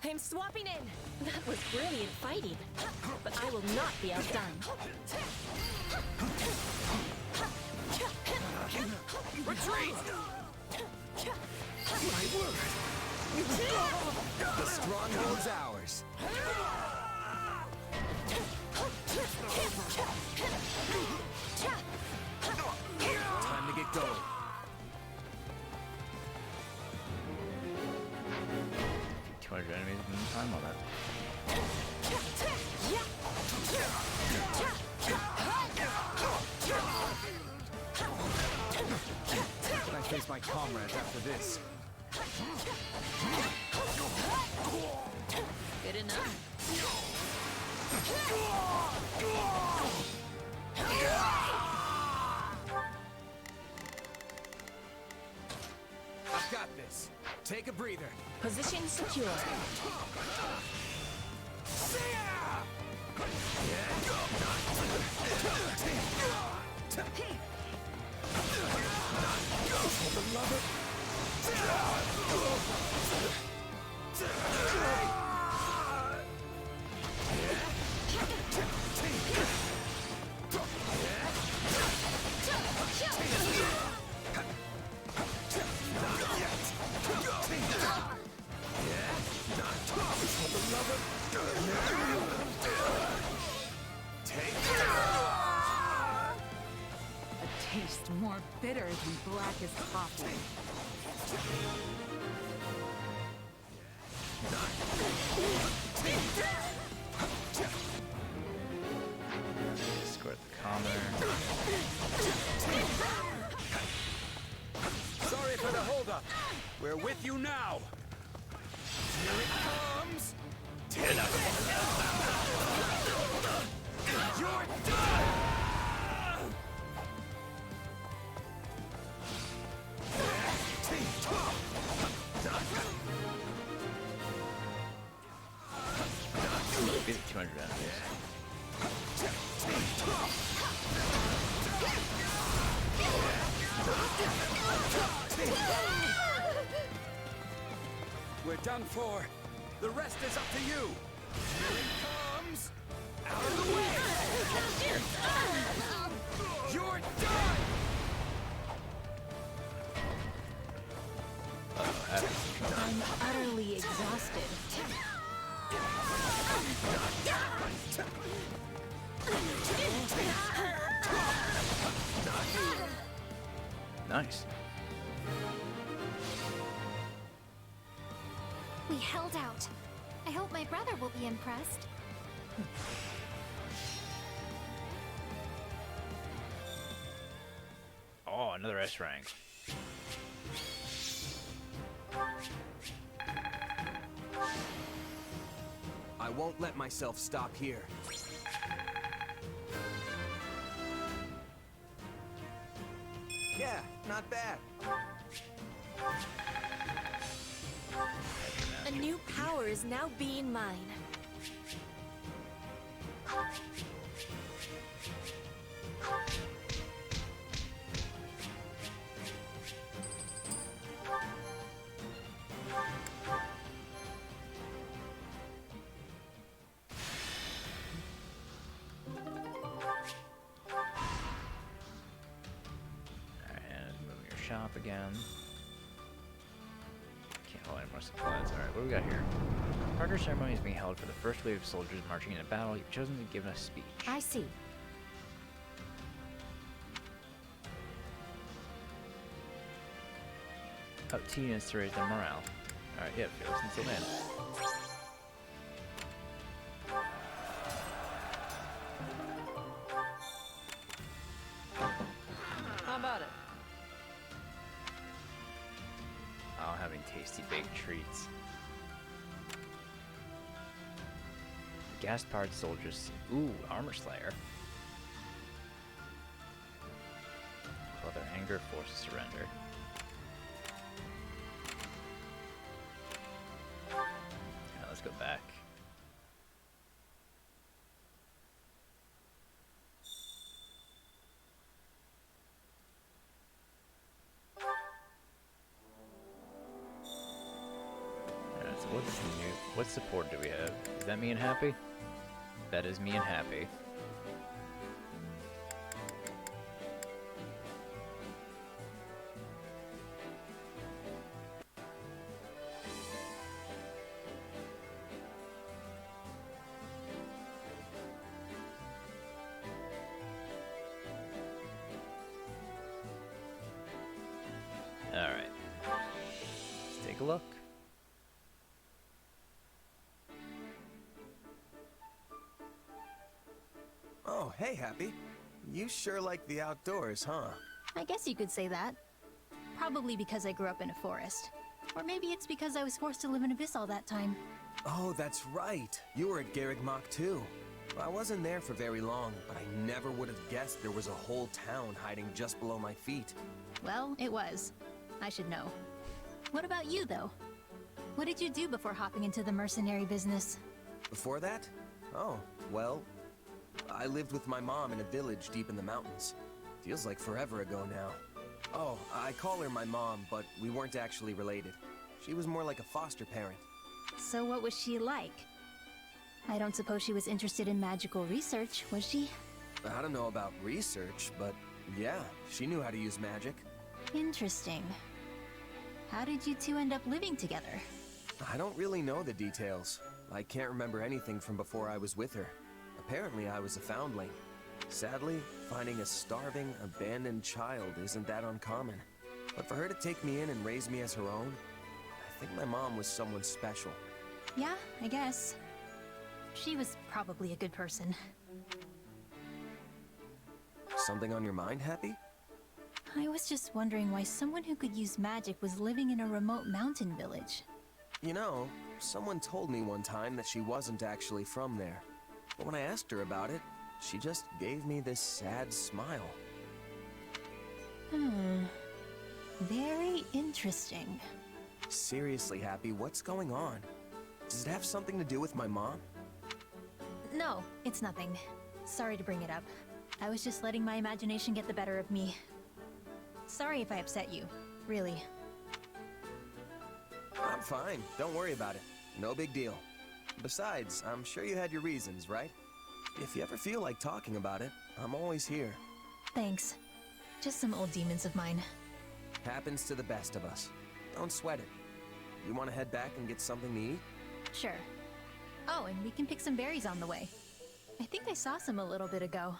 I'm swapping in. That was brilliant fighting. But I will not be outdone. Retreat! My word! The stronghold's ours. Time to get going. 200 enemies in the time on that. Can I face my comrades after this? Good enough. I've got this. Take a breather. Position secure. Take bitter than black as coffee. Escort the commoner. Sorry for the holdup. We're with you now. Here it comes. You're done. Beat 200 enemies. We're done for. The rest is up to you. Here it comes. Out of the way. You're done. I'm utterly exhausted. Nice. We held out. I hope my brother will be impressed. Oh, another S rank. I won't let myself stop here. Yeah, not bad. A new power is now being mine. Shop again. Can't hold any more supplies. Alright, what do we got here? Partner ceremony is being held for the first wave of soldiers marching into battle. You've chosen to give a speech. I see. Up to units to raise their morale. Alright, yeah, fearless until then. How about it? Oh, having tasty baked treats. Gas-powered soldiers. Ooh, armor slayer. While their anger forces surrender. Now let's go back. Alright, so what's new? What support do we have? Is that me and Happy? That is me and Happy. Alright. Let's take a look. Oh, hey, Happy. You sure like the outdoors, huh? I guess you could say that. Probably because I grew up in a forest. Or maybe it's because I was forced to live in Abyss all that time. Oh, that's right. You were at Garrigmach too. I wasn't there for very long, but I never would have guessed there was a whole town hiding just below my feet. Well, it was. I should know. What about you, though? What did you do before hopping into the mercenary business? Before that? Oh, well, I lived with my mom in a village deep in the mountains. Feels like forever ago now. Oh, I call her my mom, but we weren't actually related. She was more like a foster parent. So what was she like? I don't suppose she was interested in magical research, was she? I don't know about research, but yeah, she knew how to use magic. Interesting. How did you two end up living together? I don't really know the details. I can't remember anything from before I was with her. Apparently I was a foundling. Sadly, finding a starving, abandoned child isn't that uncommon. But for her to take me in and raise me as her own, I think my mom was someone special. Yeah, I guess. She was probably a good person. Something on your mind, Happy? I was just wondering why someone who could use magic was living in a remote mountain village. You know, someone told me one time that she wasn't actually from there. But when I asked her about it, she just gave me this sad smile. Very interesting. Seriously, Happy, what's going on? Does it have something to do with my mom? No, it's nothing. Sorry to bring it up. I was just letting my imagination get the better of me. Sorry if I upset you. Really. I'm fine. Don't worry about it. No big deal. Besides, I'm sure you had your reasons, right? If you ever feel like talking about it, I'm always here. Thanks. Just some old demons of mine. Happens to the best of us. Don't sweat it. You want to head back and get something to eat? Sure. Oh, and we can pick some berries on the way. I think I saw some a little bit ago.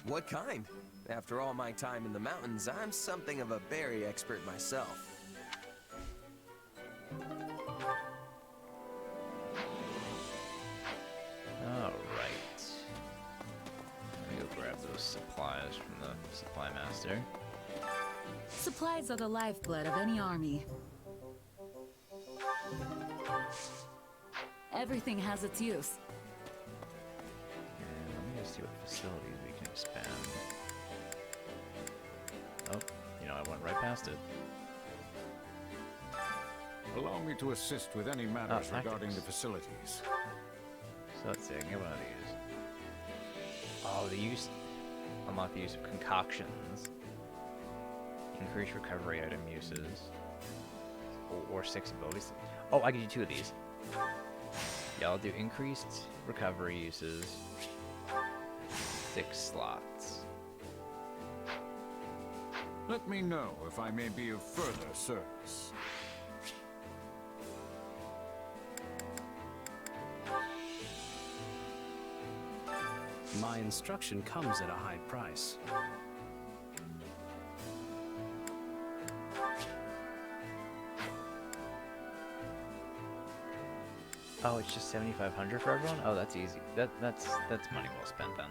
What kind? After all my time in the mountains, I'm something of a berry expert myself. Alright. Let me go grab those supplies from the supply master. Supplies are the lifeblood of any army. Everything has its use. And let me just see what facilities we can expand. Oh, you know, I went right past it. Allow me to assist with any matters regarding tactics. the facilities. So let's see, I can get one of these. Oh, unlock the use of concoctions. Increase recovery item uses. Or 6 abilities. Oh, I can do 2 of these. Yeah, I'll do increased recovery uses. 6 slots. Let me know if I may be of further service. My instruction comes at a high price. Oh, it's just 7,500 for everyone? Oh, that's easy. That's money well spent then.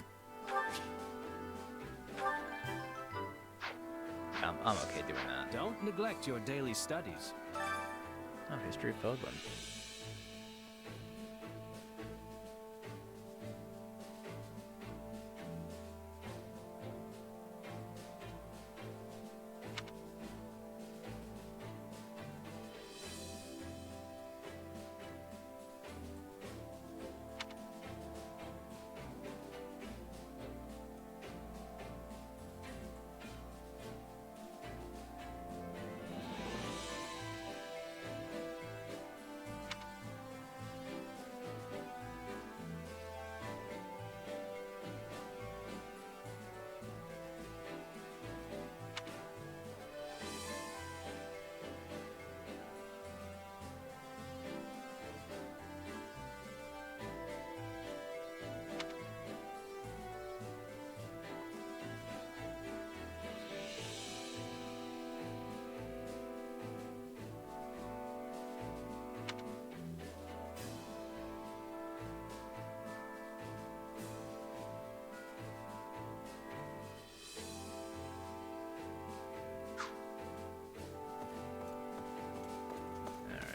I'm okay doing that. Don't neglect your daily studies. Oh, history of Fodlan.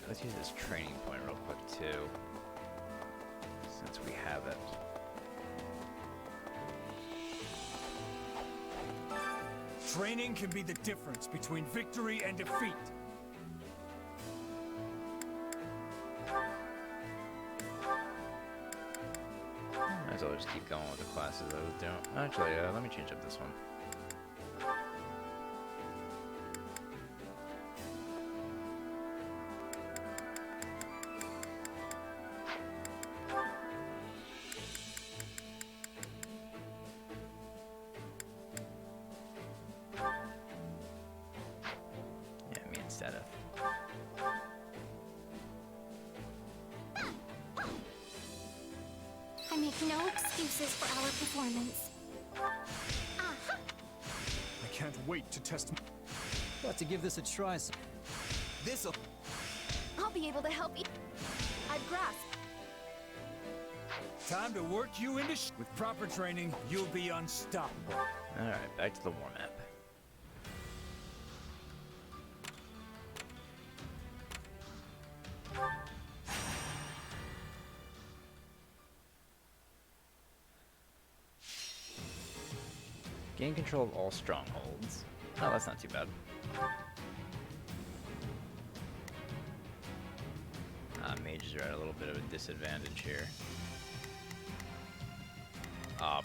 Let's use this training point real quick too, since we have it. Training can be the difference between victory and defeat. Might as well just keep going with the classes I was doing. Actually, let me change up this one. I make no excuses for our performance. I can't wait to test. Got to give this a try. This'll. I'll be able to help you. I've grasped. Time to work you into with proper training, you'll be unstoppable. Alright, back to the war map. Gain control of all strongholds. Oh, that's not too bad. Mages are at a little bit of a disadvantage here.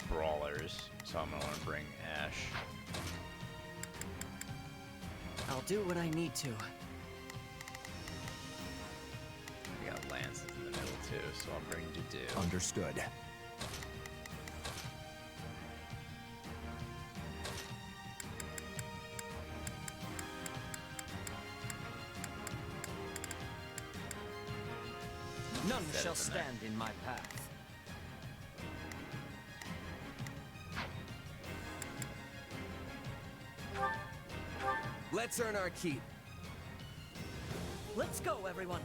Brawlers. So I'm gonna want to bring Ash. I'll do what I need to. We got lances in the middle too, so I'll bring Dudu. Understood. None shall stand in my path. Let's earn our keep. Let's go, everyone.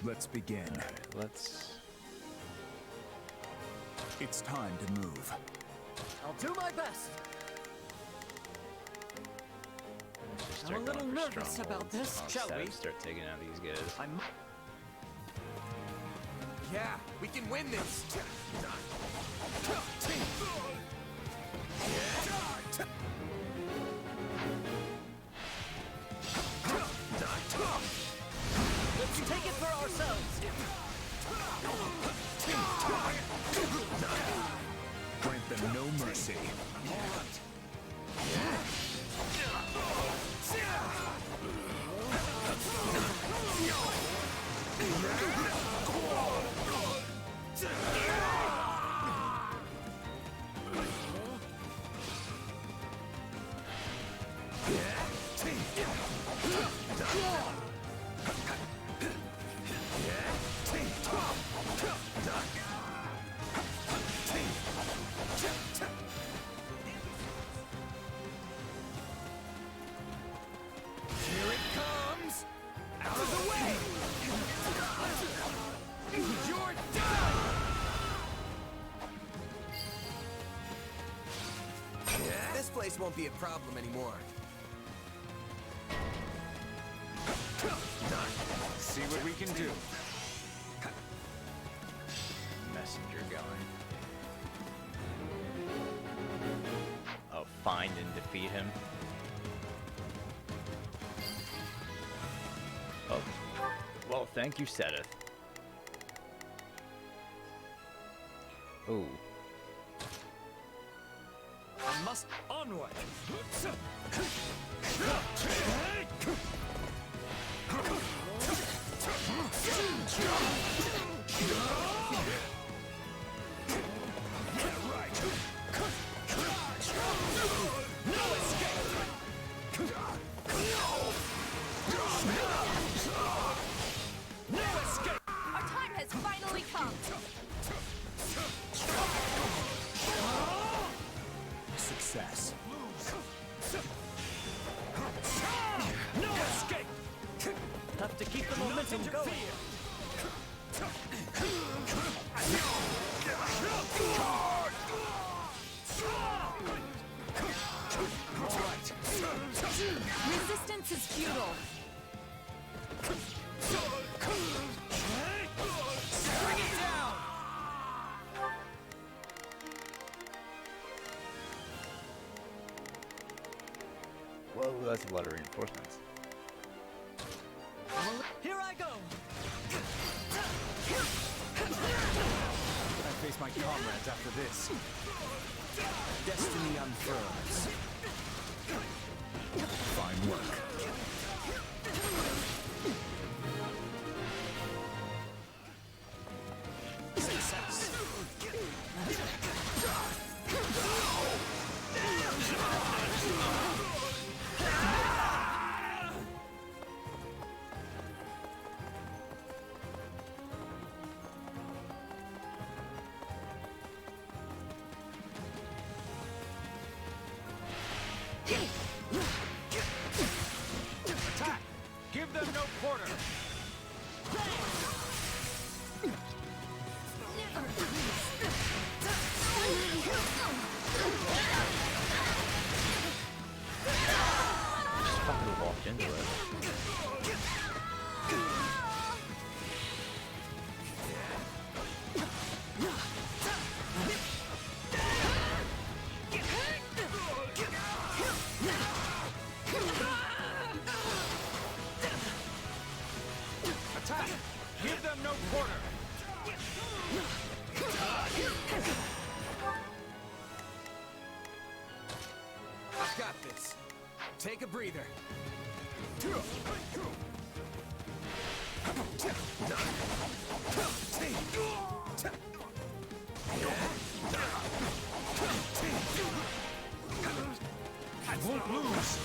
Let's begin. Alright, let's... It's time to move. I'll do my best. just I'm start a little going for nervous about strongholds. this, I'll shall set we? up, start taking out these guys. Yeah, we can win this. Let's take it for ourselves. Grant them no mercy. Here it comes! Out of the way! You're done! This place won't be a problem anymore. See what we can do. Messenger going. Oh, find and defeat him. Oh, well, thank you, Sedith. Ooh. I must onward. Our time has finally come. Success. No escape. Have to keep the momentum going. Resistance is futile. Bring it down! Whoa, that's a lot of reinforcements. Here I go. I face my comrades after this. Destiny unfurls. Fine work. Success. no quarter. I've got this. Take a breather. I won't lose.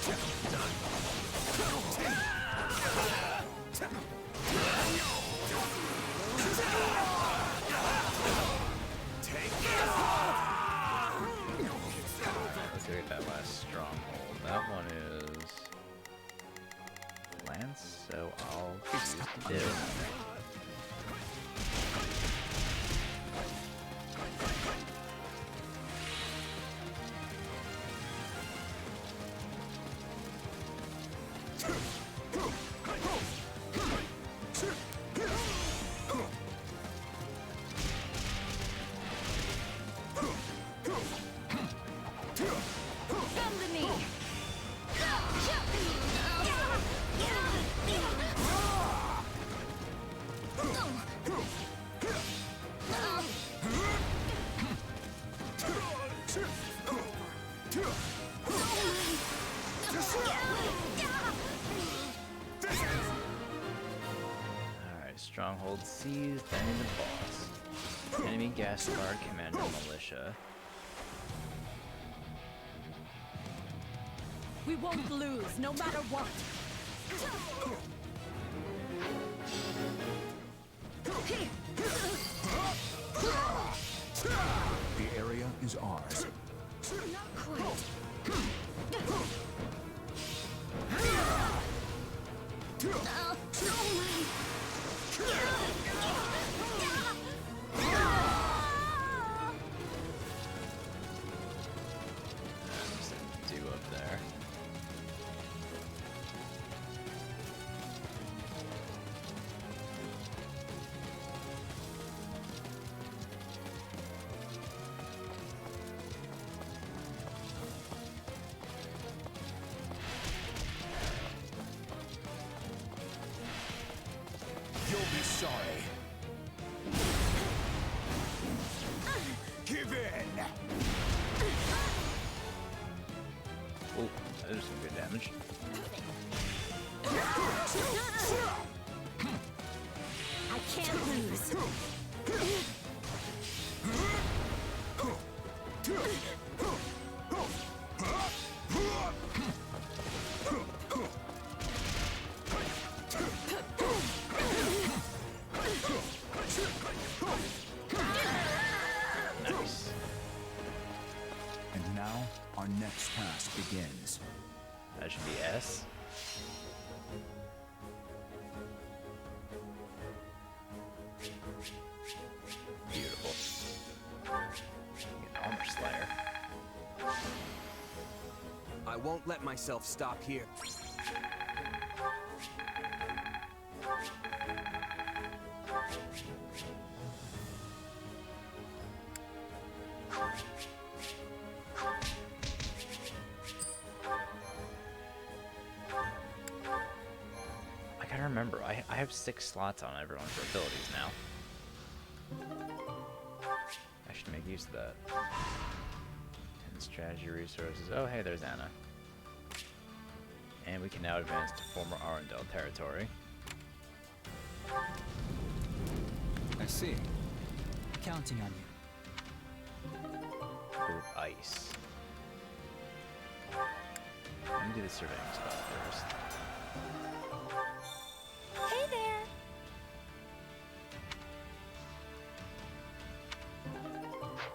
Let's go get that last stronghold. That one is Lance, so I'll use the div. Stronghold seized, enemy the boss. Enemy gas guard, commander militia. We won't lose, no matter what. The area is ours. Not quite. Do up there. You'll be sorry. Give in. Oh, that is some good damage. I can't lose. Nice. And now, our next task begins. That should be S. Beautiful. Get Armor Slayer. I won't let myself stop here. I gotta remember, I have 6 slots on everyone for abilities now. I should make use of that. 10 strategy resources. Oh, hey, there's Anna. And we can now advance to former Arundel territory. I see. Counting on you. Group Ice. Let me do the surveying spot first. Hey there!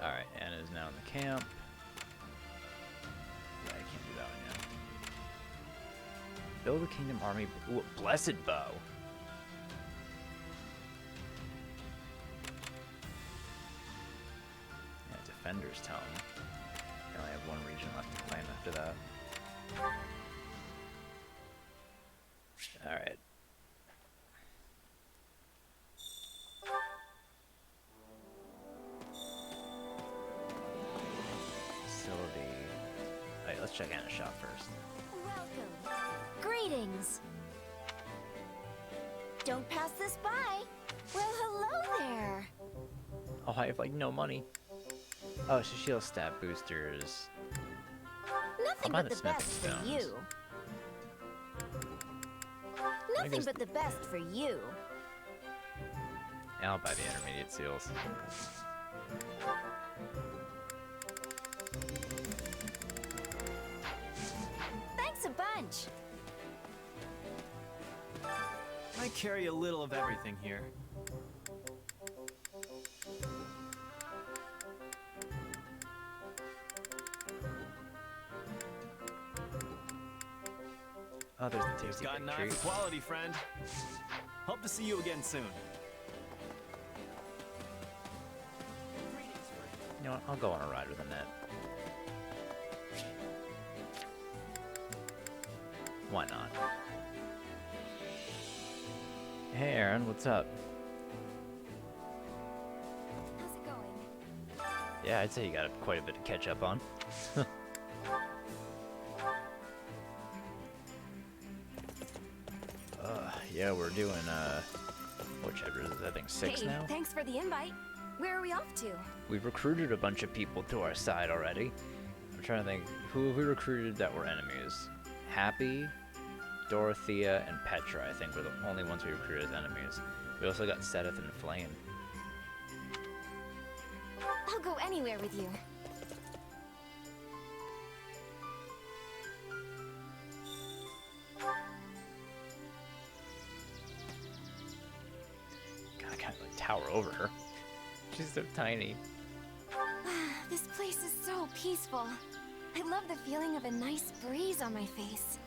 Alright, Anna's now in the camp. Yeah, I can't do that one yet. Build a kingdom army. Ooh, a blessed bow. Yeah, Defender's Tome. I only have 1 region left to claim after that. Alright. Facility. Alright, let's check Anna's shop first. Welcome. Greetings. Don't pass this by. Well, Oh, I have like no money. Oh, so shield stat boosters. Nothing I'll buy but the the best smithing for stones. you. Nothing guess- but the best for you. Yeah, I'll buy the intermediate seals. Thanks a bunch. I carry a little of everything here. Oh, there's the tasty Got an big eye treat. for quality, friend. Hope to see you again soon. You know what? I'll go on a ride with Annette. Why not? Hey, Aaron, what's up? How's it going? Yeah, I'd say you got quite a bit to catch up on. Yeah, we're doing, what chapter is this? I think 6 Hey, now? thanks for the invite. Where are we off to? We've recruited a bunch of people to our side already. I'm trying to think, who have we recruited that were enemies? Happy, Dorothea, and Petra, I think, were the only ones we recruited as enemies. We also got Sedith and Flame. I'll go anywhere with you. God, I can't like tower over her. She's so tiny. This place is so peaceful. I love the feeling of a nice breeze on my face.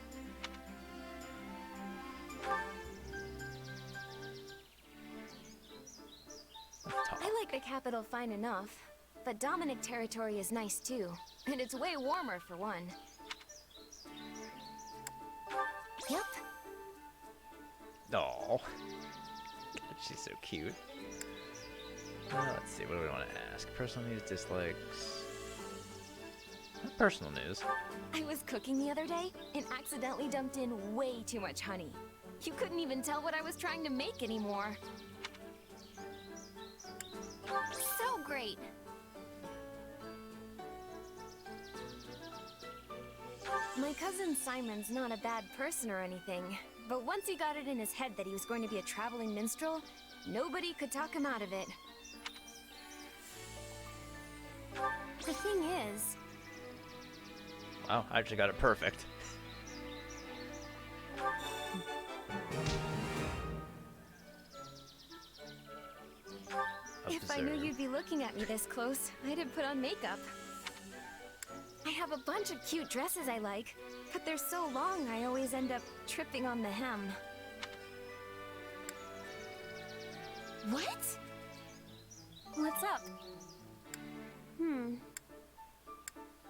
I like the capital fine enough, but Dominic territory is nice too, and it's way warmer for one. Yep. Oh, she's so cute. Let's see, what do we want to ask? Personal news, dislikes. Personal news. I was cooking the other day and accidentally dumped in way too much honey. You couldn't even tell what I was trying to make anymore. So great! My cousin Simon's not a bad person or anything, but once he got it in his head that he was going to be a traveling minstrel, nobody could talk him out of it. The thing is... Wow, I actually got it perfect. If I knew you'd be looking at me this close, I'd have put on makeup. I have a bunch of cute dresses I like, but they're so long I always end up tripping on the hem. What? What's up?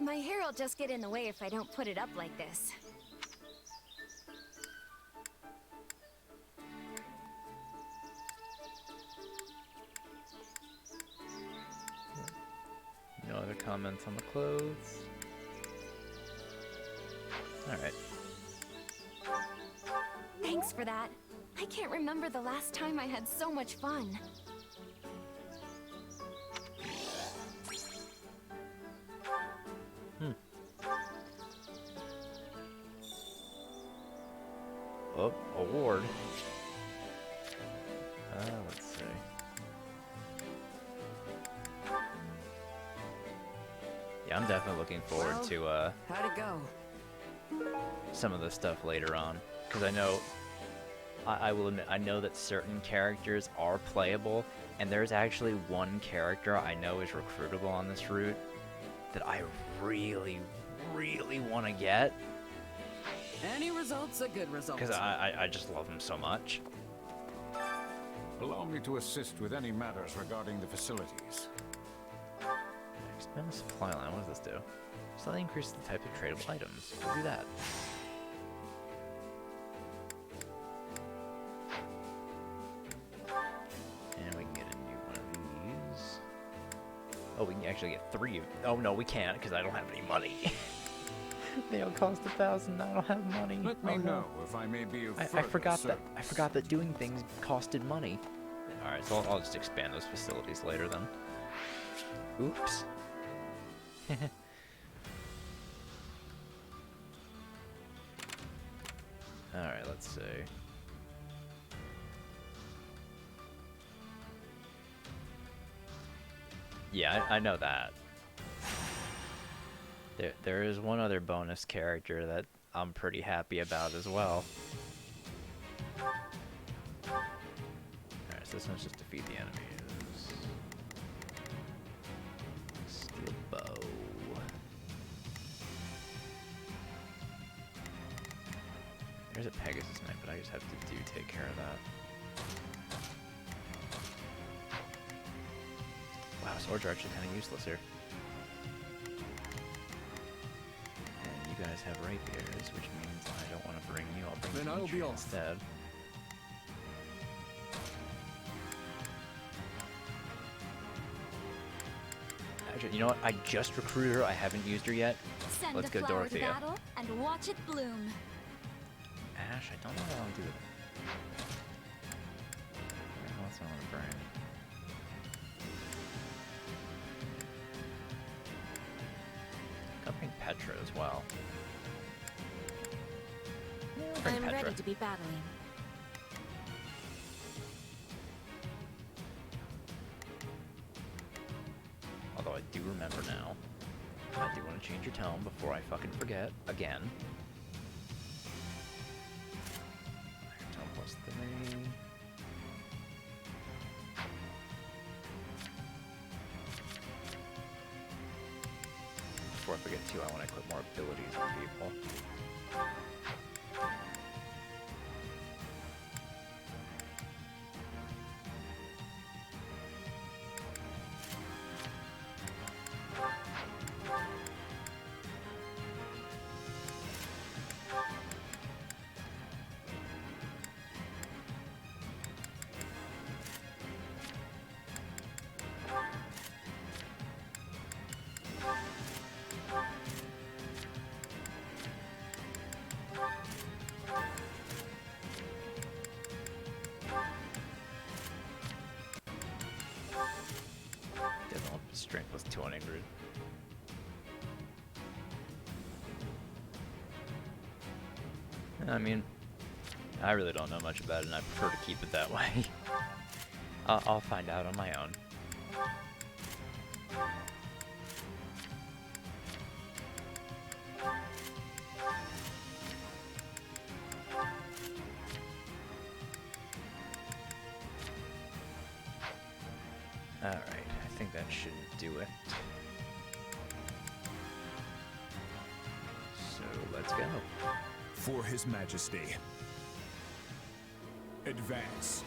My hair will just get in the way if I don't put it up like this. No other comments on the clothes. Alright. Thanks for that. I can't remember the last time I had so much fun. Oh, award. Let's see. Yeah, I'm definitely looking forward Well, to how'd it go? some of the stuff later on, because I know I will admit I know that certain characters are playable, and there's actually one character I know is recruitable on this route that I really want to get. Any result's a good result. Because I just love him so much. Allow me to assist with any matters regarding the facilities. Expand the supply line. What does this do? Slightly increases the type of tradable items. We'll do that. And we can get a new one of these. Oh, we can actually get 3 of... Oh, no, we can't, because I don't have any money. They all cost 1,000. I don't have money. Let me know if I may be of I further forgot service. I forgot that doing things costed money. All right, so I'll just expand those facilities later then. Oops. Alright, let's see. Yeah, I know that. There is one other bonus character that I'm pretty happy about as well. Alright, so this one's just defeat the enemies. Steel bow. There's a Pegasus Knight, but I just have to take care of that. Wow, swords are actually kind of useless here. And you guys have rapiers, which means I don't want to bring you. I'll bring Then I'll be you off. instead. Actually, you know what? I just recruited her. I haven't used her yet. Send Let's a go, flower to Dorothea. battle and watch it bloom. Ash, I don't know what I'll do with it. What else I want to bring? I'll bring Petra as well. Yeah, I'll bring I'm Petra. ready to be battling. Although I do remember now. I do want to change your tone before I fucking forget again. Iron tone plus 3. Before I forget too, I want to equip more abilities on people. Develop strength plus 2 on Ingrid. I mean, I really don't know much about it, and I prefer to keep it that way. I'll find out on my own. Alright, I think that should do it. So, let's go. For His Majesty. Advance.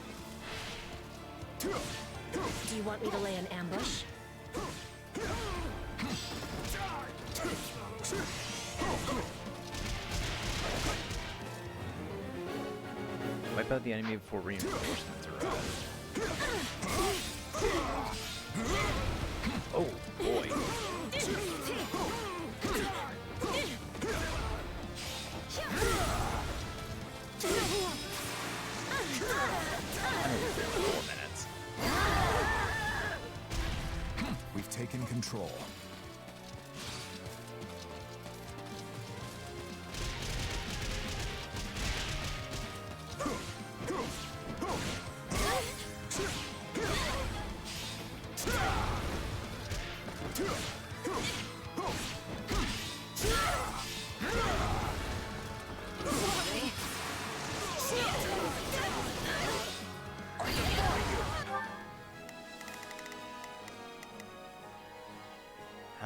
Do you want me to lay an ambush? Wipe out the enemy before reinforcements arrive. Oh, boy. We've taken control.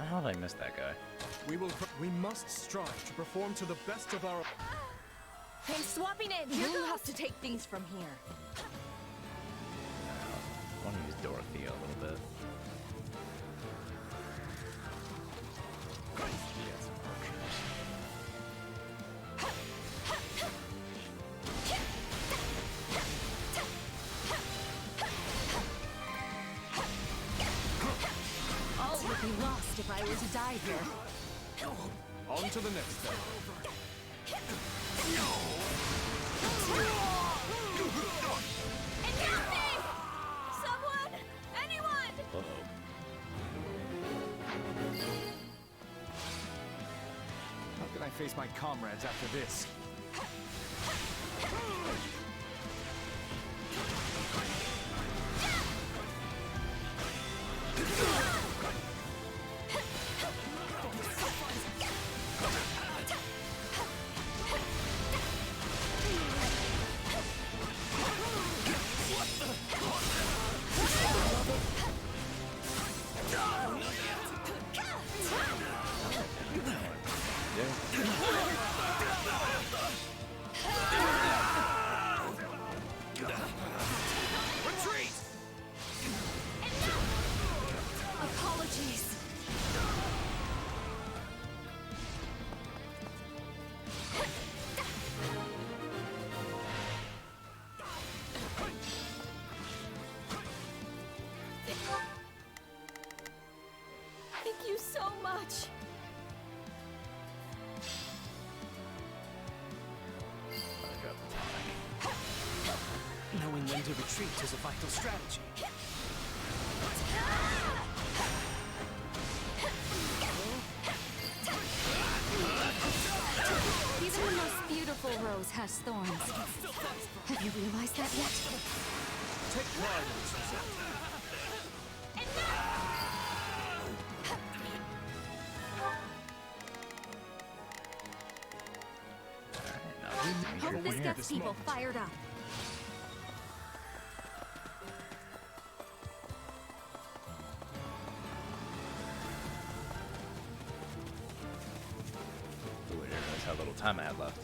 How did I miss that guy? We must strive to perform to the best of our... I'm swapping it. You'll have to take things from here. I want to use Dorothea a little bit. She got some archers. All would be lost if I were to die here. On to the next step. Someone! Anyone! Uh-oh. face my comrades after this. Retreat! Apologies. Thank you so much. Knowing when to retreat is a vital strategy. Even the most beautiful rose has thorns. Have you realized that yet? Take pride in this result. Hope this gets people fired up. Ooh, I didn't realize how little time I had left.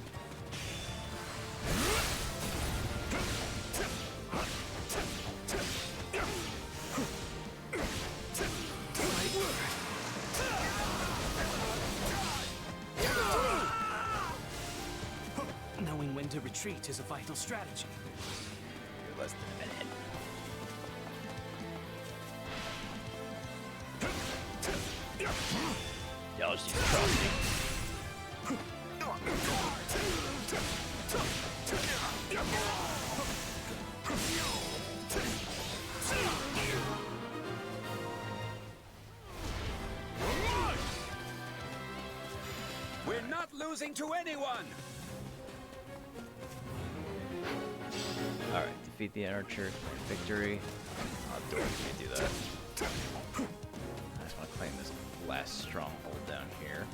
Knowing when to retreat is a vital strategy. You're less than a minute. Y'all just trust me. We're not losing to anyone! Alright, defeat the archer. Victory. Oh, Dory can't do that. I just want to claim this last stronghold down here.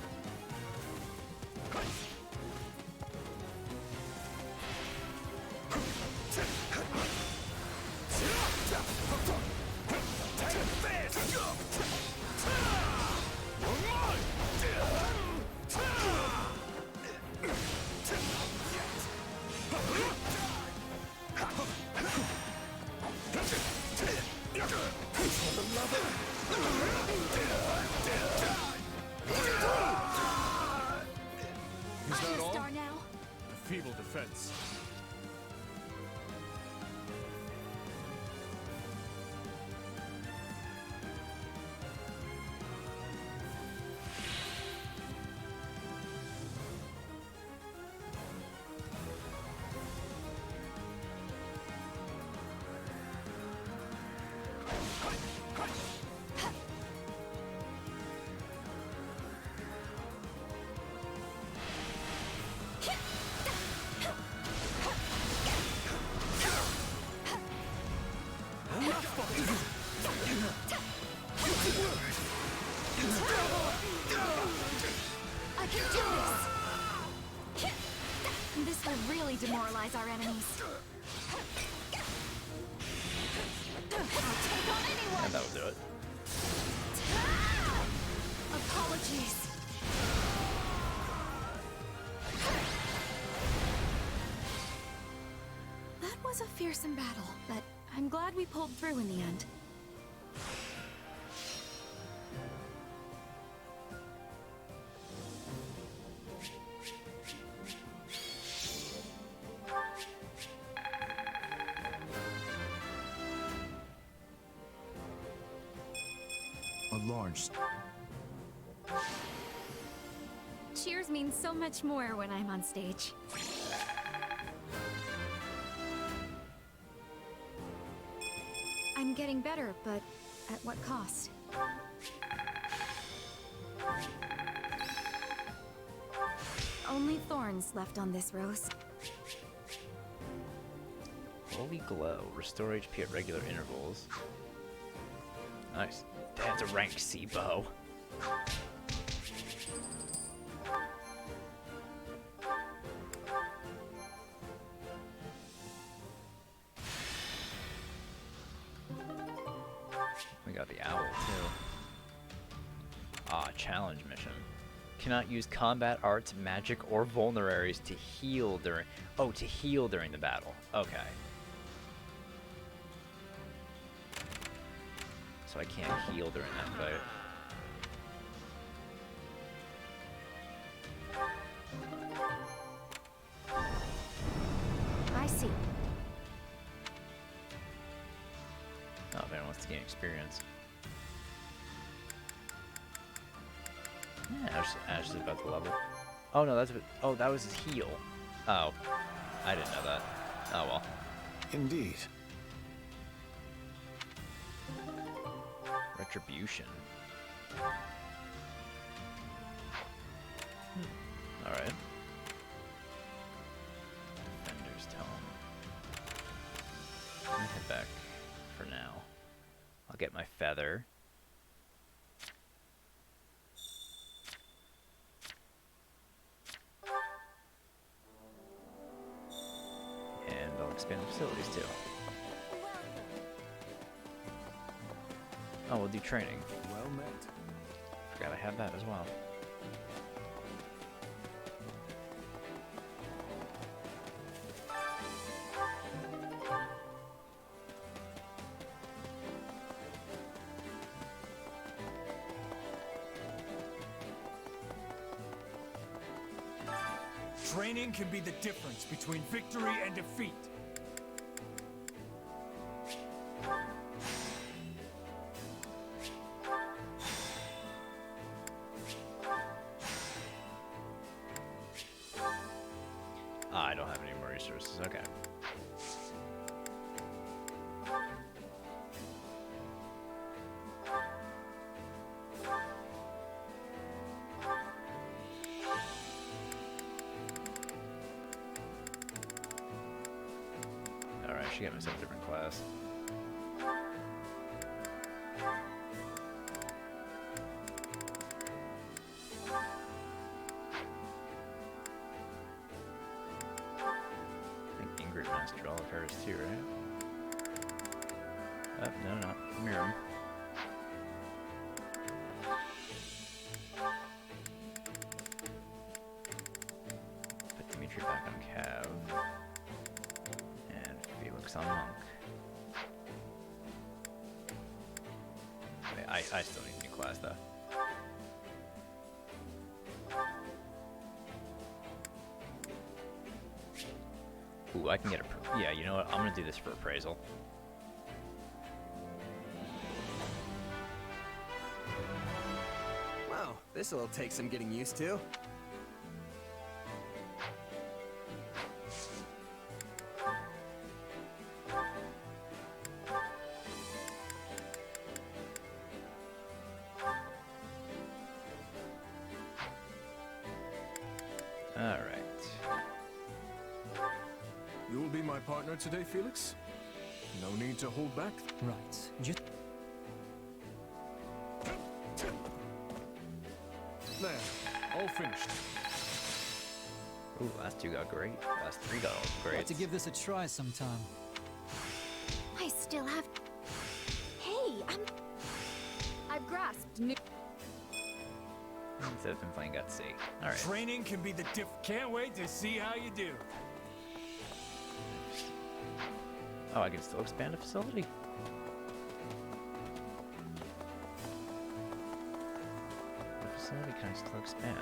Is that all? Star now? A feeble defense. I can do this! This will really demoralize our enemies. I'll take on anyone! And that will do it. Apologies. That was a fearsome battle, but I'm glad we pulled through in the end. A large... Cheers means so much more when I'm on stage. I'm getting better, but at what cost? only thorns left on this rose. Holy Glow. Restore HP at regular intervals. Nice. That's a rank C bow. We got the owl too. Ah, challenge mission. Cannot use combat arts, magic, or vulneraries to heal during... Oh, to heal during the battle. Okay. So I can't heal during that fight. I see. Oh, if anyone wants to gain experience. Yeah, Ash is about to level. Oh no, that's... Oh, that was his heal. Oh. I didn't know that. Oh well. Indeed. Retribution. Alright. Defender's Tome. Let me head back for now. I'll get my feather. And I'll expand the facilities too. Oh, we'll do training. Well met. Forgot I have that as well. Training can be the difference between victory and defeat. I don't have any more resources. Okay. Alright, I should get myself a different class. Mastered all of hers too, right? Oh, no, not Miriam. Put Dimitri back on Cav. And Felix on Monk. Wait, I still need a new class though. Ooh, I can get a... Yeah, you know what? I'm gonna do this for appraisal. Wow, this'll take some getting used to. Alright. You'll be my partner today, Felix? No need to hold back. Right. Just... There, all finished. Ooh, last two got great. Last three got all great. Got to give this a try sometime. I still have... Hey, I've grasped new... Instead of him playing got C. Alright. Training can be the Can't wait to see how you do. Oh, I can still expand a facility. What facility can I still expand?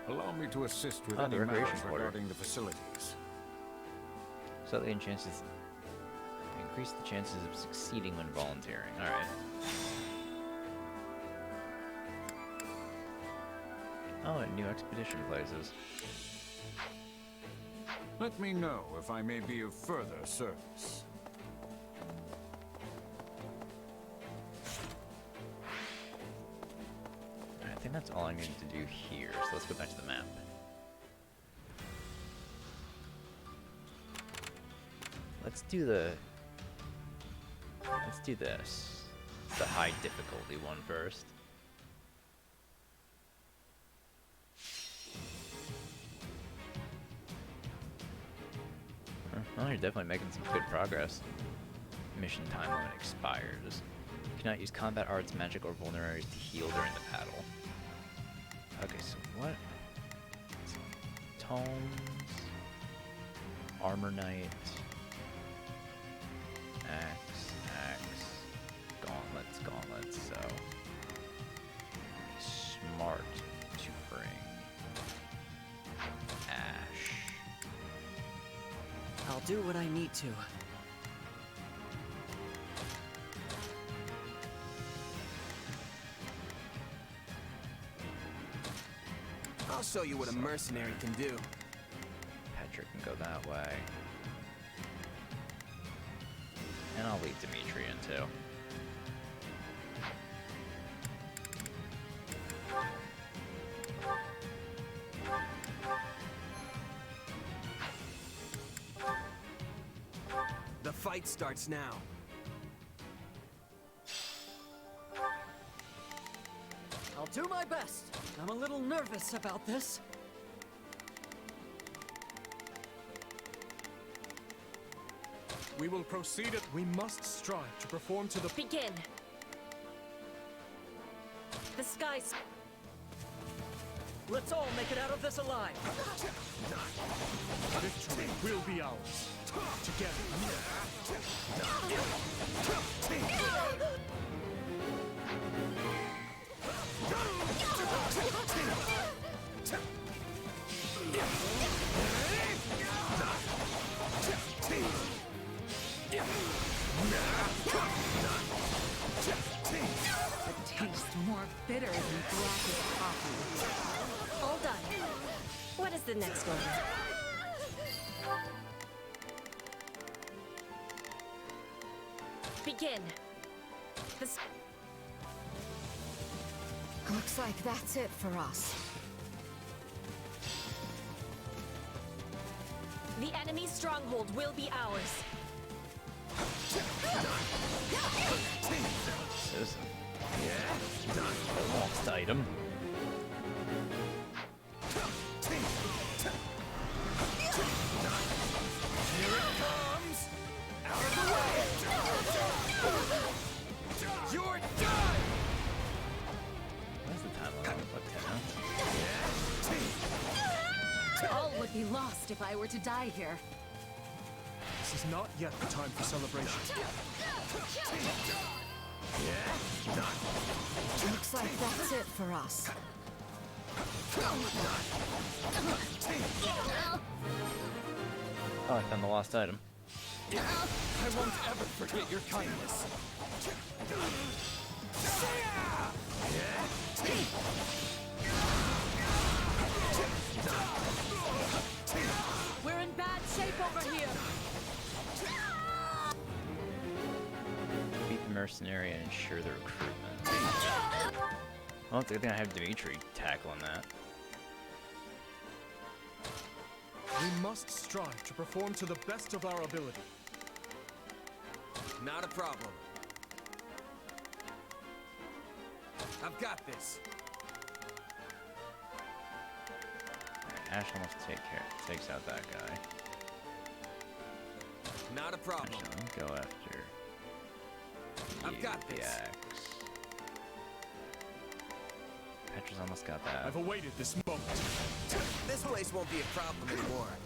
Allow me to assist with Oh, any the recreation matters quarter. regarding the facilities. Slightly chances... Increase the chances of succeeding when volunteering. Alright. Oh, and new expedition places. Let me know if I may be of further service. I think that's all I need to do here, so let's go back to the map. Let's do this. The high difficulty one first. Well, you're definitely making some good progress. Mission time limit expires. You cannot use combat arts, magic, or vulneraries to heal during the battle. Okay, so what? Tomes, Armor Knight, Axe, Gauntlets, so smart to bring Ash. I'll do what I need to. I'll show you what a mercenary can do. Patrick can go that way. And I'll leave Dimitri in too. The fight starts now. I'll do my best. I'm a little nervous about this. We will proceed at... We must strive to perform to the... Begin. The skies... Let's all make it out of this alive. Victory will be ours. Together. The taste more bitter than blackest coffee. All done. What is the next order? Begin. Looks like that's it for us. The enemy's stronghold will be ours. This is a lost item. Here it comes! Out of the way! You're done! Where's the time limit? What, 10? All would be lost if I were to die here. This is not yet the time for celebration. Looks like that's it for us. Oh, I found the lost item. I won't ever forget your kindness. We're in bad shape over here. Beat the mercenary and ensure the recruitment. Well, it's a good thing I have Dimitri tackling that. We must strive to perform to the best of our ability. Not a problem. I've got this. Ash almost takes out that guy. Not a problem. Actually, let me go after I've got the this. axe. Petra's almost got that. I've awaited this moment. This place won't be a problem anymore.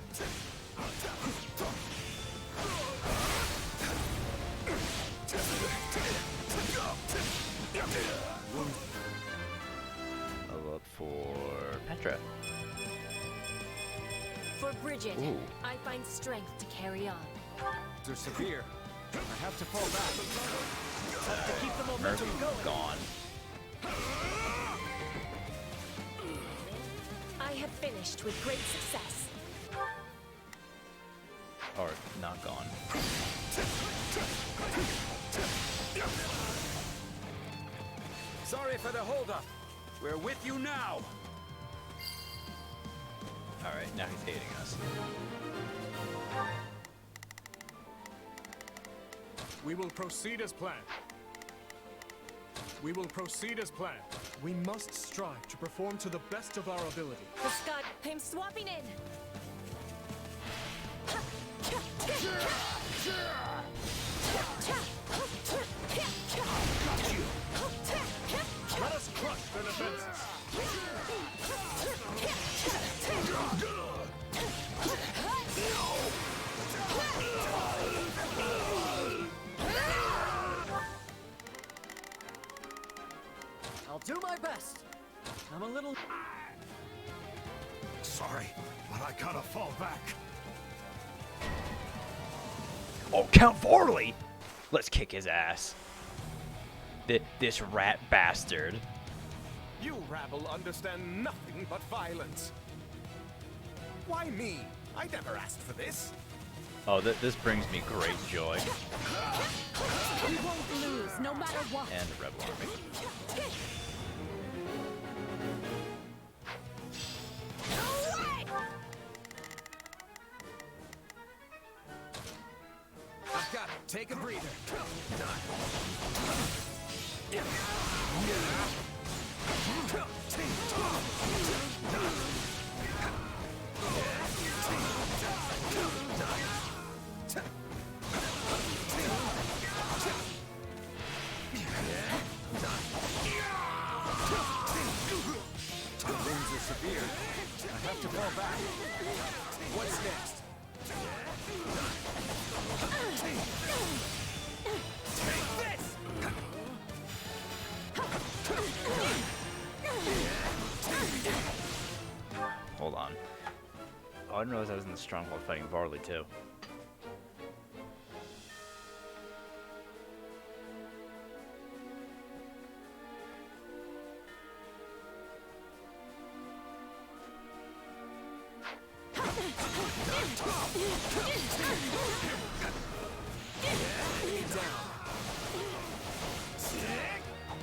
I'll look for Petra. For Bridget, Ooh. I find strength to carry on. They're severe. I have to fall back. Have to keep the momentum going. Gone. I have finished with great success. Or not gone. Sorry for the holdup. We're with you now. Alright, now he's hating us. We will proceed as planned. We will proceed as planned. We must strive to perform to the best of our ability. The Scud, I'm swapping in. Let us crush their defenses. I'll do my best. I'm a little... Sorry, but I gotta fall back. Oh, Count Vorley! Let's kick his ass. This rat bastard. You rabble understand nothing but violence. Why me? I never asked for this. Oh, this brings me great joy. We won't lose, no matter what. And the Rebel Army. I've got it. Take a breather. The wounds are severe. I have to fall back. What's next? Take this! Hold on. Oh, I didn't realize I was in the stronghold fighting Varley too.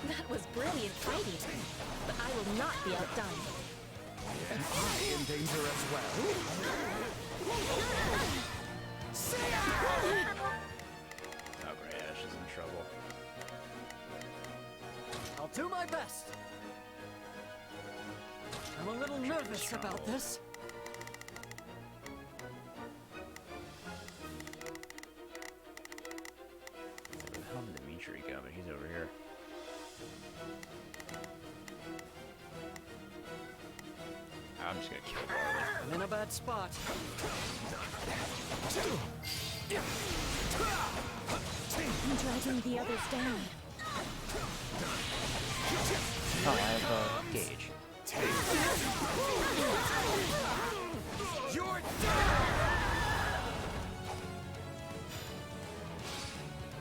That was brilliant fighting, but I will not be outdone. Am I in danger as well? Oh great, Ash is in trouble. I'll do my best. I'm a little nervous about this. Where the hell did Dimitri go? But he's over here. I'm just gonna kill Varley. I'm in a bad spot. I'm dragging the others down. Oh, I have a gauge. You're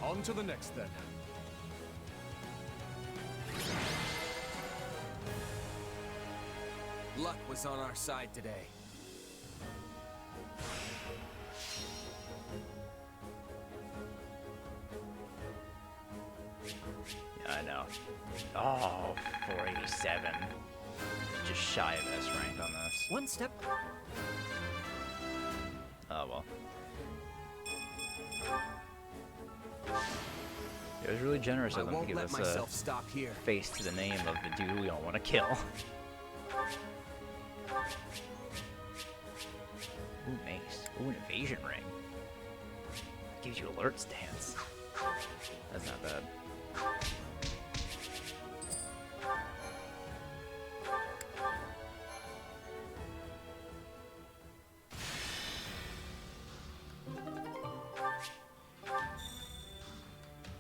On to the next then. Luck was on our side today. Yeah, I know. Oh, 487. Just shy of S rank on this. One step. Oh well. It was really generous of them to give us a stop here. face to the name of the dude we don't want to kill. Ooh, mace. Ooh, an evasion ring. Gives you alert stance. That's not bad.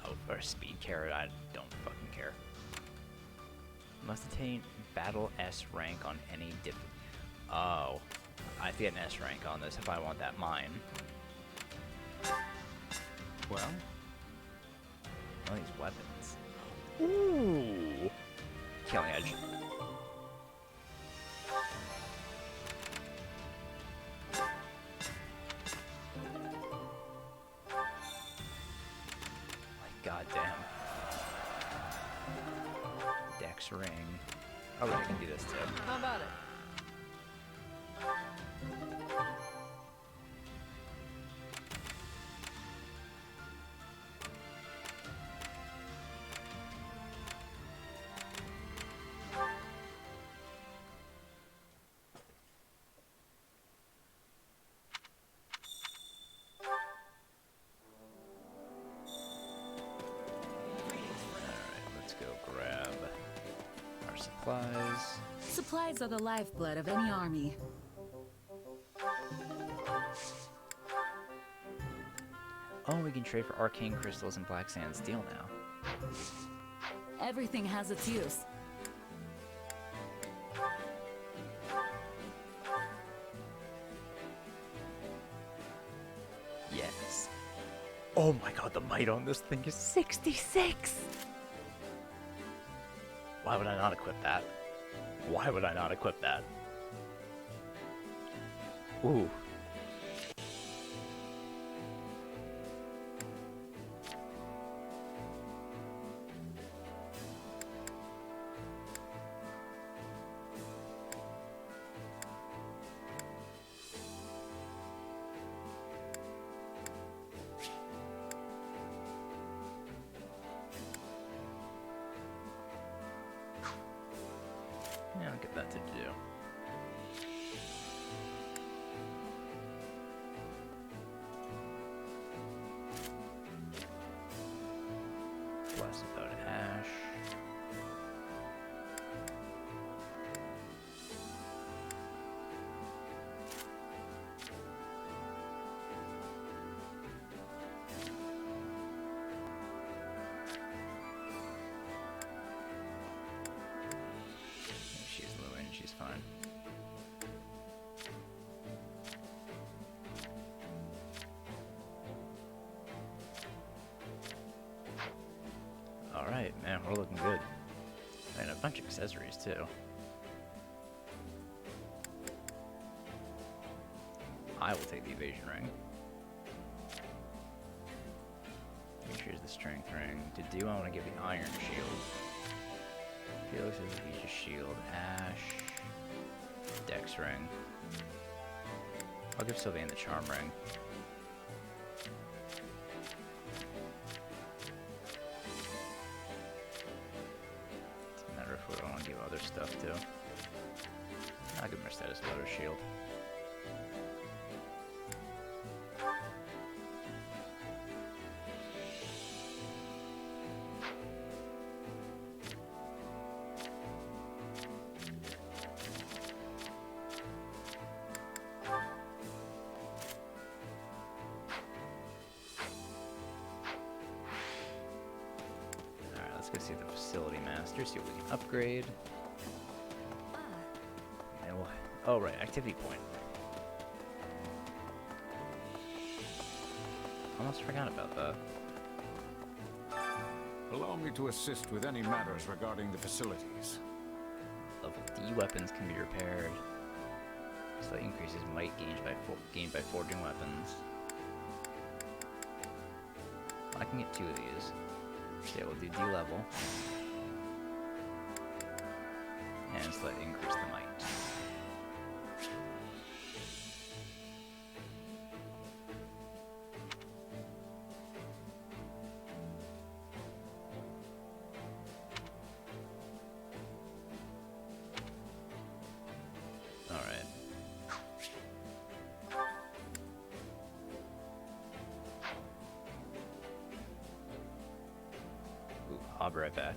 Oh, for a speed carrot, I don't fucking care. Must attain battle S rank on any Oh. I have to get an S rank on this if I want that mine. Well, all these weapons. Ooh! Killing Edge. Goddamn. Dex ring. Oh, I can do this too. How about it? supplies. Supplies are the lifeblood of any army. Oh, we can trade for arcane crystals and black sand steel now. Everything has its use. Yes. Oh my god, the might on this thing is 66! Why would I not equip that? Why would I not equip that? Ooh. Yeah, I'll get that to do. Blast without ash. She's low and she's fine. Alright, man, we're looking good. And a bunch of accessories, too. I will take the evasion ring. Here's the strength ring. To do, I want to give the iron shield. Felix is Aegis shield. Ash. Dex ring. I'll give Sylvain the charm ring. Doesn't matter if I want to give other stuff too. I'll give Mercedes Letter shield. Let's go see the facility master, see what we can upgrade. And we'll, oh right, activity point. Almost forgot about that. Allow me to assist with any matters regarding the facilities. Level D weapons can be repaired. Slight increases might gained by forging weapons. I can get 2 of these. Okay, we'll do D level. And slightly increase the might. Alright. I'll be right back.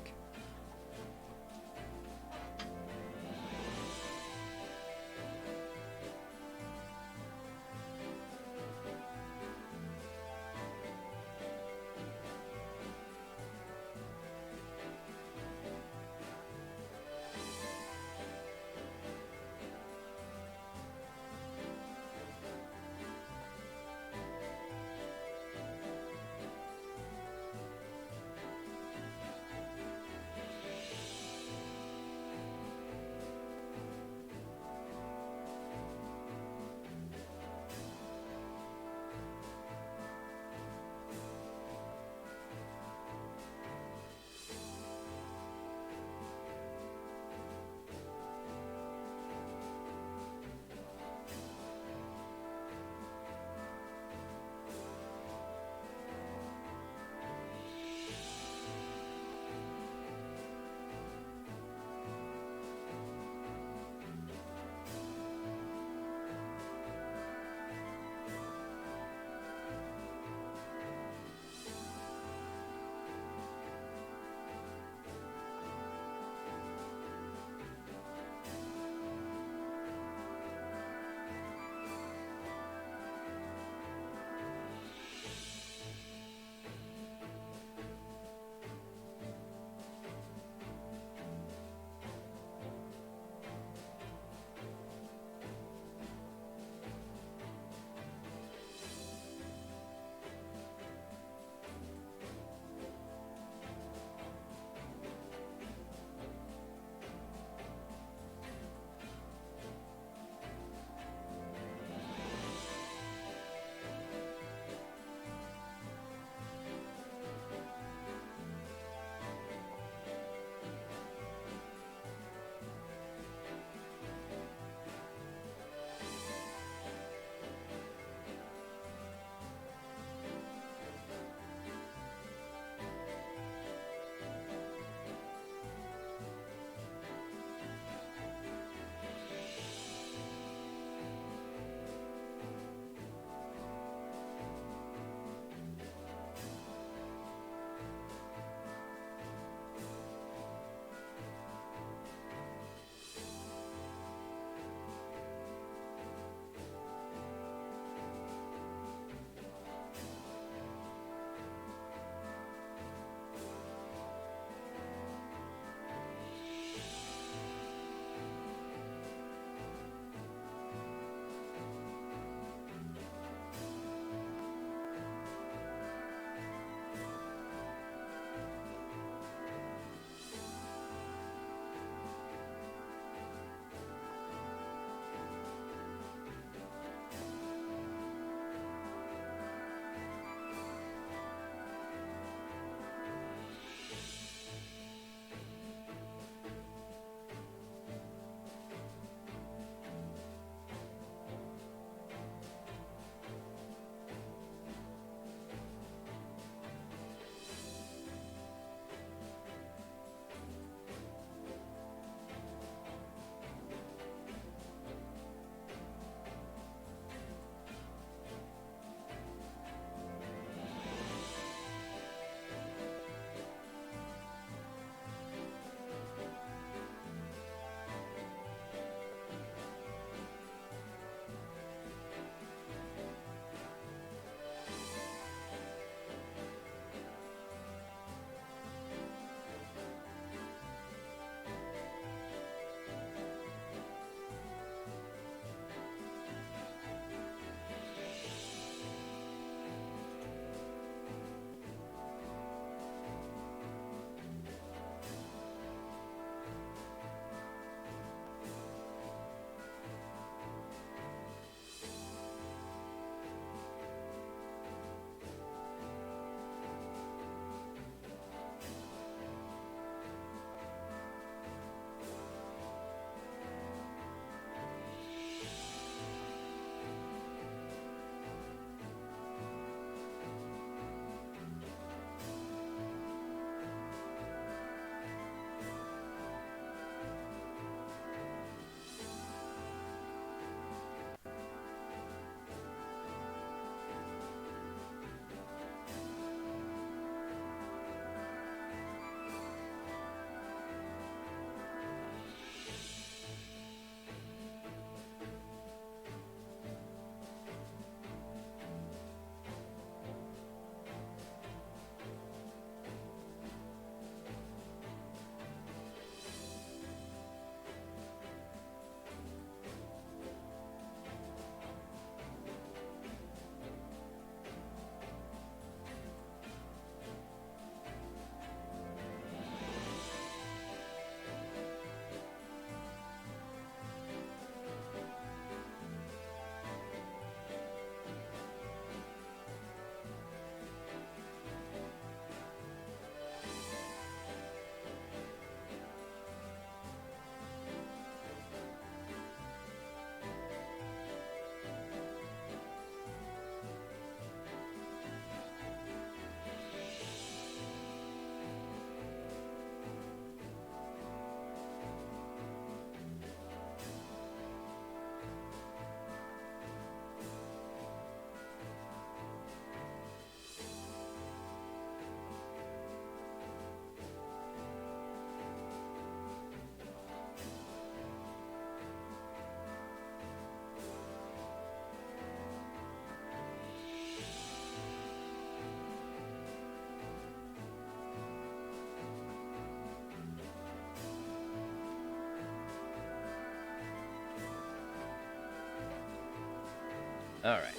Alright.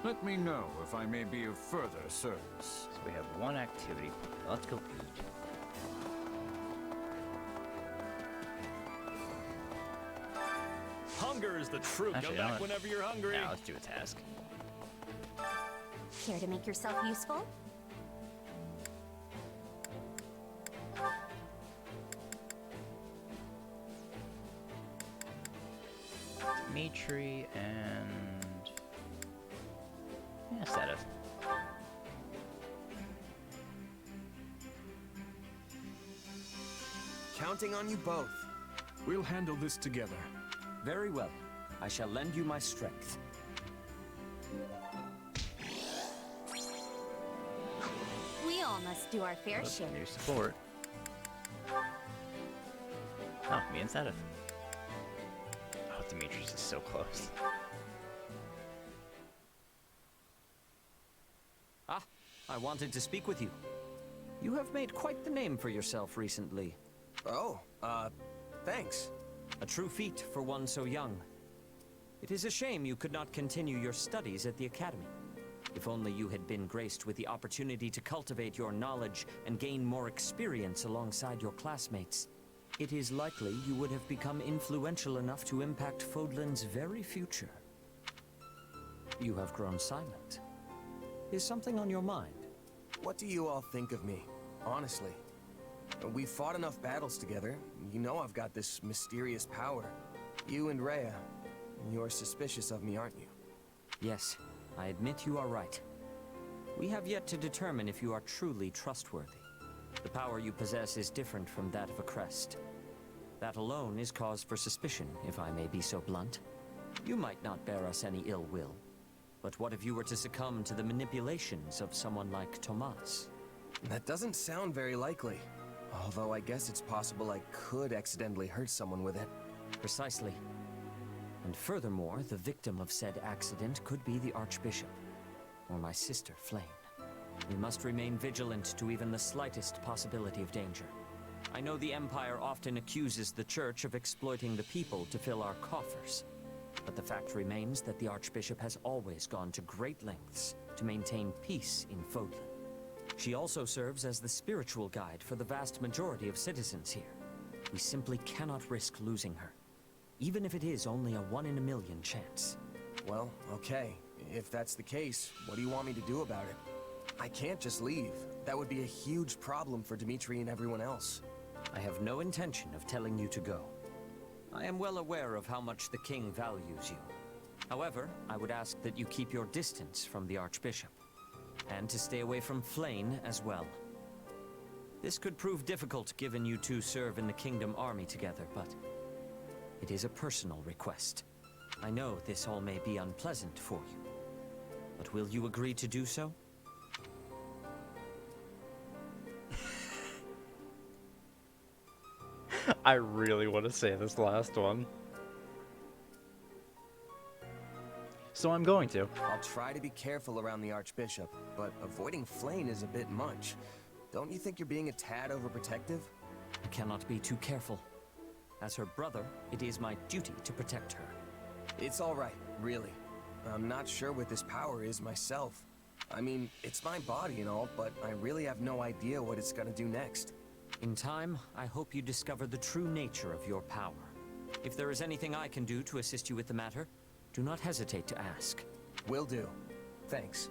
Let me know if I may be of further service. So we have one activity. Let's go eat. Hunger is the truth. Actually, Come back whenever you're hungry. Now let's do a task. Care to make yourself useful? Dimitri and... yeah, Sedith. Counting on you both. We'll handle this together. Very well. I shall lend you my strength. We all must do our fair share. New support. Oh, me and Sedith. Oh, Dimitri's is so close. Ah, I wanted to speak with you. You have made quite the name for yourself recently. Oh, thanks. A true feat for one so young. It is a shame you could not continue your studies at the academy. If only you had been graced with the opportunity to cultivate your knowledge and gain more experience alongside your classmates, it is likely you would have become influential enough to impact Fodlan's very future. You have grown silent. Is something on your mind? What do you all think of me? Honestly. We've fought enough battles together. You know I've got this mysterious power. You and Rhea, you're suspicious of me, aren't you? Yes, I admit you are right. We have yet to determine if you are truly trustworthy. The power you possess is different from that of a crest. That alone is cause for suspicion, if I may be so blunt. You might not bear us any ill will. But what if you were to succumb to the manipulations of someone like Tomas? That doesn't sound very likely. Although I guess it's possible I could accidentally hurt someone with it. Precisely. And furthermore, the victim of said accident could be the Archbishop, or my sister, Flame. We must remain vigilant to even the slightest possibility of danger. I know the Empire often accuses the Church of exploiting the people to fill our coffers. But the fact remains that the Archbishop has always gone to great lengths to maintain peace in Fodlan. She also serves as the spiritual guide for the vast majority of citizens here. We simply cannot risk losing her, even if it is only a 1 in a million chance. Well, okay. If that's the case, what do you want me to do about it? I can't just leave. That would be a huge problem for Dimitri and everyone else. I have no intention of telling you to go. I am well aware of how much the king values you. However, I would ask that you keep your distance from the Archbishop, and to stay away from Flame as well. This could prove difficult given you two serve in the Kingdom Army together, but it is a personal request. I know this all may be unpleasant for you, but will you agree to do so? I really want to say this last one. So I'm going to. I'll try to be careful around the Archbishop, but avoiding Flame is a bit much. Don't you think you're being a tad overprotective? I cannot be too careful. As her brother, it is my duty to protect her. It's all right, really. I'm not sure what this power is myself. I mean, it's my body and all, but I really have no idea what it's gonna do next. In time, I hope you discover the true nature of your power. If there is anything I can do to assist you with the matter, do not hesitate to ask. Will do. Thanks.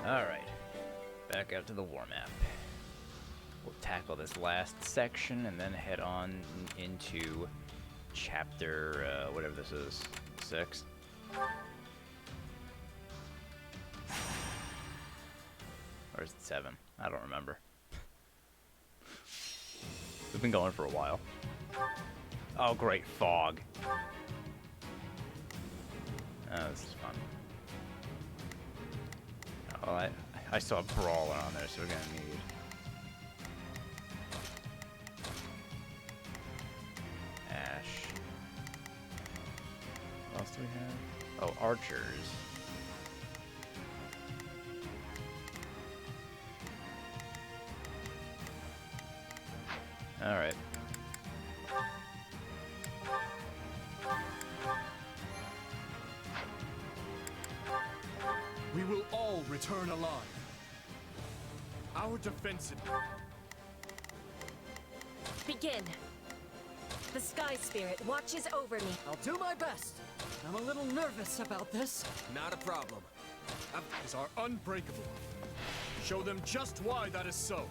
Alright. Back out to the war map. We'll tackle this last section and then head on into chapter, whatever this is, 6. Or is it 7? I don't remember. We've been going for a while. Oh, great, fog. Oh, this is fun. Oh, I saw a brawler on there, so we're gonna need... Ash. What else do we have? Oh, archers. Alright. We will all return alive. Our defensive. Begin. The Sky Spirit watches over me. I'll do my best. I'm a little nervous about this. Not a problem. Is our unbreakable. Show them just why that is so.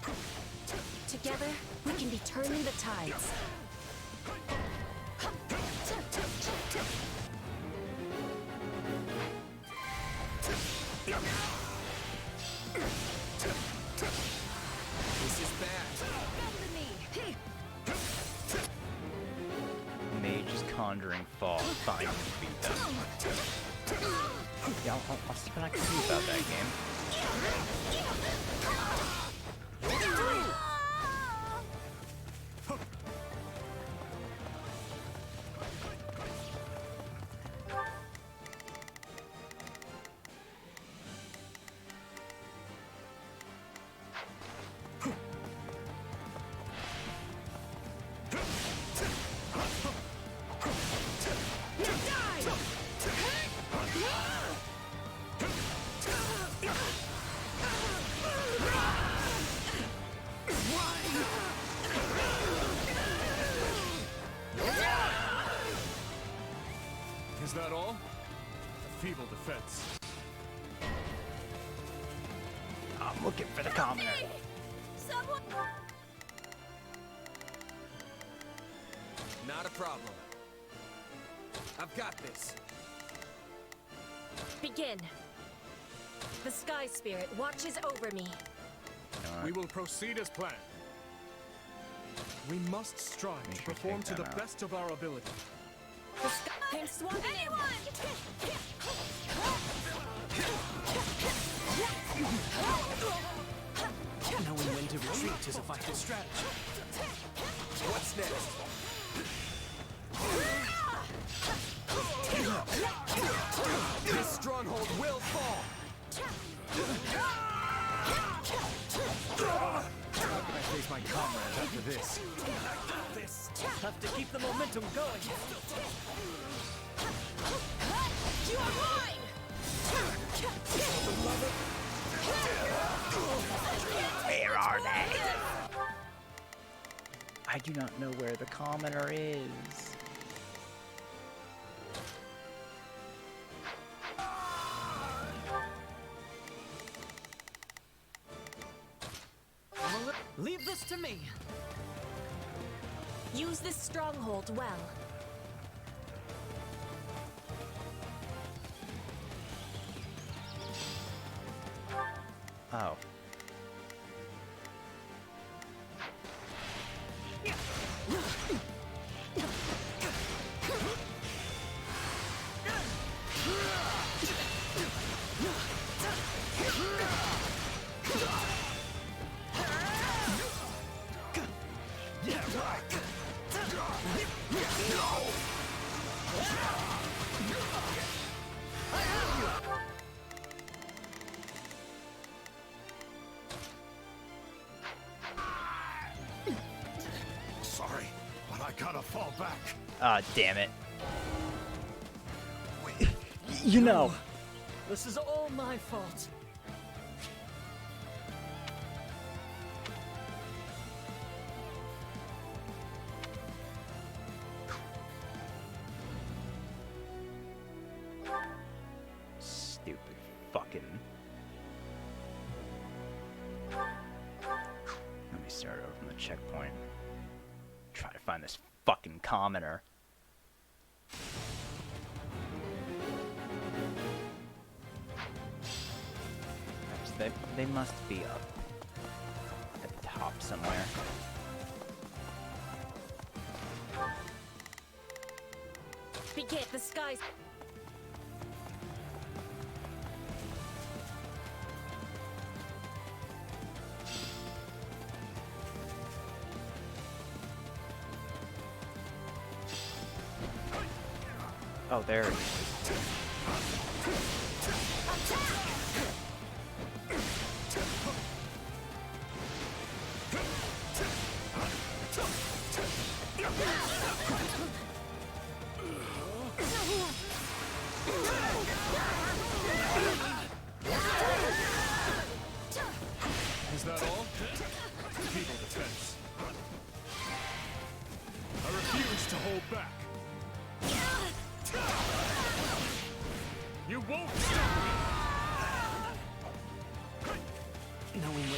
Together, we can be turning the tides. This is bad. Mage's Conjuring Fall. Fine, beat them. Yeah, I'll see what I can do about that game. Is that all? A feeble defense. I'm looking for the commoner. Someone. Not a problem. I've got this. Begin. The Sky Spirit watches over me. We will proceed as planned. We must strive to perform to the best of our ability. The sky came swamping Knowing when to retreat is a vital strategy. What's next? This stronghold will fall. How can I face my comrades after this? Have to keep the momentum going. You are mine! Where are they? I do not know where the commoner is. Leave this to me. Use this stronghold well. Oh. Sorry, but I gotta fall back. Ah, damn it. You know. This is all my fault. Stupid fucking. Let me start over from the checkpoint. Try to find this fucking commoner. They must be up at the top somewhere. Begin. The skies. Oh, there it is.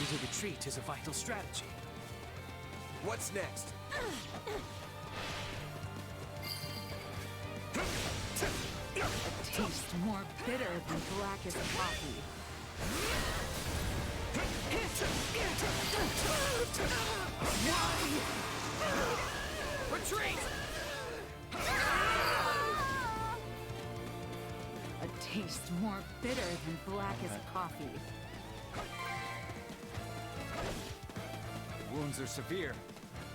Preparing to retreat is a vital strategy. What's next? A taste more bitter than blackest coffee. Retreat! A taste more bitter than blackest coffee. Wounds are severe.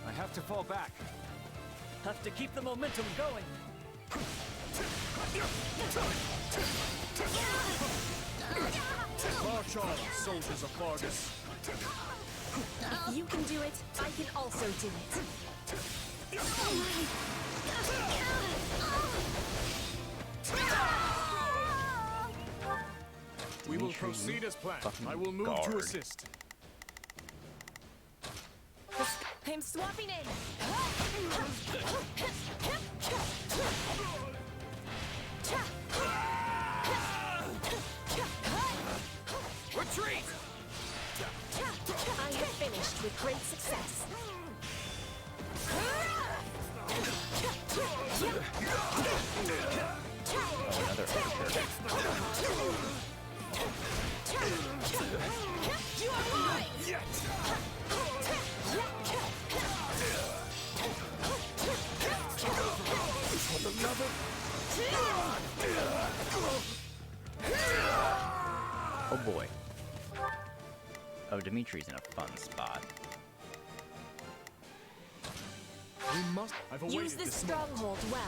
I have to fall back. Have to keep the momentum going. March on, soldiers of Vargas. If you can do it, I can also do it. We will proceed as planned. I will move to assist. I'm swapping in. Retreat! I have finished with great success. Another Azure. You are mine! Oh boy. Oh, Dimitri's in a fun spot. We must. I've awaited Use this this stronghold well.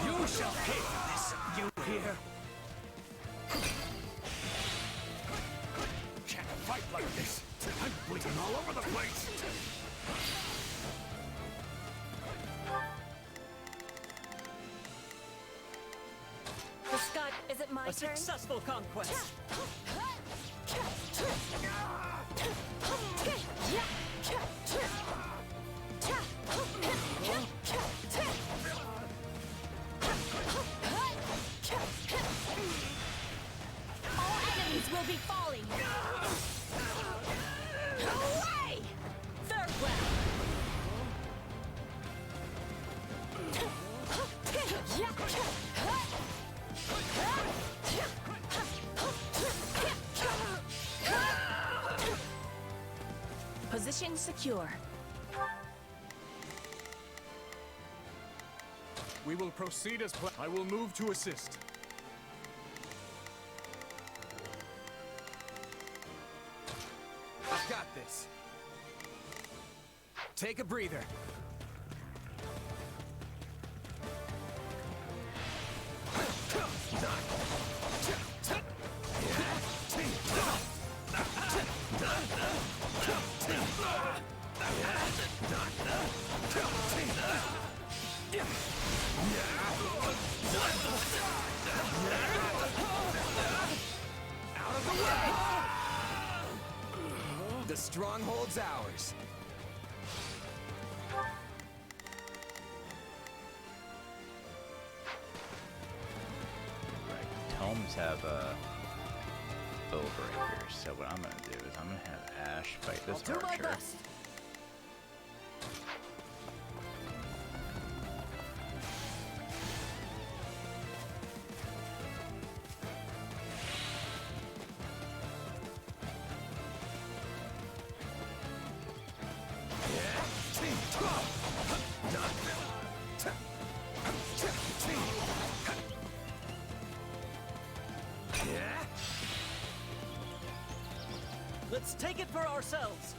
You shall pay for this, you hear? Can't fight like this. I'm bleeding all over the place. Scott, is it my A turn? successful conquest. All enemies will be falling. Away! Third round. Position secure. We will proceed as planned. I will move to assist. I've got this. Take a breather. Out of the way! The stronghold's ours. Tomes have bow breakers, so what I'm gonna do is I'm gonna have Ash fight this I'll do my archer. best. Let's take it for ourselves.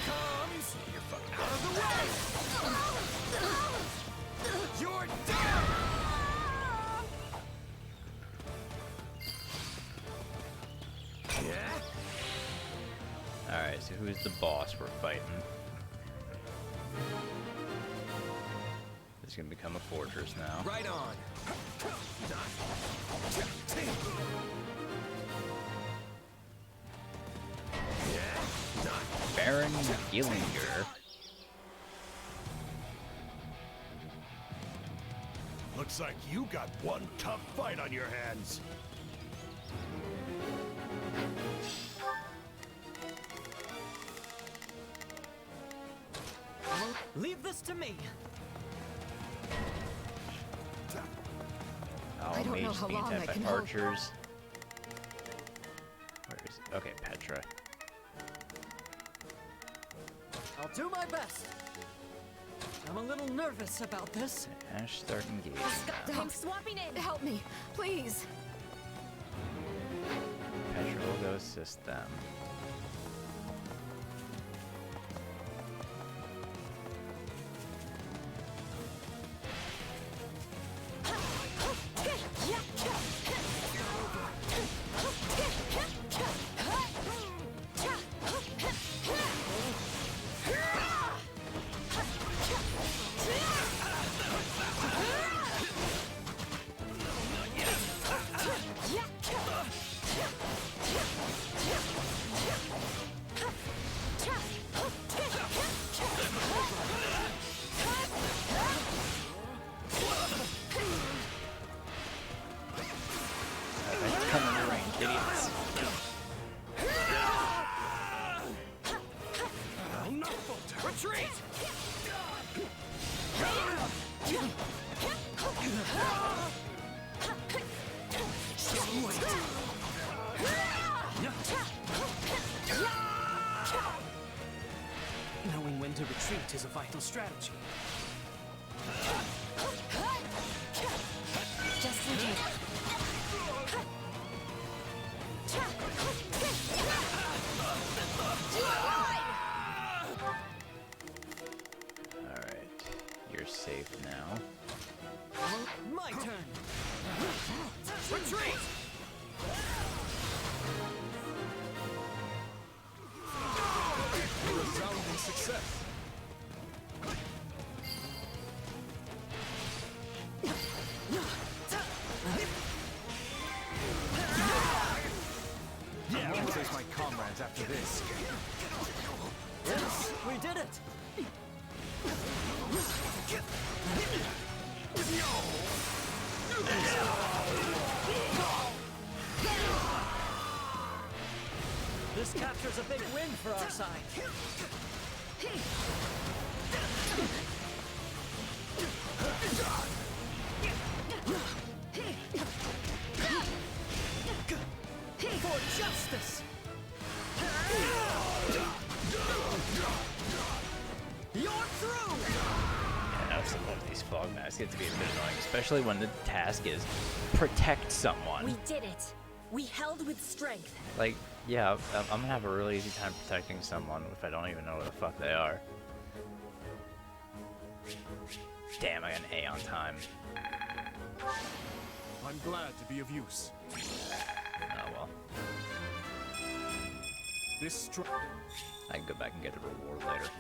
comes. You're fucking out of the way. You're done. Yeah. All right, so who's the boss we're fighting? This is gonna become a fortress now. Right on. Baron Gillinger. Looks like you got one tough fight on your hands. Leave this to me. Oh, I don't know mages how being long attacked I can by hold. archers. Where is it? Okay, Petra. I'll do my best. I'm a little nervous about this. Ash, start engaging. I'm swapping it. Help me, please. Petra will go assist them. Knowing when to retreat is a vital strategy. Just in case. Alright, you're safe now. My turn. Retreat. Resounding success. I won't face my comrades after this. Yes, we did it. This capture's a big win for our side. For justice! You're through! Yeah, that's the point of these fog masks get to be a bit annoying, especially when the task is protect someone. We did it. We held with strength. Like, yeah, I'm gonna have a really easy time protecting someone if I don't even know where the fuck they are. Damn, I got an A on time. I'm glad to be of use. Oh well. This I can go back and get the reward later.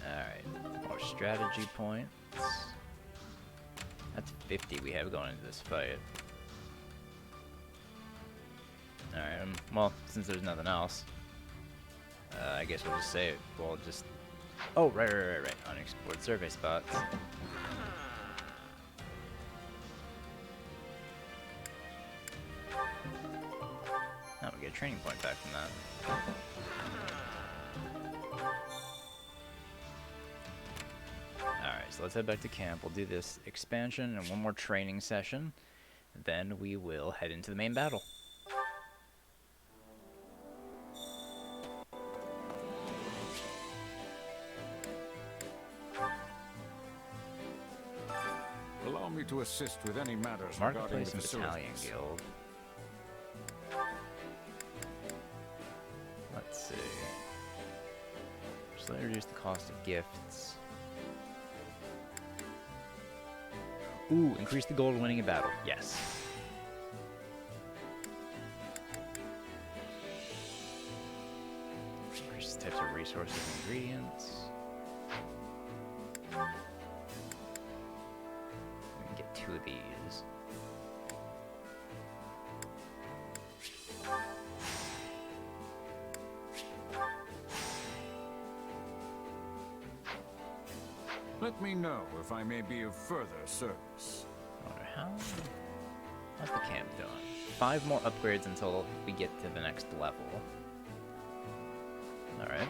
Alright, more strategy points. That's 50 we have going into this fight. Alright, well, since there's nothing else, I guess we'll just say it. We'll just... Oh, right. Unexplored survey spots. Oh, we get a training point back from that. Alright, so let's head back to camp. We'll do this expansion and one more training session. Then we will head into the main battle. to assist with any matters regarding the Marketplace and facilities. Battalion Guild. Let's see. Slightly reduce the cost of gifts. Ooh, increase the gold winning a battle. Yes. Increase the types of resources and ingredients. We can get 2 of these. Let me know if I may be of further service. I wonder how's the camp doing? 5 more upgrades until we get to the next level. Alright.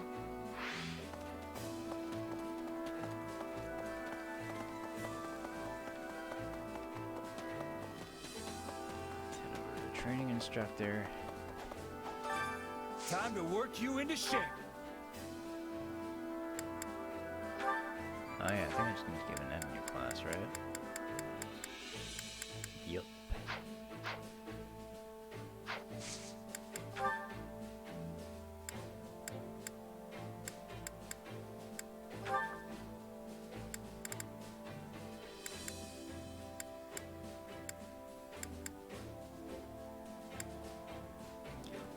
Training instructor. Time to work you into shape. Oh yeah, I think I just need to give an enemy class, right? Yup.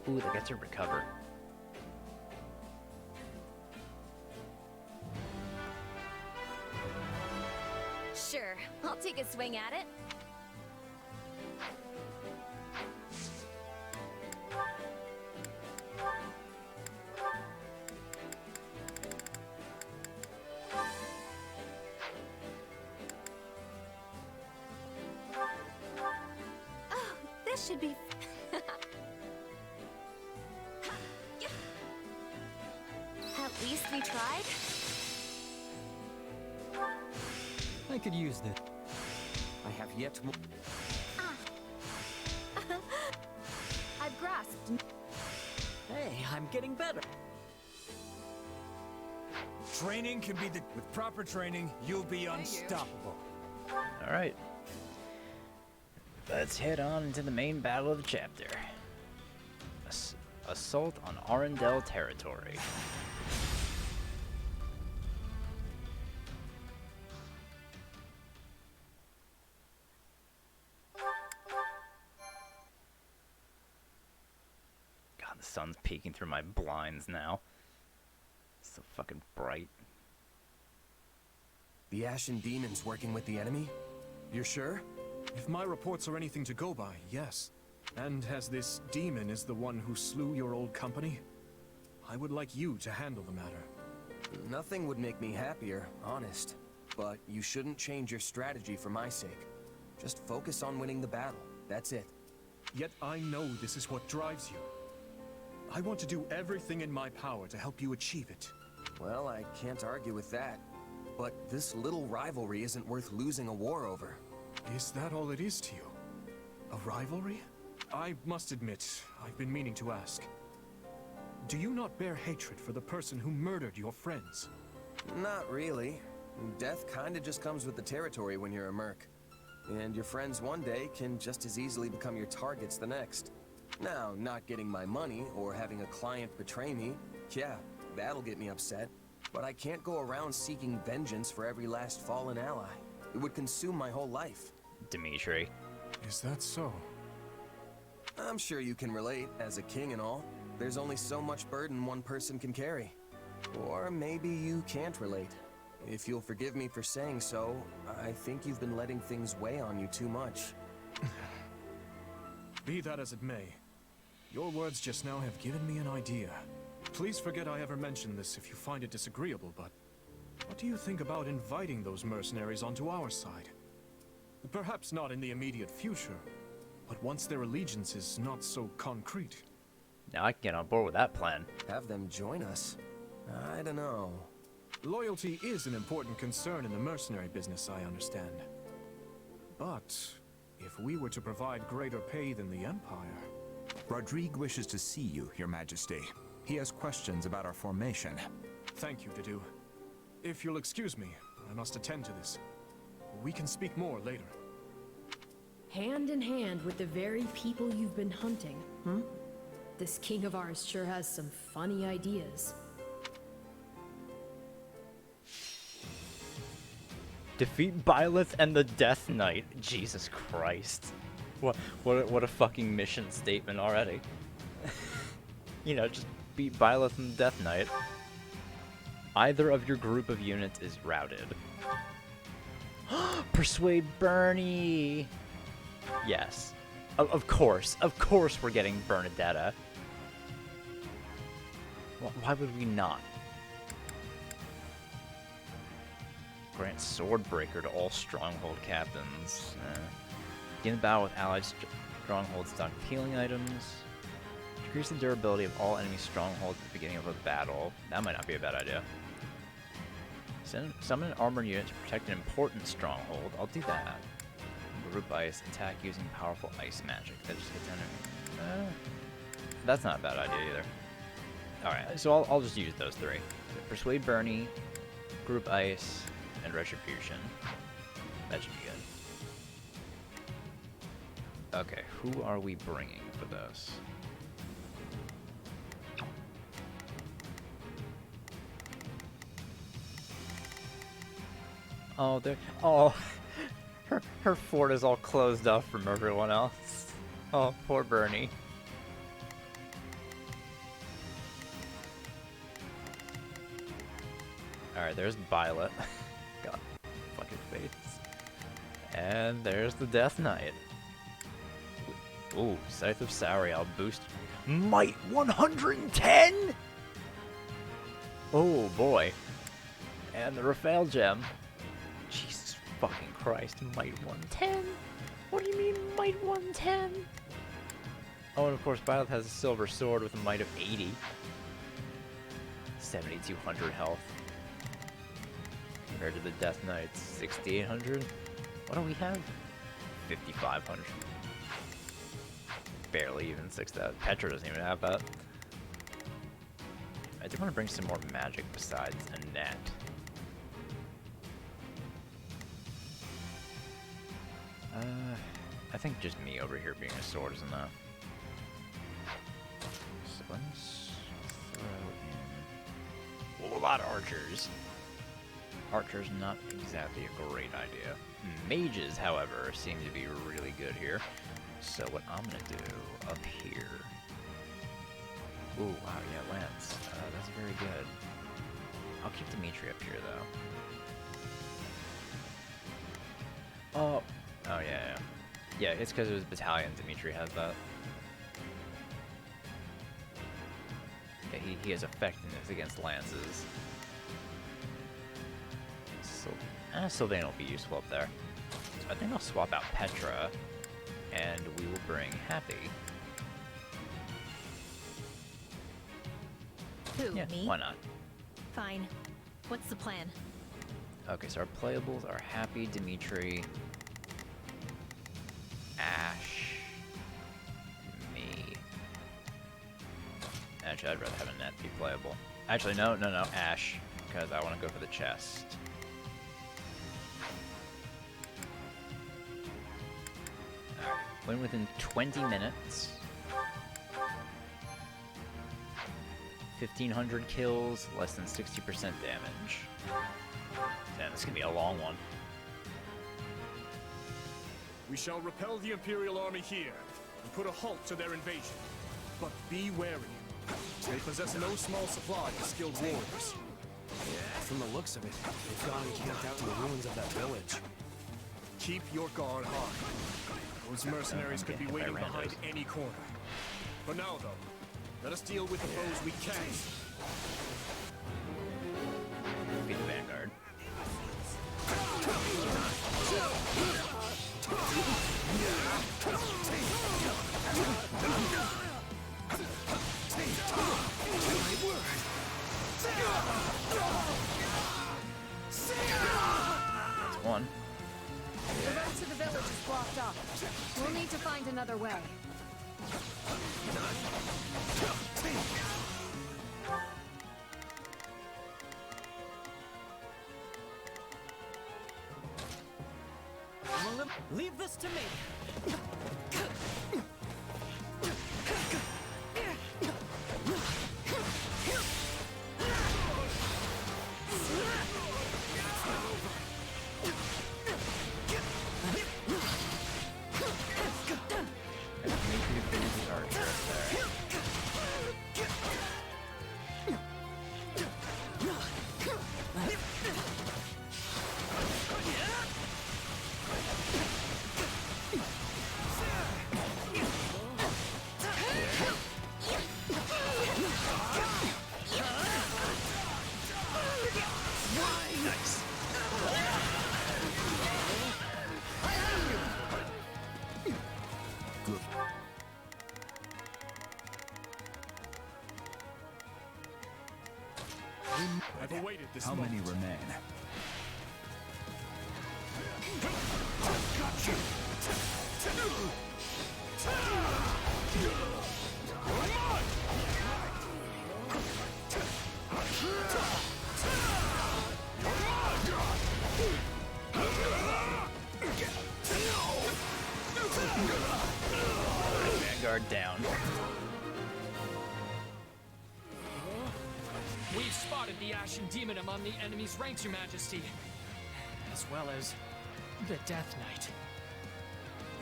Ooh, they get to recover. Sure, I'll take a swing at it. Oh, this should be... At least we tried. I could use this. I have yet more. I've grasped. Hey, I'm getting better. Training can be the... With proper training, you'll be unstoppable. Alright. Let's head on into the main battle of the chapter. Assault on Arundel territory. God, the sun's peeking through my blinds now. It's so fucking bright. The Ashen Demon's working with the enemy? You're sure? If my reports are anything to go by, yes. And as this demon is the one who slew your old company, I would like you to handle the matter. Nothing would make me happier, honest. But you shouldn't change your strategy for my sake. Just focus on winning the battle. That's it. Yet I know this is what drives you. I want to do everything in my power to help you achieve it. Well, I can't argue with that. But this little rivalry isn't worth losing a war over. Is that all it is to you? A rivalry? I must admit, I've been meaning to ask. Do you not bear hatred for the person who murdered your friends? Not really. Death kinda just comes with the territory when you're a merc. And your friends one day can just as easily become your targets the next. Now, not getting my money or having a client betray me, yeah, that'll get me upset. But I can't go around seeking vengeance for every last fallen ally. It would consume my whole life. Dimitri. Is that so? I'm sure you can relate, as a king and all. There's only so much burden one person can carry. Or maybe you can't relate. If you'll forgive me for saying so, I think you've been letting things weigh on you too much. Be that as it may, your words just now have given me an idea. Please forget I ever mentioned this if you find it disagreeable, but what do you think about inviting those mercenaries onto our side? Perhaps not in the immediate future, but once their allegiance is not so concrete. Now I can get on board with that plan. Have them join us? I don't know. Loyalty is an important concern in the mercenary business, I understand. But if we were to provide greater pay than the Empire... Rodrigue wishes to see you, Your Majesty. He has questions about our formation. Thank you, Dedu. If you'll excuse me, I must attend to this. We can speak more later. hand in hand with the very people you've been hunting. This king of ours sure has some funny ideas. Defeat Byleth and the Death Knight. Jesus Christ. What a fucking mission statement already. You know, just beat Byleth and the Death Knight. Either of your group of units is routed. Persuade Bernie! Yes. Of course we're getting Bernadetta. Why would we not? Grant Swordbreaker to all Stronghold captains. Begin the battle with allied Stronghold stocked healing items. Decrease the durability of all enemy strongholds at the beginning of a battle. That might not be a bad idea. Summon an armored unit to protect an important stronghold. I'll do that. Group Ice. Attack using powerful ice magic. That just hits enemy. That's not a bad idea either. Alright, so I'll just use those three. So Persuade Bernie, Group Ice, and Retribution. That should be good. Okay, who are we bringing for this? Oh, there. Oh, her fort is all closed off from everyone else. Oh, poor Bernie. Alright, there's Violet. God, fucking face. And there's the Death Knight. Ooh, Scythe of Sauriel boost. Might 110? Oh boy. And the Raphael gem. Jesus fucking Christ, Might 110? What do you mean, Might 110? Oh, and of course, Violet has a silver sword with a might of 80. 7,200 health. Compared to the Death Knight's 6,800. What do we have? 5,500. Barely even 6,000. Petra doesn't even have that. I do want to bring some more magic besides a net. I think just me over here being a sword is enough. So let's throw in a lot of archers. Archers not exactly a great idea. Mages, however, seem to be really good here. So what I'm gonna do up here. Ooh, wow, yeah, Lance. That's very good. I'll keep Dimitri up here, though. Oh, yeah. Yeah, it's because it was battalion. Dimitri has that. Yeah, he has effectiveness against lances. So, Sylvain will be useful up there. So I think I'll swap out Petra, and we will bring Happy. Who, yeah, me? Why not? Fine. What's the plan? Okay, so our playables are Happy, Dimitri, Ash, me. Actually, I'd rather have a net be playable. Actually, no, Ash, because I want to go for the chest. Alright, win within 20 minutes. 1,500 kills, less than 60% damage. Damn, this is gonna be a long one. We shall repel the Imperial army here and put a halt to their invasion. But be wary. They possess no small supply of skilled warriors. From the looks of it, they've gone and camped out in the ruins of that village. Keep your guard high. Those mercenaries could be waiting behind any corner. For now, though, let us deal with the foes we can. Be the vanguard. That's one. The road to the village is blocked off. We'll need to find another way. Leave this to me. I've awaited this How moment. many remain? Vanguard down. We've spotted the Ashen Demon among the enemy's ranks, Your Majesty. As well as the Death Knight.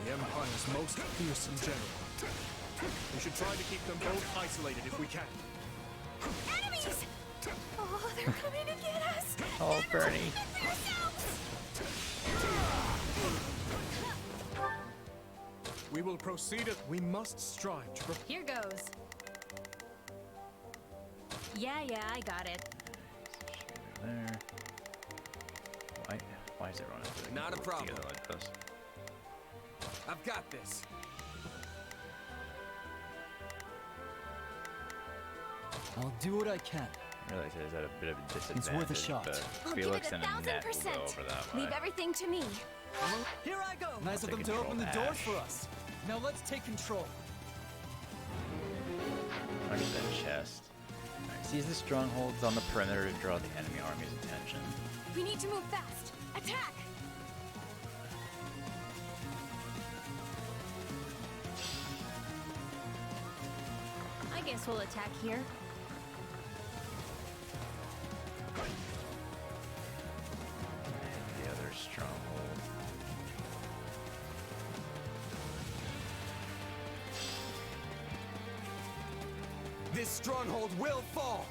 The Empire's most fearsome general. We should try to keep them both isolated if we can. Enemies! Oh, they're coming to get us! Oh, Bernie. We will proceed as we must strive to... Here goes. Yeah, I got it. There. Why is everyone doing Not a problem. together like this? I've got this. I'll do what I can. I realize it is at a bit of a disadvantage. It's worth a shot. But I'll give Felix it and 1,000%. Annette will go over that way. Leave everything to me. Here I go. Nice of Take them to control, open the Ash. doors for us. Now let's take control. Look at that chest. Alright, seize the strongholds on the perimeter to draw the enemy army's attention. We need to move fast. Attack! I guess we'll attack here. And the other stronghold. This stronghold will fall!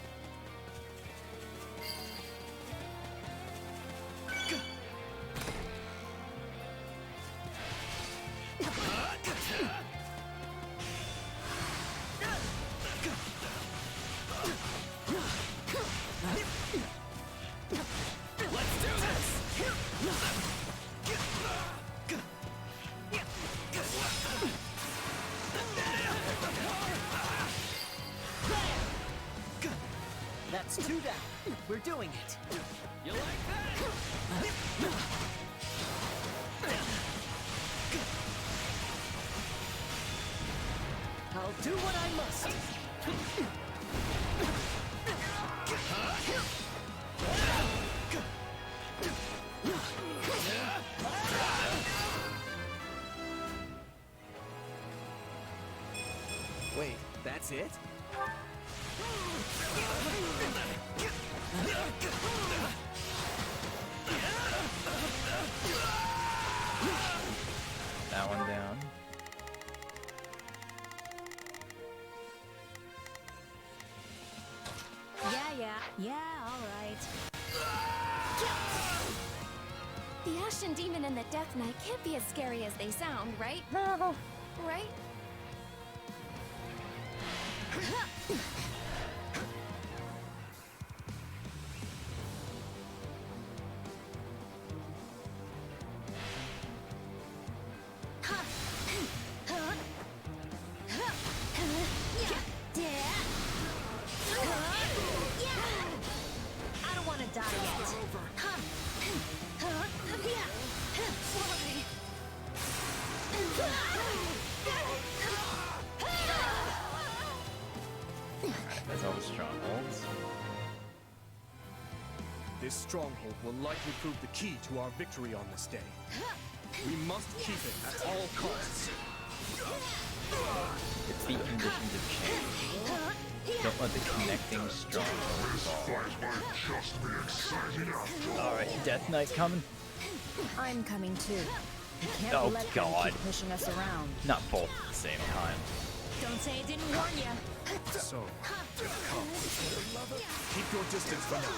That's 2 down. We're doing it. You like that? I'll do what I must. Wait, that's it? That one down. Yeah, alright. The Ashen Demon and the Death Knight can't be as scary as they sound, right? No. Right? I don't want to die yet. That's all the strongholds. This stronghold will likely prove the key to our victory on this day. We must keep it at all costs. Defeat conditions of change. Don't let the connecting stronghold fall. Alright, Death Knight coming? I'm coming too. You can't Oh let them god. keep pushing us around. Not both at the same time. Don't say I didn't warn you. So, come. Keep your distance from them.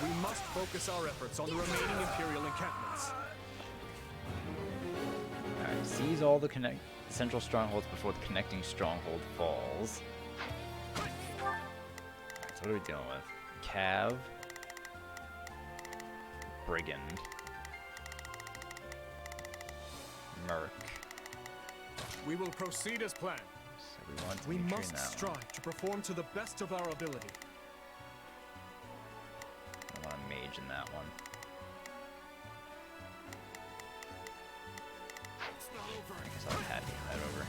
We must focus our efforts on the remaining Imperial encampments. Alright, seize all the central strongholds before the connecting stronghold falls. Alright, so what are we dealing with? Cav. Brigand. Merc. We will proceed as planned. So we must strive to perform to the best of our ability. I want a mage in that one. So I had to get that over.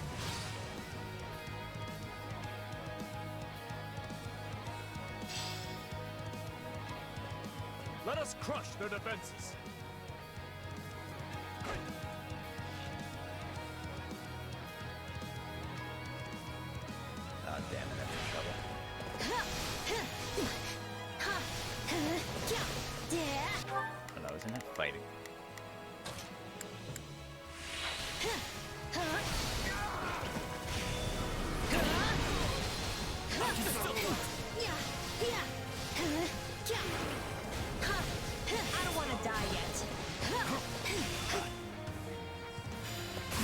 Let us crush their defenses. Oh, damn it, I'm in trouble. But I was in it fighting. I don't want to die yet.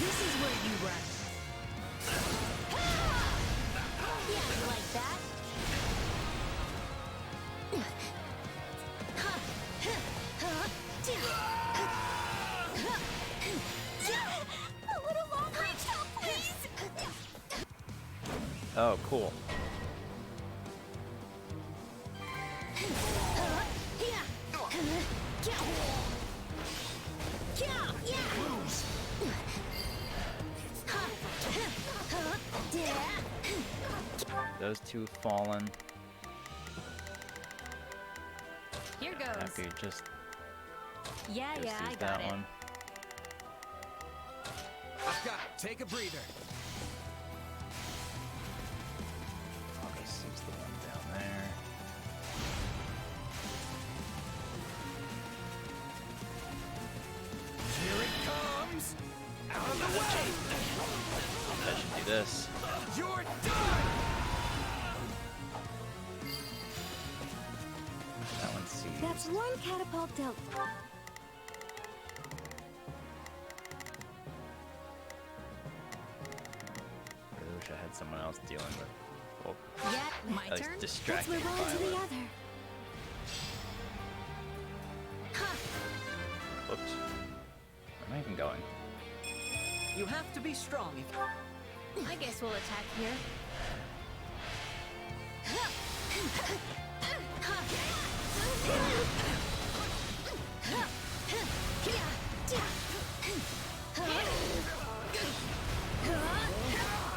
This is where you run. Yeah, you like that? A little long range help, please! Oh, cool. Those two fallen. Here goes. Happy just Yeah, go I seize got that it. one. I've got it. Take a breather. I'll go seize the one down there. Here it comes! Out of the way! I should do this. You're done! That one's seized. That's one catapult dealt. I wish I had someone else dealing with. Well, Yeah, my at least turn. distracting Let's move on to the Violet. other. Whoops. Where am I even going? You have to be strong if I guess we'll attack here.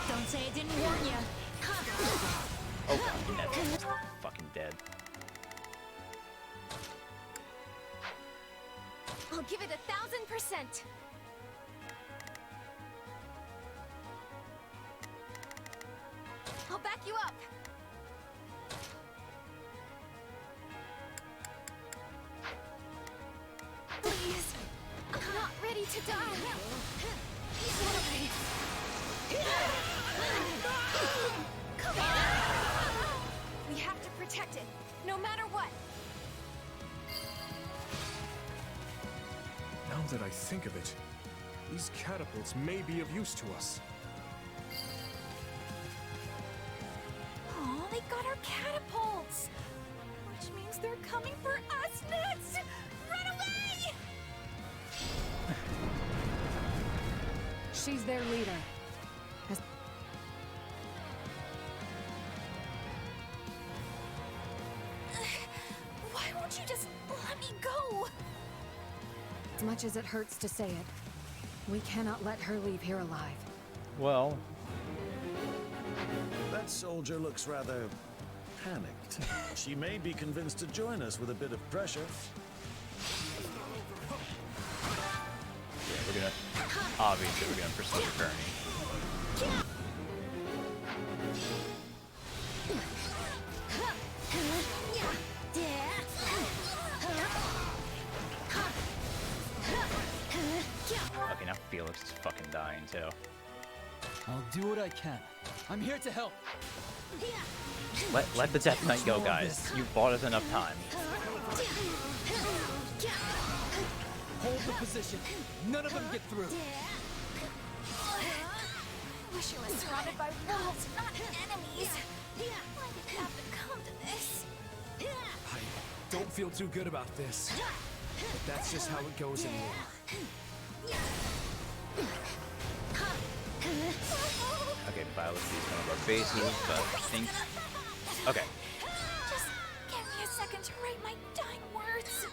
Don't say I didn't warn you. Oh god, Neville's fucking dead. I'll give it 1000%. I'll back you up. Please, I'm not ready to die. Sorry. Come on! We have to protect it, no matter what. Now that I think of it, these catapults may be of use to us. Oh, they got our catapults! Which means they're coming for us next! Run away! She's their leader. Why won't you just let me go? As much as it hurts to say it, we cannot let her leave here alive. Well, That soldier looks rather panicked. She may be convinced to join us with a bit of pressure. yeah, we're Obviously, we're gonna pursue Kearney. Okay, now Felix is fucking dying too. I'll do what I can. I'm here to help. Let the Death Knight go, guys. You've bought us enough time. Hold the position. None of them get through. I wish I was surrounded by wolves, not enemies. Why did it have to come to this? I don't feel too good about this. But that's just how it goes in war. Okay, Violet sees one of our bases, but I think... Okay. Just give me a second to write my dying words.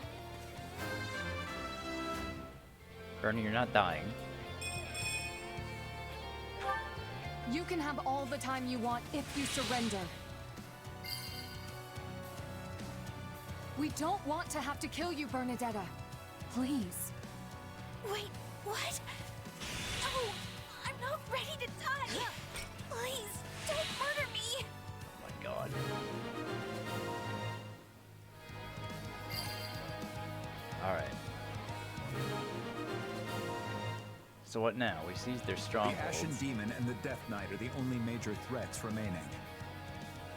Bernie, you're not dying. You can have all the time you want if you surrender. We don't want to have to kill you, Bernadetta. Please. Wait, what? No, I'm not ready to die. Please, don't murder me. Oh my god. Alright. So what now? We seized their strongholds. The Ashen Demon and the Death Knight are the only major threats remaining.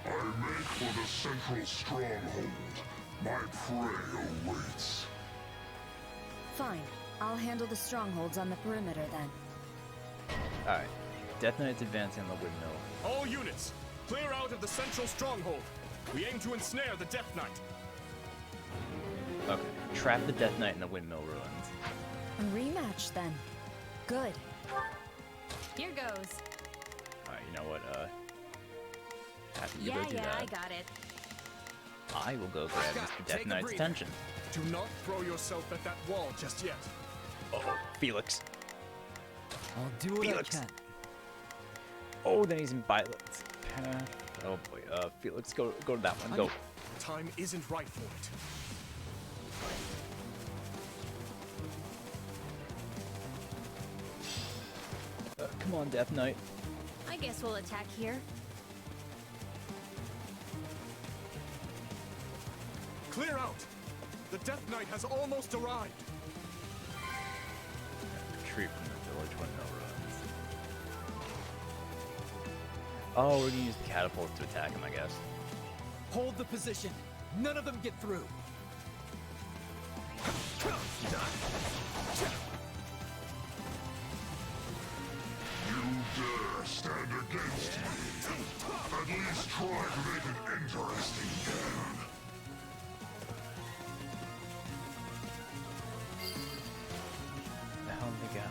I make for the central stronghold. My prey awaits. Fine. I'll handle the strongholds on the perimeter then. Alright. Death Knight's advancing on the windmill. All units, clear out of the central stronghold. We aim to ensnare the Death Knight. Okay. Trap the Death Knight in the windmill ruins. A rematch then. Good. Here goes. Alright, you know what, Happy you Yeah, go do that. I got it. I will go grab Mr. Death Knight's attention. Do not throw yourself at that wall just yet. Uh-oh, Felix. I'll do what Felix. I can. Oh, then he's in Violet's path. Oh boy, Felix, go to that one, go. Time isn't right for it. Come on, Death Knight. I guess we'll attack here. Clear out! The Death Knight has almost arrived. Retreat from the village windmill ruins. Oh, we're gonna use the catapults to attack him, I guess. Hold the position. None of them get through. You dare stand against me? At least try to make it interesting, Dan. The hell did they go?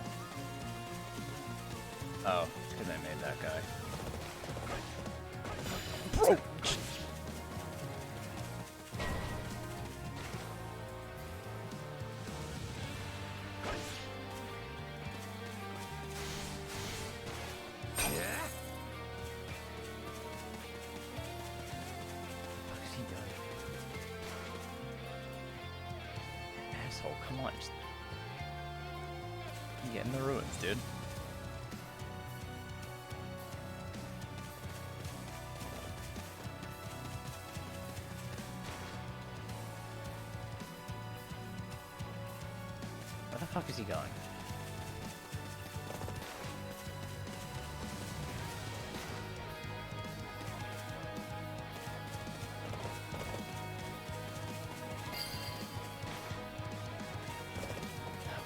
Oh, it's because I made that guy. Bro! Asshole, come on, just get in the ruins, dude. Where the fuck is he going?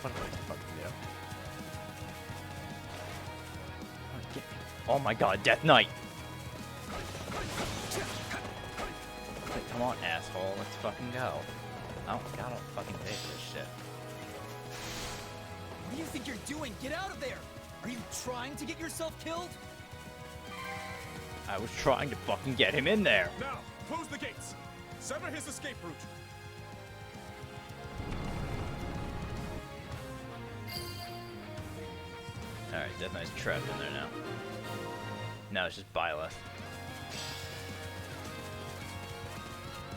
What do I fucking do? Oh my god, Death Knight! Like, come on, asshole, let's fucking go. I don't fucking pay for this shit. What do you think you're doing? Get out of there! Are you trying to get yourself killed? I was trying to fucking get him in there! Now, close the gates. Sever his escape route. Alright, Death Knight's trapped in there now. Now it's just Byleth.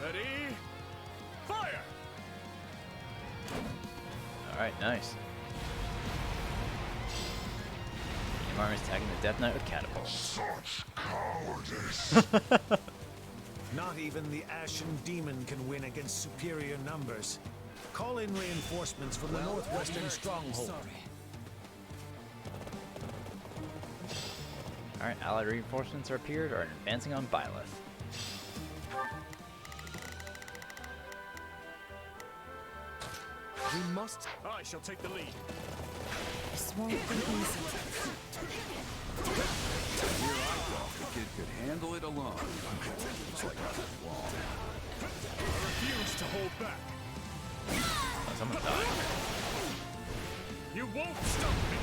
Ready? Fire! Alright, nice. army is attacking the Death Knight with catapults. Such cowardice! Not even the Ashen Demon can win against superior numbers. Call in reinforcements from the northwestern stronghold. Alright, allied reinforcements are appeared or advancing on Byleth. We must. I shall take the lead. This won't be easy. Here I thought the kid could handle it alone. Looks like I was wrong. I refuse to hold back. Oh, someone died. You won't stop me.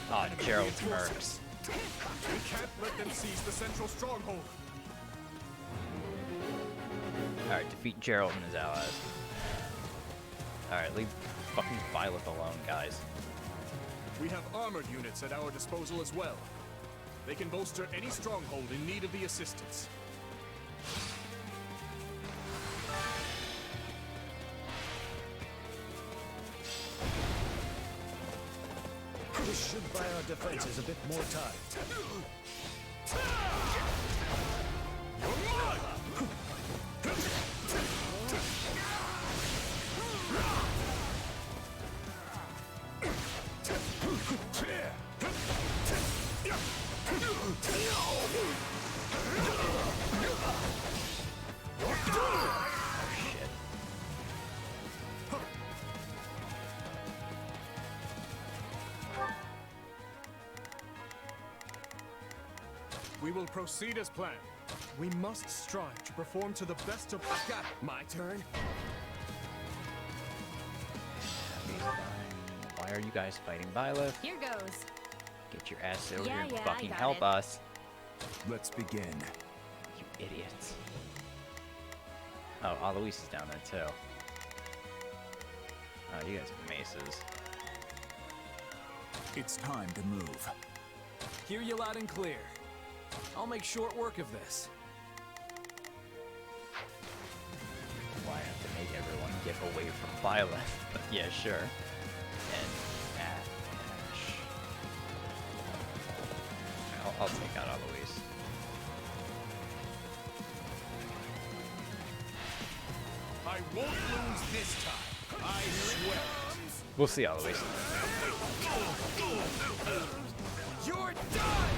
Oh, Gerald's mercs. We can't let them seize the central stronghold. Alright, defeat Gerald and his allies. Alright, leave fucking Byleth alone, guys. We have armored units at our disposal as well. They can bolster any stronghold in need of the assistance. This should buy our defenses a bit more time. We will proceed as planned. We must strive to perform to the best of... I've got my turn. Why are you guys fighting Byleth? Here goes. Get your ass over Yeah, here and yeah, I fucking got help it. us. Let's begin. You idiots. Oh, Alois is down there too. Oh, you guys have maces. It's time to move. Hear you loud and clear. I'll make short work of this. Why have to make everyone get away from Byleth? But yeah, sure. And Ash. I'll take out Alois. I won't lose this time. I swear it. We'll see Alois. You're done!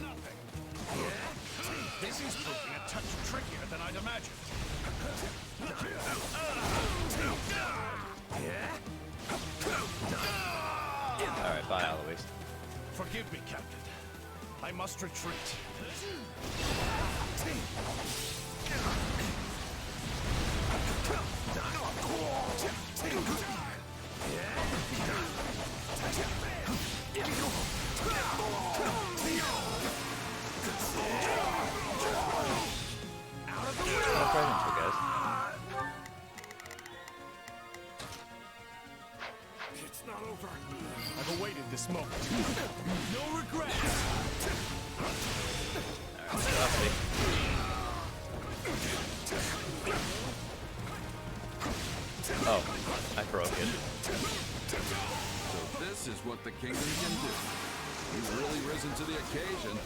Nothing. This is proving a touch trickier than I'd imagined. Alright, bye Alois. Forgive me, Captain. I must retreat. It's not over. I've awaited this moment. No regrets. Oh, I broke it. So this is what the kingdom can do. You've really risen to the occasion.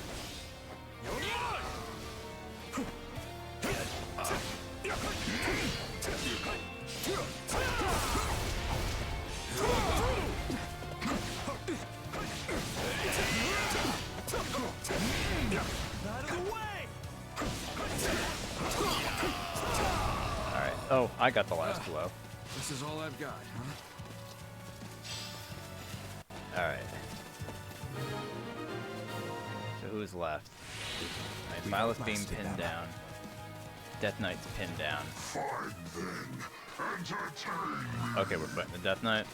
Alright. Oh, I got the last blow. This is all I've got, huh? Alright. So who's left? Alright, Byleth being pinned down. Death Knight's pinned down. Fine then. Entertain me. Okay, we're fighting the Death Knight.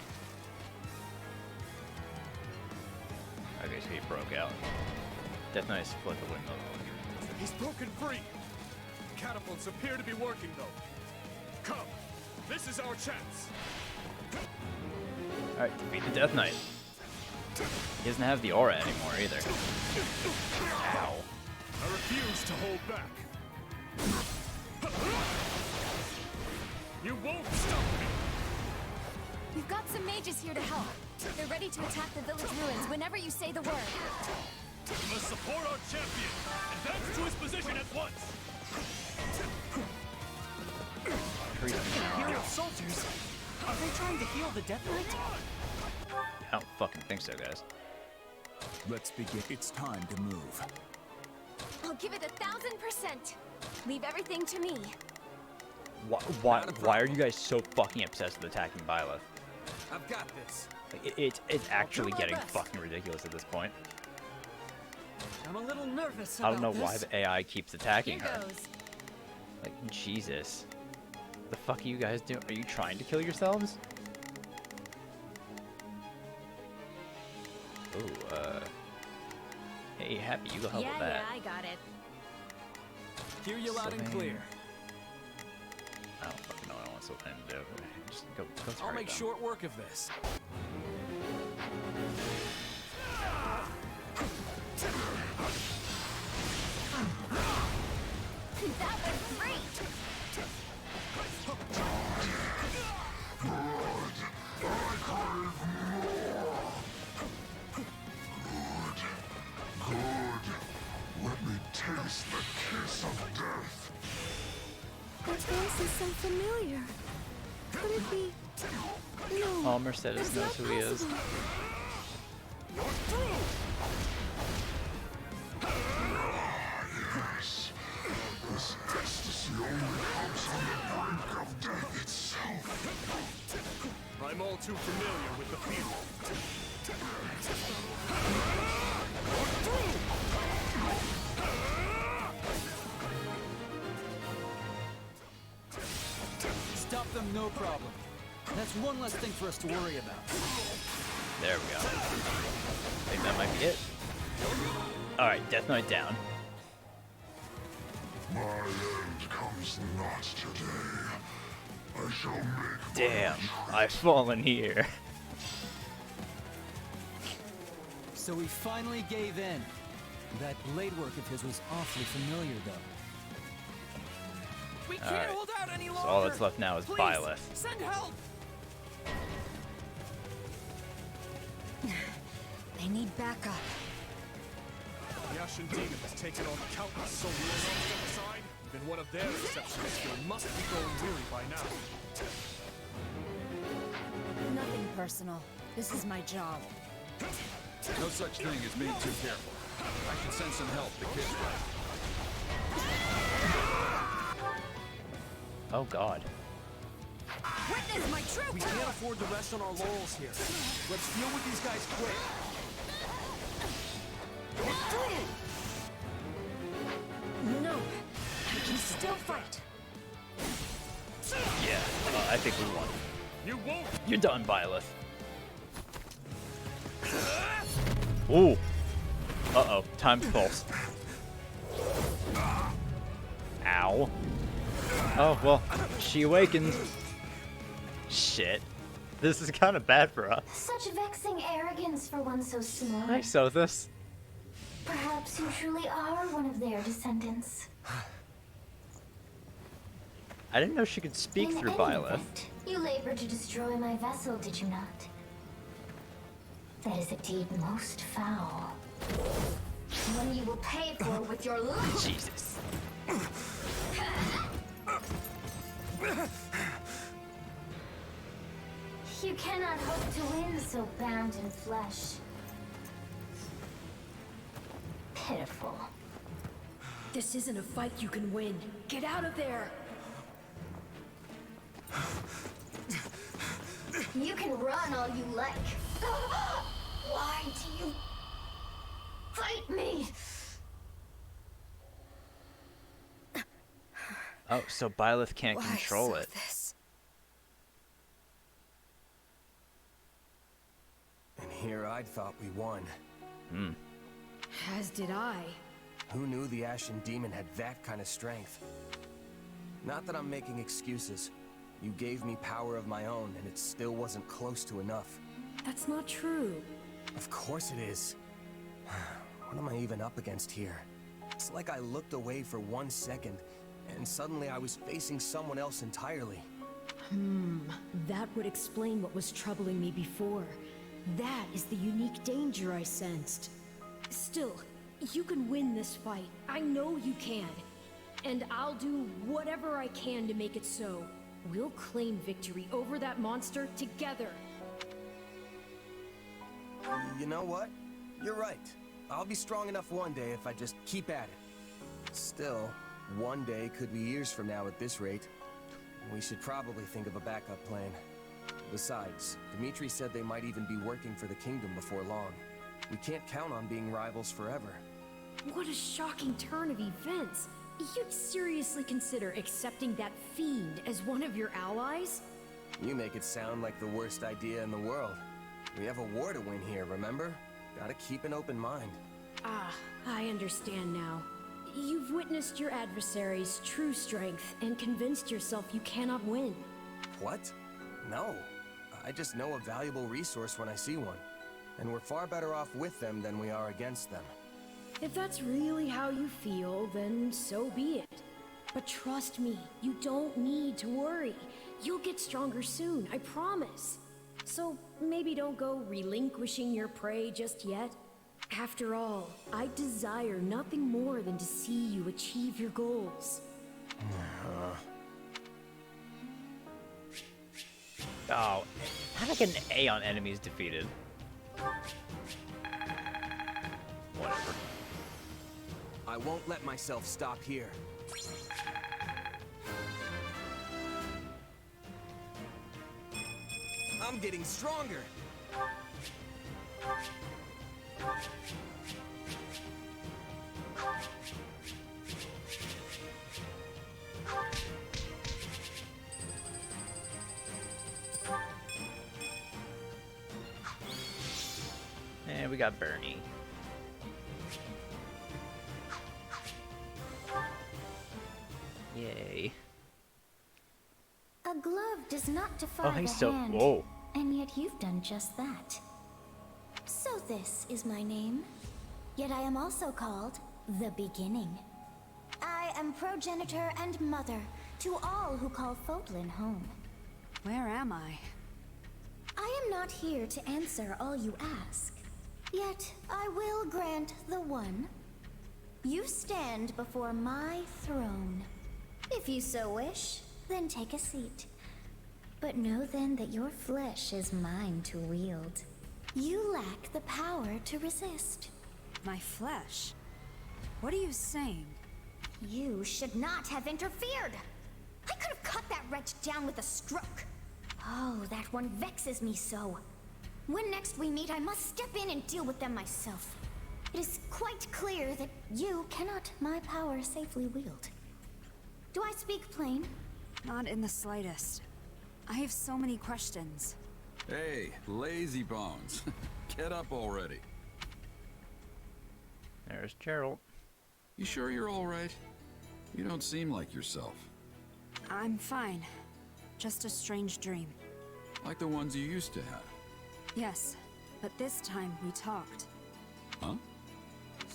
Okay, so he broke out. Death Knight split the window. He's broken free. Catapults appear to be working, though. Come, this is our chance. Alright, defeat the Death Knight. He doesn't have the aura anymore either. Ow. I refuse to hold back. You won't stop me. We've got some mages here to help. They're ready to attack the village ruins whenever you say the word. We must support our champion. Advance to his position at once. Imperial soldiers? Are they trying to heal the Death Knight? I don't fucking think so, guys. Let's begin. It's time to move. I'll give it 1000%. Leave everything to me. Why are you guys so fucking obsessed with attacking Byleth? I've got this. Like, it's actually getting fucking ridiculous at this point. I'm a little nervous I don't know about why this. the AI keeps attacking Here her. goes. Like, Jesus. The fuck are you guys doing? Are you trying to kill yourselves? Oh, hey, Happy, you go help with that. I got it. Hear you loud and clear. I don't fucking know what I want Sylvain to do. Just go I'll target make them. short work of this. That was great. Good. Let me taste the kiss of death. That voice is so familiar. Could it be? No. Oh, Mercedes knows who he is. Yes. This ecstasy only comes on the brink of death itself. I'm all too familiar with the feeling. Stop them, no problem. That's one less thing for us to worry about. There we go. I think that might be it. Alright, Death Knight down. My end comes not today. I shall make Damn, I've fallen here. So he finally gave in. That blade work of his was awfully familiar, though. We can't Alright, hold out any so longer. all that's left now is Please, Byleth. Send help. They need backup. The Ashen Demon has taken on countless soldiers on the other side. Even one of their exceptional skill must be growing weary by now. Nothing personal. This is my job. No such thing as being too careful. I can send some help to kids. Oh god. Witness my true We can't afford to rest on our laurels here. Let's deal with these guys quick. No, I can still fight. Yeah, I think we won. You won't. You're done, Byleth. Ooh. Uh-oh, time's pulse. Ow. Oh, well, she awakened. Shit. This is kind of bad for us. Such vexing arrogance for one so small. Hi, Sothis. Perhaps you truly are one of their descendants. I didn't know she could speak In through any Byleth. event, you labored to destroy my vessel, did you not? That is a deed most foul. One you will pay for with your life. Jesus. You cannot hope to win so bound in flesh. Pitiful. This isn't a fight you can win. Get out of there! You can run all you like. Why do you fight me? Oh, so Byleth can't Why control so it. This? And here I'd thought we won. Hmm. As did I. Who knew the Ashen Demon had that kind of strength? Not that I'm making excuses. You gave me power of my own, and it still wasn't close to enough. That's not true. Of course it is. What am I even up against here? It's like I looked away for 1 second, and suddenly I was facing someone else entirely. That would explain what was troubling me before. That is the unique danger I sensed. Still, you can win this fight. I know you can. And I'll do whatever I can to make it so. We'll claim victory over that monster together. You know what? You're right. I'll be strong enough one day if I just keep at it. Still, one day could be years from now at this rate. We should probably think of a backup plan. Besides, Dimitri said they might even be working for the kingdom before long. We can't count on being rivals forever. What a shocking turn of events. You'd seriously consider accepting that fiend as one of your allies? You make it sound like the worst idea in the world. We have a war to win here, remember? Gotta keep an open mind. Ah, I understand now. You've witnessed your adversary's true strength and convinced yourself you cannot win. What? No. I just know a valuable resource when I see one. And we're far better off with them than we are against them. If that's really how you feel, then so be it. But trust me, you don't need to worry. You'll get stronger soon, I promise. So maybe don't go relinquishing your prey just yet. After all, I desire nothing more than to see you achieve your goals. Oh, how did I get an A on enemies defeated? Whatever. I won't let myself stop here. I'm getting stronger! And we got Bernie. Yay. A glove does not defy Oh, hey, the so hand, whoa. and yet you've done just that. So this is my name, yet I am also called the Beginning. I am progenitor and mother to all who call Fodlan home. Where am I? I am not here to answer all you ask, yet I will grant the one. You stand before my throne. If you so wish, then take a seat. But know then that your flesh is mine to wield. You lack the power to resist. My flesh? What are you saying? You should not have interfered! I could have cut that wretch down with a stroke. Oh, that one vexes me so. When next we meet, I must step in and deal with them myself. It is quite clear that you cannot my power safely wield. Do I speak plain? Not in the slightest. I have so many questions. Hey, lazy bones. Get up already. There's Gerald. You sure you're all right? You don't seem like yourself. I'm fine. Just a strange dream. Like the ones you used to have. Yes, but this time we talked. Huh?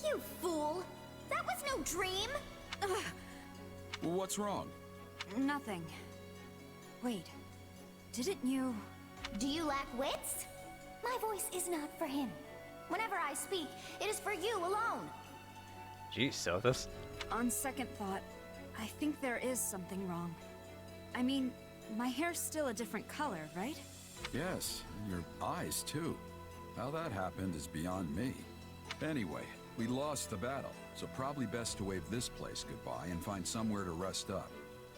You fool! That was no dream! Ugh. Well, what's wrong? Nothing. Wait, didn't you... Do you lack wits? My voice is not for him. Whenever I speak, it is for you alone. Geez, Sothis. On second thought, I think there is something wrong. I mean, my hair's still a different color, right? Yes, and your eyes too. How that happened is beyond me. Anyway, we lost the battle, so probably best to wave this place goodbye and find somewhere to rest up.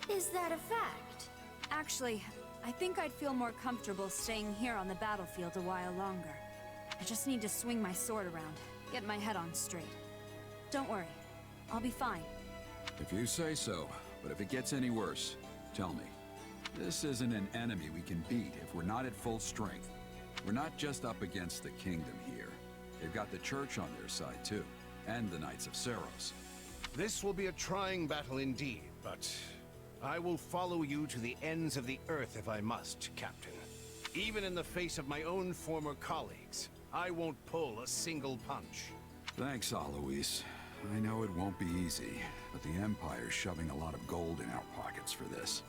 Is that a fact? Actually, I think I'd feel more comfortable staying here on the battlefield a while longer. I just need to swing my sword around, get my head on straight. Don't worry, I'll be fine. If you say so, but if it gets any worse, tell me. This isn't an enemy we can beat if we're not at full strength. We're not just up against the kingdom here. They've got the church on their side too, and the Knights of Seros. This will be a trying battle indeed, but I will follow you to the ends of the earth if I must, Captain. Even in the face of my own former colleagues, I won't pull a single punch. Thanks, Alois. I know it won't be easy, but the Empire's shoving a lot of gold in our pockets for this.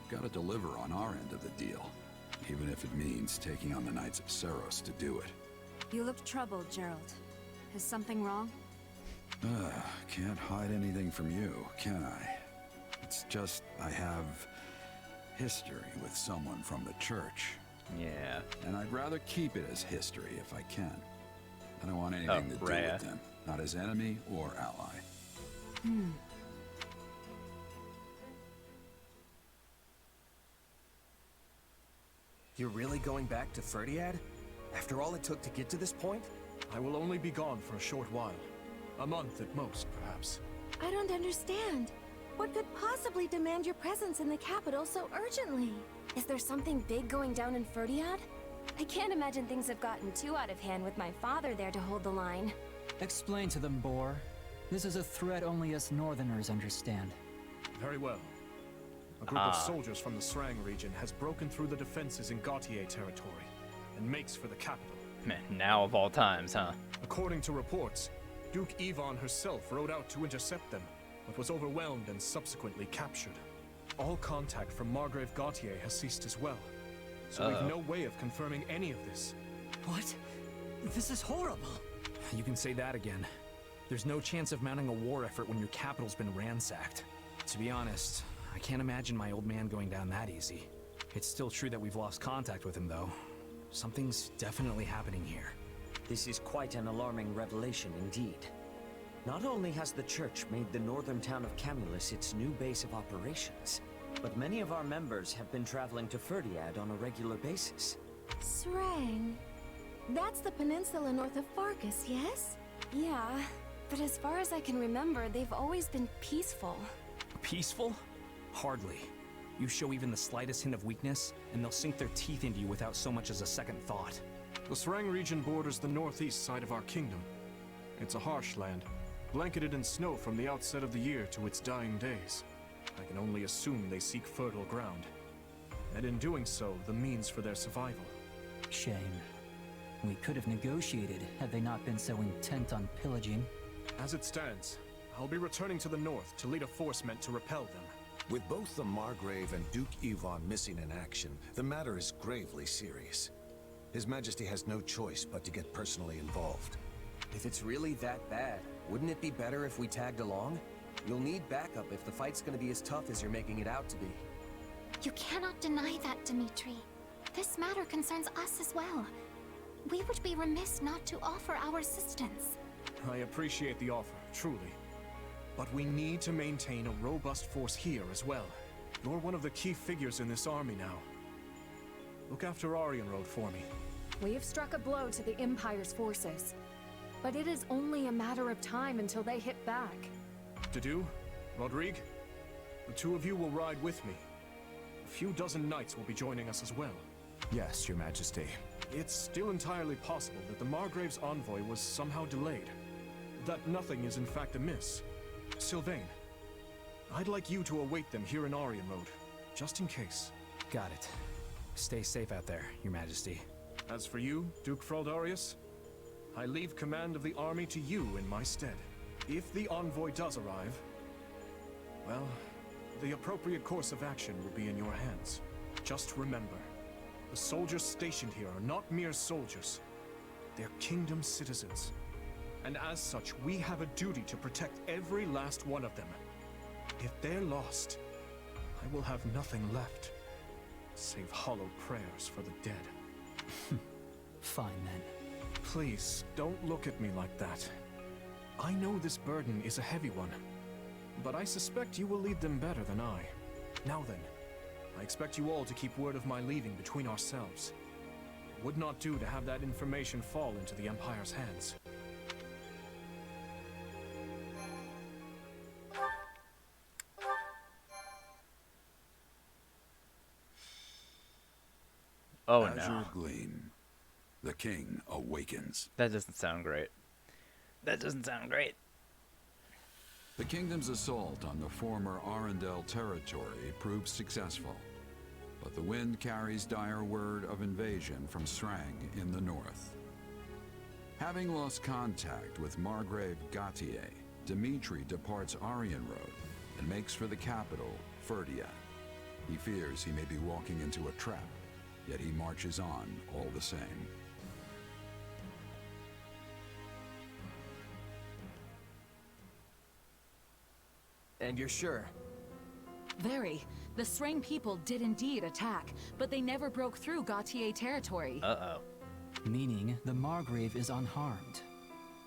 Gotta deliver on our end of the deal, even if it means taking on the Knights of Seros to do it. You look troubled, Gerald. Is something wrong? Can't hide anything from you, can I? It's just I have history with someone from the church. Yeah. And I'd rather keep it as history if I can. I don't want anything to do with them, not as enemy or ally. You're really going back to Ferdiad? After all it took to get to this point? I will only be gone for a short while. A month at most, perhaps. I don't understand. What could possibly demand your presence in the capital so urgently? Is there something big going down in Ferdiad? I can't imagine things have gotten too out of hand with my father there to hold the line. Explain to them, Boar. This is a threat only us Northerners understand. Very well. A group of soldiers from the Srang region has broken through the defenses in Gautier territory and makes for the capital. Man, now of all times, huh? According to reports, Duke Yvonne herself rode out to intercept them, but was overwhelmed and subsequently captured. All contact from Margrave Gautier has ceased as well, so we've no way of confirming any of this. What? This is horrible. You can say that again. There's no chance of mounting a war effort when your capital's been ransacked. To be honest, I can't imagine my old man going down that easy. It's still true that we've lost contact with him, though. Something's definitely happening here. This is quite an alarming revelation indeed. Not only has the Church made the northern town of Camulus its new base of operations, but many of our members have been traveling to Ferdiad on a regular basis. Srang. That's the peninsula north of Farkas, yes? Yeah, but as far as I can remember, they've always been peaceful. Peaceful? Hardly. You show even the slightest hint of weakness, and they'll sink their teeth into you without so much as a second thought. The Srang region borders the northeast side of our kingdom. It's a harsh land, blanketed in snow from the outset of the year to its dying days. I can only assume they seek fertile ground, and in doing so, the means for their survival. Shame. We could have negotiated had they not been so intent on pillaging. As it stands, I'll be returning to the north to lead a force meant to repel them. With both the Margrave and Duke Yvonne missing in action, the matter is gravely serious. His Majesty has no choice but to get personally involved. If it's really that bad, wouldn't it be better if we tagged along? You'll need backup if the fight's gonna be as tough as you're making it out to be. You cannot deny that, Dimitri. This matter concerns us as well. We would be remiss not to offer our assistance. I appreciate the offer, truly. But we need to maintain a robust force here as well. You're one of the key figures in this army now. Look after Aryan Road for me. We have struck a blow to the Empire's forces. But it is only a matter of time until they hit back. Dedu, Rodrigue, the two of you will ride with me. A few dozen knights will be joining us as well. Yes, Your Majesty. It's still entirely possible that the Margrave's envoy was somehow delayed. That nothing is in fact amiss. Sylvain, I'd like you to await them here in Aryan Road, just in case. Got it. Stay safe out there, Your Majesty. As for you, Duke Fraldarius, I leave command of the army to you in my stead. If the envoy does arrive, well, the appropriate course of action will be in your hands. Just remember, the soldiers stationed here are not mere soldiers. They're kingdom citizens. And as such, we have a duty to protect every last one of them. If they're lost, I will have nothing left, save hollow prayers for the dead. Fine then. Please, don't look at me like that. I know this burden is a heavy one, but I suspect you will lead them better than I. Now then, I expect you all to keep word of my leaving between ourselves. It would not do to have that information fall into the Empire's hands. Oh Azure no. Gleam. The king awakens. That doesn't sound great. That doesn't sound great. The kingdom's assault on the former Arundel territory proves successful, but the wind carries dire word of invasion from Srang in the north. Having lost contact with Margrave Gautier, Dimitri departs Aryan Road and makes for the capital, Ferdiad. He fears he may be walking into a trap, yet he marches on all the same. And you're sure? Very. The Srang people did indeed attack, but they never broke through Gautier territory. Uh-oh. Meaning the Margrave is unharmed.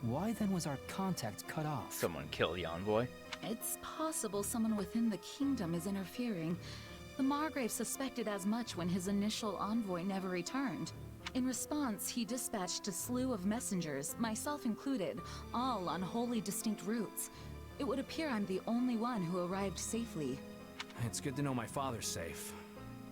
Why then was our contact cut off? Someone killed the envoy. It's possible someone within the kingdom is interfering. The Margrave suspected as much when his initial envoy never returned. In response, he dispatched a slew of messengers, myself included, all on wholly distinct routes. It would appear I'm the only one who arrived safely. It's good to know my father's safe,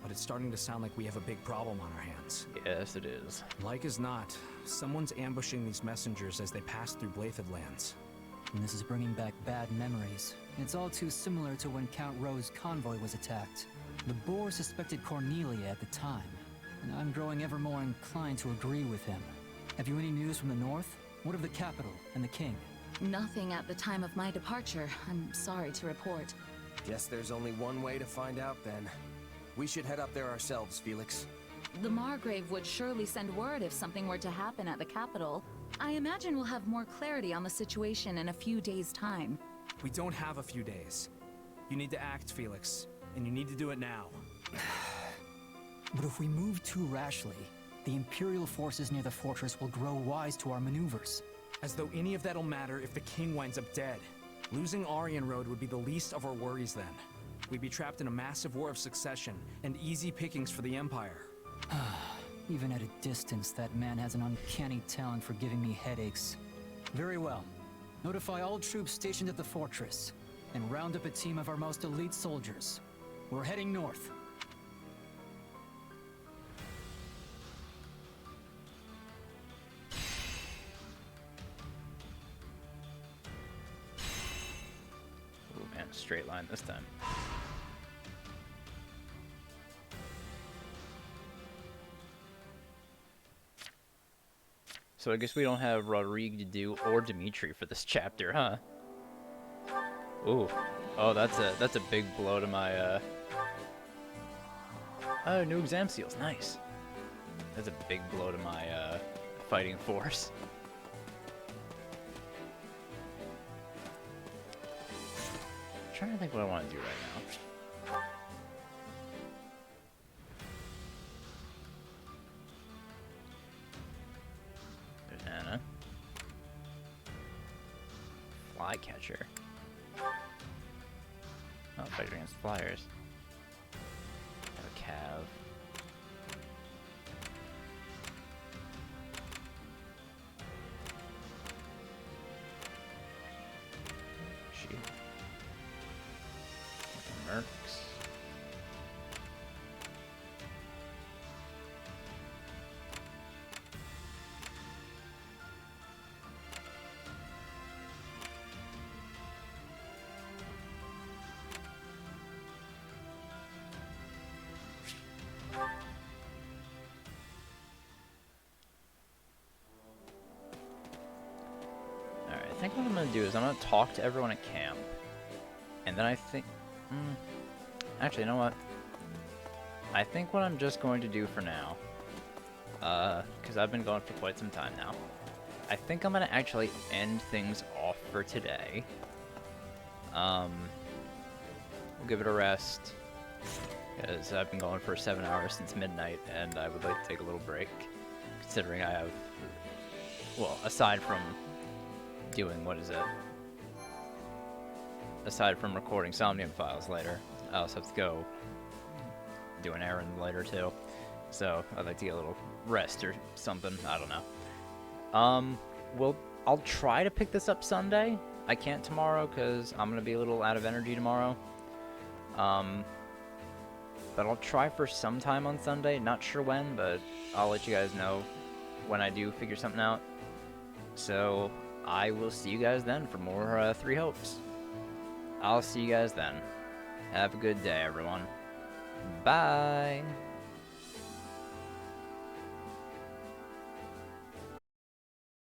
but it's starting to sound like we have a big problem on our hands. Yes, it is. Like as not, someone's ambushing these messengers as they pass through Blaidd lands. And this is bringing back bad memories. It's all too similar to when Count Rowe's convoy was attacked. The Boar suspected Cornelia at the time, and I'm growing ever more inclined to agree with him. Have you any news from the north? What of the capital and the king? Nothing at the time of my departure, I'm sorry to report. Guess there's only one way to find out then. We should head up there ourselves, Felix. The Margrave would surely send word if something were to happen at the capital. I imagine we'll have more clarity on the situation in a few days' time. We don't have a few days. You need to act, Felix, and you need to do it now. But if we move too rashly, the Imperial forces near the fortress will grow wise to our maneuvers. As though any of that'll matter if the king winds up dead. Losing Aryan Road would be the least of our worries then. We'd be trapped in a massive war of succession, and easy pickings for the Empire. Even at a distance, that man has an uncanny talent for giving me headaches. Very well. Notify all troops stationed at the fortress, and round up a team of our most elite soldiers. We're heading north. Ooh, man, straight line this time. So I guess we don't have Rodrigue to do or Dimitri for this chapter, huh? Ooh. Oh, that's a big blow to my oh, new exam seals, nice. That's a big blow to my fighting force. I'm trying to think what I want to do right now. Anna. Flycatcher. Oh, fight against flyers. Have a cav. She. Mercs. I think what I'm going to do is I'm going to talk to everyone at camp. And then I think... actually, you know what? I think what I'm just going to do for now... because I've been going for quite some time now. I think I'm going to actually end things off for today. We'll give it a rest. Because I've been going for 7 hours since midnight, and I would like to take a little break. Considering I have... Well, aside from... doing, what is it? Aside from recording Somnium files later, I also have to go do an errand later too. So I'd like to get a little rest or something. I don't know. Well, I'll try to pick this up Sunday. I can't tomorrow because I'm gonna be a little out of energy tomorrow. But I'll try for some time on Sunday. Not sure when, but I'll let you guys know when I do figure something out. So I will see you guys then for more Three Hopes. I'll see you guys then. Have a good day, everyone. Bye.